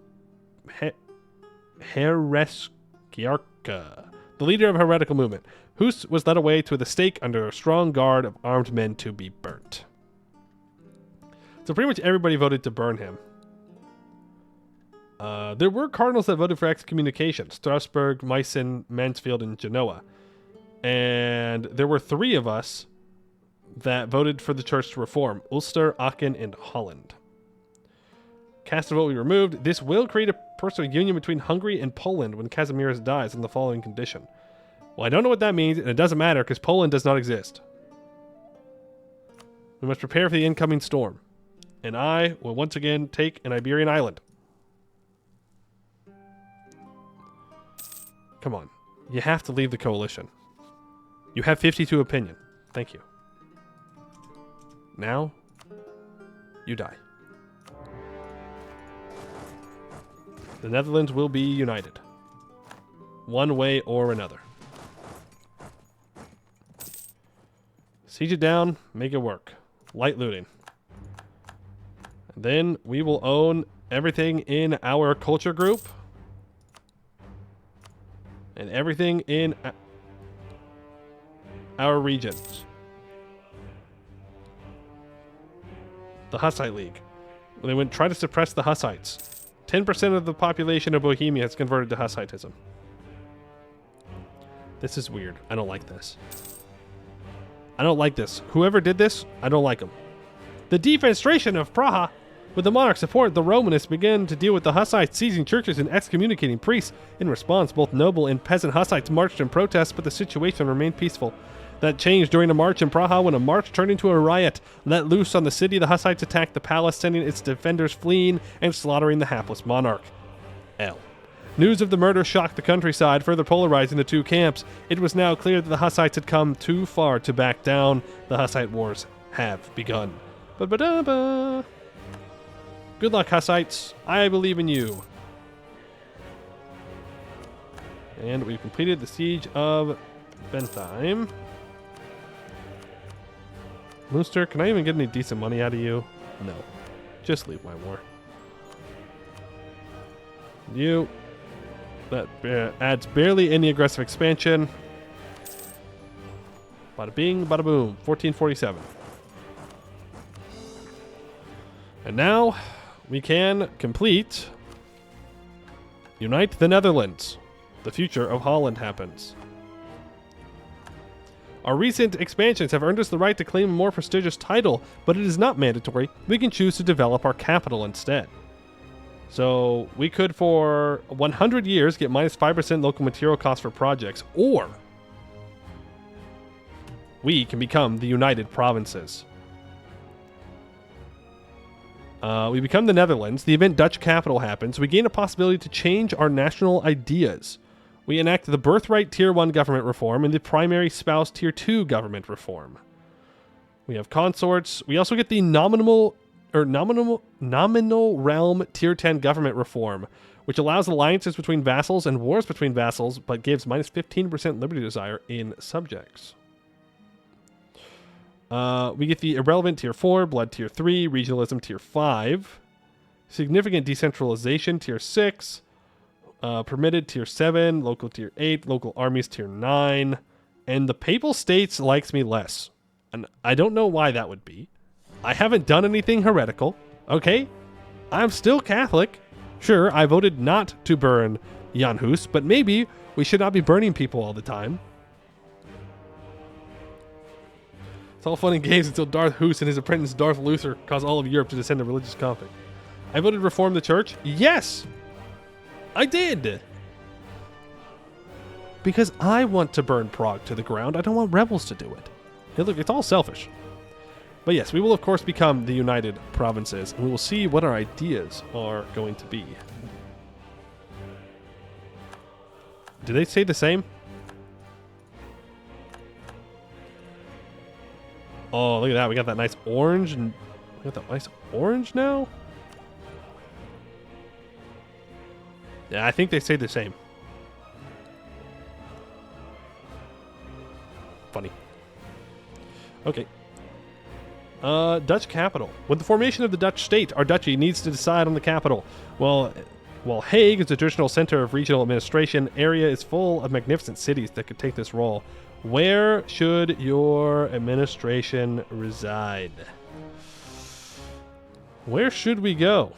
the leader of a heretical movement. Hus was led away to the stake under a strong guard of armed men to be burnt. So pretty much everybody voted to burn him. There were cardinals that voted for excommunication. Strasbourg, Meissen, Mansfield, and Genoa. And there were 3 of us that voted for the church to reform. Ulster, Aachen, and Holland. Cast a vote we removed. This will create a personal union between Hungary and Poland when Kazimierz dies on the following condition. Well, I don't know what that means, and it doesn't matter because Poland does not exist. We must prepare for the incoming storm. And I will once again take an Iberian island. Come on. You have to leave the coalition. You have 52 opinion. Thank you. Now, you die. The Netherlands will be united. One way or another. Siege it down, make it work. Light looting. And then we will own everything in our culture group. And everything in our regions. The Hussite League. They went try to suppress the Hussites. 10% of the population of Bohemia has converted to Hussitism. This is weird. I don't like this. I don't like this. Whoever did this, I don't like them. The defenestration of Praha. With the monarch's support, the Romanists began to deal with the Hussites, seizing churches and excommunicating priests. In response, both noble and peasant Hussites marched in protest, but the situation remained peaceful. That changed during a march in Praha when a march turned into a riot. Let loose on the city, the Hussites attacked the palace, sending its defenders fleeing and slaughtering the hapless monarch. L. News of the murder shocked the countryside, further polarizing the two camps. It was now clear that the Hussites had come too far to back down. The Hussite wars have begun. Ba-ba-da-ba. Good luck, Hussites. I believe in you. And we've completed the siege of Bentheim. Munster, can I even get any decent money out of you? No. Just leave my war. You. That adds barely any aggressive expansion. Bada bing, bada boom. 1447. And now we can complete Unite the Netherlands. The future of Holland happens. Our recent expansions have earned us the right to claim a more prestigious title, but it is not mandatory. We can choose to develop our capital instead. So we could for 100 years get minus 5% local material costs for projects, or we can become the United Provinces. We become the Netherlands. The event Dutch capital happens. We gain a possibility to change our national ideas. We enact the birthright Tier 1 government reform and the primary spouse Tier 2 government reform. We have consorts. We also get the nominal realm Tier 10 government reform, which allows alliances between vassals and wars between vassals, but gives minus 15% liberty desire in subjects. We get the irrelevant Tier 4, blood Tier 3, regionalism Tier 5, significant decentralization Tier 6, permitted Tier 7, local Tier 8, local armies Tier 9, and the Papal States likes me less. And I don't know why that would be. I haven't done anything heretical, okay? I'm still Catholic. Sure, I voted not to burn Jan Hus, but maybe we should not be burning people all the time. It's all fun and games until Darth Hus and his apprentice Darth Luther cause all of Europe to descend to religious conflict. I voted to reform the church? Yes! I did! Because I want to burn Prague to the ground. I don't want rebels to do it. Hey, look, it's all selfish. But yes, we will of course become the United Provinces, and we will see what our ideas are going to be. Do they say the same? Oh, look at that. We got that nice orange, and we got that nice orange now? Yeah, I think they say the same. Funny. Okay. Dutch capital. With the formation of the Dutch state, our duchy needs to decide on the capital. Well, while Hague is the traditional center of regional administration, area is full of magnificent cities that could take this role. Where should your administration reside? Where should we go?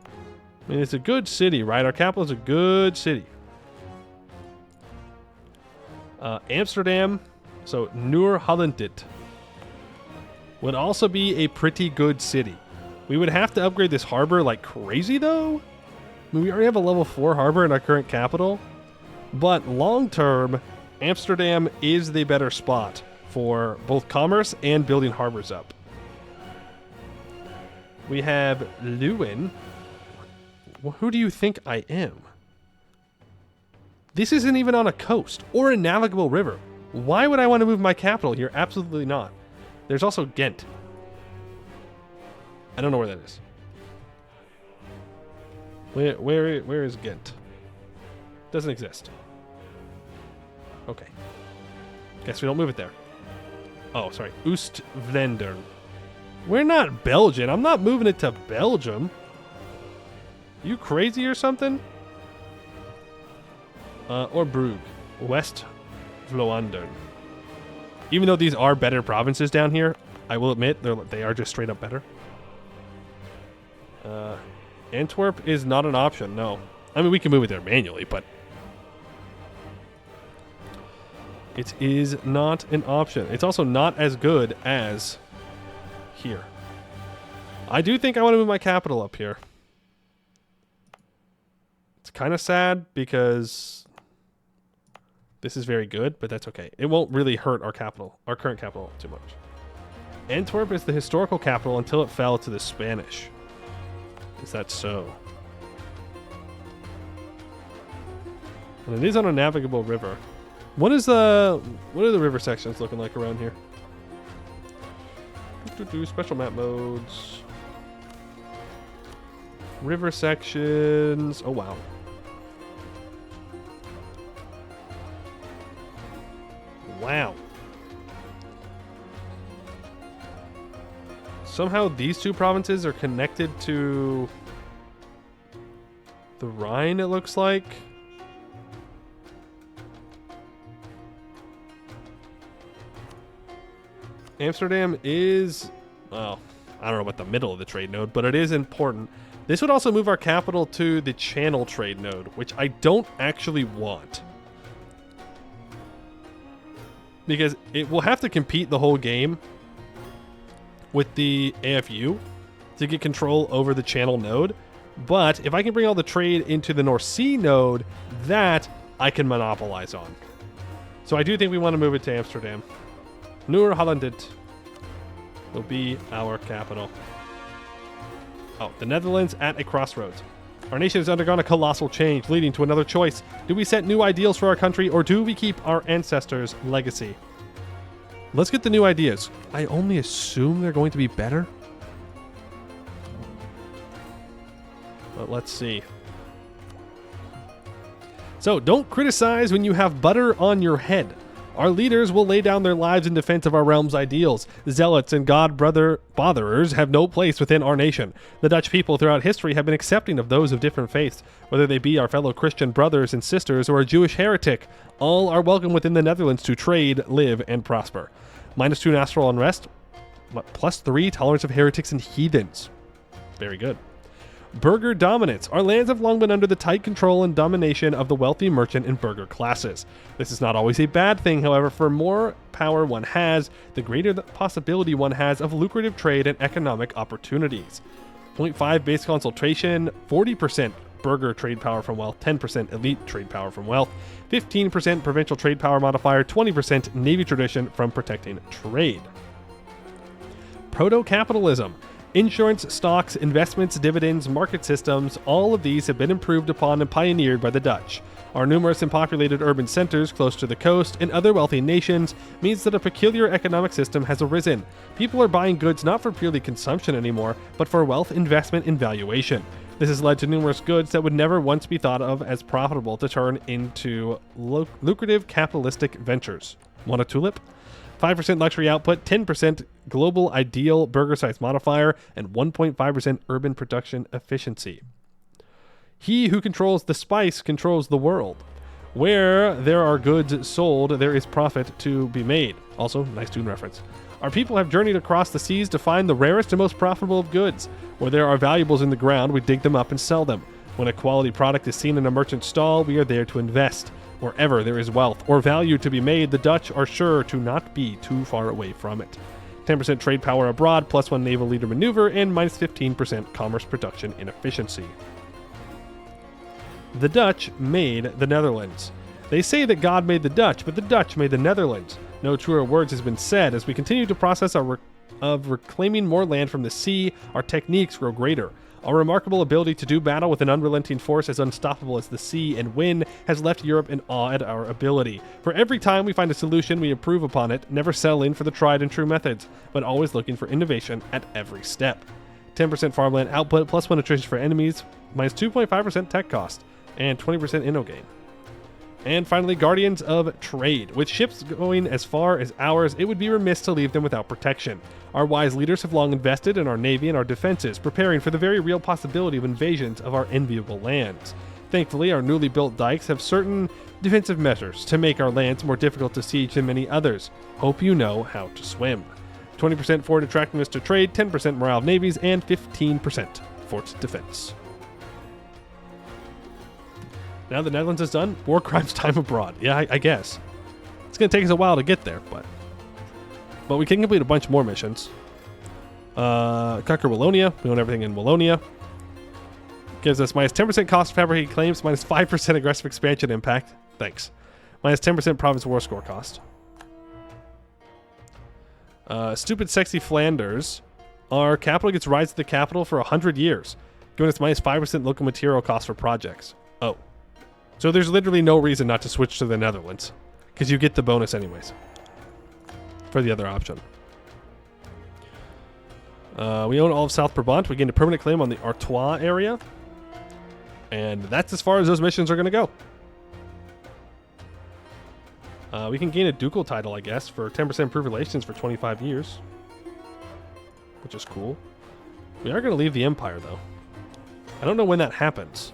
I mean, it's a good city, right? Our capital is a good city. Amsterdam, so Noord-Holland would also be a pretty good city. We would have to upgrade this harbor like crazy, though. I mean, we already have a level 4 harbor in our current capital. But long term, Amsterdam is the better spot for both commerce and building harbors up. We have Leuven. Who do you think I am? This isn't even on a coast or a navigable river. Why would I want to move my capital here? Absolutely not. There's also Ghent. I don't know where that is. Where is Ghent? Doesn't exist. Okay. Guess we don't move it there. Oh, sorry. Oost-Vlaanderen. We're not Belgian. I'm not moving it to Belgium. You crazy or something? Or Brugge. West-Vlaanderen. Even though these are better provinces down here, I will admit they are just straight up better. Antwerp is not an option, no. I mean, we can move it there manually, but it is not an option. It's also not as good as here. I do think I want to move my capital up here. It's kind of sad because this is very good, but that's okay. It won't really hurt our capital, our current capital, too much. Antwerp is the historical capital until it fell to the Spanish. Is that so? And it is on a navigable river. What are the river sections looking like around here? Special map modes. River sections. Oh, wow. Wow. Somehow these two provinces are connected to the Rhine, it looks like. Amsterdam is, well, I don't know about the middle of the trade node, but it is important. This would also move our capital to the Channel trade node, which I don't actually want. Because it will have to compete the whole game with the AFU to get control over the Channel node. But if I can bring all the trade into the North Sea node, that I can monopolize on. So I do think we want to move it to Amsterdam. Noord-Holland. will be our capital. Oh, the Netherlands at a crossroads. Our nation has undergone a colossal change, leading to another choice. Do we set new ideals for our country, or do we keep our ancestors' legacy? Let's get the new ideas. I only assume they're going to be better. But let's see. So, don't criticize when you have butter on your head. Our leaders will lay down their lives in defense of our realm's ideals. Zealots and God-botherers have no place within our nation. The Dutch people throughout history have been accepting of those of different faiths, whether they be our fellow Christian brothers and sisters or a Jewish heretic. All are welcome within the Netherlands to trade, live, and prosper. -2 natural unrest, +3 tolerance of heretics and heathens. Very good. Burgher dominance. Our lands have long been under the tight control and domination of the wealthy merchant and burgher classes. This is not always a bad thing, however, for more power one has, the greater the possibility one has of lucrative trade and economic opportunities. 0.5 base consultation, 40% burgher trade power from wealth, 10% elite trade power from wealth, 15% provincial trade power modifier, 20% navy tradition from protecting trade. Proto-capitalism. Insurance, stocks, investments, dividends, market systems, all of these have been improved upon and pioneered by the Dutch. Our numerous and populated urban centers close to the coast and other wealthy nations means that a peculiar economic system has arisen. People are buying goods not for purely consumption anymore, but for wealth, investment, and valuation. This has led to numerous goods that would never once be thought of as profitable to turn into lucrative capitalistic ventures. Want a tulip? 5% luxury output, 10% global ideal burger size modifier, and 1.5% urban production efficiency. He who controls the spice controls the world. Where there are goods sold, there is profit to be made. Also, nice tune reference. Our people have journeyed across the seas to find the rarest and most profitable of goods. Where there are valuables in the ground, we dig them up and sell them. When a quality product is seen in a merchant's stall, we are there to invest. Wherever there is wealth or value to be made, the Dutch are sure to not be too far away from it. 10% trade power abroad, +1 naval leader maneuver, and -15% commerce production inefficiency. The Dutch made the Netherlands. They say that God made the Dutch, but the Dutch made the Netherlands. No truer words has been said. As we continue to process of reclaiming more land from the sea, our techniques grow greater. Our remarkable ability to do battle with an unrelenting force as unstoppable as the sea and wind has left Europe in awe at our ability. For every time we find a solution, we improve upon it, never settling for the tried and true methods, but always looking for innovation at every step. 10% farmland output, +1 attrition for enemies, -2.5% tech cost, and 20% inno gain. And finally, Guardians of Trade. With ships going as far as ours, it would be remiss to leave them without protection. Our wise leaders have long invested in our navy and our defenses, preparing for the very real possibility of invasions of our enviable lands. Thankfully, our newly built dikes have certain defensive measures to make our lands more difficult to siege than many others. Hope you know how to swim. 20% forward attractiveness to trade, 10% morale of navies, and 15% fort defense. Now the Netherlands is done. War crimes time abroad. Yeah, I guess. It's going to take us a while to get there, but we can complete a bunch more missions. Conquer Wallonia. We own everything in Wallonia. Gives us -10% cost of fabricated claims, -5% aggressive expansion impact. Thanks. -10% province war score cost. Stupid sexy Flanders. Our capital gets rise to the capital for 100 years, giving us -5% local material cost for projects. Oh. So there's literally no reason not to switch to the Netherlands, because you get the bonus anyways for the other option. We own all of South Brabant. We gain a permanent claim on the Artois area. And that's as far as those missions are going to go. We can gain a ducal title, I guess, for 10% improved relations for 25 years. Which is cool. We are going to leave the Empire, though. I don't know when that happens.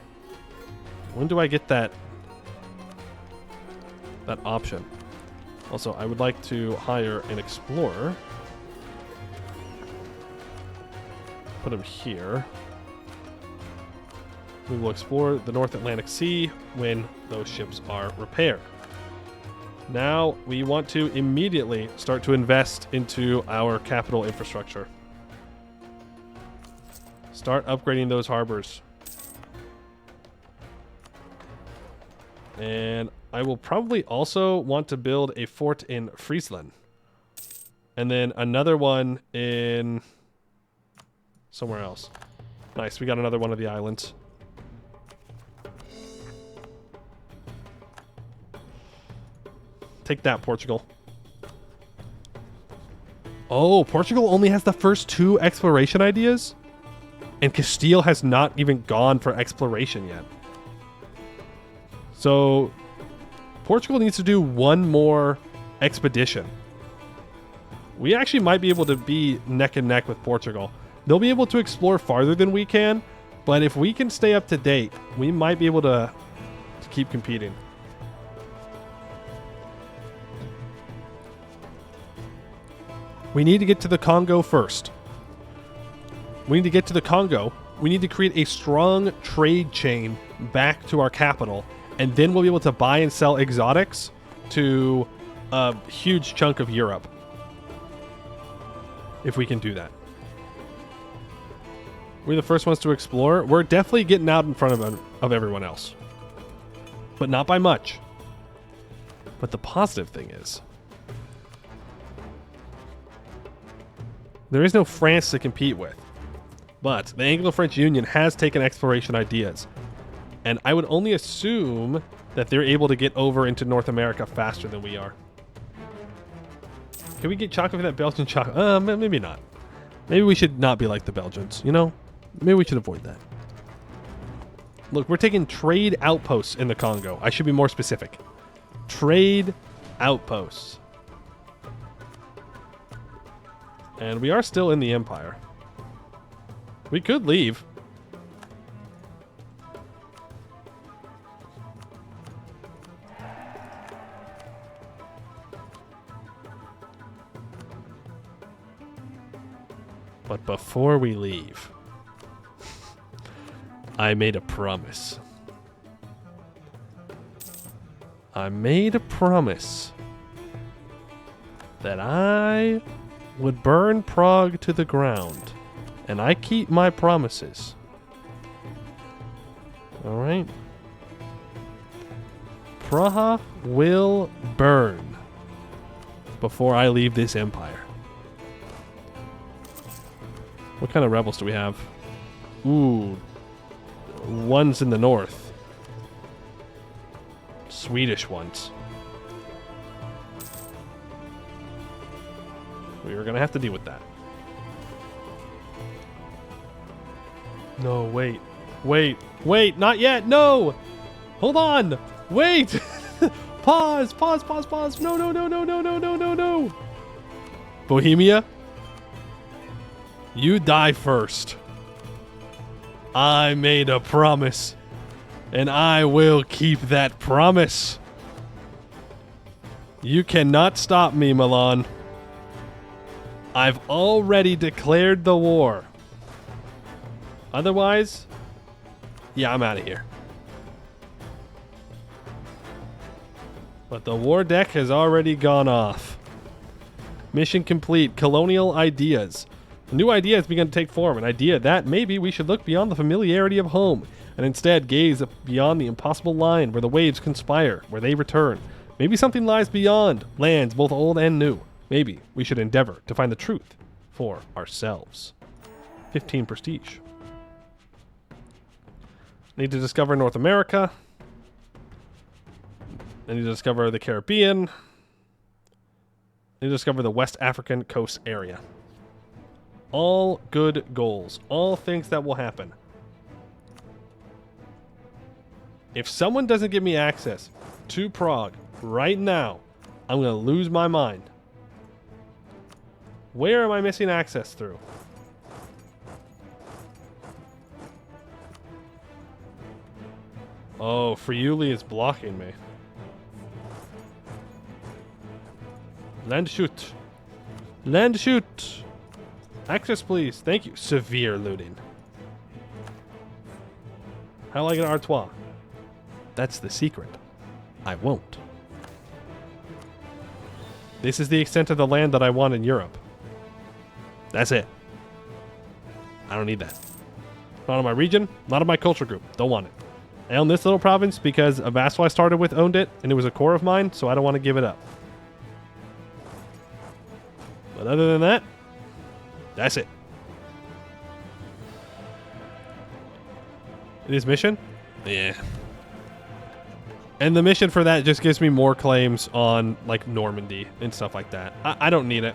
When do I get that option? Also, I would like to hire an explorer. Put him here. We will explore the North Atlantic Sea when those ships are repaired. Now, we want to immediately start to invest into our capital infrastructure. Start upgrading those harbors. And I will probably also want to build a fort in Friesland And then another one in somewhere else. Nice, we got another one of the islands. Take that, Portugal. Oh, Portugal only has the first 2 exploration ideas? And Castile has not even gone for exploration yet. So, Portugal needs to do one more expedition. We actually might be able to be neck and neck with Portugal. They'll be able to explore farther than we can, but if we can stay up to date, we might be able to keep competing. We need to get to the Congo first. We need to get to the Congo. We need to create a strong trade chain back to our capital, and then we'll be able to buy and sell exotics to a huge chunk of Europe. If we can do that. We're the first ones to explore. We're definitely getting out in front of everyone else. But not by much. But the positive thing is, there is no France to compete with. But the Anglo-French Union has taken exploration ideas. And I would only assume that they're able to get over into North America faster than we are. Can we get chocolate for that Belgian chocolate? Maybe not. Maybe we should not be like the Belgians, you know? Maybe we should avoid that. Look, we're taking trade outposts in the Congo. I should be more specific. Trade outposts. And we are still in the Empire. We could leave. But before we leave, I made a promise. I made a promise that I would burn Prague to the ground. And I keep my promises. Alright? Praha will burn before I leave this empire. What kind of rebels do we have? Ooh. One's in the north. Swedish ones. We were going to have to deal with that. No, wait. Wait, not yet. No. Hold on. Wait. Pause. No. Bohemia, you die first. I made a promise, and I will keep that promise. You cannot stop me, Milan. I've already declared the war. Otherwise, yeah, I'm out of here. But the war deck has already gone off. Mission complete. Colonial ideas. A new idea has begun to take form. An idea that maybe we should look beyond the familiarity of home and instead gaze beyond the impossible line where the waves conspire, where they return. Maybe something lies beyond lands both old and new. Maybe we should endeavor to find the truth for ourselves. 15 prestige. Need to discover North America. I need to discover the Caribbean. I need to discover the West African coast area. All good goals. All things that will happen. If someone doesn't give me access to Prague right now, I'm going to lose my mind. Where am I missing access through? Oh, Friuli is blocking me. Land shoot. Land shoot. Access, please. Thank you. Severe looting. How do I get Artois? That's the secret. I won't. This is the extent of the land that I want in Europe. That's it. I don't need that. Not in my region, not in my culture group. Don't want it. I own this little province because a vassal I started with owned it, and it was a core of mine, so I don't want to give it up. But other than that, that's it. It is mission? Yeah. And the mission for that just gives me more claims on, like, Normandy and stuff like that. I don't need it.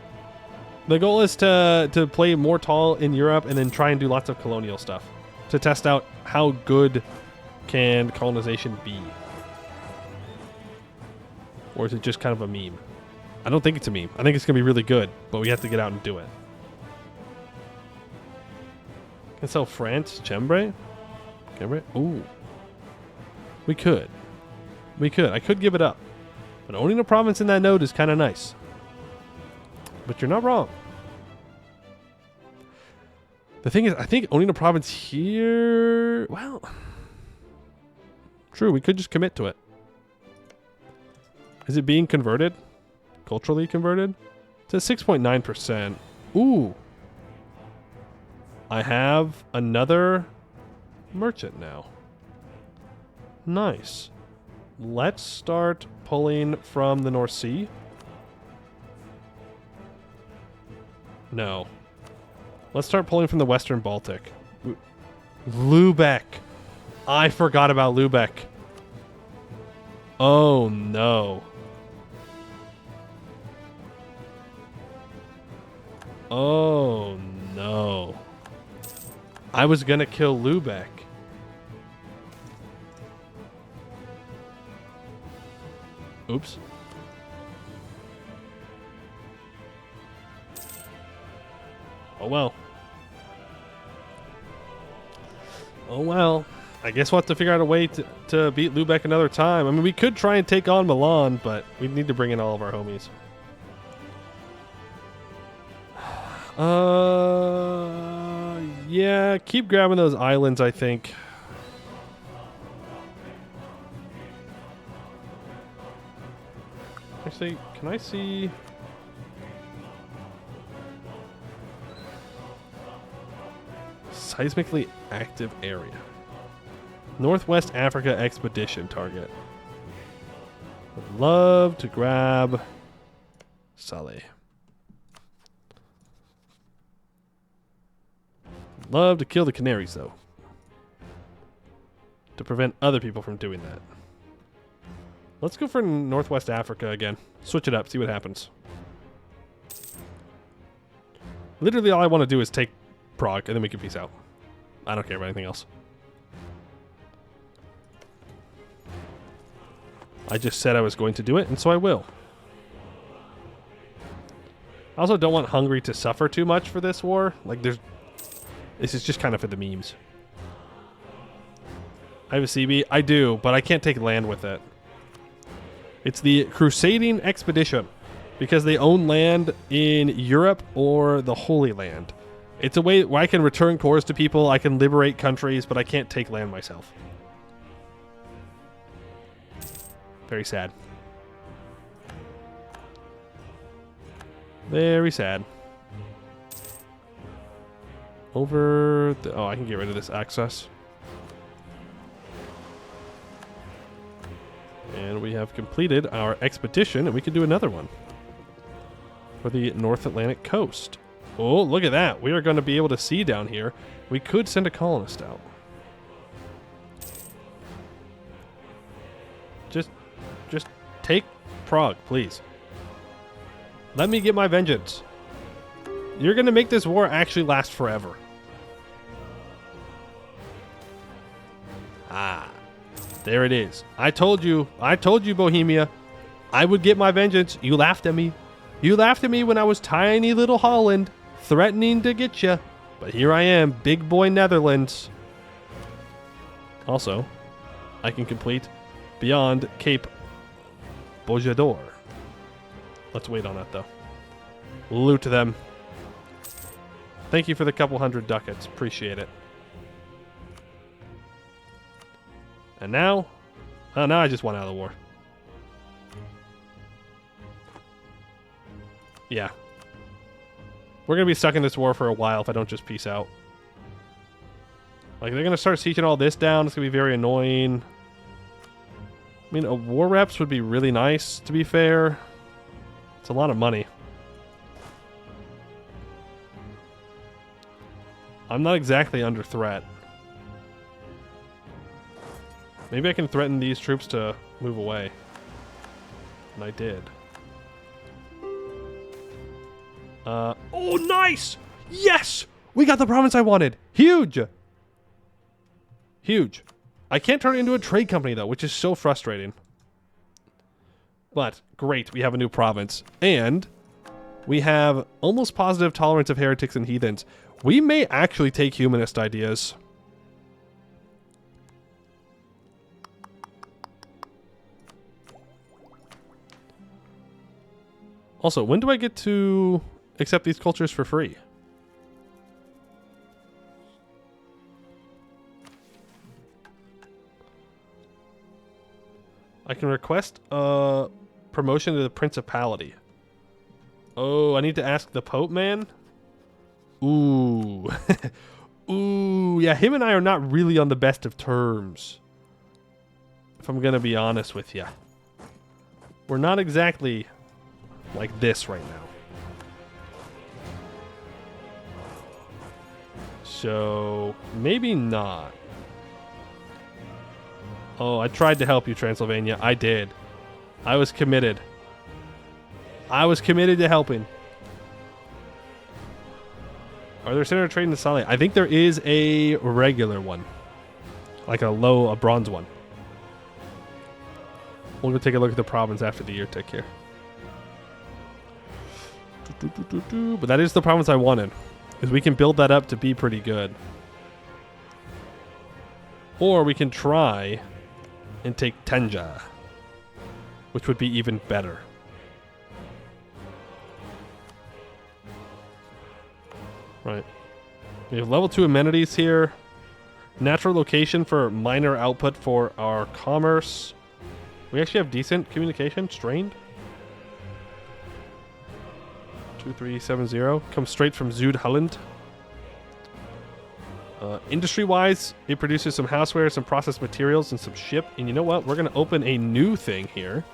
The goal is to play more tall in Europe and then try and do lots of colonial stuff to test out how good can colonization be. Or is it just kind of a meme? I don't think it's a meme. I think it's going to be really good, but we have to get out and do it. Can sell France, Chembre? Ooh. We could. I could give it up. But owning a province in that node is kind of nice. But you're not wrong. The thing is, I think owning a province here... Well... True, we could just commit to it. Is it being converted? Culturally converted? It says 6.9%. Ooh. I have another merchant now. Nice. Let's start pulling from the North Sea. No. Let's start pulling from the Western Baltic. Lubeck. I forgot about Lubeck. Oh, no. Oh, no. I was gonna kill Lubeck. Oops. Oh, well. Oh, well. I guess we'll have to figure out a way to beat Lubeck another time. I mean, we could try and take on Milan, but we need to bring in all of our homies. Yeah, keep grabbing those islands, I think. Actually, can I see... Seismically active area. Northwest Africa expedition target. Would love to grab Saleh. Love to kill the Canaries, though. To prevent other people from doing that. Let's go for Northwest Africa again. Switch it up, see what happens. Literally all I want to do is take Prague, and then we can peace out. I don't care about anything else. I just said I was going to do it, and so I will. I also don't want Hungary to suffer too much for this war. Like, this is just kind of for the memes. I have a CB? I do, but I can't take land with it. It's the Crusading Expedition, because they own land in Europe or the Holy Land. It's a way where I can return cores to people, I can liberate countries, but I can't take land myself. Very sad. Very sad. Over the... Oh, I can get rid of this access. And we have completed our expedition, and we can do another one. For the North Atlantic coast. Oh, look at that. We are going to be able to see down here. We could send a colonist out. Just take Prague, please. Let me get my vengeance. You're going to make this war actually last forever. Ah, there it is. I told you, Bohemia, I would get my vengeance. You laughed at me. You laughed at me when I was tiny little Holland, threatening to get you. But here I am, big boy Netherlands. Also, I can complete beyond Cape Bojador. Let's wait on that, though. Loot them. Thank you for the couple hundred ducats. Appreciate it. And now... Oh, now I just went out of the war. Yeah. We're going to be stuck in this war for a while if I don't just peace out. Like, they're going to start sieging all this down. It's going to be very annoying. I mean, a war reps would be really nice, to be fair. It's a lot of money. I'm not exactly under threat. Maybe I can threaten these troops to move away. And I did. Oh, nice! Yes! We got the province I wanted. Huge! Huge. I can't turn it into a trade company, though, which is so frustrating. But, great, we have a new province. And we have almost positive tolerance of heretics and heathens. We may actually take humanist ideas. Also, when do I get to accept these cultures for free? I can request a promotion to the principality. Oh, I need to ask the Pope man? Ooh. Ooh, yeah, him and I are not really on the best of terms. If I'm going to be honest with you. We're not exactly like this right now. So, maybe not. Oh, I tried to help you, Transylvania. I did. I was committed. I was committed to helping. Are there center trade in the Sally? I think there is a regular one. Like a bronze one. We'll go take a look at the province after the year tick here. But that is the province I wanted. Because we can build that up to be pretty good. Or we can try and take Tenja, which would be even better. Right. We have level 2 amenities here. Natural location for minor output for our commerce. We actually have decent communication. Strained. 2370. Comes straight from Zuid Holland. Industry-wise, it produces some houseware, some processed materials, and some ship. And you know what? We're going to open a new thing here.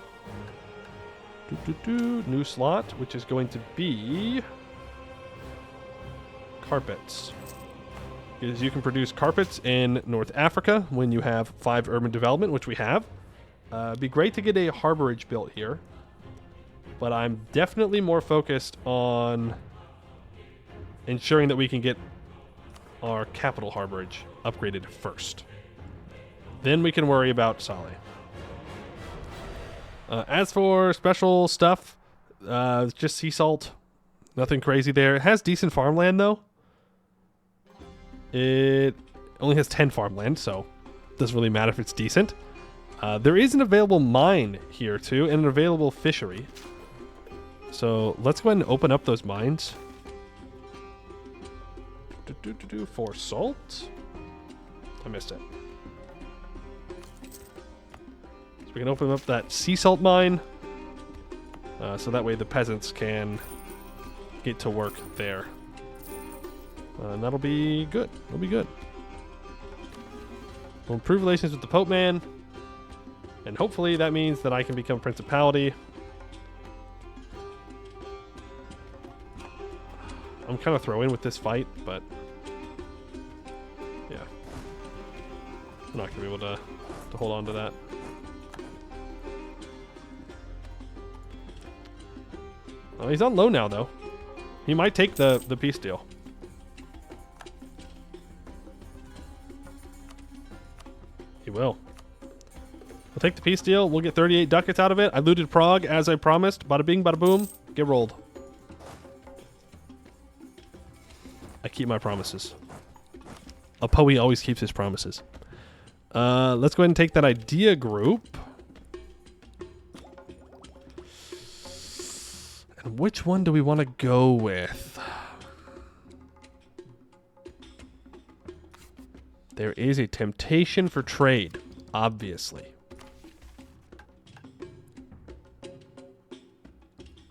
New slot, which is going to be carpets. Because you can produce carpets in North Africa when you have 5 urban development, which we have. It'd be great to get a harborage built here. But I'm definitely more focused on ensuring that we can get our capital harborage upgraded first. Then we can worry about Saleh. As for special stuff, just sea salt. Nothing crazy there. It has decent farmland, though. It only has 10 farmland, so it doesn't really matter if it's decent. There is an available mine here, too, and an available fishery. So let's go ahead and open up those mines. For salt? I missed it. So we can open up that sea salt mine. So that way the peasants can get to work there. And that'll be good. It'll be good. We'll improve relations with the Pope man. And hopefully that means that I can become Principality. I'm kind of throwing with this fight, but yeah. I'm not going to be able to hold on to that. Oh, he's on low now, though. He might take the peace deal. He will. We'll take the peace deal. We'll get 38 ducats out of it. I looted Prague, as I promised. Bada bing, bada boom. Get rolled. I keep my promises. A Poe always keeps his promises. Let's go ahead and take that idea group. And which one do we want to go with? There is a temptation for trade, obviously.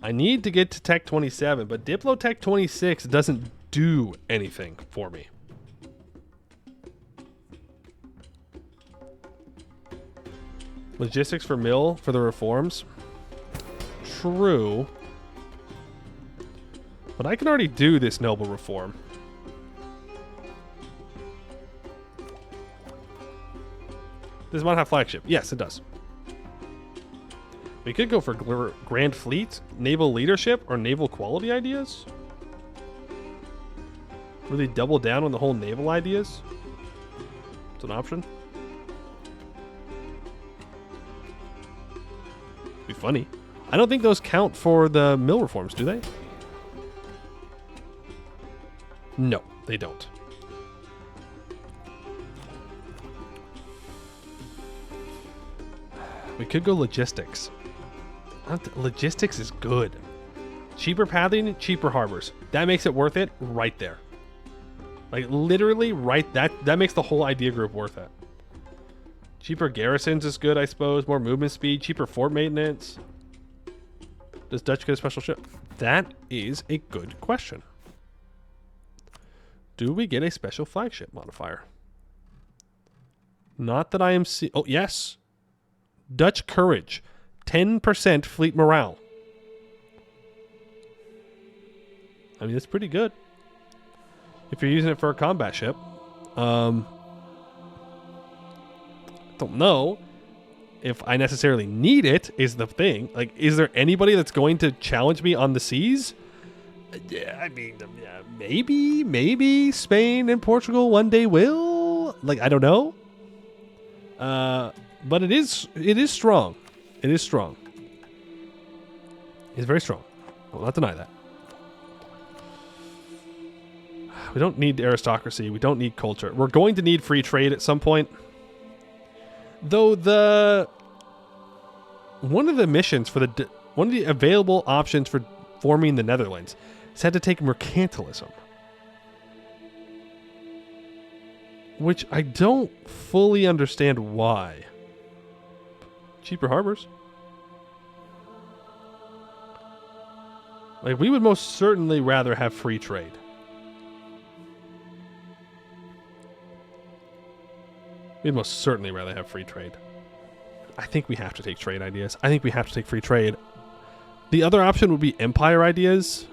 I need to get to Tech 27, but Diplotech 26 doesn't do anything for me. Logistics for mill for the reforms. True. But I can already do this noble reform. Does mod have flagship? Yes, it does. We could go for Grand Fleet, naval leadership, or naval quality ideas. Really double down on the whole naval ideas. It's an option. Be funny. I don't think those count for the mill reforms, do they? No, they don't. We could go logistics. Logistics is good. Cheaper pathing, cheaper harbors. That makes it worth it right there. Like literally right, that makes the whole idea group worth it. Cheaper garrisons is good, I suppose. More movement speed, cheaper fort maintenance. Does Dutch get a special ship? That is a good question. Do we get a special flagship modifier? Not that I am seeing. Oh, yes. Dutch courage. 10% fleet morale. I mean, it's pretty good. If you're using it for a combat ship. Don't know if I necessarily need it, is the thing. Like, is there anybody that's going to challenge me on the seas? Yeah, I mean, maybe Spain and Portugal one day will. Like, I don't know. But it is strong. It is strong. It's very strong. I will not deny that. We don't need aristocracy. We don't need culture. We're going to need free trade at some point. Though one of the missions for one of the available options for forming the Netherlands had to take mercantilism, which I don't fully understand why. Cheaper harbors. Like, we would most certainly rather have free trade. We'd most certainly rather have free trade. I think we have to take trade ideas. I think we have to take free trade. The other option would be empire ideas.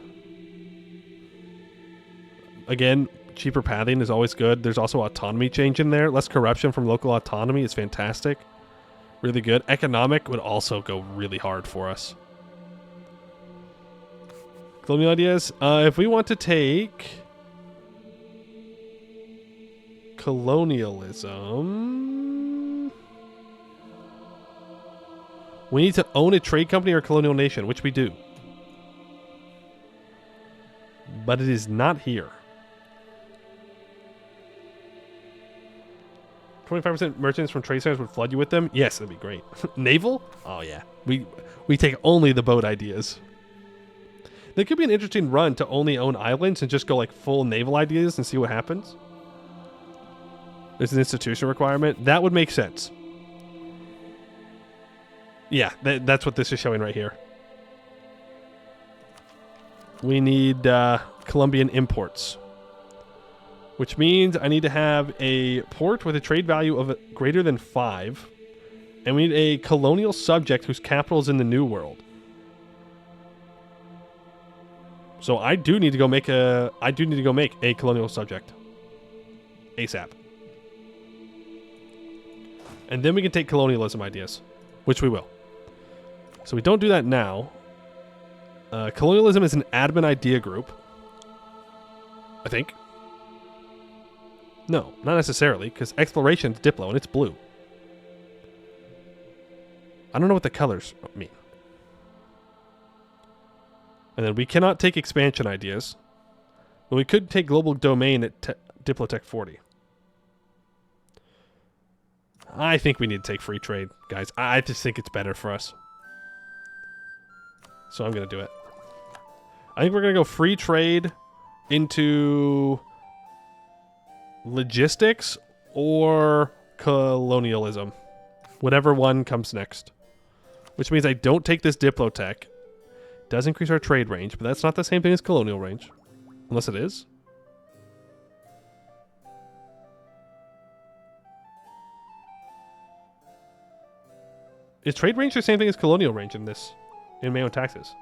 Again, cheaper pathing is always good. There's also autonomy change in there. Less corruption from local autonomy is fantastic. Really good. Economic would also go really hard for us. Colonial ideas. If we want to take colonialism, we need to own a trade company or colonial nation, which we do. But it is not here. 25% merchants from trade centers would flood you with them. Yes, that'd be great. Naval? Oh yeah. We take only the boat ideas. There could be an interesting run to only own islands and just go like full naval ideas and see what happens. There's an institution requirement. That would make sense. Yeah, that's what this is showing right here. We need Colombian imports, which means I need to have a port with a trade value of greater than 5, and we need a colonial subject whose capital is in the New World. So I do need to go make a colonial subject ASAP. And then we can take colonialism ideas, which we will. So we don't do that now. Colonialism is an admin idea group, I think. No, not necessarily, because exploration is Diplo and it's blue. I don't know what the colors mean. And then we cannot take expansion ideas, but we could take global domain at Diplotech 40. I think we need to take free trade, guys. I just think it's better for us. So I'm going to do it. I think we're going to go free trade into logistics or colonialism. Whatever one comes next. Which means I don't take this Diplotech. Does increase our trade range, but that's not the same thing as colonial range. Unless it is. Is trade range the same thing as colonial range in this? In MEIOU taxes?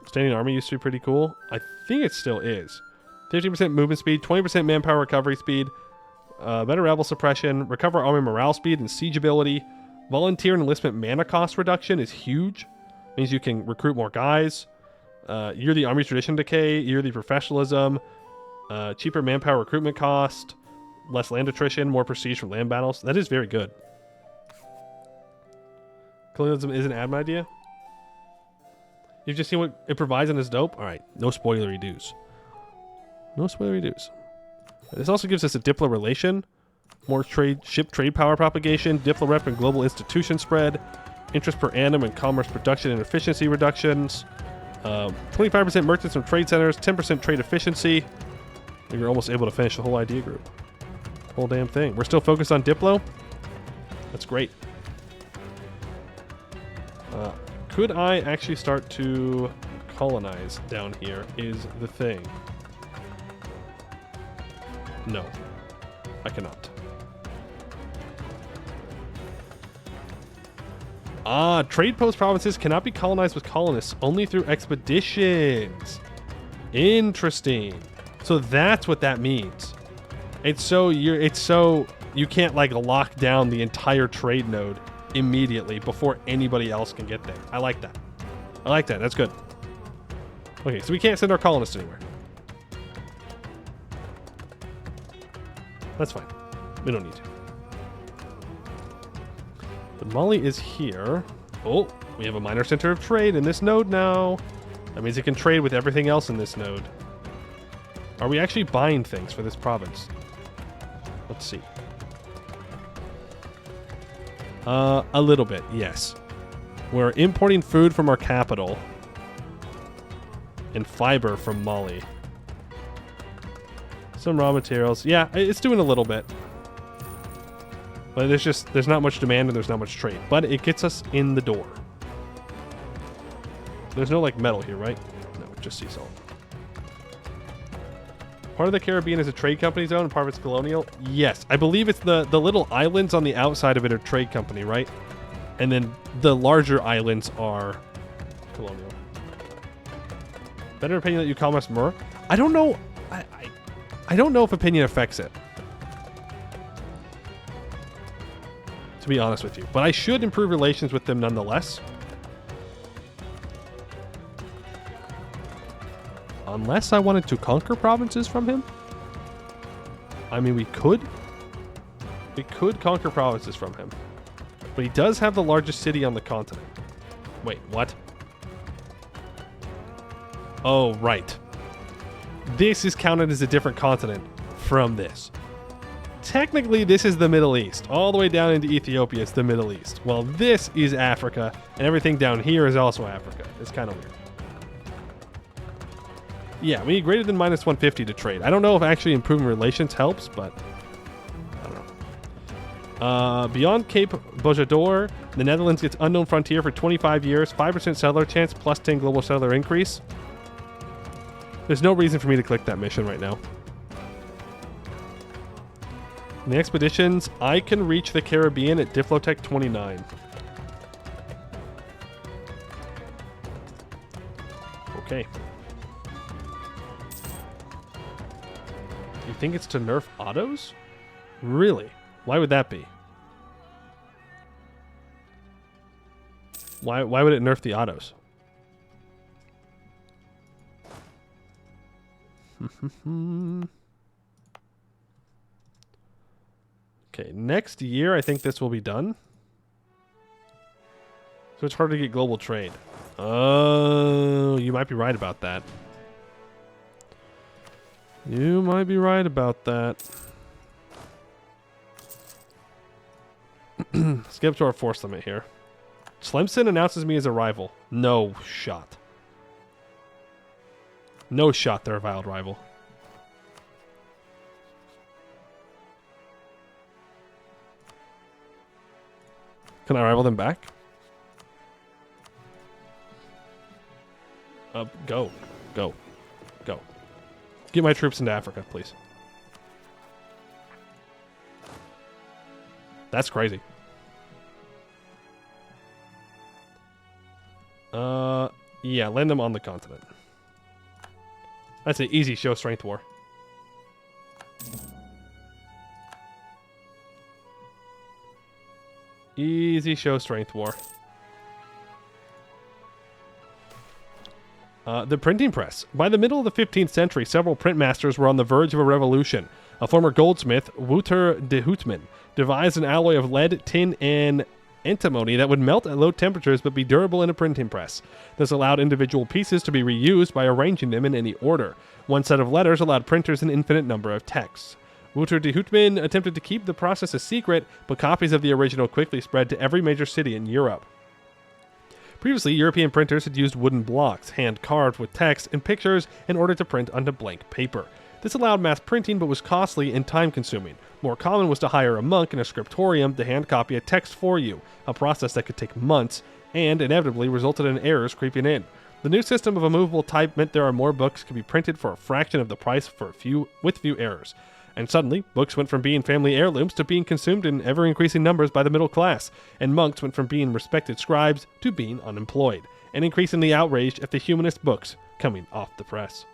Standing army used to be pretty cool. I think it still is. 15% movement speed, 20% manpower recovery speed, better rebel suppression, recover army morale speed and siege ability. Volunteer and enlistment mana cost reduction is huge. Means you can recruit more guys. Yearly army tradition decay, yearly professionalism, cheaper manpower recruitment cost, less land attrition, more prestige from land battles. That is very good. Colonialism is an admin idea. You've just seen what it provides and is dope? Alright, no spoilery dues. No spoilery dues. This also gives us a Diplo relation, more ship trade power propagation, Diplo rep and global institution spread, interest per annum and commerce production and efficiency reductions, 25% merchants from trade centers, 10% trade efficiency. You're almost able to finish the whole idea group. Whole damn thing. We're still focused on Diplo. That's great. Could I actually start to colonize down here is the thing. No, I cannot. Trade post provinces cannot be colonized with colonists, only through expeditions. Interesting. So that's what that means. It's so you can't like lock down the entire trade node immediately before anybody else can get there. I like that. I like that. That's good. Okay, so we can't send our colonists anywhere. That's fine. We don't need to. But Mali is here. Oh, we have a minor center of trade in this node now. That means it can trade with everything else in this node. Are we actually buying things for this province? Let's see. A little bit, yes. We're importing food from our capital and fiber from Mali. Some raw materials. Yeah, it's doing a little bit. But there's not much demand and there's not much trade. But it gets us in the door. There's no like metal here, right? No, just sea salt. Part of the Caribbean is a trade company zone and part of it's colonial. Yes, I believe it's the little islands on the outside of it are trade company, right? And then the larger islands are colonial. Better opinion that you commerce more? I don't know. I don't know if opinion affects it. To be honest with you. But I should improve relations with them nonetheless. Unless I wanted to conquer provinces from him. I mean, we could. We could conquer provinces from him. But he does have the largest city on the continent. Wait, what? Oh, right. This is counted as a different continent from this. Technically, this is the Middle East. All the way down into Ethiopia is the Middle East. Well, this is Africa, and everything down here is also Africa. It's kind of weird. Yeah, we need greater than minus 150 to trade. I don't know if actually improving relations helps, but I don't know. Beyond Cape Bojador, the Netherlands gets unknown frontier for 25 years, 5% settler chance, plus 10 global settler increase. There's no reason for me to click that mission right now. In the expeditions, I can reach the Caribbean at Diplotech 29. Okay. You think it's to nerf autos? Really? Why would that be? Why would it nerf the autos? Okay, next year I think this will be done. So it's hard to get global trade. Oh, you might be right about that. You might be right about that. Let's get up to our force limit here. Slemson announces me as a rival. No shot. No shot they're a valid rival. Can I rival them back? Go. Go. Go. Get my troops into Africa, please. That's crazy. Yeah, land them on the continent. That's an easy show strength war. Easy show strength war. The printing press. By the middle of the 15th century, several print masters were on the verge of a revolution. A former goldsmith, Wouter de Houtman, devised an alloy of lead, tin, and antimony that would melt at low temperatures but be durable in a printing press. This allowed individual pieces to be reused by arranging them in any order. One set of letters allowed printers an infinite number of texts. Wouter de Houtman attempted to keep the process a secret, but copies of the original quickly spread to every major city in Europe. Previously, European printers had used wooden blocks, hand-carved with text and pictures in order to print onto blank paper. This allowed mass printing but was costly and time-consuming. More common was to hire a monk in a scriptorium to hand-copy a text for you, a process that could take months and inevitably resulted in errors creeping in. The new system of a movable type meant there are more books could be printed for a fraction of the price with few errors. And suddenly, books went from being family heirlooms to being consumed in ever-increasing numbers by the middle class, and monks went from being respected scribes to being unemployed, and increasingly outraged at the humanist books coming off the press.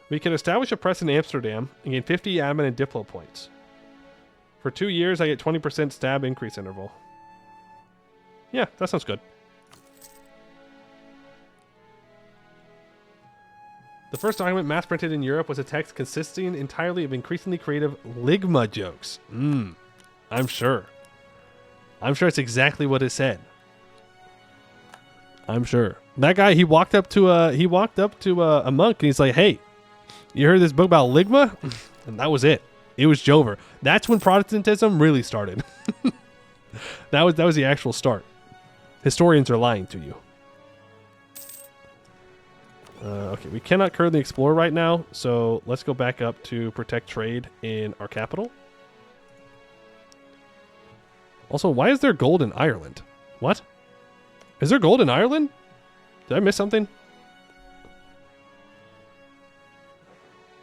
We can establish a press in Amsterdam and gain 50 admin and diplo points. For 2 years, I get 20% stab increase interval. Yeah, that sounds good. The first document mass printed in Europe was a text consisting entirely of increasingly creative ligma jokes. I'm sure. I'm sure it's exactly what it said. I'm sure. That guy, he walked up to a monk and he's like, "Hey, you heard this book about ligma?" And that was it. It was Jover. That's when Protestantism really started. That was the actual start. Historians are lying to you. Okay, we cannot currently explore right now, so let's go back up to protect trade in our capital. Also, why is there gold in Ireland? What? Is there gold in Ireland? Did I miss something?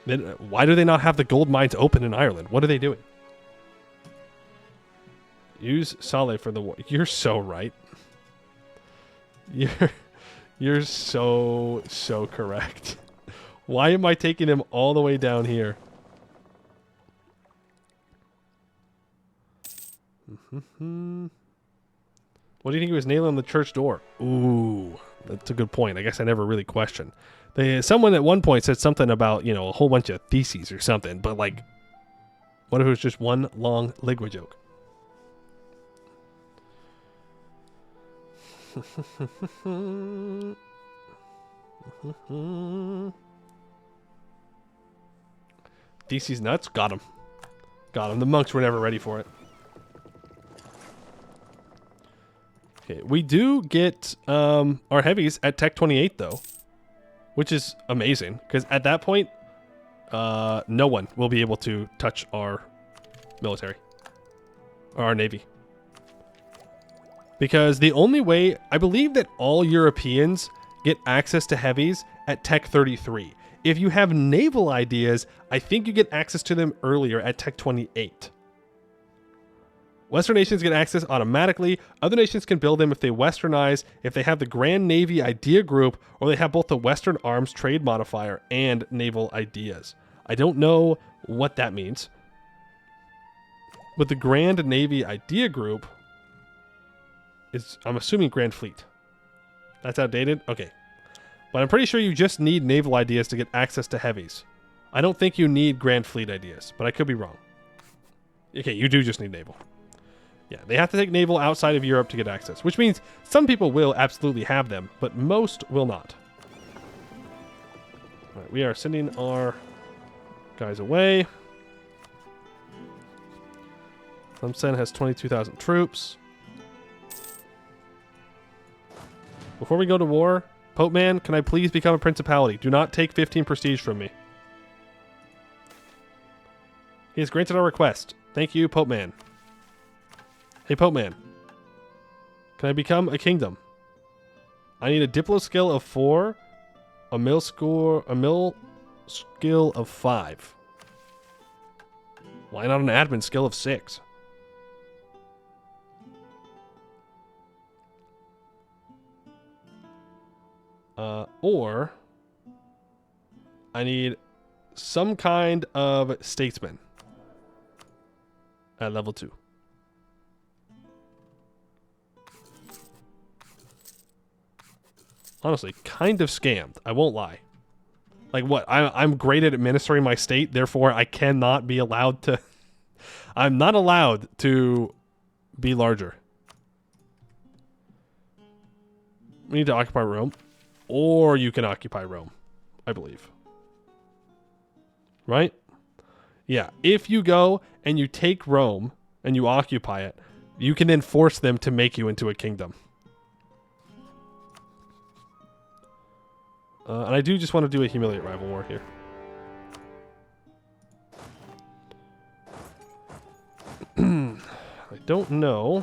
Then why do they not have the gold mines open in Ireland? What are they doing? Use Saleh for the war. You're so right. You're so correct. Why am I taking him all the way down here? What do you think he was nailing on the church door? Ooh, that's a good point. I guess I never really questioned. Someone at one point said something about, a whole bunch of theses or something, but like, what if it was just one long ligma joke? DC's nuts? Got him. Got him. The monks were never ready for it. Okay, we do get our heavies at Tech 28 though, which is amazing because at that point, no one will be able to touch our military or our navy. Because the only way, I believe that all Europeans get access to heavies at Tech 33. If you have naval ideas, I think you get access to them earlier at Tech 28. Western nations get access automatically. Other nations can build them if they westernize, if they have the Grand Navy Idea Group, or they have both the Western Arms Trade Modifier and naval ideas. I don't know what that means. But the Grand Navy Idea Group is, I'm assuming, Grand Fleet. That's outdated? Okay. But I'm pretty sure you just need naval ideas to get access to heavies. I don't think you need Grand Fleet ideas, but I could be wrong. Okay, you do just need naval. Yeah, they have to take naval outside of Europe to get access, which means some people will absolutely have them, but most will not. All right, we are sending our guys away. Tlemcen has 22,000 troops. Before we go to war, Pope Man, can I please become a principality? Do not take 15 prestige from me. He has granted our request. Thank you, Pope Man. Hey, Pope Man. Can I become a kingdom? I need a Diplo skill of 4, a mill skill of 5. Why not an admin skill of 6? Or I need some kind of statesman at level 2. honestly kind of scammed. I won't lie. Like what? I'm great at administering my state, therefore I cannot be allowed to. I'm not allowed to be larger. We need to occupy Rome, or you can occupy Rome, I believe. Right? Yeah. If you go and you take Rome and you occupy it, you can then force them to make you into a kingdom. And I do just want to do a humiliate rival war here. I don't know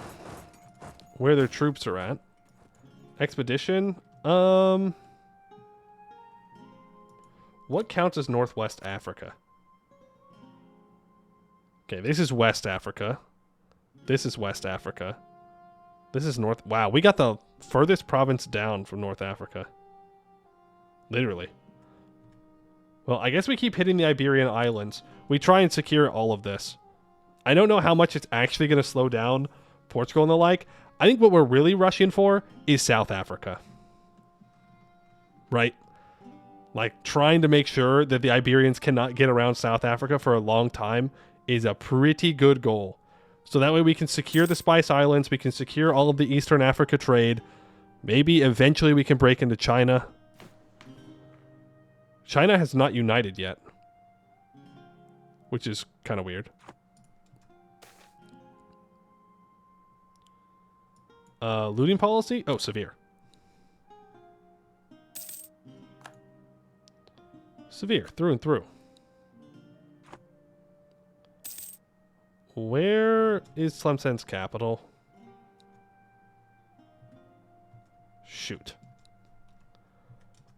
where their troops are at. Expedition? What counts as Northwest Africa? Okay, this is West Africa. This is West Africa. This is North... Wow, we got the furthest province down from North Africa. Literally. Well, I guess we keep hitting the Iberian Islands. We try and secure all of this. I don't know how much it's actually going to slow down Portugal and the like. I think what we're really rushing for is South Africa. Right? Like, trying to make sure that the Iberians cannot get around South Africa for a long time is a pretty good goal. So that way we can secure the Spice Islands, we can secure all of the Eastern Africa trade. Maybe eventually we can break into China. China has not united yet, which is kind of weird. Looting policy? Oh, severe. Severe, through and through. Where is Tlemcen's capital? Shoot.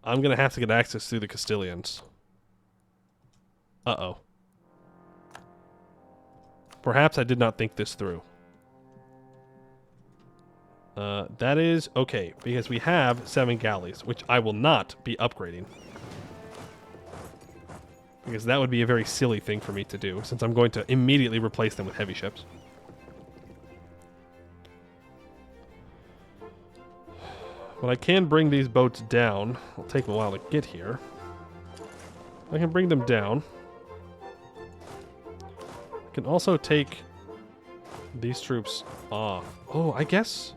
I'm going to have to get access through the Castilians. Uh-oh. Perhaps I did not think this through. That is okay, because we have 7 galleys, which I will not be upgrading. Because that would be a very silly thing for me to do, since I'm going to immediately replace them with heavy ships. But I can bring these boats down. It'll take a while to get here. I can bring them down. I can also take these troops off. Oh, I guess...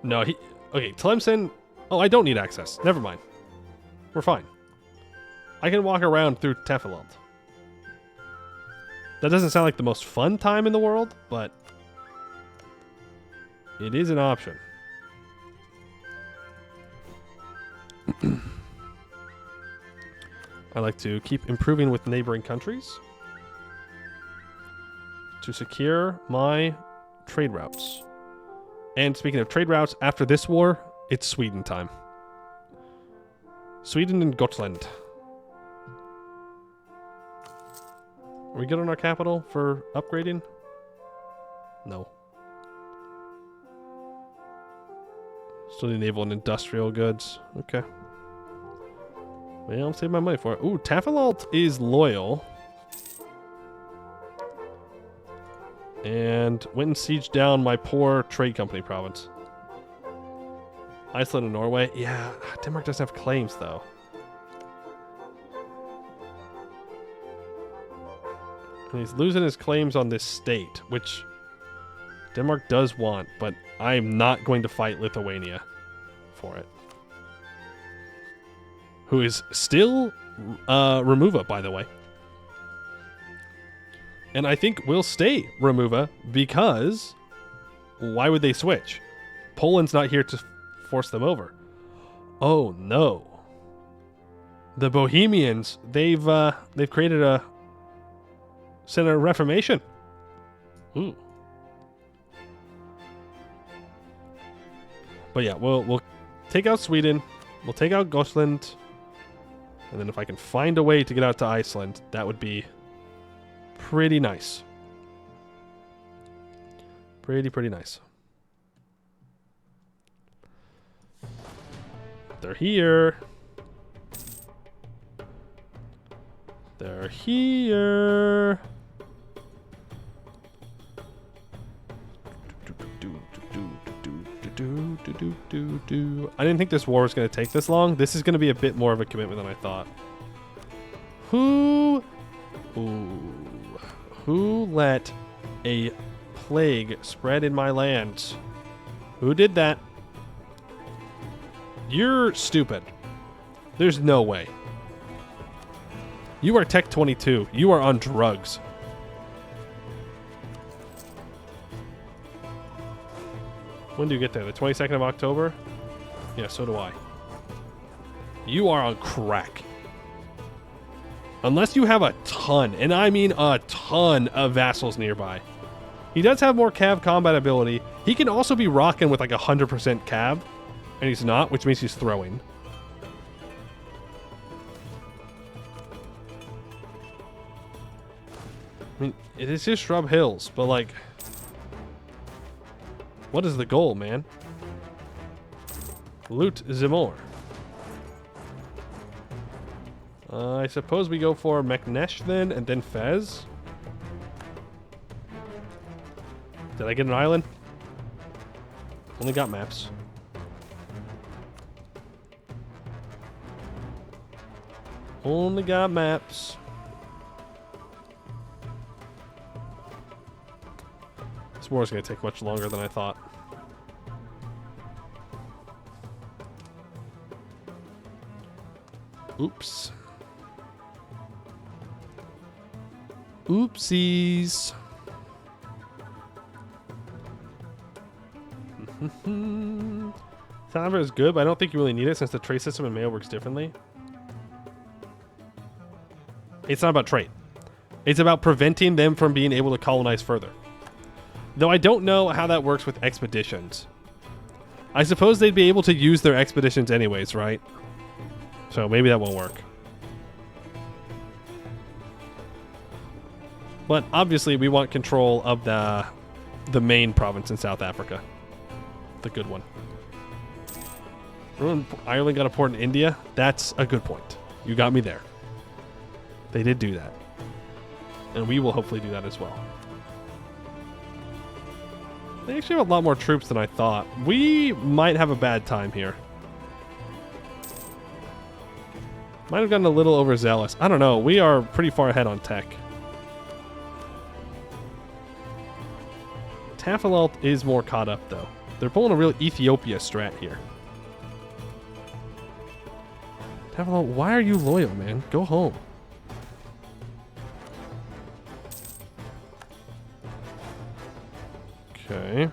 No, he... Okay, Tlemcen... Oh, I don't need access. Never mind. We're fine. I can walk around through Teffelalt. That doesn't sound like the most fun time in the world, but... it is an option. I like to keep improving with neighboring countries to secure my trade routes. And speaking of trade routes, after this war, it's Sweden time. Sweden and Gotland. Are we good on our capital for upgrading? No. Still need naval and industrial goods. Okay. Well, I'll save my money for it. Ooh, Taffelalt is loyal. And went and sieged down my poor trade company province. Iceland and Norway. Yeah, Denmark doesn't have claims, though. And he's losing his claims on this state, which Denmark does want, but I'm not going to fight Lithuania for it. Who is still Remuva, by the way. And I think will stay Remuva because why would they switch? Poland's not here to force them over. Oh no. The Bohemians, they've created a Center of Reformation. Ooh. But yeah, we'll take out Sweden, we'll take out Gotland, and then if I can find a way to get out to Iceland, that would be pretty nice. Pretty nice. They're here. They're here. I didn't think this war was going to take this long. This is going to be a bit more of a commitment than I thought. Who let a plague spread in my lands? Who did that? You're stupid. There's no way. You are Tech 22. You are on drugs. When do you get there? The 22nd of October? Yeah, so do I. You are on crack. Unless you have a ton, and I mean a ton of vassals nearby. He does have more cav combat ability. He can also be rocking with like 100% cav, and he's not, which means he's throwing. I mean, it is just Shrub Hills, but like... What is the goal, man? Loot Zimor. I suppose we go for Meknesh then, and then Fez. Did I get an island? Only got maps. Only got maps. This war is going to take much longer than I thought. Oops. Oopsies. Salver is good, but I don't think you really need it since the trade system in MEIOU works differently. It's not about trade. It's about preventing them from being able to colonize further. Though I don't know how that works with expeditions. I suppose they'd be able to use their expeditions anyways, right? So maybe that won't work. But obviously we want control of the main province in South Africa. The good one. Remember when Ireland got a port in India? That's a good point. You got me there. They did do that. And we will hopefully do that as well. They actually have a lot more troops than I thought. We might have a bad time here. Might have gotten a little overzealous. I don't know. We are pretty far ahead on tech. Tafilalt is more caught up, though. They're pulling a real Ethiopia strat here. Tafilalt, why are you loyal, man? Go home. Okay.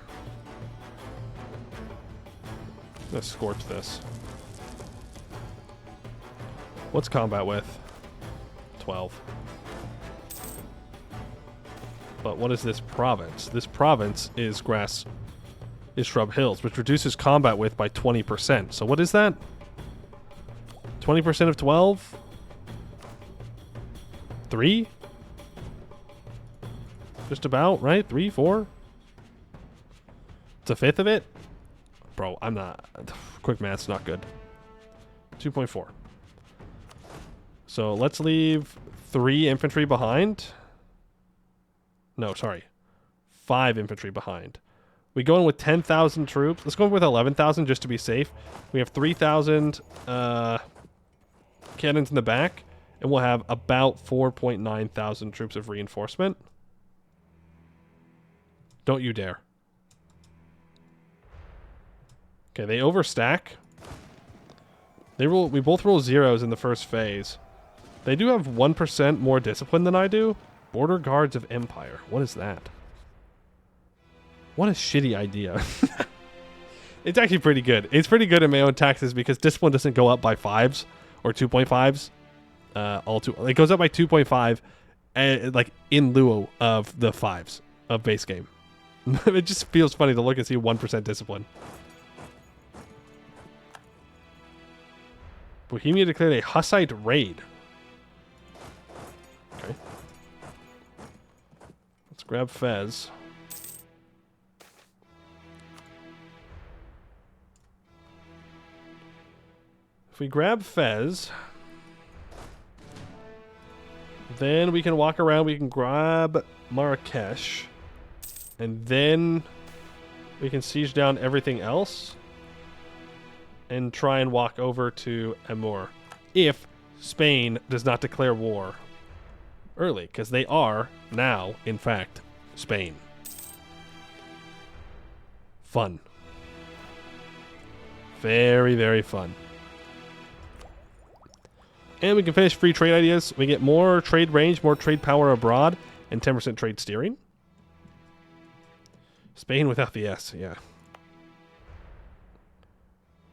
Let's scorch this. What's combat with? 12. But what is this province? This province is Shrub Hills, which reduces combat width by 20%. So what is that? 20% of 12? 3? Just about, right? 3, 4? It's a fifth of it? Bro, I'm not... Quick math's not good. 2.4. So let's leave 3 infantry behind. No, sorry. 5 infantry behind. We go in with 10,000 troops. Let's go in with 11,000 just to be safe. We have 3,000 cannons in the back. And we'll have about 4.9 thousand troops of reinforcement. Don't you dare. Okay, they overstack. We both roll zeros in the first phase. They do have 1% more discipline than I do. Border Guards of Empire. What is that? What a shitty idea. It's actually pretty good. It's pretty good in my own taxes because discipline doesn't go up by 5s or 2.5s. It goes up by 2.5 like in lieu of the 5s of base game. It just feels funny to look and see 1% discipline. Bohemia declared a Hussite raid. Okay. Let's grab Fez. If we grab Fez, then we can walk around. We can grab Marrakesh. And then we can siege down everything else. and try and walk over to Amur if Spain does not declare war early, because they are now, in fact, Spain. Fun. Very, very fun. And we can finish free trade ideas. We get more trade range, more trade power abroad, and 10% trade steering. Spain without the S, yeah.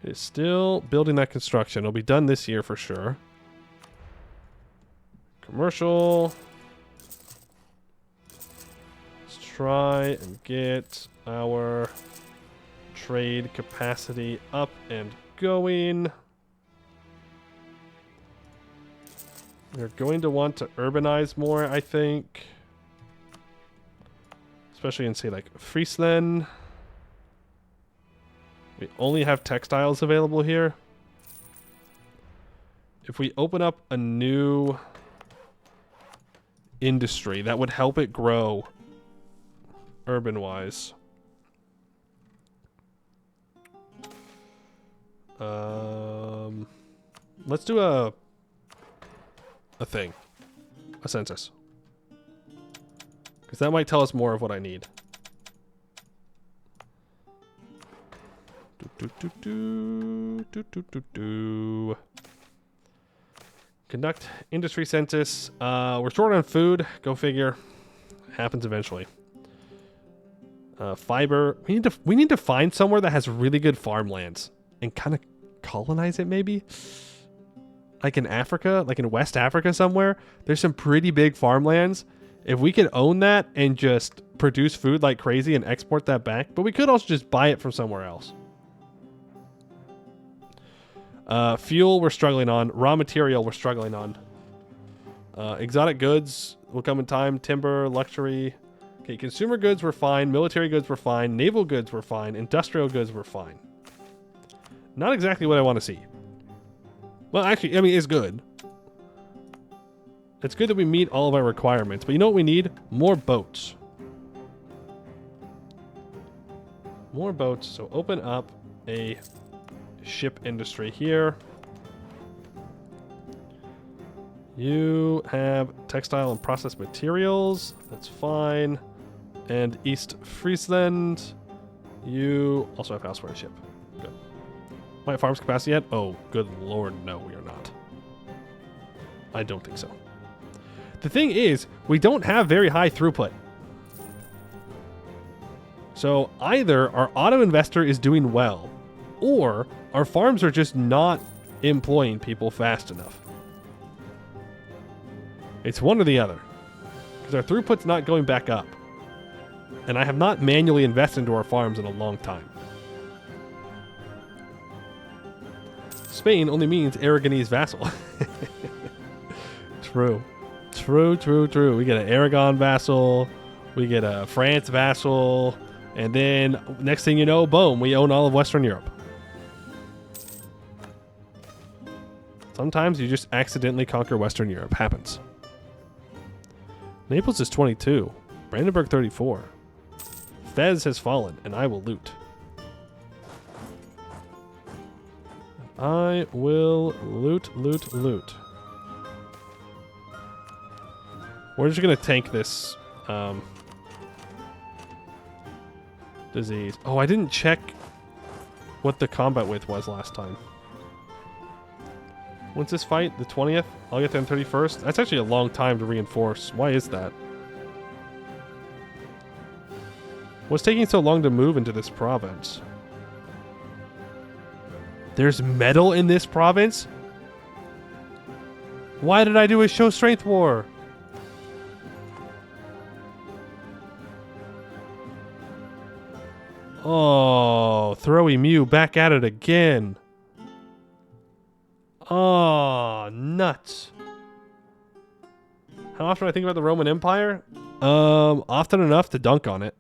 It's still building that construction. It'll be done this year for sure. Commercial. Let's try and get our trade capacity up and going. We're going to want to urbanize more, I think. Especially in, say, like, Friesland. We only have textiles available here. If we open up a new industry, that would help it grow urban-wise. Let's do a thing. A census. Because that might tell us more of what I need. Conduct industry census. We're short on food. Go figure. Happens eventually. Fiber. We need to find somewhere that has really good farmlands and kind of colonize it, maybe. Like in Africa, like in West Africa somewhere, there's some pretty big farmlands. If we could own that and just produce food like crazy and export that back, but we could also just buy it from somewhere else. Fuel, we're struggling on. Raw material, we're struggling on. Exotic goods will come in time. Timber, luxury. Okay, consumer goods were fine. Military goods were fine. Naval goods were fine. Industrial goods were fine. Not exactly what I want to see. Well, actually, I mean, it's good. It's good that we meet all of our requirements. But you know what we need? More boats. More boats. So open up a ship industry here. You have textile and processed materials. That's fine. And East Friesland. You also have houseware ship. Good. My farm's capacity yet? Oh, good lord, no, we are not. I don't think so. The thing is, we don't have very high throughput. So either our auto investor is doing well, or our farms are just not employing people fast enough. It's one or the other. Because our throughput's not going back up. And I have not manually invested into our farms in a long time. Spain only means Aragonese vassal. True. True. We get an Aragon vassal. We get a France vassal. And then, next thing you know, boom, we own all of Western Europe. Sometimes you just accidentally conquer Western Europe. Happens. Naples is 22. Brandenburg 34. Fez has fallen, and I will loot. I will loot. We're just going to tank this disease. Oh, I didn't check what the combat width was last time. When's this fight? The 20th? I'll get there on 31st? That's actually a long time to reinforce. Why is that? What's taking so long to move into this province? There's metal in this province? Why did I do a show strength war? Oh, throwy Mew back at it again. Oh, nuts. How often do I think about the Roman Empire? Often enough to dunk on it.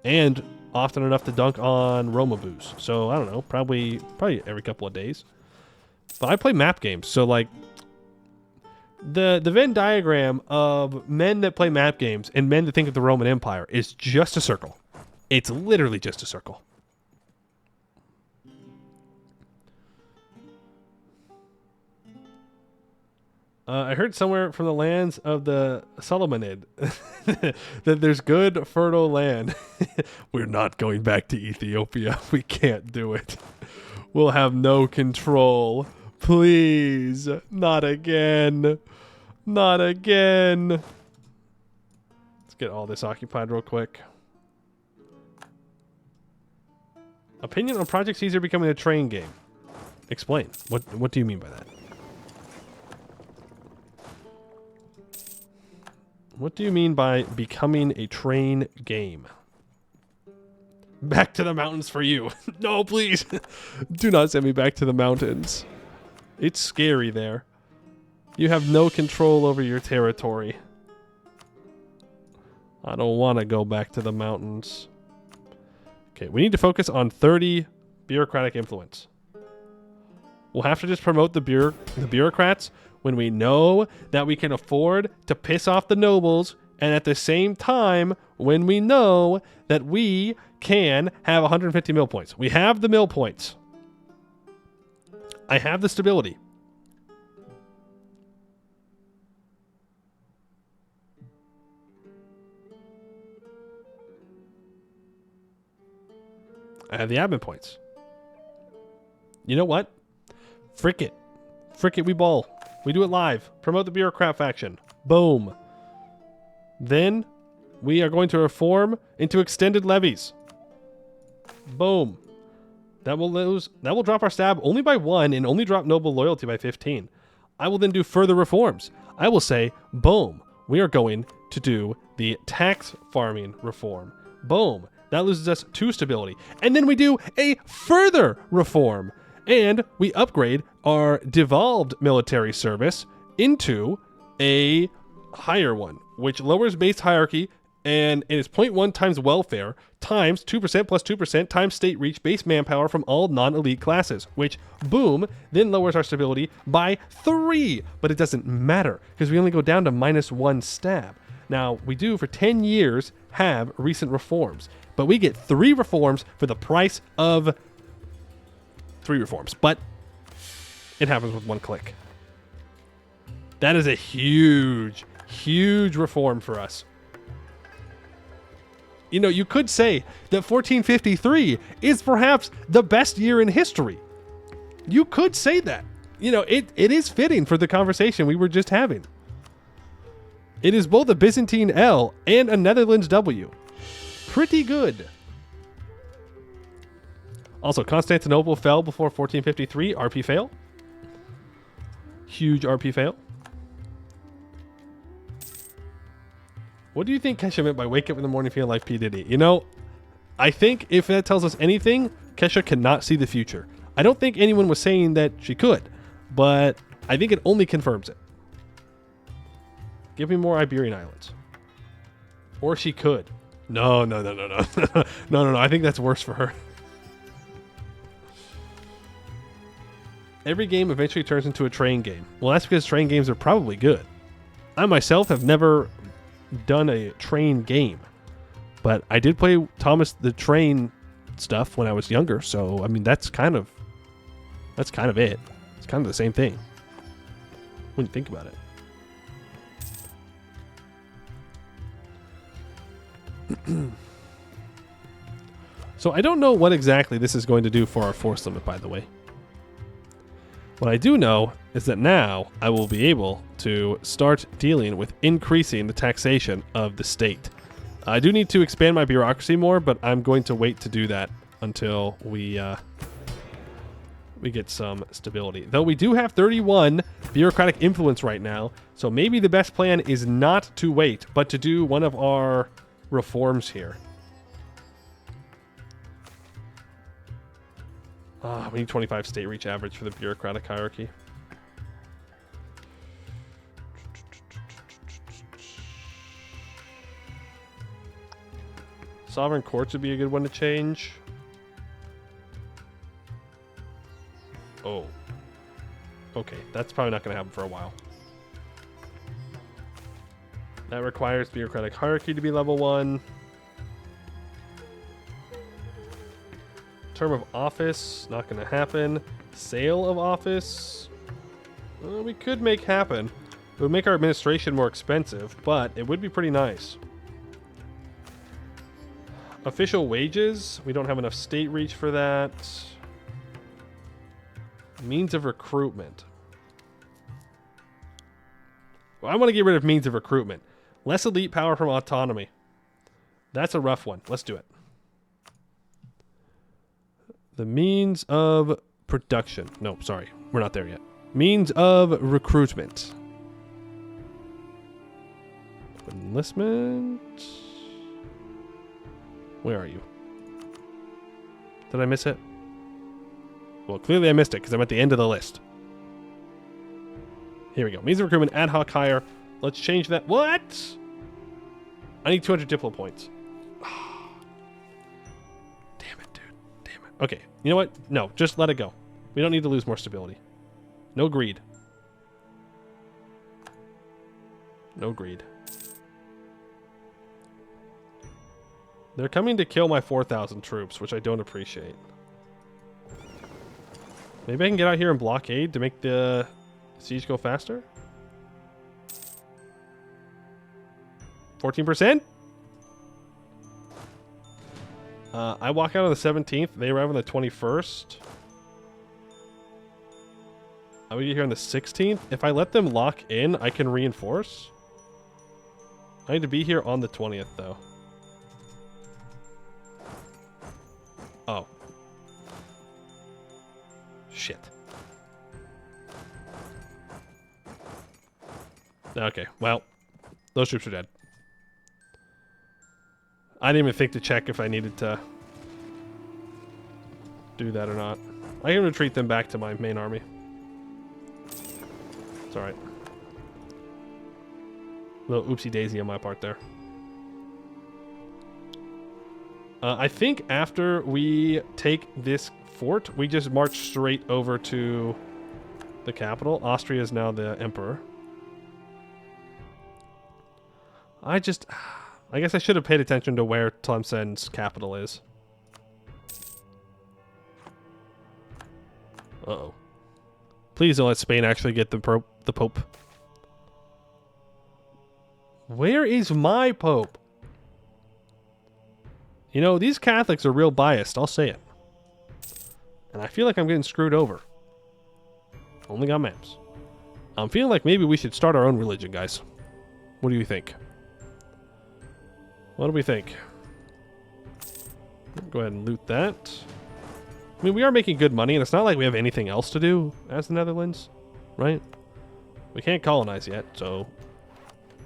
And often enough to dunk on Roma booze. So, I don't know, probably every couple of days. But I play map games, so like the Venn diagram of men that play map games and men that think of the Roman Empire is just a circle. It's literally just a circle. I heard somewhere from the lands of the Solomonid that there's good, fertile land. We're not going back to Ethiopia. We can't do it. We'll have no control. Please. Not again. Not again. Let's get all this occupied real quick. Opinion on Project Caesar becoming a train game. Explain. What do you mean by that? What do you mean by becoming a train game? Back to the mountains for you. No, please. Do not send me back to the mountains. It's scary there. You have no control over your territory. I don't want to go back to the mountains. Okay, we need to focus on 30 bureaucratic influence. We'll have to just promote the bureaucrats when we know that we can afford to piss off the nobles, and at the same time when we know that we can have 150 mill points. We have the mill points. I have the stability. I have the admin points. You know what? Frick it. Frick it, we ball. We do it live. Promote the bureaucrat faction. Boom. Then we are going to reform into extended levies. Boom. That will drop our stab only by 1 and only drop noble loyalty by 15. I will then do further reforms. I will say, boom, we are going to do the tax farming reform. Boom. That loses us 2 stability. And then we do a further reform. And we upgrade our devolved military service into a higher one, which lowers base hierarchy, and it is 0.1 times welfare times 2% plus 2% times state reach base manpower from all non-elite classes, which, boom, then lowers our stability by 3. But it doesn't matter because we only go down to -1 stab. Now, we do for 10 years have recent reforms, but we get 3 reforms for the price of 3 reforms, but it happens with 1 click. That is a huge, huge reform for us. You know, you could say that 1453 is perhaps the best year in history. You could say that. You know, it is fitting for the conversation we were just having. It is both a Byzantine L and a Netherlands W. Pretty good. Also, Constantinople fell before 1453. RP fail. Huge RP fail. What do you think Kesha meant by wake up in the morning feeling like P. Diddy? You know, I think if that tells us anything, Kesha cannot see the future. I don't think anyone was saying that she could, but I think it only confirms it. Give me more Iberian Islands. Or she could. No. No. I think that's worse for her. Every game eventually turns into a train game. Well, that's because train games are probably good. I myself have never done a train game, but I did play Thomas the Train stuff when I was younger, so I mean that's kind of it. It's kind of the same thing when you think about it. So I don't know what exactly this is going to do for our force limit, by the way. What I do know is that now I will be able to start dealing with increasing the taxation of the state. I do need to expand my bureaucracy more, but I'm going to wait to do that until we get some stability. Though we do have 31 bureaucratic influence right now, so maybe the best plan is not to wait, but to do one of our reforms here. We need 25 state reach average for the bureaucratic hierarchy. Sovereign courts would be a good one to change. Oh. Okay, that's probably not going to happen for a while. That requires bureaucratic hierarchy to be level 1. Term of office, not going to happen. Sale of office, we could make happen. It would make our administration more expensive, but it would be pretty nice. Official wages. We don't have enough state reach for that. Means of recruitment. Well, I want to get rid of means of recruitment. Less elite power from autonomy. That's a rough one. Let's do it. The means of production. No, sorry. We're not there yet. Means of recruitment. Enlistment. Where are you? Did I miss it? Well, clearly I missed it because I'm at the end of the list. Here we go. Means of recruitment, ad hoc hire. Let's change that. What? I need 200 Diplo points. Damn it, dude. Damn it. Okay. You know what? No, just let it go. We don't need to lose more stability. No greed. No greed. They're coming to kill my 4,000 troops, which I don't appreciate. Maybe I can get out here and blockade to make the siege go faster? 14%? I walk out on the 17th. They arrive on the 21st. I would get here on the 16th. If I let them lock in, I can reinforce. I need to be here on the 20th, though. Oh. Shit. Okay, well, those troops are dead. I didn't even think to check if I needed to do that or not. I can retreat them back to my main army. It's alright. Little oopsie daisy on my part there. I think after we take this fort, we just march straight over to the capital. Austria is now the emperor. I guess I should have paid attention to where Tlemcen's capital is. Uh-oh. Please don't let Spain actually get the Pope. Where is my Pope? You know, these Catholics are real biased, I'll say it. And I feel like I'm getting screwed over. Only got maps. I'm feeling like maybe we should start our own religion, guys. What do you think? What do we think? Go ahead and loot that. I mean, we are making good money, and it's not like we have anything else to do as the Netherlands, right? We can't colonize yet, so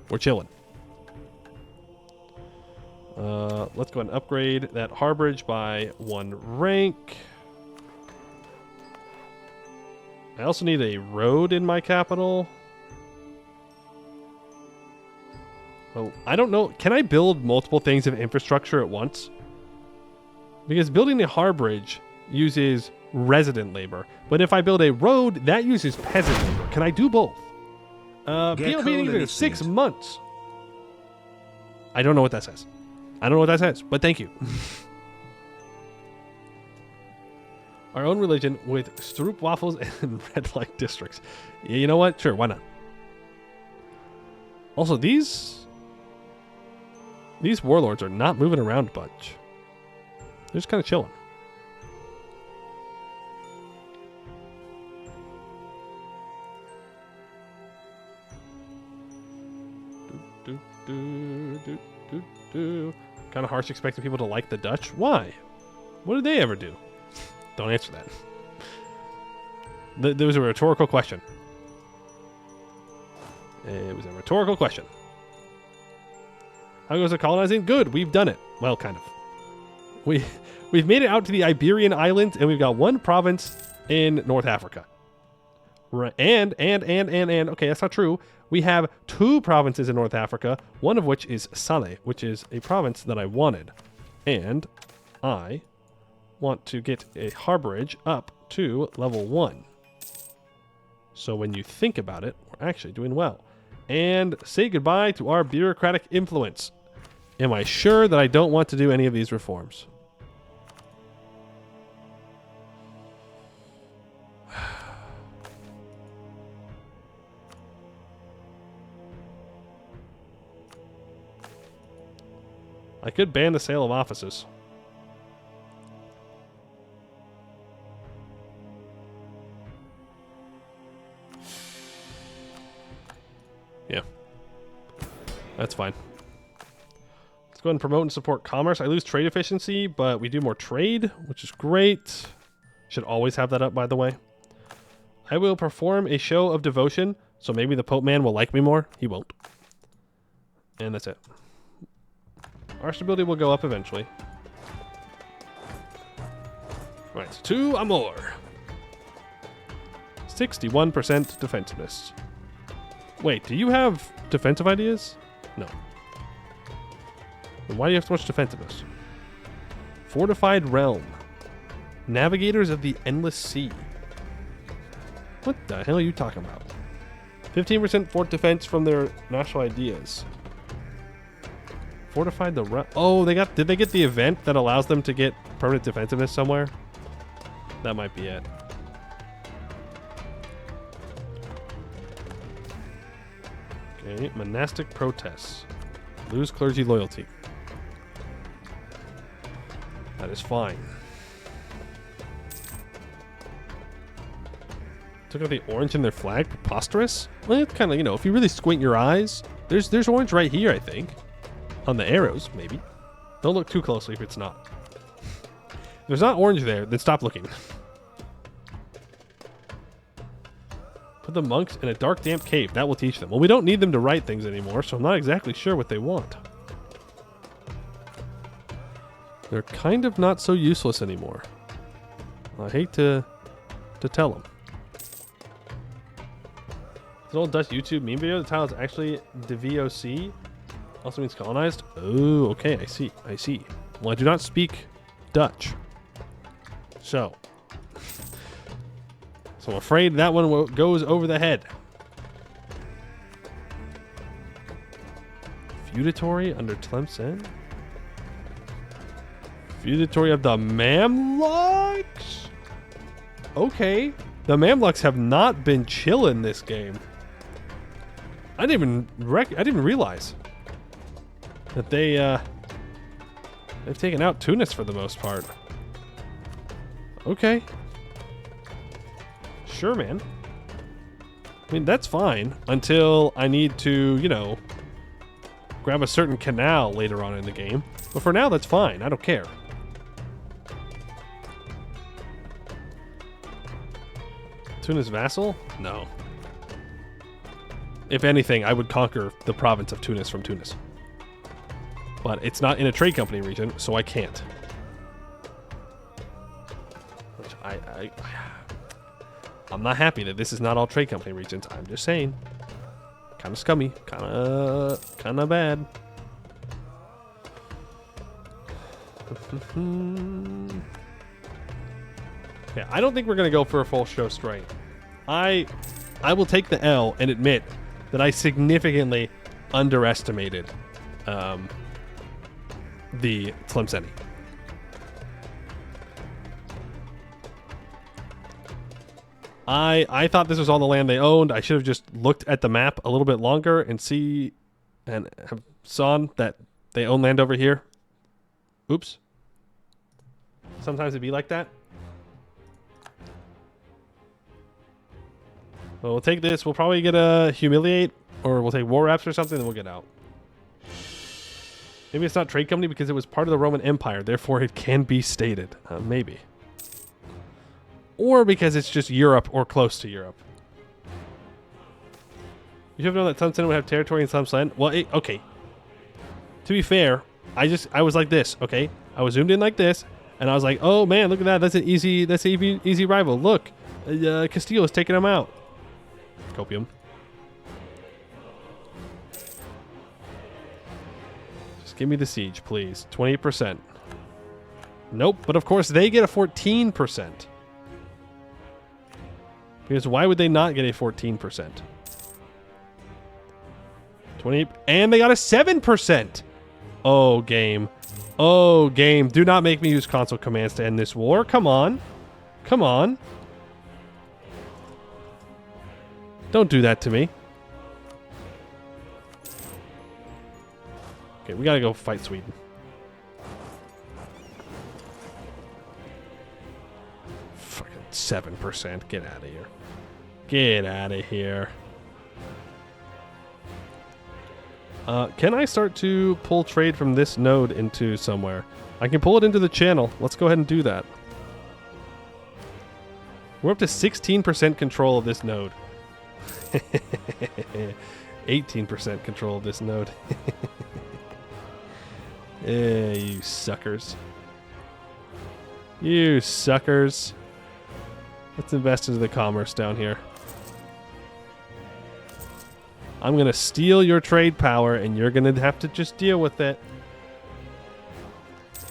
we're chilling. Let's go ahead and upgrade that harborage by 1 rank. I also need a road in my capital. Oh, I don't know. Can I build multiple things of infrastructure at once? Because building a harborage uses resident labor. But if I build a road, that uses peasant labor. Can I do both? PL meeting in 6 months. I don't know what that says. I don't know what that says, but thank you. Our own religion with stroop waffles and red light districts. Yeah, you know what? Sure, why not? Also, these warlords are not moving around much. They're just kind of chilling. Kind of harsh expecting people to like the Dutch. Why? What did they ever do? Don't answer that. There was a rhetorical question. It was a rhetorical question. How goes the colonizing? Good. We've done it. Well, kind of. We've made it out to the Iberian Islands, and we've got 1 province in North Africa. Right. And okay, that's not true. We have 2 provinces in North Africa, one of which is Saleh, which is a province that I wanted. And I want to get a harborage up to level 1. So when you think about it, we're actually doing well. And say goodbye to our bureaucratic influence. Am I sure that I don't want to do any of these reforms? I could ban the sale of offices. Yeah. That's fine. Let's go ahead and promote and support commerce. I lose trade efficiency, but we do more trade, which is great. Should always have that up, by the way. I will perform a show of devotion, so maybe the Pope man will like me more. He won't. And that's it. Our stability will go up eventually. Right, so 2 Amor. 61% defensiveness. Wait, do you have defensive ideas? No. Then why do you have so much defensiveness? Fortified Realm. Navigators of the Endless Sea. What the hell are you talking about? 15% fort defense from their national ideas. Fortified the realm. Oh, did they get the event that allows them to get permanent defensiveness somewhere? That might be it. Okay, monastic protests. Lose clergy loyalty. That is fine. Took out the orange in their flag. Preposterous? Well, it's kind of, you know, if you really squint your eyes, there's orange right here, I think. On the arrows, maybe. Don't look too closely if it's not. If there's not orange there, then stop looking. Put the monks in a dark, damp cave. That will teach them. Well, we don't need them to write things anymore, so I'm not exactly sure what they want. They're kind of not so useless anymore. I hate to tell them. It's an old Dutch YouTube meme video. The title is actually de VOC. Also means colonized. Oh, okay. I see. I see. Well, I do not speak Dutch. So I'm afraid that one goes over the head. Feudatory under Tlemcen. Feudatory of the Mamluks? Okay. The Mamluks have not been chilling this game. I didn't even realize that they've taken out Tunis for the most part. Okay. Sure, man. I mean, that's fine until I need to, you know, grab a certain canal later on in the game. But for now, that's fine. I don't care. Tunis vassal? No. If anything, I would conquer the province of Tunis from Tunis. But it's not in a trade company region, so I can't. Which I'm not happy that this is not all trade company regions. I'm just saying. Kind of scummy. Kind of bad. Yeah, I don't think we're going to go for a full show straight. I will take the L and admit that I significantly underestimated the Tlemceni. I thought this was all the land they owned. I should have just looked at the map a little bit longer and have saw that they own land over here. Oops. Sometimes it'd be like that. Well, we'll take this. We'll probably get a humiliate, or we'll take war reps or something, and we'll get out. Maybe it's not trade company because it was part of the Roman Empire, therefore it can be stated. Maybe. Or because it's just Europe or close to Europe. You should have known that Tlemcen would have territory in Tlemcen. Well, okay. To be fair, I was like this, okay? I was zoomed in like this, and I was like, oh man, look at that. That's an easy rival. Look, Castile is taking them out. Copium. Just give me the siege, please. 28%. Nope, but of course they get a 14%. Because why would they not get a 14%? 20, and they got a 7%. Oh, game. Oh, game. Do not make me use console commands to end this war. Come on. Come on. Don't do that to me. Okay, we gotta go fight Sweden. 7%. Get out of here. Get out of here. Can I start to pull trade from this node into somewhere? I can pull it into the channel. Let's go ahead and do that. We're up to 16% control of this node. 18% control of this node. You suckers. You suckers. Let's invest into the commerce down here. I'm going to steal your trade power, and you're going to have to just deal with it.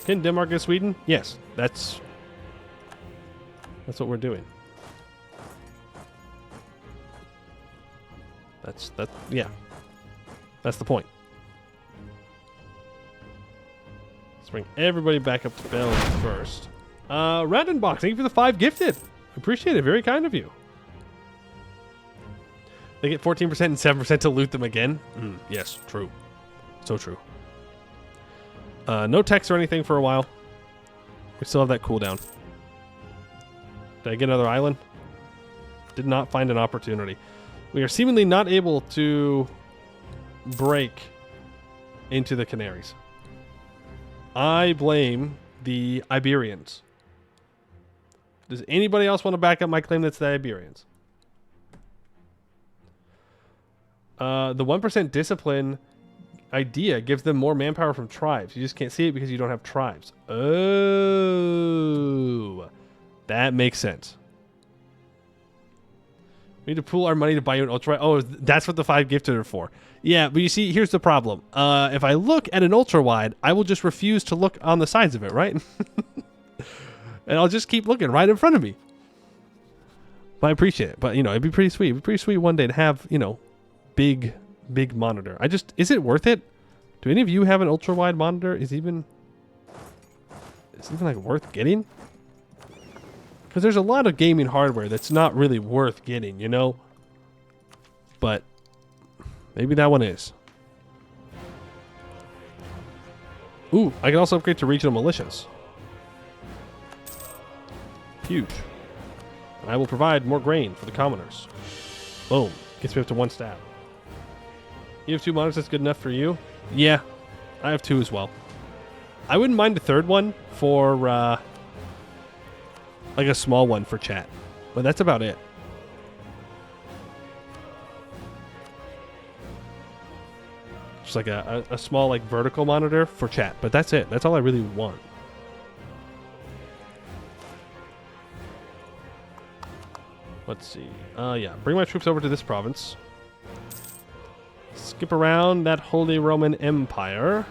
Can Denmark go Sweden? Yes, that's what we're doing. Yeah. That's the point. Let's bring everybody back up to balance first. Randenbox, thank you for the 5 gifted. Appreciate it. Very kind of you. They get 14% and 7% to loot them again. Yes, true. So true. No text or anything for a while. We still have that cooldown. Did I get another island? Did not find an opportunity. We are seemingly not able to break into the Canaries. I blame the Iberians. Does anybody else want to back up my claim that's the Iberians? The 1% discipline idea gives them more manpower from tribes. You just can't see it because you don't have tribes. Oh, that makes sense. We need to pool our money to buy you an ultra. Oh, that's what the 5 gifted are for. Yeah, but you see, here's the problem. If I look at an ultra wide, I will just refuse to look on the sides of it, right? And I'll just keep looking right in front of me. But I appreciate it. But, you know, it'd be pretty sweet. It'd be pretty sweet one day to have, you know, big monitor. Is it worth it? Do any of you have an ultra wide monitor? Is it even like worth getting? Because there's a lot of gaming hardware that's not really worth getting, you know? But maybe that one is. Ooh, I can also upgrade to regional militias. Huge. And I will provide more grain for the commoners. Boom. Gets me up to 1 stab. You have 2 monitors, that's good enough for you? Yeah, I have 2 as well. I wouldn't mind a 3rd one for, like a small one for chat. But that's about it. Just like a small, like, vertical monitor for chat. But that's it. That's all I really want. Let's see. Yeah, bring my troops over to this province. Skip around that Holy Roman Empire.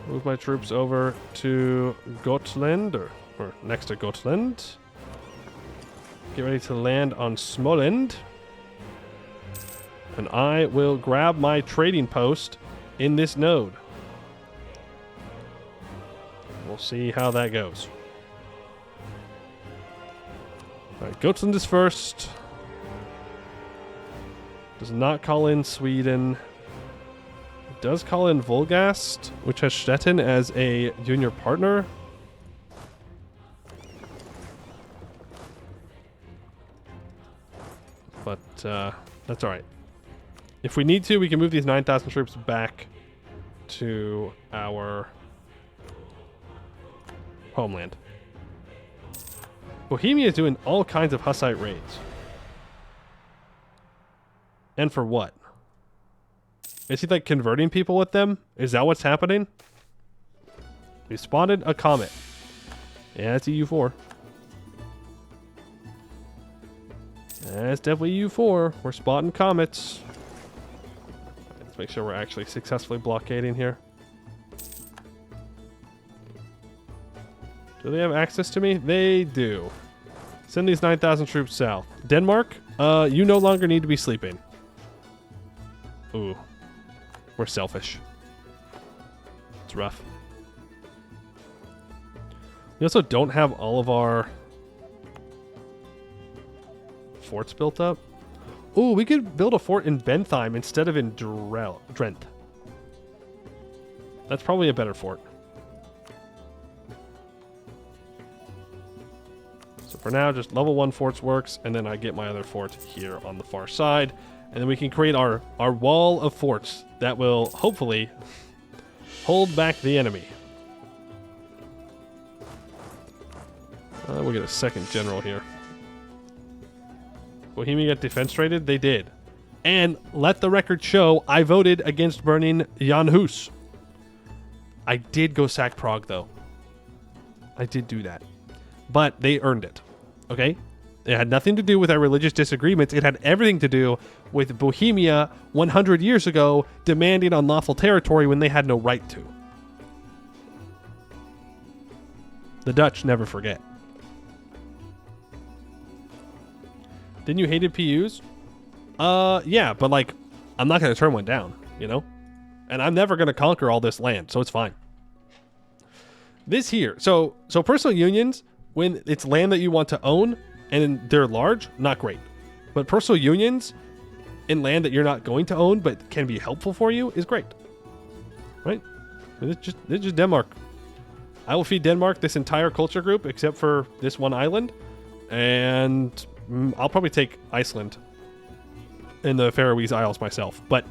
Move my troops over to Gotland, or next to Gotland. Get ready to land on Smolensk. And I will grab my trading post in this node. We'll see how that goes. Alright, Gotland is first. Does not call in Sweden. Does call in Volgast, which has Stettin as a junior partner. But that's alright. If we need to, we can move these 9,000 troops back to our homeland. Bohemia is doing all kinds of Hussite raids. And for what? Is he like converting people with them? Is that what's happening? We spotted a comet. Yeah, it's EU4. That's definitely EU4. We're spotting comets. Let's make sure we're actually successfully blockading here. Do they have access to me? They do. Send these 9,000 troops south. Denmark, you no longer need to be sleeping. Ooh. We're selfish. It's rough. We also don't have all of our forts built up. Ooh, we could build a fort in Bentheim instead of in Drent. That's probably a better fort. for now, just level 1 forts works, and then I get my other fort here on the far side. And then we can create our wall of forts that will hopefully hold back the enemy. We'll get a second general here. Bohemia get defense rated? They did. And let the record show, I voted against burning Jan Hus. I did go sack Prague, though. I did do that. But they earned it. Okay? It had nothing to do with our religious disagreements. It had everything to do with Bohemia 100 years ago demanding unlawful territory when they had no right to. The Dutch never forget. Didn't you hated PUs? Yeah, but like, I'm not going to turn one down, you know? And I'm never going to conquer all this land, so it's fine. This here, so personal unions, when it's land that you want to own and they're large, not great. But personal unions in land that you're not going to own but can be helpful for you is great. Right? It's just Denmark. I will feed Denmark this entire culture group except for this one island. And I'll probably take Iceland and the Faroese Isles myself. But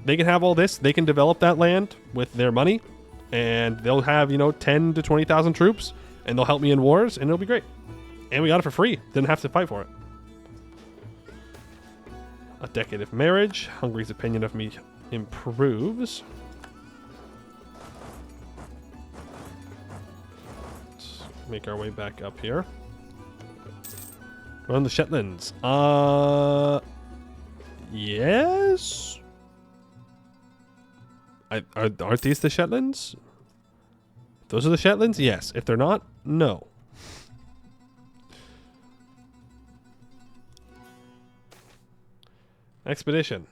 they can have all this. They can develop that land with their money. And they'll have, 10 to 20,000 troops. And they'll help me in wars. And it'll be great. And we got it for free. Didn't have to fight for it. A decade of marriage. Hungary's opinion of me improves. Let's make our way back up here. We're on the Shetlands. Yes? Aren't these the Shetlands? Those are the Shetlands? Yes. If they're not, no. Expedition.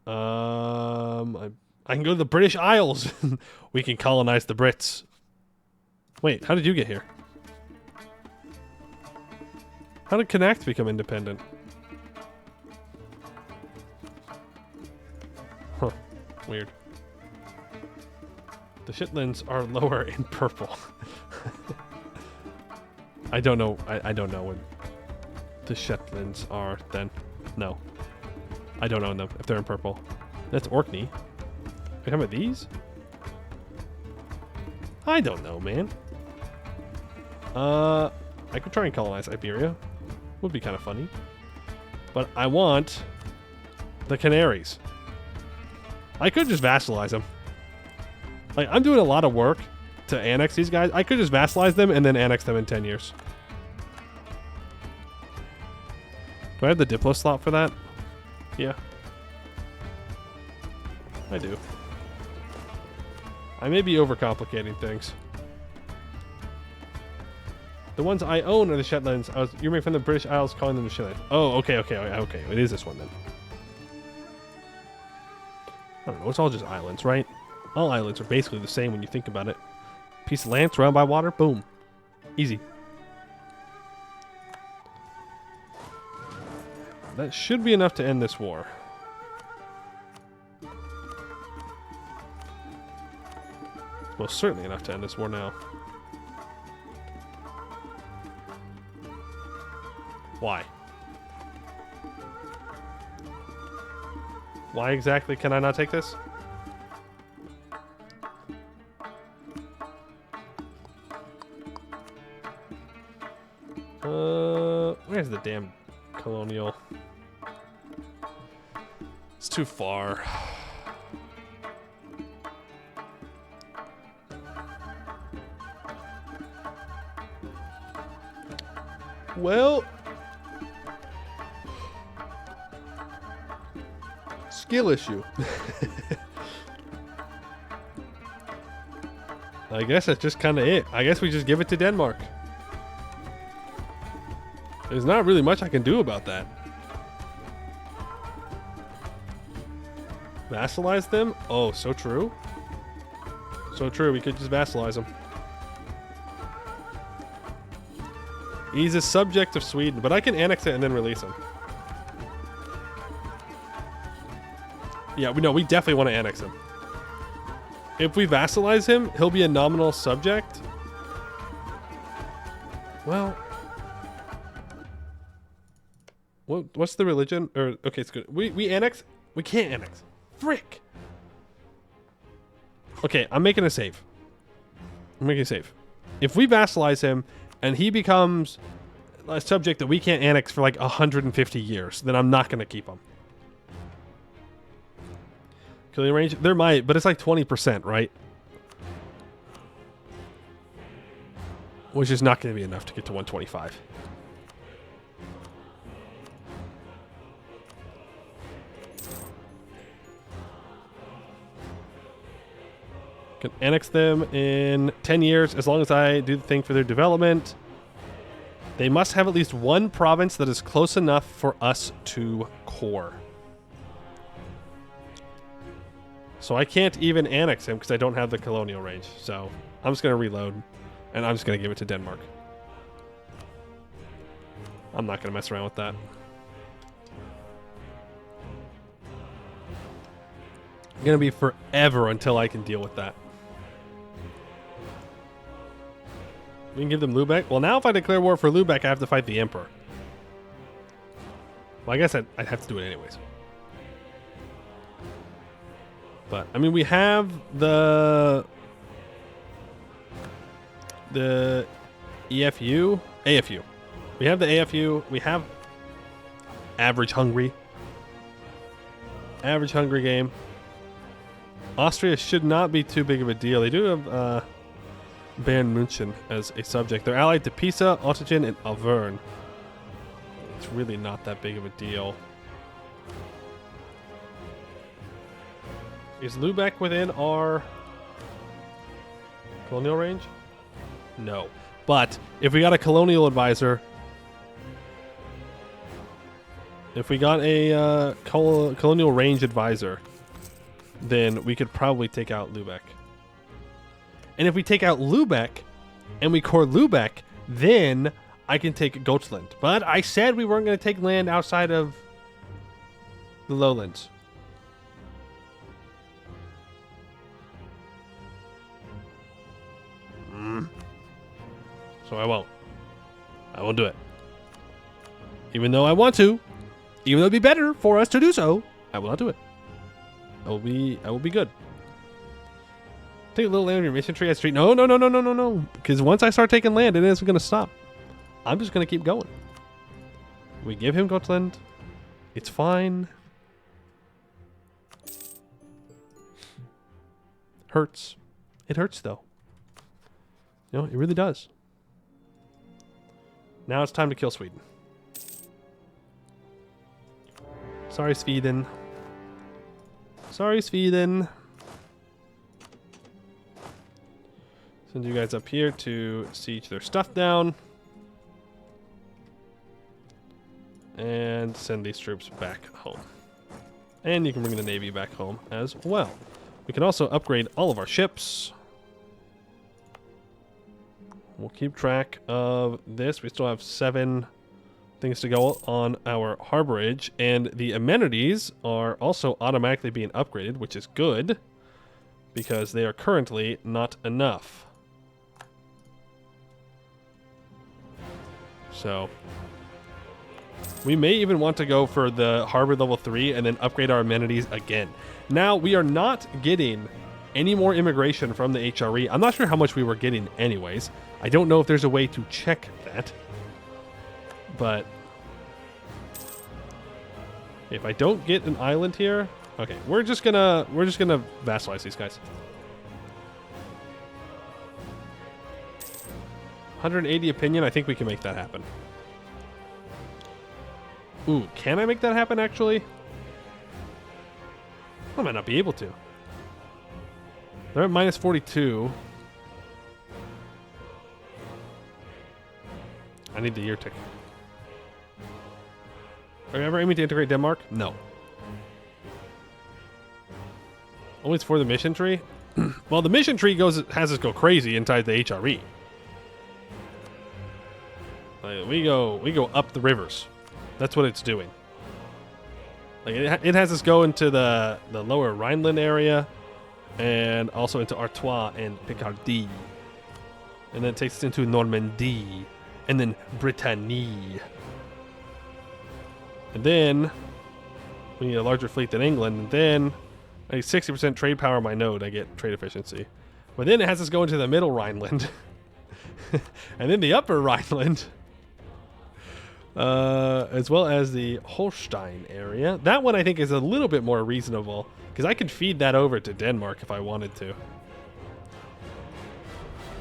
I can go to the British Isles. We can colonize the Brits. Wait, how did you get here? How did Connacht become independent? Huh. Weird. The Shetlands are lower in purple. I don't know. I don't know what the Shetlands are then. No. I don't own them if they're in purple. That's Orkney. Wait, how about these? I don't know, man. I could try and colonize Iberia. Would be kind of funny. But I want the Canaries. I could just vassalize them. Like, I'm doing a lot of work to annex these guys. I could just vassalize them and then annex them in 10 years. Do I have the Diplo slot for that? Yeah. I do. I may be overcomplicating things. The ones I own are the Shetlands. You're making from the British Isles, calling them the Shetlands. Oh, okay. It is this one then. I don't know. It's all just islands, right? All islands are basically the same when you think about it. Piece of land surrounded by water. Boom. Easy. That should be enough to end this war. Most certainly enough to end this war now. Why? Why exactly can I not take this? Where's the damn colonial? It's too far. Well, skill issue. I guess that's just kind of it. I guess we just give it to Denmark. There's not really much I can do about that. Vassalize them? Oh, so true. So true. We could just vassalize them. He's a subject of Sweden, but I can annex it and then release him. Yeah, we definitely want to annex him. If we vassalize him, he'll be a nominal subject. Well, What's the religion? Or okay, it's good. We annex. We can't annex. Frick. Okay, I'm making a save. I'm making a save. If we vassalize him and he becomes a subject that we can't annex for like 150 years, then I'm not going to keep him. Killing range? There might, but it's like 20%, right? Which is not going to be enough to get to 125. Can annex them in 10 years as long as I do the thing for their development. They must have at least one province that is close enough for us to core. So I can't even annex him because I don't have the colonial range. So I'm just going to reload and I'm just going to give it to Denmark. I'm not going to mess around with that. It's going to be forever until I can deal with that. We can give them Lubeck. Well, now if I declare war for Lubeck, I have to fight the Emperor. Well, I guess I'd have to do it anyways. But, I mean, we have the EFU, AFU. We have the AFU. We have average hungry. Average hungry game. Austria should not be too big of a deal. They do have Bayern München as a subject. They're allied to Pisa, Ottingen, and Auvergne. It's really not that big of a deal. Is Lubeck within our colonial range? No. But if we got a colonial advisor, if we got a colonial range advisor, then we could probably take out Lubeck. And if we take out Lubeck and we core Lubeck, then I can take Gotland. But I said we weren't going to take land outside of the lowlands. So I won't. I won't do it. Even though I want to, even though it'd be better for us to do so, I will not do it. I will be good. Take a little land on your mission tree at street. No. Because once I start taking land, it isn't going to stop. I'm just going to keep going. We give him Gotland. It's fine. Hurts. It hurts, though. You know, it really does. Now it's time to kill Sweden. Sorry, Sweden. Sorry, Sweden. Send you guys up here to siege their stuff down. And send these troops back home. And you can bring the Navy back home as well. We can also upgrade all of our ships. We'll keep track of this. We still have 7 things to go on our harborage. And the amenities are also automatically being upgraded, which is good. Because they are currently not enough. So we may even want to go for the harbor level 3 and then upgrade our amenities again. Now, we are not getting any more immigration from the HRE. I'm not sure how much we were getting anyways. I don't know if there's a way to check that. But if I don't get an island here, okay, we're just gonna vassalize these guys. 180 opinion, I think we can make that happen. Ooh, can I make that happen actually? I might not be able to. They're at minus 42. I need the year tick. Are you ever aiming to integrate Denmark? No. Always for the mission tree? Well, the mission tree has us go crazy inside the HRE. Like, we go up the rivers. That's what it's doing. Like it has us go into the lower Rhineland area, and also into Artois and Picardy, and then it takes us into Normandy, and then Brittany. And then we need a larger fleet than England. And then I need 60% trade power on my node. I get trade efficiency. But then it has us go into the middle Rhineland. And then the upper Rhineland. As well as the Holstein area. That one I think is a little bit more reasonable. Because I could feed that over to Denmark if I wanted to.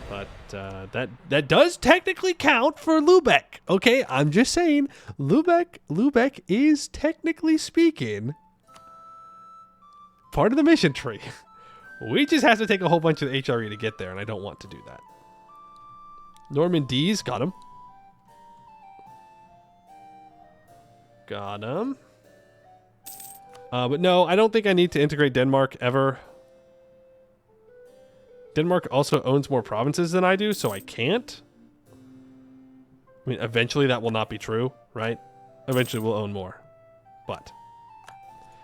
But that does technically count for Lubeck. Okay, I'm just saying, Lubeck is technically speaking part of the mission tree. We just have to take a whole bunch of the HRE to get there, and I don't want to do that. Normandy's got him. Got him. But no, I don't think I need to integrate Denmark ever. Denmark also owns more provinces than I do, so I can't. I mean, eventually that will not be true, right? Eventually we'll own more. But.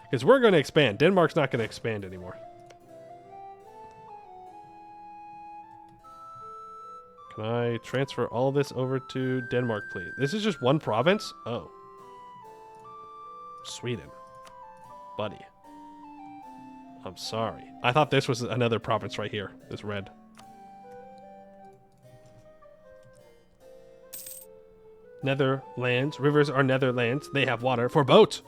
Because we're going to expand. Denmark's not going to expand anymore. Can I transfer all this over to Denmark, please? This is just one province? Oh. Sweden. Buddy. I'm sorry. I thought this was another province right here. This red. Netherlands. Rivers are Netherlands. They have water for boats.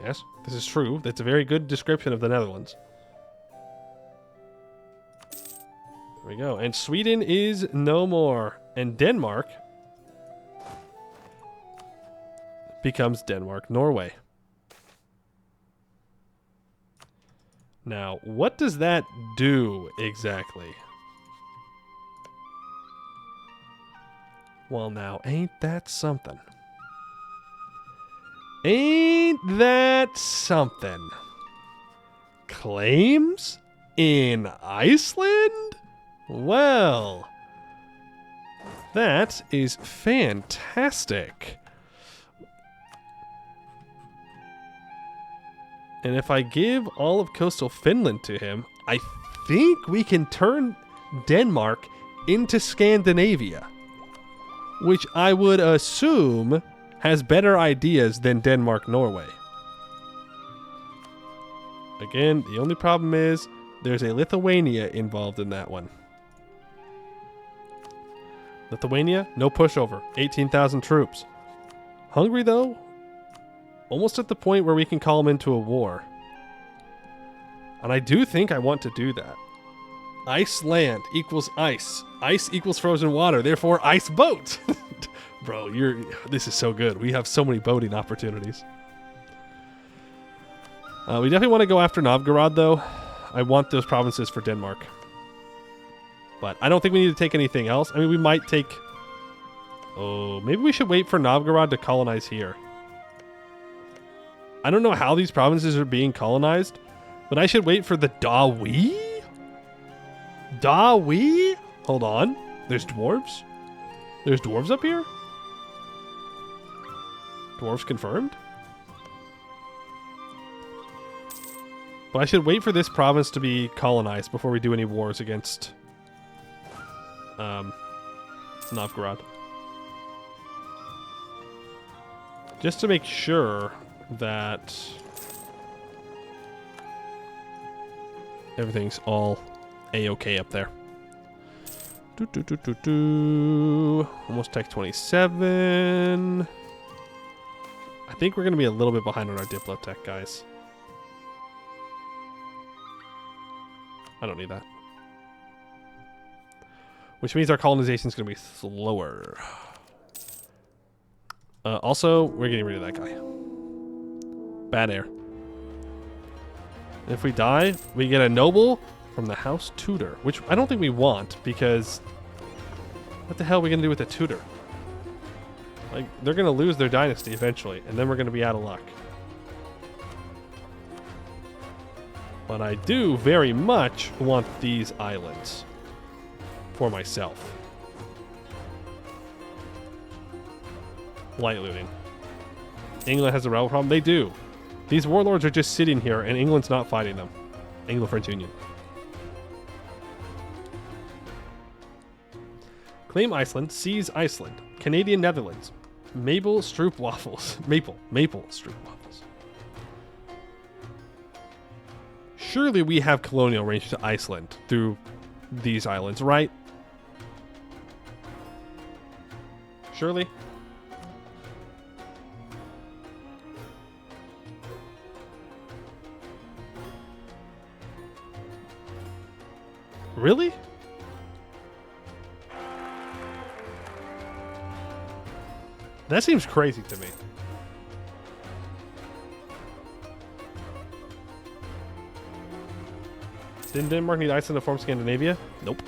Yes, this is true. That's a very good description of the Netherlands. There we go. And Sweden is no more. And Denmark becomes Denmark-Norway. Now, what does that do exactly? Well, now, ain't that something? Ain't that something? Claims in Iceland? Well, that is fantastic. And if I give all of coastal Finland to him, I think we can turn Denmark into Scandinavia. Which I would assume has better ideas than Denmark-Norway. Again, the only problem is there's a Lithuania involved in that one. Lithuania, no pushover. 18,000 troops. Hungary, though? Almost at the point where we can call them into a war. And I do think I want to do that. Iceland equals ice. Ice equals frozen water. Therefore, ice boat. Bro, this is so good. We have so many boating opportunities. We definitely want to go after Novgorod, though. I want those provinces for Denmark. But I don't think we need to take anything else. I mean, we might take... Oh, maybe we should wait for Novgorod to colonize here. I don't know how these provinces are being colonized, but I should wait for the Dawi? Dawi? Hold on. There's dwarves? There's dwarves up here? Dwarves confirmed? But I should wait for this province to be colonized before we do any wars against Novgorod. Just to make sure that everything's all A-okay up there. Almost tech 27. I think we're going to be a little bit behind on our Diplo tech, guys. I don't need that. Which means our colonization is going to be slower. Also, we're getting rid of that guy. Bad air. If we die, we get a noble from the House Tudor, which I don't think we want, because what the hell are we going to do with the Tudor? Like, they're going to lose their dynasty eventually, and then we're going to be out of luck. But I do very much want these islands for myself. Light looting. England has a rebel problem? They do. These warlords are just sitting here, and England's not fighting them. Anglo-French Union. Claim Iceland. Seize Iceland. Canadian Netherlands. Maple stroop waffles. Maple stroop waffles. Surely we have colonial range to Iceland through these islands, right? Surely. Really? That seems crazy to me. Didn't Denmark need Iceland to form Scandinavia? Nope.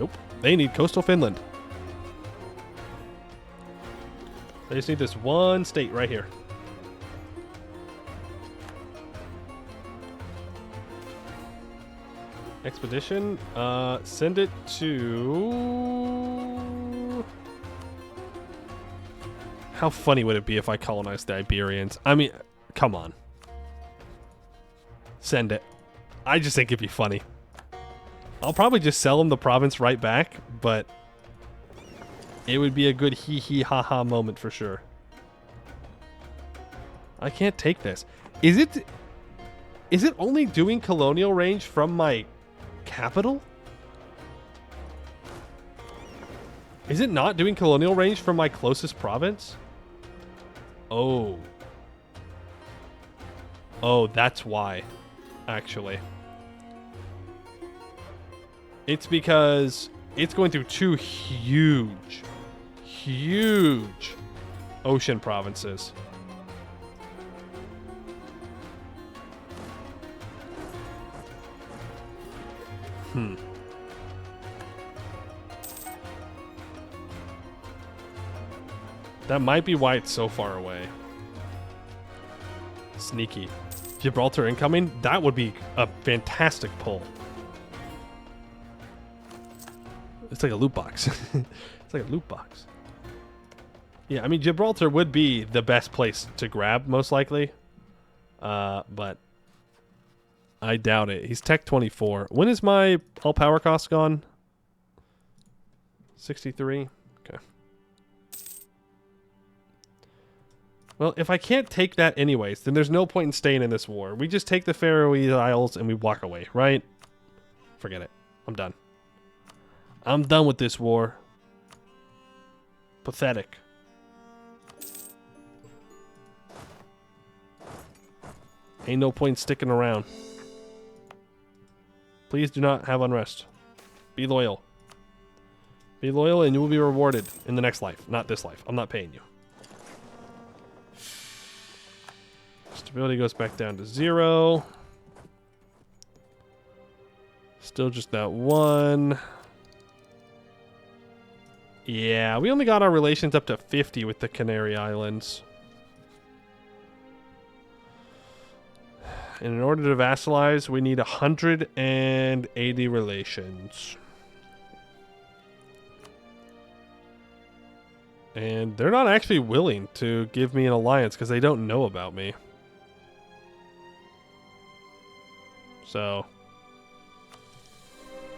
Nope. They need coastal Finland. They just need this one state right here. Expedition. Send it to... How funny would it be if I colonized the Iberians? I mean, come on. Send it. I just think it'd be funny. I'll probably just sell them the province right back, but it would be a good hee hee ha ha moment for sure. I can't take this. Is it only doing colonial range from my capital? Is it not doing colonial range from my closest province? Oh. Oh, that's why. Actually. It's because it's going through two huge ocean provinces. That might be why it's so far away. Sneaky. Gibraltar incoming? That would be a fantastic pull. It's like a loot box. It's like a loot box. Yeah, I mean, Gibraltar would be the best place to grab, most likely. But I doubt it. He's Tech 24. When is my all power cost gone? 63? Okay. Well, if I can't take that anyways, then there's no point in staying in this war. We just take the Faroe Isles and we walk away, right? Forget it. I'm done. I'm done with this war. Pathetic. Ain't no point sticking around. Please do not have unrest. Be loyal. Be loyal and you will be rewarded in the next life. Not this life. I'm not paying you. Stability goes back down to 0. Still just that 1. Yeah, we only got our relations up to 50 with the Canary Islands. And in order to vassalize, we need 180 relations. And they're not actually willing to give me an alliance because they don't know about me. So,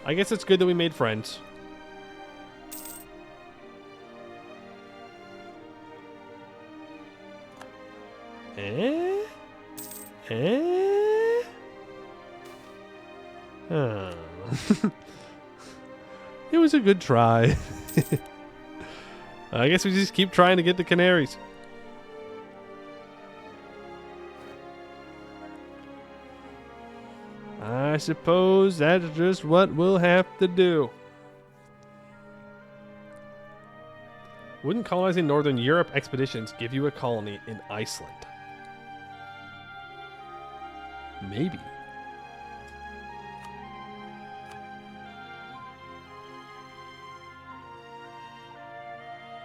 I guess it's good that we made friends. Oh. It was a good try. I guess we just keep trying to get the Canaries. I suppose that's just what we'll have to do. Wouldn't colonizing Northern Europe expeditions give you a colony in Iceland? Maybe.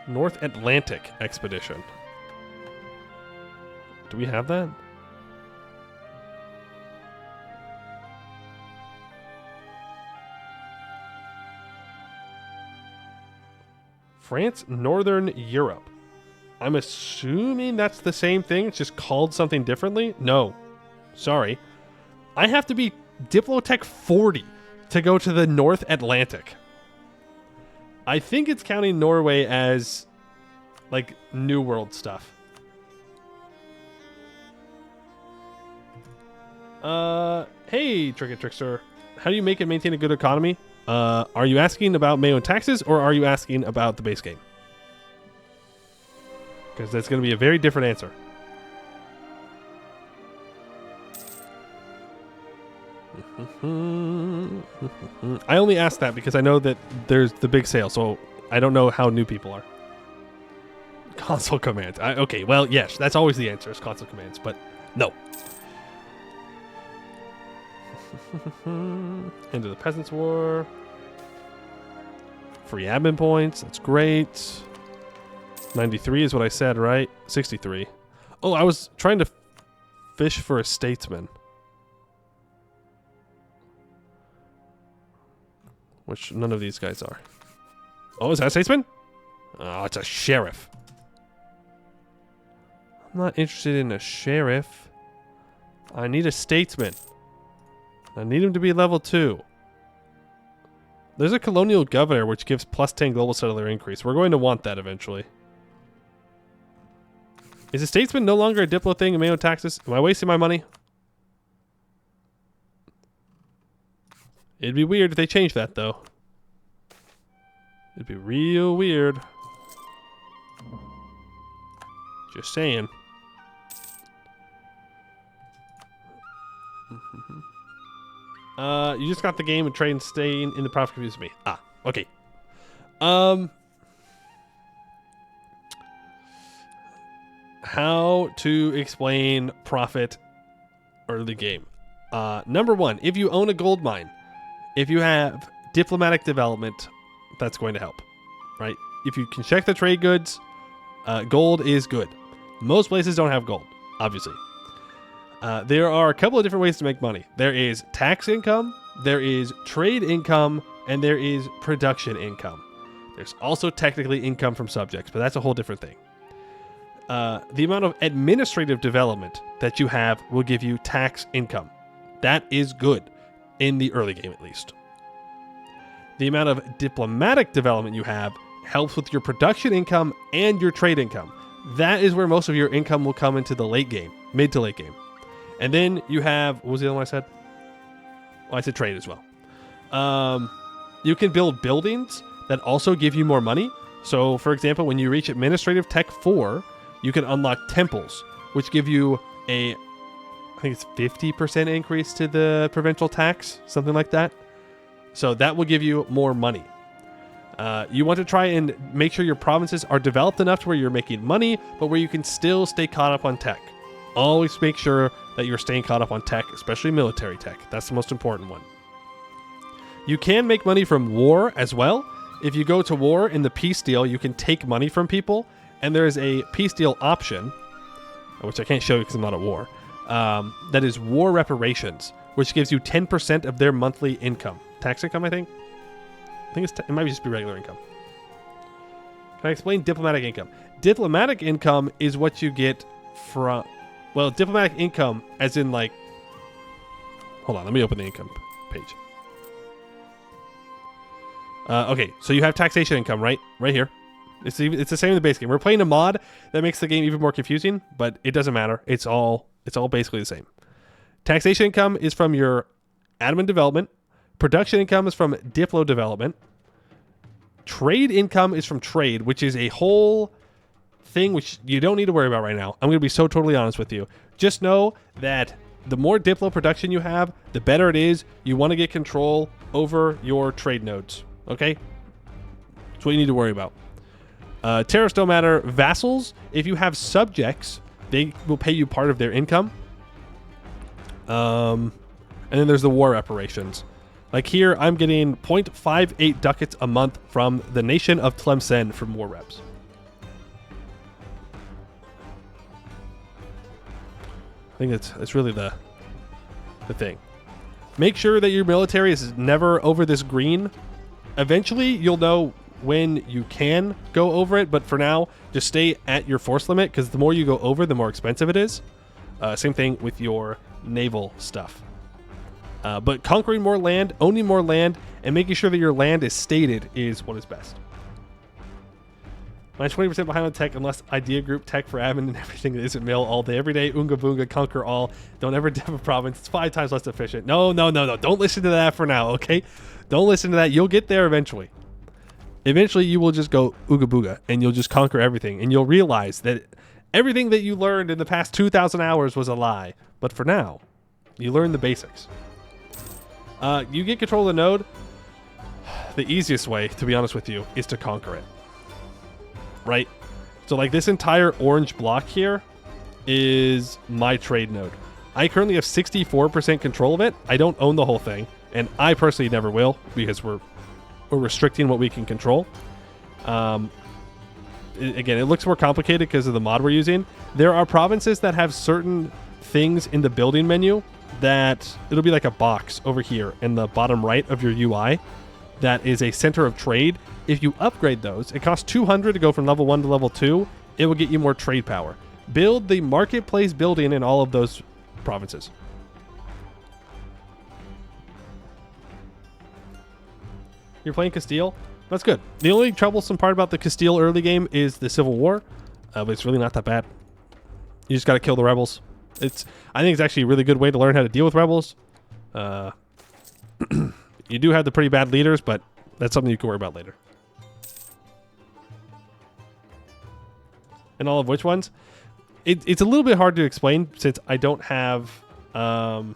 North Atlantic expedition. Do we have that? France, Northern Europe. I'm assuming that's the same thing. It's just called something differently. No. Sorry. I have to be Diplotech 40 to go to the North Atlantic. I think it's counting Norway as like New World stuff. Hey, Trick Trickster. How do you make and maintain a good economy? Are you asking about MEIOU and taxes, or are you asking about the base game? Because that's going to be a very different answer. I only asked that because I know that there's the big sale, so I don't know how new people are. Console commands. Okay, well, yes, that's always the answer is console commands, but no. End of the Peasants' War. Free admin points. That's great. 93 is what I said, right? 63. Oh, I was trying to fish for a statesman. Which none of these guys are. Oh, is that a statesman? Oh, it's a sheriff. I'm not interested in a sheriff. I need a statesman. I need him to be level 2. There's a colonial governor which gives plus 10 global settler increase. We're going to want that eventually. Is a statesman no longer a Diplo thing in MEIOU taxes? Am I wasting my money? It'd be weird if they changed that, though. It'd be real weird. Just saying. You just got the game and trade and staying in the profit confused me. Ah, okay. How to explain profit early game. Number 1, if you own a gold mine, if you have diplomatic development, that's going to help, right? If you can check the trade goods, gold is good. Most places don't have gold, obviously. There are a couple of different ways to make money. There is tax income, there is trade income, and there is production income. There's also technically income from subjects, but that's a whole different thing. The amount of administrative development that you have will give you tax income. That is good, in the early game at least. The amount of diplomatic development you have helps with your production income and your trade income. That is where most of your income will come into the late game, mid to late game. And then you have, what was the other one I said? Well, I said trade as well. You can build buildings that also give you more money. So, for example, when you reach Administrative Tech 4, you can unlock temples, which give you a, I think it's 50% increase to the provincial tax, something like that. So that will give you more money. You want to try and make sure your provinces are developed enough to where you're making money, but where you can still stay caught up on tech. Always make sure that you're staying caught up on tech, especially military tech. That's the most important one. You can make money from war as well. If you go to war in the peace deal, you can take money from people, and there is a peace deal option, which I can't show you because I'm not at war, that is war reparations, which gives you 10% of their monthly income. Tax income, I think? It might just be regular income. Can I explain diplomatic income? Diplomatic income is what you get from... Well, diplomatic income, as in like... Hold on, let me open the income page. Okay, so you have taxation income, right? Right here. It's the same in the base game. We're playing a mod that makes the game even more confusing, but it doesn't matter. It's all basically the same. Taxation income is from your admin development. Production income is from Diplo development. Trade income is from trade, which is a whole thing which you don't need to worry about right now. I'm going to be so totally honest with you. Just know that the more Diplo production you have, the better it is. You want to get control over your trade nodes. Okay? That's what you need to worry about. Tariffs don't matter. Vassals, if you have subjects, they will pay you part of their income. And then there's the war reparations. Like here, I'm getting 0.58 ducats a month from the nation of Tlemcen from war reps. I think that's really the thing. Make sure that your military is never over this green. Eventually, you'll know when you can go over it, but for now, just stay at your force limit, because the more you go over, the more expensive it is. Same thing with your naval stuff. But conquering more land, owning more land, and making sure that your land is stated is what is best. I'm 20% behind on tech unless idea group tech for admin and everything that isn't mail all day, every day. Oonga boonga, conquer all. Don't ever dev a province. It's 5 times less efficient. No. Don't listen to that for now, okay? Don't listen to that. You'll get there eventually. Eventually, you will just go ooga booga and you'll just conquer everything. And you'll realize that everything that you learned in the past 2,000 hours was a lie. But for now, you learn the basics. You get control of the node. The easiest way, to be honest with you, is to conquer it. Right? So like this entire orange block here is my trade node. I currently have 64% control of it. I don't own the whole thing, and I personally never will because we're restricting what we can control. Again, it looks more complicated because of the mod we're using. There are provinces that have certain things in the building menu that it'll be like a box over here in the bottom right of your UI that is a center of trade. If you upgrade those, it costs 200 to go from level 1 to level 2. It will get you more trade power. Build the marketplace building in all of those provinces. You're playing Castile? That's good. The only troublesome part about the Castile early game is the Civil War, but it's really not that bad. You just got to kill the rebels. I think it's actually a really good way to learn how to deal with rebels. You do have the pretty bad leaders, but that's something you can worry about later. And all of which ones? It's a little bit hard to explain since I don't have them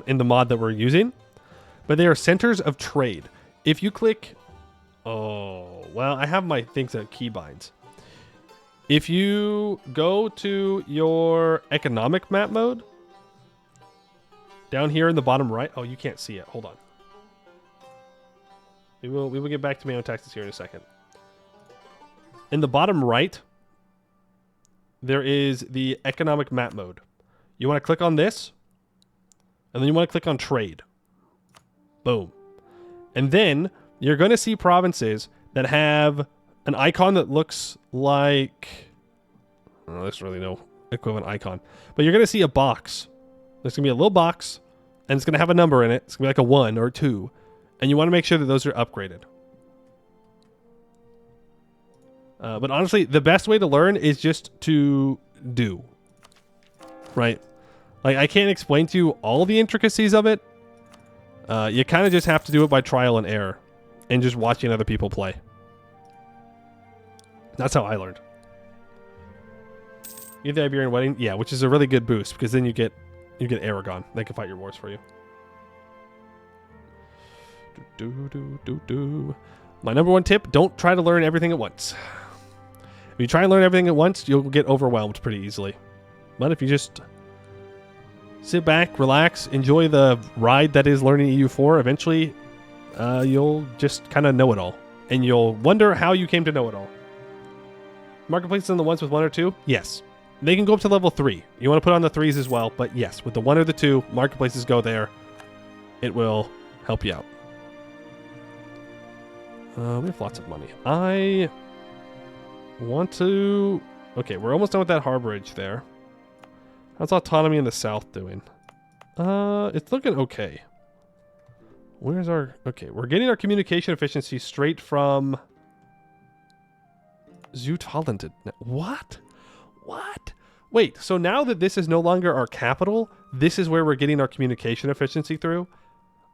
in the mod that we're using. But they are centers of trade. If you click... Oh, well, I have my things at keybinds. If you go to your economic map mode, down here in the bottom right... Oh, you can't see it. Hold on. We will get back to MEIOU taxes here in a second. In the bottom right, there is the economic map mode. You want to click on this, and then you want to click on trade. Boom. And then you're going to see provinces that have an icon that looks like... Oh, there's really no equivalent icon. But you're going to see a box. There's going to be a little box, and it's going to have a number in it. It's going to be like a 1 or 2. And you want to make sure that those are upgraded. But honestly, the best way to learn is just to do. Right? Like, I can't explain to you all the intricacies of it. You kind of just have to do it by trial and error. And just watching other people play. That's how I learned. You get the Iberian Wedding? Yeah, which is a really good boost. Because then you get Aragon. They can fight your wars for you. My number one tip, don't try to learn everything at once. If you try and learn everything at once, you'll get overwhelmed pretty easily. But if you just sit back, relax, enjoy the ride that is learning EU4, eventually you'll just kind of know it all. And you'll wonder how you came to know it all. Marketplaces on the ones with 1 or 2? Yes. They can go up to level 3. You want to put on the 3s as well, but yes, with the 1 or the 2, marketplaces go there. It will help you out. We have lots of money. I want to... Okay, we're almost done with that harborage there. How's autonomy in the south doing? It's looking okay. Where's our... Okay, we're getting our communication efficiency straight from... Zuid-Holland. What? What? Wait, so now that this is no longer our capital, this is where we're getting our communication efficiency through?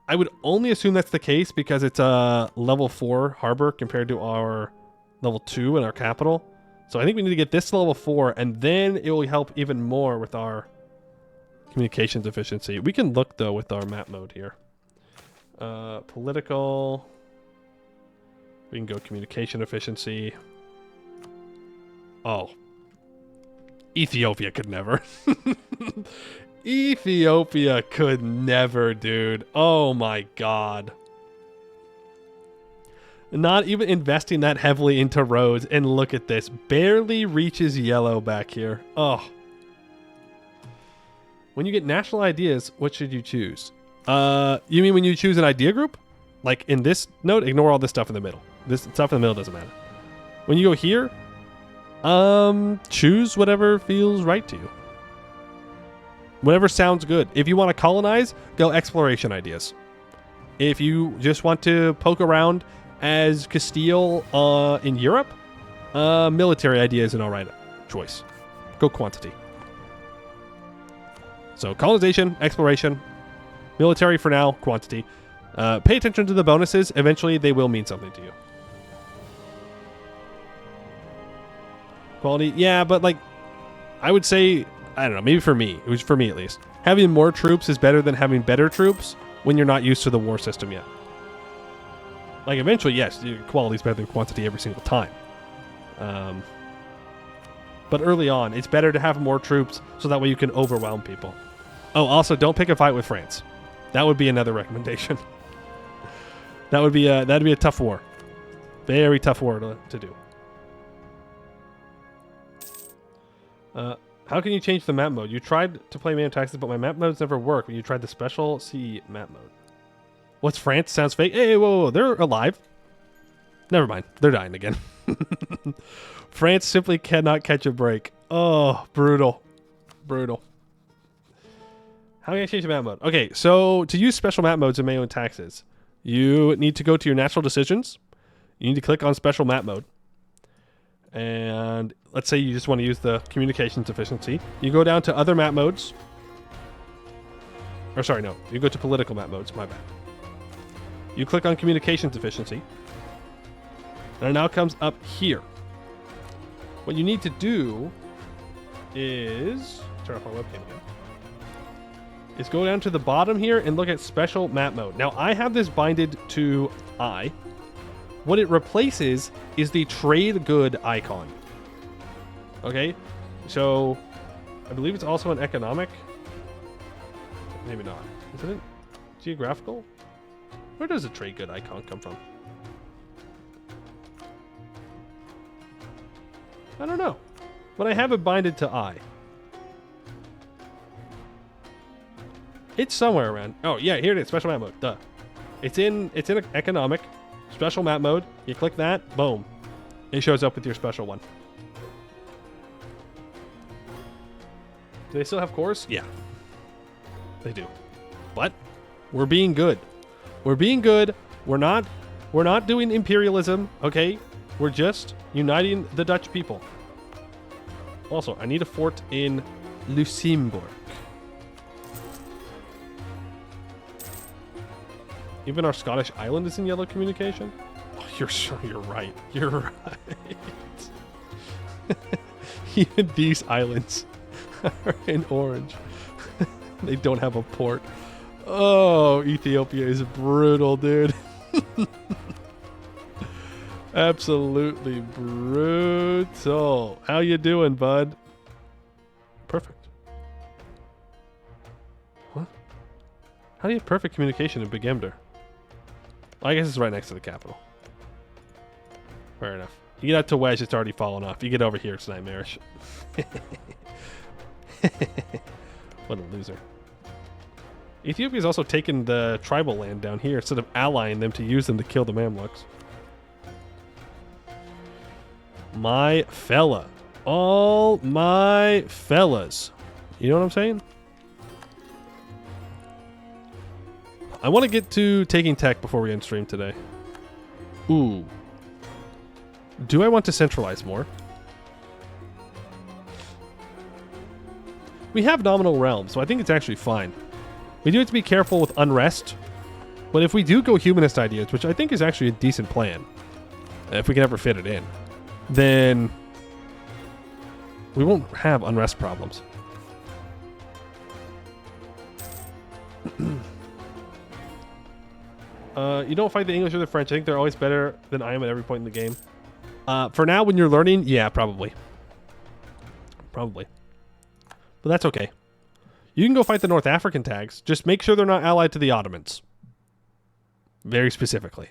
I would only assume that's the case because it's a level 4 harbor compared to our level 2 in our capital. So I think we need to get this to level 4, and then it will help even more with our communications efficiency. We can look, though, with our map mode here. Political. We can go communication efficiency. Oh. Ethiopia could never. Ethiopia could never, dude. Oh my god. Not even investing that heavily into roads, and look at this. Barely reaches yellow back here. Oh. When you get national ideas, what should you choose? You mean when you choose an idea group? Like in this node, ignore all this stuff in the middle. This stuff in the middle doesn't matter. When you go here, choose whatever feels right to you. Whatever sounds good. If you want to colonize, go exploration ideas. If you just want to poke around, as Castile in Europe, military idea is an alright choice. Go quantity. So colonization, exploration, military for now, quantity. Pay attention to the bonuses. Eventually, they will mean something to you. Quality, yeah, but like, I would say, I don't know, maybe for me, it was for me at least, having more troops is better than having better troops when you're not used to the war system yet. Like, eventually, yes, quality is better than quantity every single time. But early on, it's better to have more troops so that way you can overwhelm people. Oh, also, don't pick a fight with France. That would be another recommendation. That'd be a tough war. Very tough war to do. How can you change the map mode? You tried to play MEIOU Taxes, but my map modes never work when you tried the special C map mode. What's France? Sounds fake. Hey, whoa, they're alive. Never mind. They're dying again. France simply cannot catch a break. Oh, brutal. Brutal. How can I change the map mode? Okay, so to use special map modes in MEIOU Taxes, you need to go to your natural decisions. You need to click on special map mode. And let's say you just want to use the communications efficiency. You go down to other map modes. Or sorry, no. You go to political map modes. My bad. You click on communications efficiency. And it now comes up here. What you need to do is turn off my webcam again. Is go down to the bottom here and look at special map mode. Now I have this binded to I. What it replaces is the trade good icon. Okay, so I believe it's also an economic. Maybe not. Isn't it geographical? Where does the trade good icon come from? I don't know, but I have it binded to I. It's somewhere around. Oh yeah, here it is. Special map mode. Duh. It's in economic. Special map mode. You click that. Boom. It shows up with your special one. Do they still have cores? Yeah. They do. But we're being good. We're being good. We're not doing imperialism, okay? We're just uniting the Dutch people. Also, I need a fort in Luxembourg. Even our Scottish island is in yellow communication? Oh, you're right. You're right. Even these islands are in orange. They don't have a port. Oh, Ethiopia is brutal, dude. Absolutely brutal. How you doing, bud? Perfect. What? How do you have perfect communication in Big Emder? Well, I guess it's right next to the capital. Fair enough. You get out to Wedge, it's already fallen off. You get over here, it's nightmarish. What a loser. Ethiopia's also taken the tribal land down here instead of allying them to use them to kill the Mamluks. My fella. All my fellas. You know what I'm saying? I want to get to taking tech before we end stream today. Ooh. Do I want to centralize more? We have nominal realms, so I think it's actually fine. We do have to be careful with unrest. But if we do go humanist ideas, which I think is actually a decent plan, if we can ever fit it in, then we won't have unrest problems. You don't fight the English or the French. I think they're always better than I am at every point in the game. For now, when you're learning, yeah, probably. Probably. But that's okay. You can go fight the North African tags. Just make sure they're not allied to the Ottomans. Very specifically.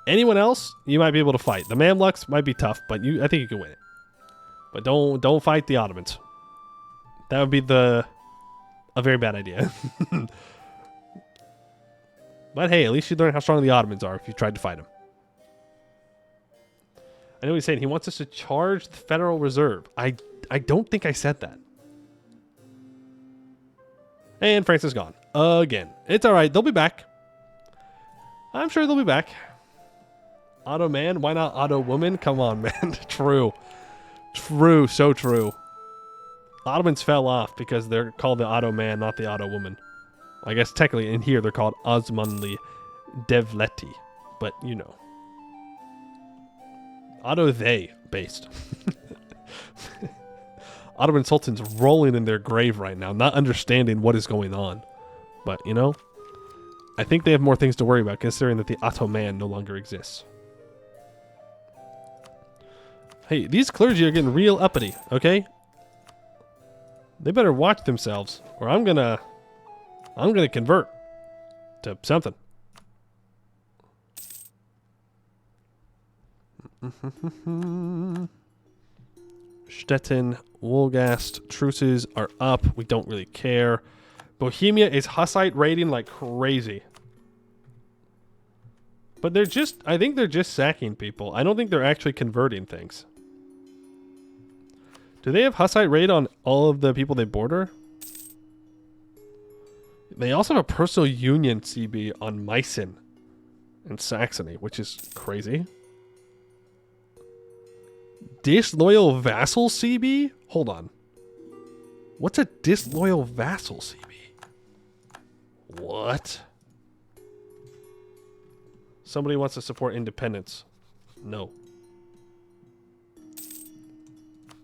Anyone else, you might be able to fight. The Mamluks might be tough, but I think you can win it. But don't fight the Ottomans. That would be a very bad idea. But hey, at least you learn how strong the Ottomans are if you tried to fight them. I know what he's saying. He wants us to charge the Federal Reserve. I don't think I said that. And France is gone. Again. It's alright. They'll be back. I'm sure they'll be back. Otto man? Why not Otto woman? Come on, man. True. True. So true. Ottomans fell off because they're called the Otto man, not the Otto woman. I guess technically in here they're called Osmanli Devleti. But, you know. Otto they based. Ottoman Sultan's rolling in their grave right now, not understanding what is going on. But, you know, I think they have more things to worry about, considering that the Otto man no longer exists. Hey, these clergy are getting real uppity, okay? They better watch themselves, or I'm gonna convert to something. Stettin, Wolgast, truces are up. We don't really care. Bohemia is Hussite raiding like crazy. But they're just, I think they're just sacking people. I don't think they're actually converting things. Do they have Hussite raid on all of the people they border? They also have a personal union CB on Meissen and Saxony, which is crazy. Disloyal vassal CB? Hold on. What's a disloyal vassal CB? What? Somebody wants to support independence. No.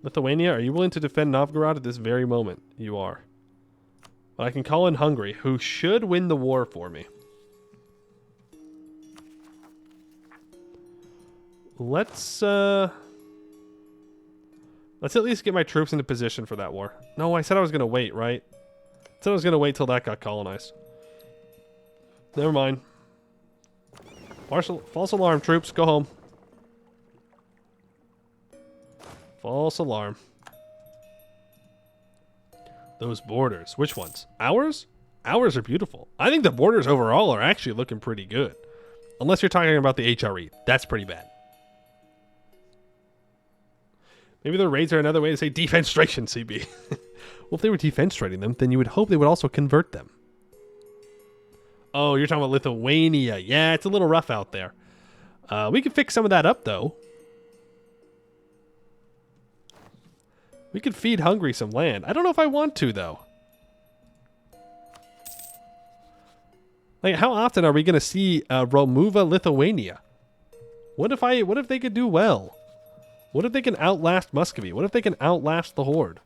Lithuania, are you willing to defend Novgorod at this very moment? You are. But I can call in Hungary, who should win the war for me. Let's at least get my troops into position for that war. No, I said I was going to wait, right? I said I was going to wait till that got colonized. Never mind. False alarm, troops. Go home. False alarm. Those borders. Which ones? Ours? Ours are beautiful. I think the borders overall are actually looking pretty good. Unless you're talking about the HRE. That's pretty bad. Maybe their raids are another way to say defenstration, CB. Well, if they were defenstrating them, then you would hope they would also convert them. Oh, you're talking about Lithuania. Yeah, it's a little rough out there. We could fix some of that up, though. We could feed Hungary some land. I don't know if I want to, though. Like, how often are we going to see Romuva Lithuania? What if they could do well? What if they can outlast Muscovy? What if they can outlast the Horde?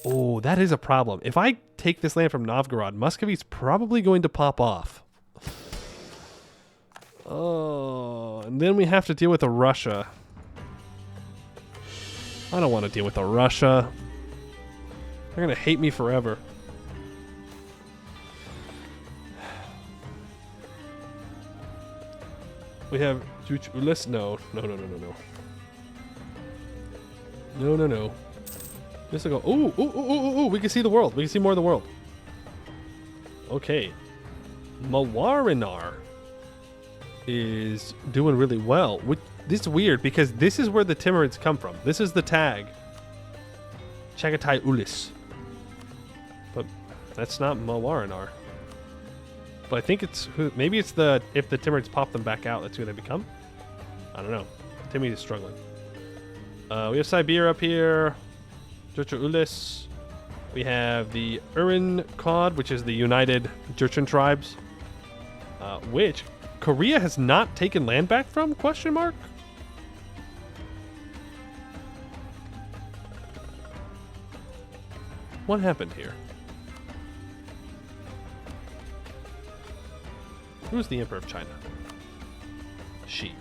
Oh, that is a problem. If I take this land from Novgorod, Muscovy's probably going to pop off. Oh, and then we have to deal with a Russia. I don't want to deal with a Russia. They're going to hate me forever. We have Ulis. No. No. This will go. Ooh. We can see the world. We can see more of the world. Okay. Mawarinar is doing really well. This is weird because this is where the Timurids come from. This is the tag. Chagatai Ulis. But that's not Mawarinar. But I think it's maybe it's if the Timurids pop them back out, that's who they become. I don't know. Timmy is struggling. We have Siberia up here. Jurcha Ulis. We have the Urin Kod, which is the United Jurchen tribes. Which Korea has not taken land back from? Question mark? What happened here? Who's the Emperor of China? She.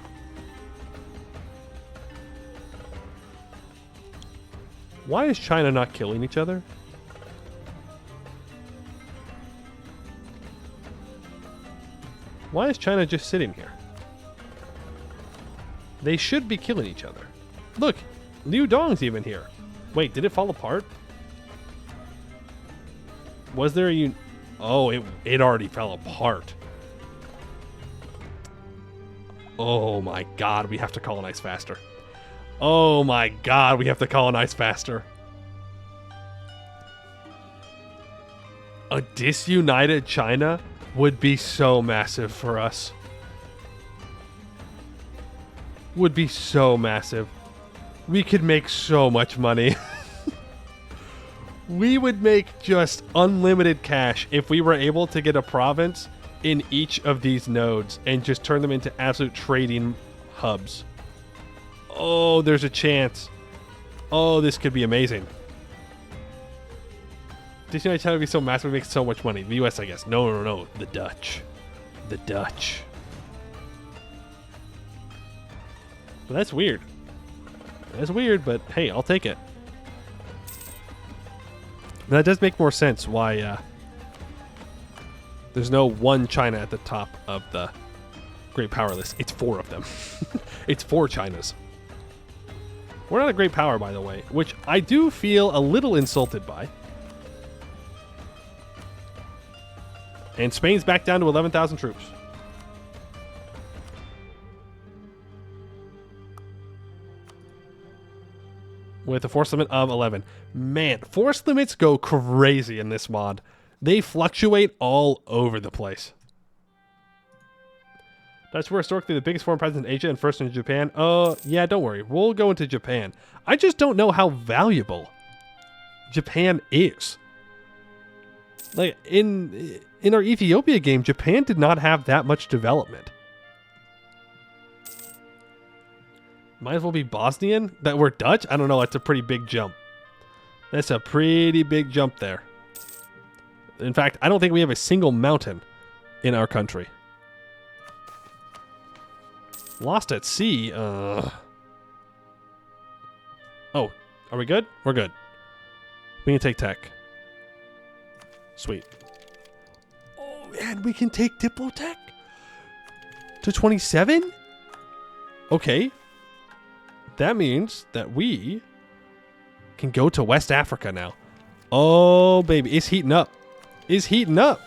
Why is China not killing each other? Why is China just sitting here? They should be killing each other. Look, Liu Dong's even here. Wait, did it fall apart? Was there a... Oh, it already fell apart. Oh my god, we have to colonize faster. Oh my god, we have to colonize faster. A disunited China would be so massive for us. would be so massive. We could make so much money. We would make just unlimited cash if we were able to get a province in each of these nodes and just turn them into absolute trading hubs. Oh, there's a chance. Oh, this could be amazing. Disney China would be so massive, we make so much money. The US, I guess. No. The Dutch. The Dutch. Well, that's weird. That's weird, but hey, I'll take it. That does make more sense why there's no one China at the top of the Great Power list. It's 4 of them. It's 4 Chinas. We're not a great power, by the way, which I do feel a little insulted by. And Spain's back down to 11,000 troops. With a force limit of 11. Man, force limits go crazy in this mod. They fluctuate all over the place. Dutch were historically the biggest foreign presence in Asia and first in Japan. Yeah, don't worry. We'll go into Japan. I just don't know how valuable Japan is. Like, in our Ethiopia game, Japan did not have that much development. Might as well be Bosnian? That we're Dutch? I don't know. That's a pretty big jump. That's a pretty big jump there. In fact, I don't think we have a single mountain in our country. Lost at sea? Oh, are we good? We're good. We can take tech. Sweet. Oh, man, we can take Diplotech? To 27? Okay. That means that we can go to West Africa now. Oh, baby. It's heating up. It's heating up.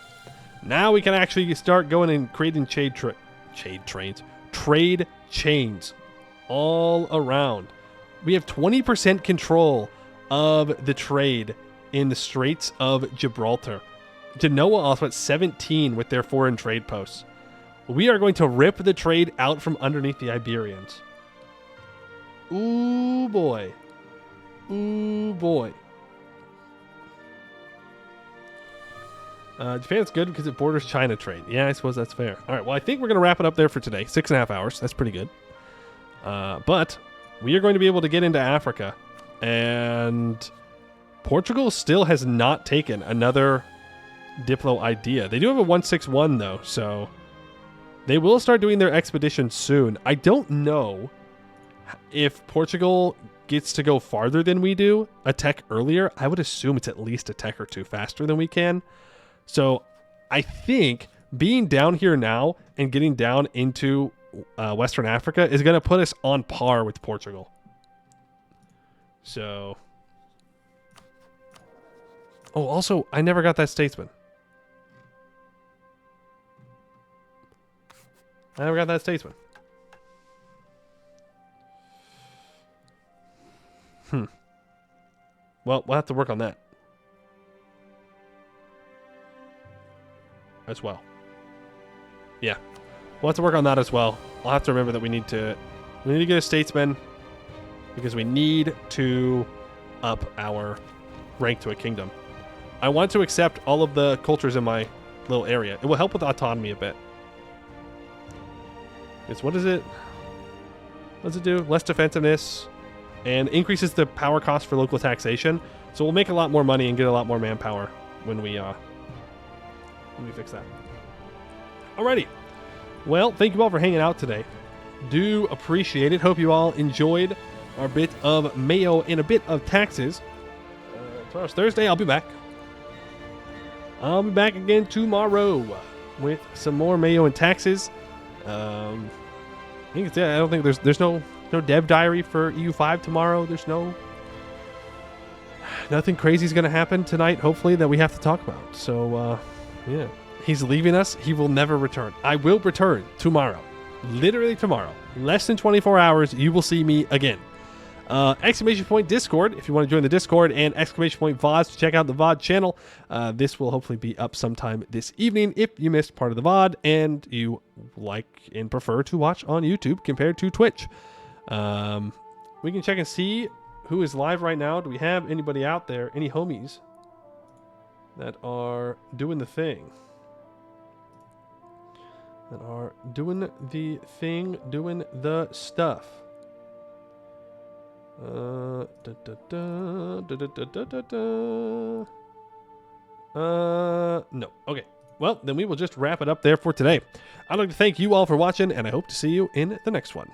Now we can actually start going and creating trade chains all around. We have 20% control of the trade in the Straits of Gibraltar. Genoa also at 17 with their foreign trade posts. We are going to rip the trade out from underneath the Iberians. Ooh, boy. Ooh, boy. Japan's good because it borders China trade. Yeah, I suppose that's fair. All right, well, I think we're going to wrap it up there for today. 6.5 hours. That's pretty good. But we are going to be able to get into Africa. And Portugal still has not taken another Diplo idea. They do have a 161, though, so they will start doing their expedition soon. I don't know if Portugal gets to go farther than we do, a tech earlier. I would assume it's at least a tech or two faster than we can. So I think being down here now and getting down into Western Africa is going to put us on par with Portugal. So, oh, also, I never got that statesman. Well, we'll have to work on that as well. Yeah, we'll have to work on that as well. I'll have to remember that we need to get a statesman because we need to up our rank to a kingdom. I want to accept all of the cultures in my little area. It will help with autonomy a bit. It's what is it? What does it do? Less defensiveness and increases the power cost for local taxation. So we'll make a lot more money and get a lot more manpower when we fix that. Alrighty. Well, thank you all for hanging out today. Do appreciate it. Hope you all enjoyed our bit of MEIOU and a bit of taxes. Tomorrow's Thursday. I'll be back. I'll be back again tomorrow with some more MEIOU and taxes. I don't think there's no dev diary for EU5 tomorrow. There's nothing crazy is going to happen tonight, hopefully, that we have to talk about. So, yeah. He's leaving us. He will never return. I will return tomorrow. Literally tomorrow. Less than 24 hours, you will see me again. Exclamation point Discord if you want to join the Discord, and exclamation point VODs to check out the VOD channel. This will hopefully be up sometime this evening if you missed part of the VOD and you like and prefer to watch on YouTube compared to Twitch. We can check and see who is live right now. Do we have anybody out there, any homies that are doing the thing? That are doing the thing, doing the stuff. No. Okay. Well, then we will just wrap it up there for today. I'd like to thank you all for watching, and I hope to see you in the next one.